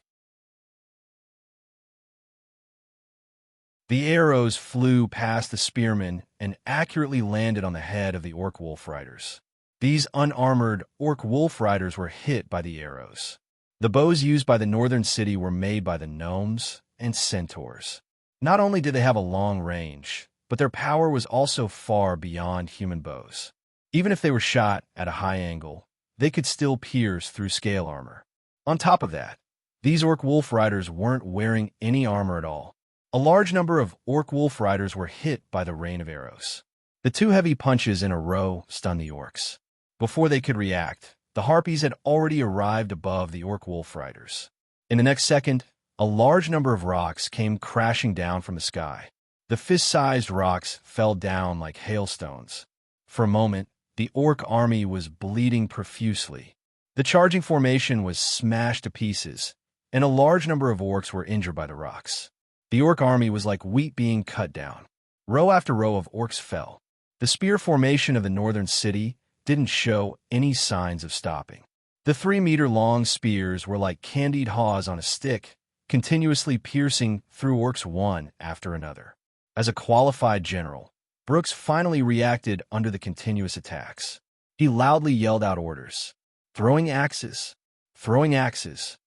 The arrows flew past the spearmen and accurately landed on the head of the orc wolf riders. These unarmored orc wolf riders were hit by the arrows. The bows used by the northern city were made by the gnomes and centaurs. Not only did they have a long range, but their power was also far beyond human bows. Even if they were shot at a high angle, they could still pierce through scale armor. On top of that, these orc wolf riders weren't wearing any armor at all. A large number of orc wolf riders were hit by the rain of arrows. The two heavy punches in a row stunned the orcs. Before they could react, the harpies had already arrived above the orc wolf riders. In the next second, a large number of rocks came crashing down from the sky. The fist-sized rocks fell down like hailstones. For a moment, the orc army was bleeding profusely. The charging formation was smashed to pieces, and a large number of orcs were injured by the rocks. The orc army was like wheat being cut down. Row after row of orcs fell. The spear formation of the northern city didn't show any signs of stopping. The 3-meter-long spears were like candied haws on a stick, continuously piercing through orcs one after another. As a qualified general, Brooks finally reacted under the continuous attacks. He loudly yelled out orders. Throwing axes! Throwing axes!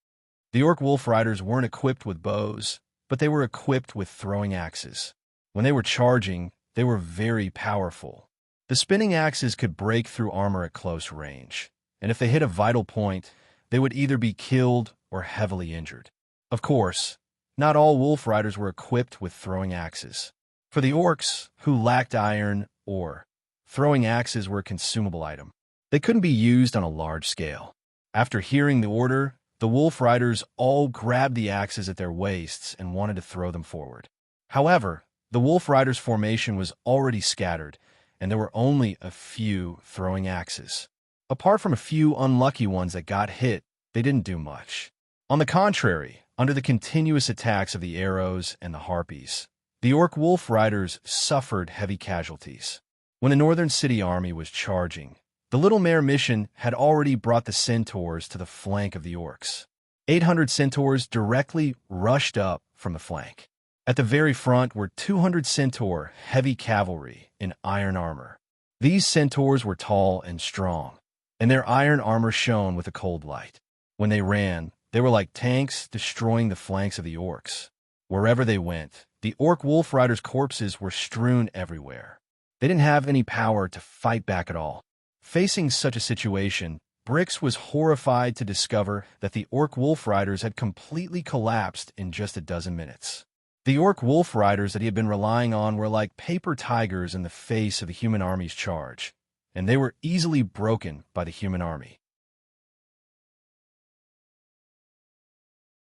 The orc wolf riders weren't equipped with bows, but they were equipped with throwing axes. When they were charging, they were very powerful. The spinning axes could break through armor at close range, and if they hit a vital point, they would either be killed or heavily injured. Of course, not all wolf riders were equipped with throwing axes. For the orcs, who lacked iron ore, throwing axes were a consumable item. They couldn't be used on a large scale. After hearing the order, the wolf riders all grabbed the axes at their waists and wanted to throw them forward. However, the wolf riders' formation was already scattered, and there were only a few throwing axes. Apart from a few unlucky ones that got hit, they didn't do much. On the contrary, under the continuous attacks of the arrows and the harpies, the orc wolf riders suffered heavy casualties. When the northern city army was charging, the Little Mare mission had already brought the centaurs to the flank of the orcs. 800 centaurs directly rushed up from the flank. At the very front were 200 centaur heavy cavalry in iron armor. These centaurs were tall and strong, and their iron armor shone with a cold light. When they ran, they were like tanks destroying the flanks of the orcs. Wherever they went, the orc wolf riders' corpses were strewn everywhere. They didn't have any power to fight back at all. Facing such a situation, Brix was horrified to discover that the orc wolf riders had completely collapsed in just a dozen minutes. The orc wolf riders that he had been relying on were like paper tigers in the face of the human army's charge, and they were easily broken by the human army.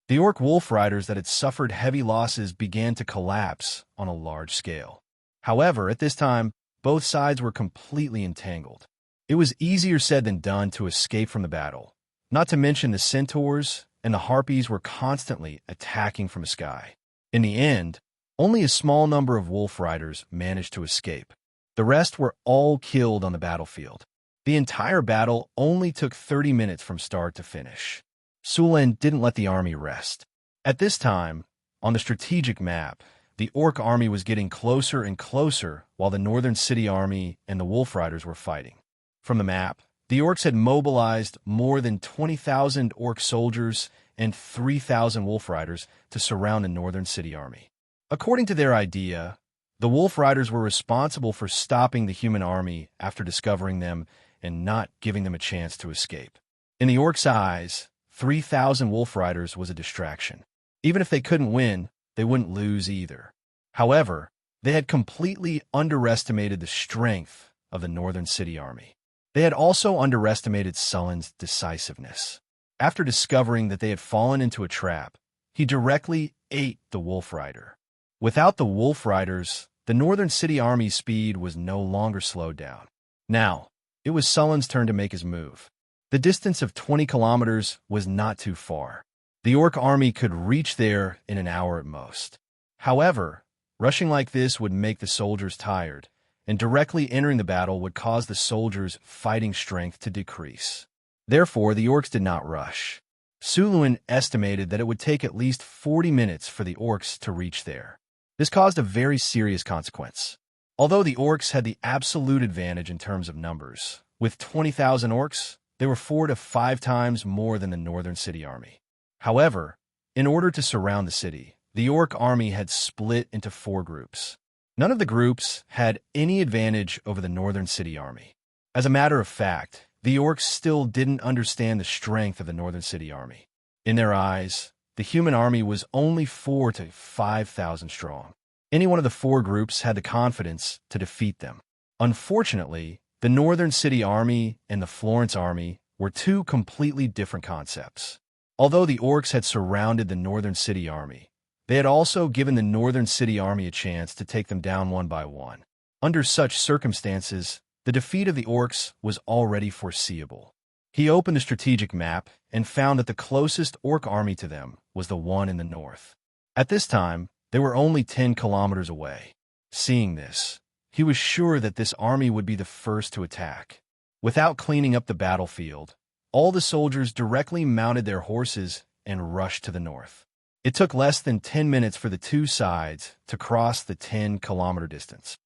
The orc wolf riders that had suffered heavy losses began to collapse on a large scale. However, at this time, both sides were completely entangled. It was easier said than done to escape from the battle, not to mention the centaurs and the harpies were constantly attacking from the sky. In the end, only a small number of wolf riders managed to escape. The rest were all killed on the battlefield. The entire battle only took 30 minutes from start to finish. Sulen didn't let the army rest. At this time, on the strategic map, the orc army was getting closer and closer while the northern city army and the wolf riders were fighting. From the map, The orcs had mobilized more than 20,000 orc soldiers and 3,000 wolf riders to surround the northern city army. According to their idea, the wolf riders were responsible for stopping the human army after discovering them and not giving them a chance to escape. In the orcs' eyes, 3,000 wolf riders was a distraction. Even if they couldn't win, they wouldn't lose either. However, they had completely underestimated the strength of the northern city army. They had also underestimated Sullen's decisiveness. After discovering that they had fallen into a trap, he directly ate the wolf rider. Without the wolf riders, the northern city army's speed was no longer slowed down. Now, it was Sullen's turn to make his move. The distance of 20 kilometers was not too far. The orc army could reach there in an hour at most. However, rushing like this would make the soldiers tired, and directly entering the battle would cause the soldiers' fighting strength to decrease. Therefore, the orcs did not rush. Suluin estimated that it would take at least 40 minutes for the orcs to reach there. This caused a very serious consequence. Although the orcs had the absolute advantage in terms of numbers, with 20,000 orcs, they were 4 to 5 times more than the northern city army. However, in order to surround the city, the orc army had split into 4 groups. None of the groups had any advantage over the northern city army. As a matter of fact, the orcs still didn't understand the strength of the northern city army. In their eyes, the human army was only 4 to 5,000 strong. Any one of the 4 groups had the confidence to defeat them. Unfortunately, the northern city army and the Florence army were 2 completely different concepts. Although the orcs had surrounded the northern city army, they had also given the northern city army a chance to take them down one by one. Under such circumstances, the defeat of the orcs was already foreseeable. He opened the strategic map and found that the closest orc army to them was the one in the north. At this time, they were only 10 kilometers away. Seeing this, he was sure that this army would be the first to attack. Without cleaning up the battlefield, all the soldiers directly mounted their horses and rushed to the north. It took less than 10 minutes for the 2 sides to cross the 10-kilometer distance.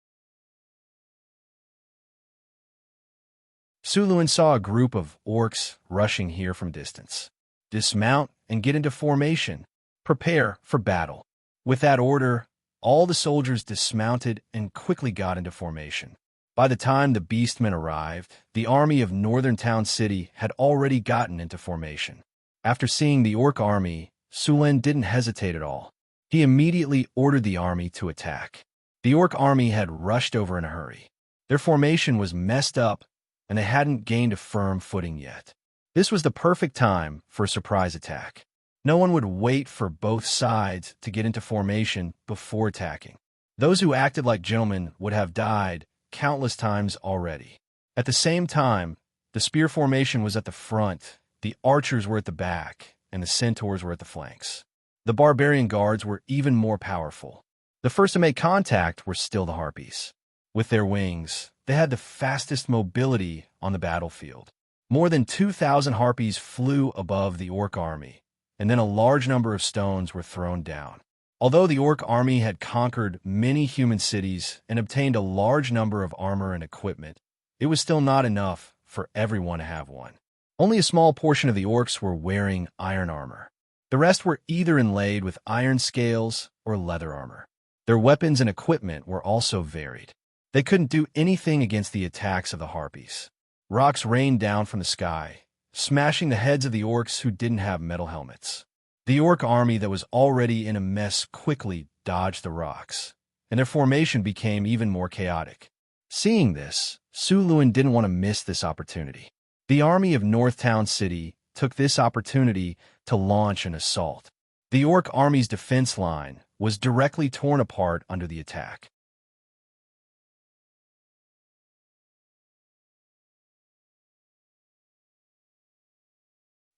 Suluin saw a group of orcs rushing here from distance. Dismount and get into formation. Prepare for battle. With that order, all the soldiers dismounted and quickly got into formation. By the time the beastmen arrived, the army of Northern Town City had already gotten into formation. After seeing the orc army, Sulin didn't hesitate at all. He immediately ordered the army to attack. The orc army had rushed over in a hurry. Their formation was messed up, and they hadn't gained a firm footing yet. This was the perfect time for a surprise attack. No one would wait for both sides to get into formation before attacking. Those who acted like gentlemen would have died countless times already. At the same time, the spear formation was at the front, the archers were at the back, and the centaurs were at the flanks. The barbarian guards were even more powerful. The first to make contact were still the harpies. With their wings, they had the fastest mobility on the battlefield. More than 2,000 harpies flew above the orc army, and then a large number of stones were thrown down. Although the orc army had conquered many human cities and obtained a large number of armor and equipment, it was still not enough for everyone to have one. Only a small portion of the orcs were wearing iron armor. The rest were either inlaid with iron scales or leather armor. Their weapons and equipment were also varied. They couldn't do anything against the attacks of the harpies. Rocks rained down from the sky, smashing the heads of the orcs who didn't have metal helmets. The orc army that was already in a mess quickly dodged the rocks, and their formation became even more chaotic. Seeing this, Suluin didn't want to miss this opportunity. The army of Northtown City took this opportunity to launch an assault. The orc army's defense line was directly torn apart under the attack.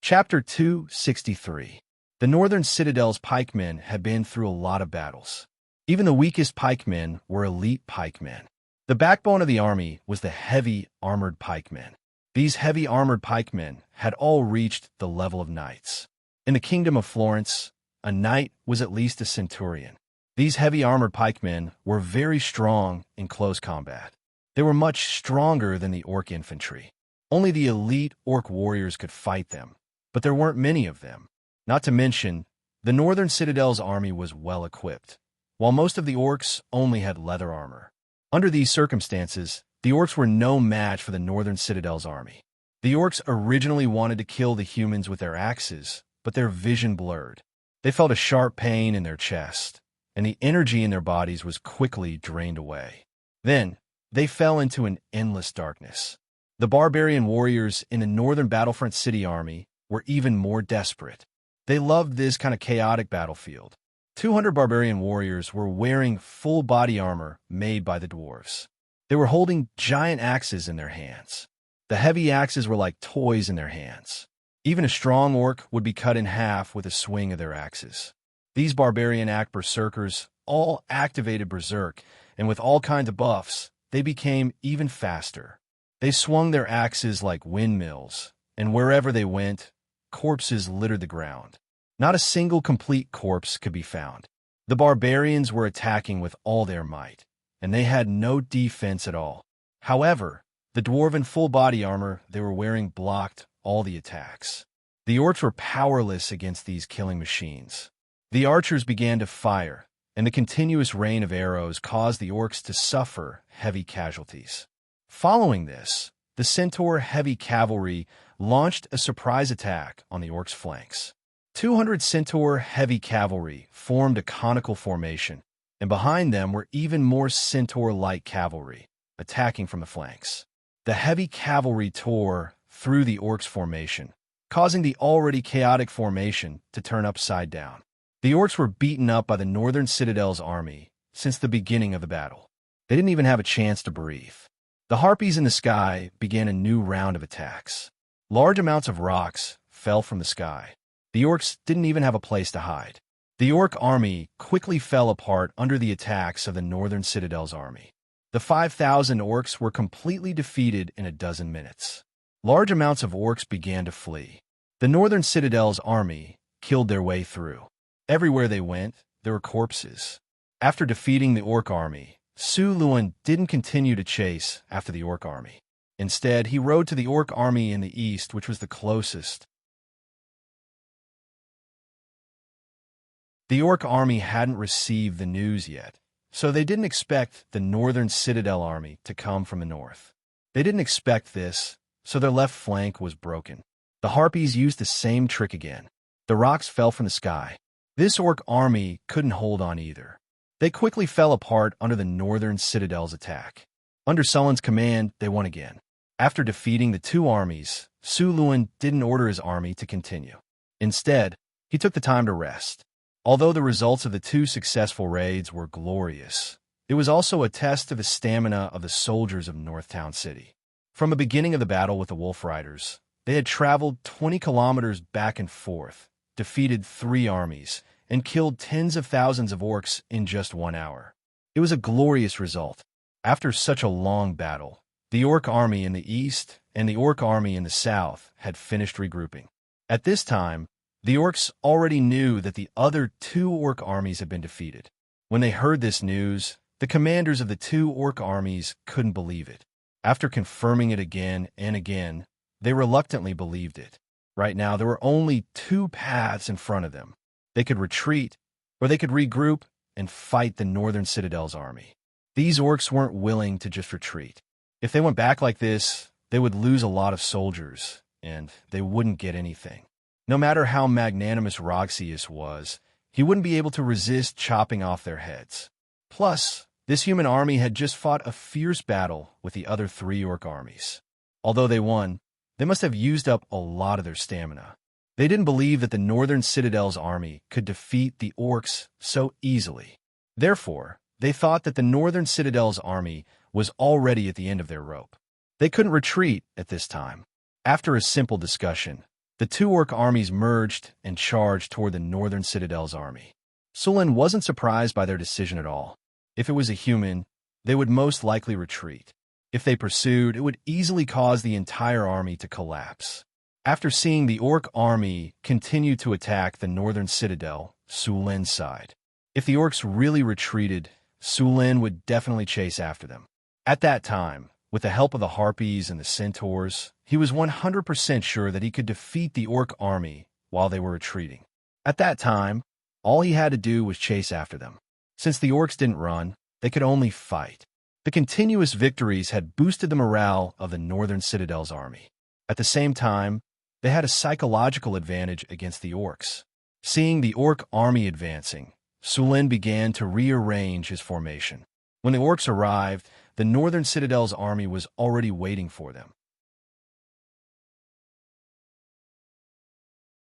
Chapter 263. The Northern Citadel's pikemen had been through a lot of battles. Even the weakest pikemen were elite pikemen. The backbone of the army was the heavy armored pikemen. These heavy armored pikemen had all reached the level of knights. In the kingdom of Florence, a knight was at least a centurion. These heavy armored pikemen were very strong in close combat. They were much stronger than the orc infantry. Only the elite orc warriors could fight them, but there weren't many of them. Not to mention, the Northern Citadel's army was well equipped, while most of the orcs only had leather armor. Under these circumstances, the orcs were no match for the Northern Citadel's army. The orcs originally wanted to kill the humans with their axes, but their vision blurred. They felt a sharp pain in their chest, and the energy in their bodies was quickly drained away. Then, they fell into an endless darkness. The barbarian warriors in the Northern Battlefront City army were even more desperate. They loved this kind of chaotic battlefield. 200 barbarian warriors were wearing full body armor made by the dwarves. They were holding giant axes in their hands. The heavy axes were like toys in their hands. Even a strong orc would be cut in half with a swing of their axes. These barbarian berserkers all activated berserk, and with all kinds of buffs, they became even faster. They swung their axes like windmills, and wherever they went, corpses littered the ground. Not a single complete corpse could be found. The barbarians were attacking with all their might, and they had no defense at all. However, the dwarven full body armor they were wearing blocked all the attacks. The orcs were powerless against these killing machines. The archers began to fire, and the continuous rain of arrows caused the orcs to suffer heavy casualties. Following this, the Centaur heavy cavalry launched a surprise attack on the orcs' flanks. 200 Centaur heavy cavalry formed a conical formation, and behind them were even more Centaur light cavalry, attacking from the flanks. The heavy cavalry tore through the orcs' formation, causing the already chaotic formation to turn upside down. The orcs were beaten up by the Northern Citadel's army since the beginning of the battle. They didn't even have a chance to breathe. The harpies in the sky began a new round of attacks. Large amounts of rocks fell from the sky. The orcs didn't even have a place to hide. The orc army quickly fell apart under the attacks of the Northern Citadel's army. The 5,000 orcs were completely defeated in a dozen minutes. Large amounts of orcs began to flee. The Northern Citadel's army killed their way through. Everywhere they went, there were corpses. After defeating the orc army, Su Luan didn't continue to chase after the orc army. Instead, he rode to the orc army in the east, which was the closest. The orc army hadn't received the news yet, so they didn't expect the Northern Citadel army to come from the north. They didn't expect this, so their left flank was broken. The harpies used the same trick again. The rocks fell from the sky. This orc army couldn't hold on either. They quickly fell apart under the Northern Citadel's attack. Under Sullen's command, they won again. After defeating the two armies, Su Luan didn't order his army to continue. Instead, he took the time to rest. Although the results of the two successful raids were glorious, it was also a test of the stamina of the soldiers of Northtown City. From the beginning of the battle with the Wolf Riders, they had traveled 20 kilometers back and forth, defeated 3 armies, and killed tens of thousands of orcs in just 1 hour. It was a glorious result. After such a long battle, the orc army in the east and the orc army in the south had finished regrouping. At this time, the orcs already knew that the other 2 orc armies had been defeated. When they heard this news, the commanders of the 2 orc armies couldn't believe it. After confirming it again and again, they reluctantly believed it. Right now, there were only 2 paths in front of them. They could retreat, or they could regroup and fight the Northern Citadel's army. These orcs weren't willing to just retreat. If they went back like this, they would lose a lot of soldiers, and they wouldn't get anything. No matter how magnanimous Roxius was, he wouldn't be able to resist chopping off their heads. Plus, this human army had just fought a fierce battle with the other 3 orc armies. Although they won, they must have used up a lot of their stamina. They didn't believe that the Northern Citadel's army could defeat the orcs so easily. Therefore, they thought that the Northern Citadel's army was already at the end of their rope. They couldn't retreat at this time. After a simple discussion, the 2 orc armies merged and charged toward the Northern Citadel's army. Sullen wasn't surprised by their decision at all. If it was a human, they would most likely retreat. If they pursued, it would easily cause the entire army to collapse. After seeing the orc army continue to attack the Northern Citadel, Sulin sighed. If the orcs really retreated, Sulin would definitely chase after them. At that time, With the help of the harpies and the centaurs, he was 100% sure that he could defeat the orc army while they were retreating. At that time, all he had to do was chase after them. Since the orcs didn't run, they could only fight. The continuous victories had boosted the morale of the Northern Citadel's army. At the same time, they had a psychological advantage against the orcs. Seeing the orc army advancing, Sulin began to rearrange his formation. When the orcs arrived, the Northern Citadel's army was already waiting for them.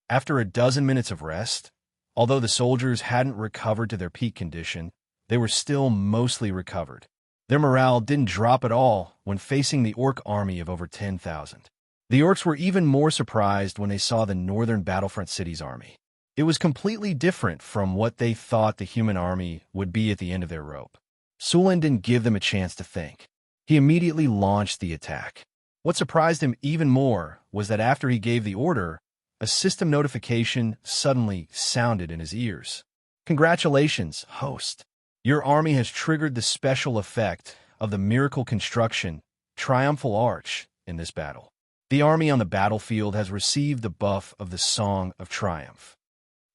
After a dozen minutes of rest, although the soldiers hadn't recovered to their peak condition, they were still mostly recovered. Their morale didn't drop at all when facing the orc army of over 10,000. The orcs were even more surprised when they saw the northern battlefront city's army. It was completely different from what they thought the human army would be at the end of their rope. Sulin didn't give them a chance to think. He immediately launched the attack. What surprised him even more was that after he gave the order, a system notification suddenly sounded in his ears. "Congratulations, host. Your army has triggered the special effect of the miracle construction, Triumphal Arch, in this battle. The army on the battlefield has received the buff of the Song of Triumph."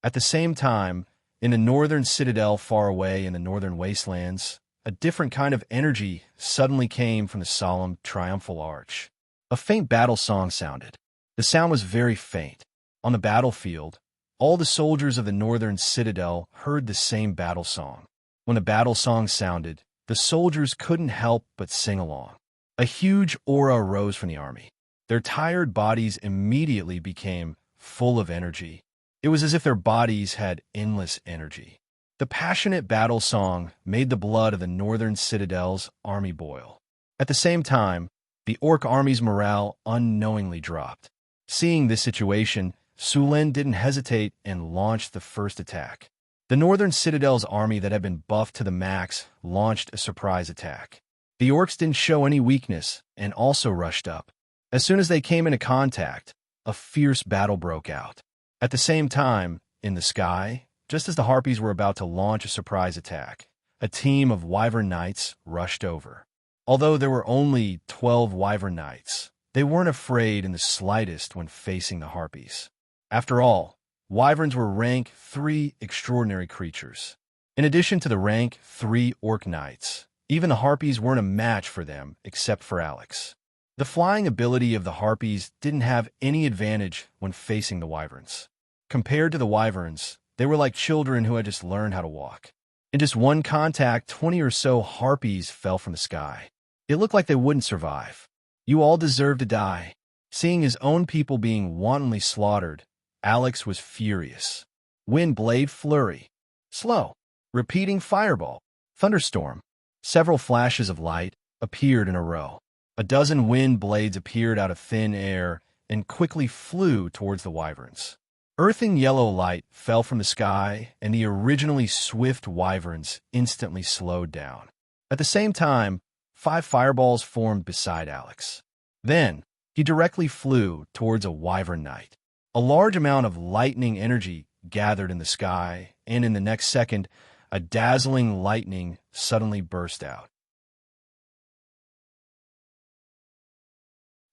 At the same time, in the northern citadel far away in the northern wastelands, a different kind of energy suddenly came from the solemn Triumphal Arch. A faint battle song sounded. The sound was very faint. On the battlefield, all the soldiers of the northern citadel heard the same battle song. When the battle song sounded, the soldiers couldn't help but sing along. A huge aura arose from the army. Their tired bodies immediately became full of energy. It was as if their bodies had endless energy. The passionate battle song made the blood of the northern citadel's army boil. At the same time, the orc army's morale unknowingly dropped. Seeing this situation, Sulin didn't hesitate and launched the first attack. The northern citadel's army that had been buffed to the max launched a surprise attack. The orcs didn't show any weakness and also rushed up. As soon as they came into contact, a fierce battle broke out. At the same time, in the sky, just as the harpies were about to launch a surprise attack, a team of wyvern knights rushed over. Although there were only 12 wyvern knights, they weren't afraid in the slightest when facing the harpies. After all, wyverns were rank 3 extraordinary creatures. In addition to the rank 3 orc knights, even the harpies weren't a match for them except for Alex. The flying ability of the harpies didn't have any advantage when facing the wyverns. Compared to the wyverns, they were like children who had just learned how to walk. In just one contact, 20 or so harpies fell from the sky. It looked like they wouldn't survive. "You all deserve to die." Seeing his own people being wantonly slaughtered, Alex was furious. Wind blade flurry. Slow. Repeating fireball. Thunderstorm. Several flashes of light appeared in a row. A dozen wind blades appeared out of thin air and quickly flew towards the wyverns. Earthing yellow light fell from the sky, and the originally swift wyverns instantly slowed down. At the same time, 5 fireballs formed beside Alex. Then, he directly flew towards a wyvern knight. A large amount of lightning energy gathered in the sky, and in the next second, a dazzling lightning suddenly burst out.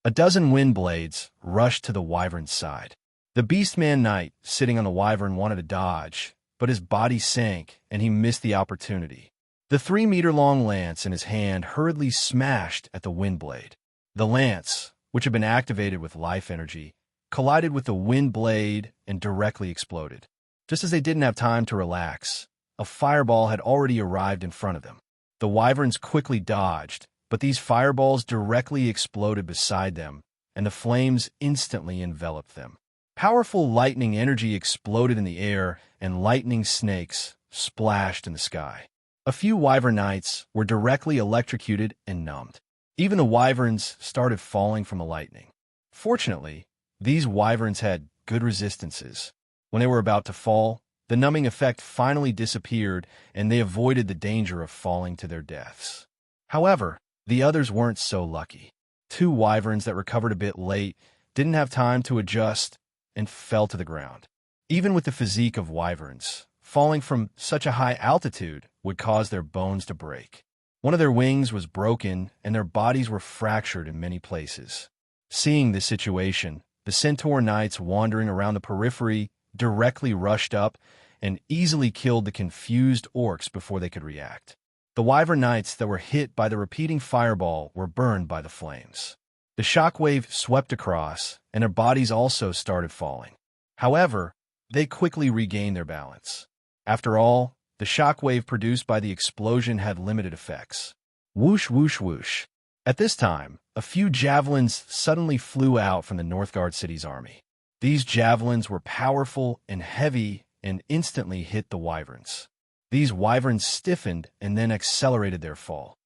A dozen wind blades rushed to the wyvern's side. The Beastman Knight, sitting on the wyvern, wanted to dodge, but his body sank, and he missed the opportunity. The 3-meter-long lance in his hand hurriedly smashed at the wind blade. The lance, which had been activated with life energy, collided with the wind blade and directly exploded. Just as they didn't have time to relax, a fireball had already arrived in front of them. The wyverns quickly dodged, but these fireballs directly exploded beside them, and the flames instantly enveloped them. Powerful lightning energy exploded in the air, and lightning snakes splashed in the sky. A few wyvern knights were directly electrocuted and numbed. Even the wyverns started falling from the lightning. Fortunately, these wyverns had good resistances. When they were about to fall, the numbing effect finally disappeared, and they avoided the danger of falling to their deaths. However, the others weren't so lucky. 2 wyverns that recovered a bit late didn't have time to adjust and fell to the ground. Even with the physique of wyverns, falling from such a high altitude would cause their bones to break. One of their wings was broken, and their bodies were fractured in many places. Seeing this situation, the Centaur Knights wandering around the periphery directly rushed up and easily killed the confused orcs before they could react. The Wyvern Knights that were hit by the repeating fireball were burned by the flames. The shockwave swept across, and their bodies also started falling. However, they quickly regained their balance. After all, the shockwave produced by the explosion had limited effects. Whoosh, whoosh, whoosh. At this time, a few javelins suddenly flew out from the Northgard city's army. These javelins were powerful and heavy and instantly hit the wyverns. These wyverns stiffened and then accelerated their fall.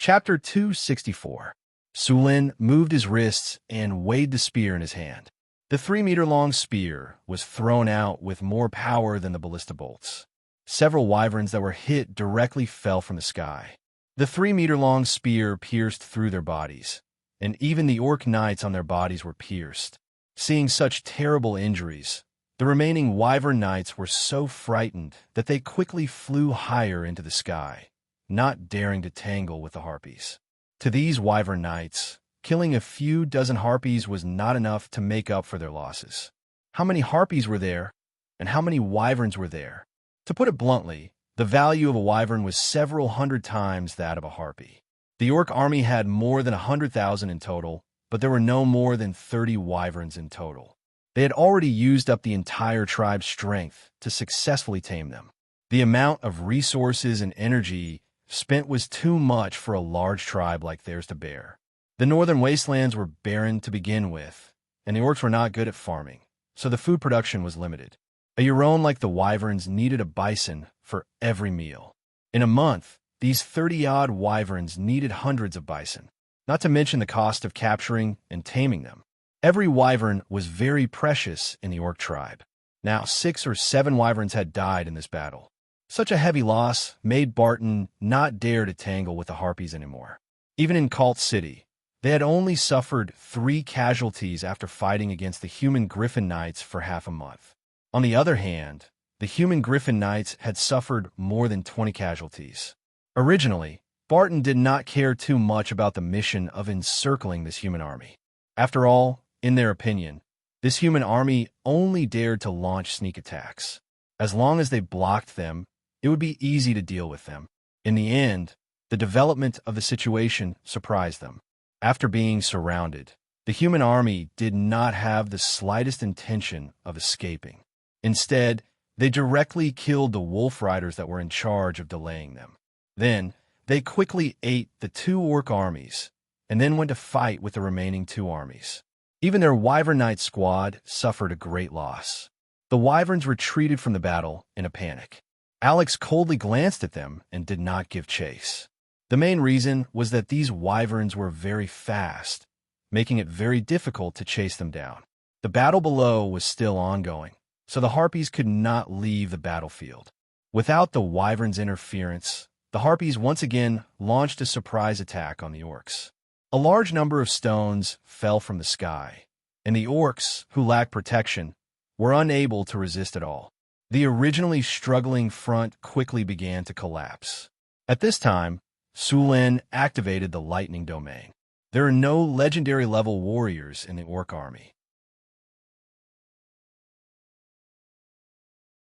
Chapter 264. Sulin moved his wrists and weighed the spear in his hand. The 3-meter-long spear was thrown out with more power than the ballista bolts. Several wyverns that were hit directly fell from the sky. The 3-meter-long spear pierced through their bodies, and even the orc knights on their bodies were pierced. Seeing such terrible injuries, the remaining wyvern knights were so frightened that they quickly flew higher into the sky, not daring to tangle with the harpies. To these wyvern knights, killing a few dozen harpies was not enough to make up for their losses. How many harpies were there, and how many wyverns were there? To put it bluntly, the value of a wyvern was several hundred times that of a harpy. The orc army had more than 100,000 in total, but there were no more than 30 wyverns in total. They had already used up the entire tribe's strength to successfully tame them. The amount of resources and energy spent was too much for a large tribe like theirs to bear. The northern wastelands were barren to begin with, and the orcs were not good at farming, so the food production was limited. A Euron like the wyverns needed a bison for every meal. In a month, these 30-odd wyverns needed hundreds of bison, not to mention the cost of capturing and taming them. Every wyvern was very precious in the orc tribe. Now 6 or 7 wyverns had died in this battle. Such a heavy loss made Barton not dare to tangle with the harpies anymore. Even in Cult City, they had only suffered 3 casualties after fighting against the human Griffin Knights for half a month. On the other hand, the human Griffin Knights had suffered more than 20 casualties. Originally, Barton did not care too much about the mission of encircling this human army. After all, in their opinion, this human army only dared to launch sneak attacks. As long as they blocked them, it would be easy to deal with them. In the end, the development of the situation surprised them. After being surrounded, the human army did not have the slightest intention of escaping. Instead, they directly killed the wolf riders that were in charge of delaying them. Then, they quickly ate the 2 orc armies, and then went to fight with the remaining 2 armies. Even their Wyvern Knight squad suffered a great loss. The Wyverns retreated from the battle in a panic. Alex coldly glanced at them and did not give chase. The main reason was that these Wyverns were very fast, making it very difficult to chase them down. The battle below was still ongoing, so the Harpies could not leave the battlefield. Without the Wyverns' interference, the Harpies once again launched a surprise attack on the orcs. A large number of stones fell from the sky, and the orcs, who lacked protection, were unable to resist at all. The originally struggling front quickly began to collapse. At this time, Sulin activated the lightning domain. There are no legendary level warriors in the orc army.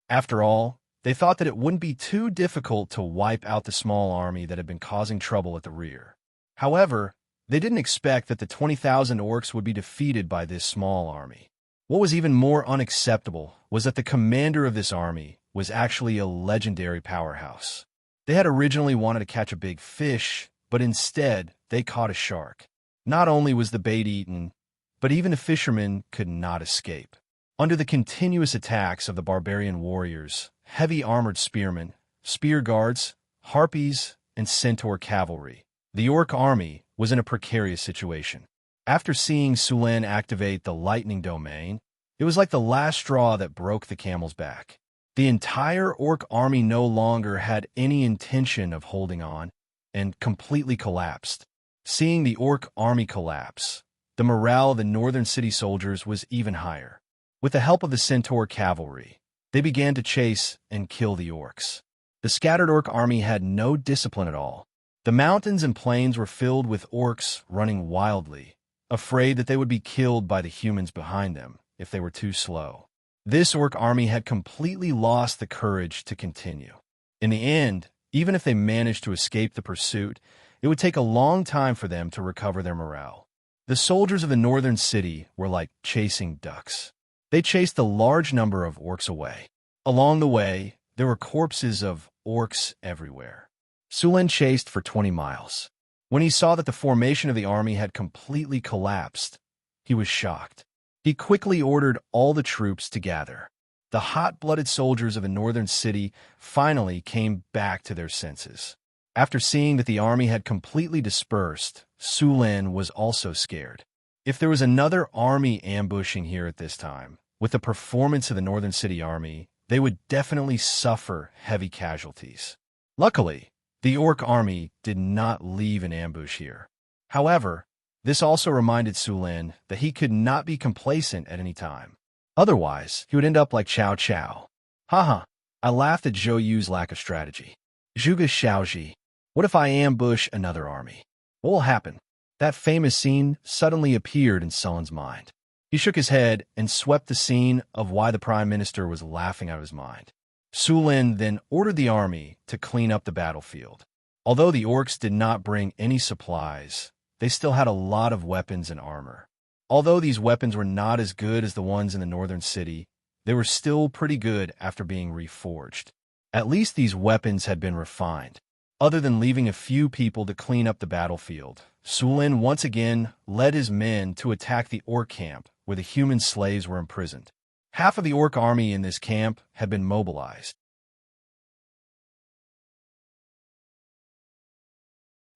After all, they thought that it wouldn't be too difficult to wipe out the small army that had been causing trouble at the rear. However, they didn't expect that the 20,000 orcs would be defeated by this small army. What was even more unacceptable was that the commander of this army was actually a legendary powerhouse. They had originally wanted to catch a big fish, but instead they caught a shark. Not only was the bait eaten, but even the fishermen could not escape. Under the continuous attacks of the barbarian warriors, heavy armored spearmen, spear guards, harpies, and centaur cavalry, the orc army was in a precarious situation. After seeing Sulin activate the lightning domain, it was like the last straw that broke the camel's back. The entire orc army no longer had any intention of holding on and completely collapsed. Seeing the orc army collapse, the morale of the northern city soldiers was even higher. With the help of the Centaur cavalry, they began to chase and kill the orcs. The scattered orc army had no discipline at all. The mountains and plains were filled with orcs running wildly, afraid that they would be killed by the humans behind them if they were too slow. This orc army had completely lost the courage to continue. In the end, even if they managed to escape the pursuit, it would take a long time for them to recover their morale. The soldiers of the northern city were like chasing ducks. They chased a large number of orcs away. Along the way, there were corpses of orcs everywhere. Sulin chased for 20 miles. When he saw that the formation of the army had completely collapsed, he was shocked. He quickly ordered all the troops to gather. The hot-blooded soldiers of the northern city finally came back to their senses. After seeing that the army had completely dispersed, Sulin was also scared. If there was another army ambushing here at this time, with the performance of the northern city army, they would definitely suffer heavy casualties. Luckily, the orc army did not leave an ambush here. However, this also reminded Sulin that he could not be complacent at any time. Otherwise, he would end up like Cao Cao. Haha, I laughed at Zhou Yu's lack of strategy. Zhuge Xiaoji, what if I ambush another army? What will happen? That famous scene suddenly appeared in Sulin's mind. He shook his head and swept the scene of why the prime minister was laughing out of his mind. Sulin then ordered the army to clean up the battlefield. Although the orcs did not bring any supplies, they still had a lot of weapons and armor. Although these weapons were not as good as the ones in the northern city, they were still pretty good after being reforged. At least these weapons had been refined. Other than leaving a few people to clean up the battlefield, Sulin once again led his men to attack the orc camp where the human slaves were imprisoned. Half of the orc army in this camp had been mobilized.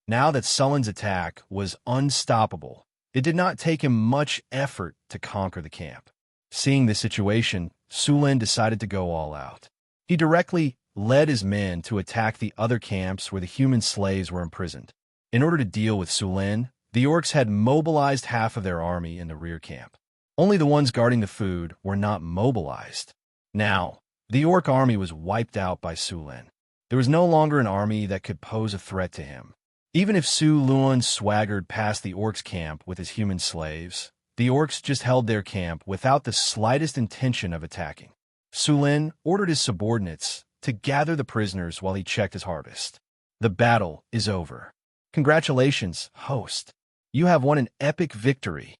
Now that Sulin's attack was unstoppable, it did not take him much effort to conquer the camp. Seeing the situation, Sulin decided to go all out. He directly led his men to attack the other camps where the human slaves were imprisoned. In order to deal with Sulin, the orcs had mobilized half of their army in the rear camp. Only the ones guarding the food were not mobilized. Now, the orc army was wiped out by Sulin. There was no longer an army that could pose a threat to him. Even if Sulin swaggered past the orcs' camp with his human slaves, the orcs just held their camp without the slightest intention of attacking. Sulin ordered his subordinates to gather the prisoners while he checked his harvest. The battle is over. Congratulations, host. You have won an epic victory.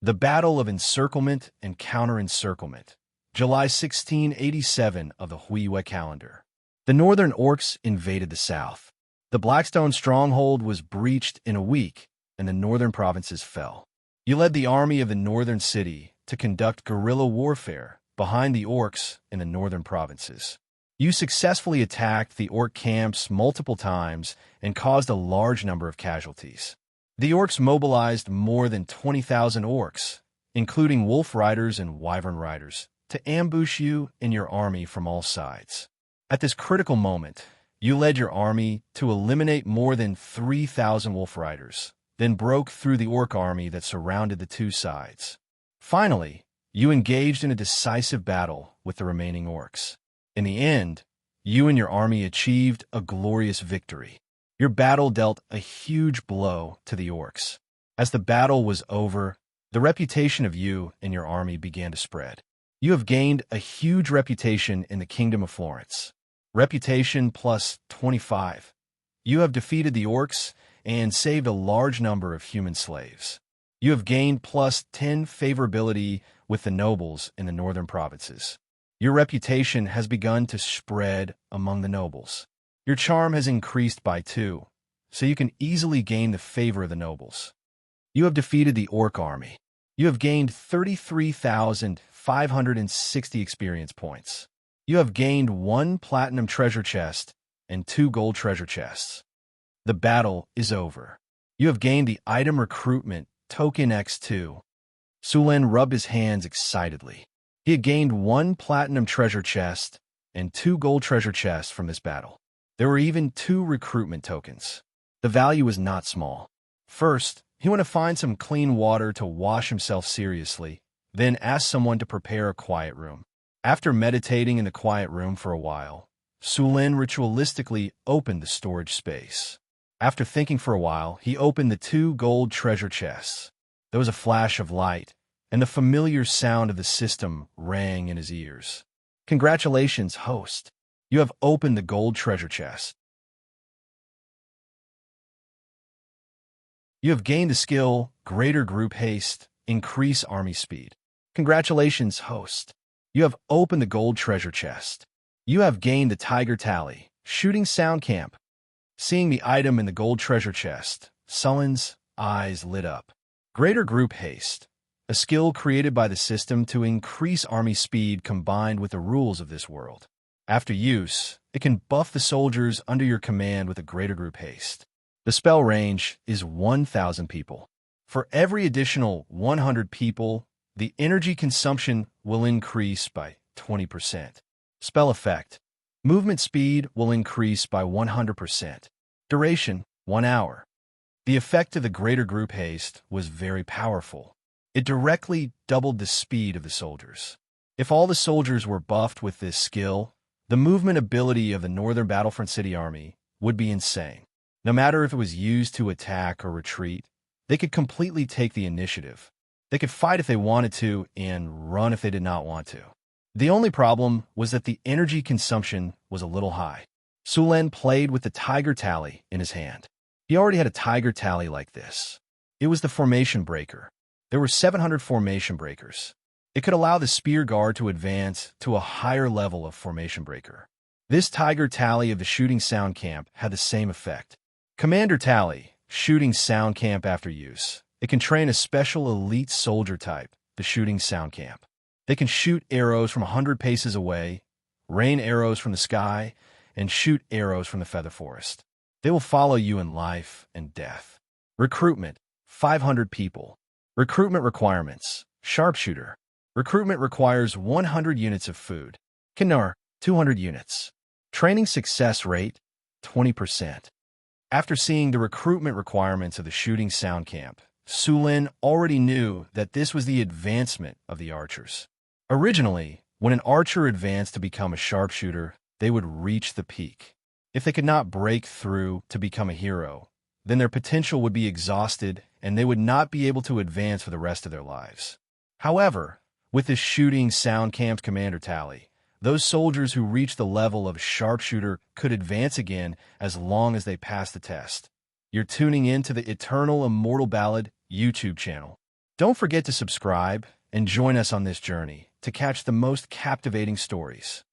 The Battle of Encirclement and Counter-Encirclement, July 1687 of the Huiyue calendar. The northern orcs invaded the south. The Blackstone stronghold was breached in a week, and the northern provinces fell. You led the army of the northern city to conduct guerrilla warfare behind the orcs in the northern provinces. You successfully attacked the orc camps multiple times and caused a large number of casualties. The orcs mobilized more than 20,000 orcs, including wolf riders and wyvern riders, to ambush you and your army from all sides. At this critical moment, you led your army to eliminate more than 3,000 wolf riders, then broke through the orc army that surrounded the two sides. Finally, you engaged in a decisive battle with the remaining orcs. In the end, you and your army achieved a glorious victory. Your battle dealt a huge blow to the orcs. As the battle was over, the reputation of you and your army began to spread. You have gained a huge reputation in the Kingdom of Florence. Reputation plus 25. You have defeated the orcs and saved a large number of human slaves. You have gained plus 10 favorability with the nobles in the northern provinces. Your reputation has begun to spread among the nobles. Your charm has increased by 2, so you can easily gain the favor of the nobles. You have defeated the orc army. You have gained 33,560 experience points. You have gained 1 platinum treasure chest and 2 gold treasure chests. The battle is over. You have gained the item recruitment token X2. Sulin rubbed his hands excitedly. He had gained 1 platinum treasure chest and 2 gold treasure chests from this battle. There were even 2 recruitment tokens. The value was not small. First, he wanted to find some clean water to wash himself seriously, Then ask someone to prepare a quiet room. After meditating in the quiet room for a while, Sulin ritualistically opened the storage space. After thinking for a while, he opened the 2 gold treasure chests. There was a flash of light, and the familiar sound of the system rang in his ears. Congratulations, host. You have opened the gold treasure chest. You have gained the skill, Greater Group Haste, Increase Army Speed. Congratulations, host. You have opened the gold treasure chest. You have gained the Tiger Tally, Shooting Sound Camp. Seeing the item in the gold treasure chest, Sulin's eyes lit up. Greater Group Haste, a skill created by the system to increase army speed combined with the rules of this world. After use, it can buff the soldiers under your command with a Greater Group Haste. The spell range is 1,000 people. For every additional 100 people, the energy consumption will increase by 20%. Spell effect. Movement speed will increase by 100%. Duration, 1 hour. The effect of the Greater Group Haste was very powerful. It directly doubled the speed of the soldiers. If all the soldiers were buffed with this skill, the movement ability of the Northern Battlefront City Army would be insane. No matter if it was used to attack or retreat, they could completely take the initiative. They could fight if they wanted to and run if they did not want to. The only problem was that the energy consumption was a little high. Sulin played with the Tiger Tally in his hand. He already had a Tiger Tally like this. It was the Formation Breaker. There were 700 Formation Breakers. It could allow the Spear Guard to advance to a higher level of Formation Breaker. This Tiger Tally of the Shooting Sound Camp had the same effect. Commander Tally, Shooting Sound Camp after use. It can train a special elite soldier type, the Shooting Sound Camp. They can shoot arrows from 100 paces away, rain arrows from the sky, and shoot arrows from the feather forest. They will follow you in life and death. Recruitment, 500 people. Recruitment requirements, Sharpshooter. Recruitment requires 100 units of food. Kinar, 200 units. Training success rate, 20%. After seeing the recruitment requirements of the Shooting Sound Camp, Sulin already knew that this was the advancement of the archers. Originally, when an archer advanced to become a sharpshooter, they would reach the peak. If they could not break through to become a hero, then their potential would be exhausted and they would not be able to advance for the rest of their lives. However, with the Shooting Sound Camp's commander tally, those soldiers who reached the level of sharpshooter could advance again as long as they passed the test. You're tuning in to the Eternal Immortal Ballad YouTube channel. Don't forget to subscribe and join us on this journey to catch the most captivating stories.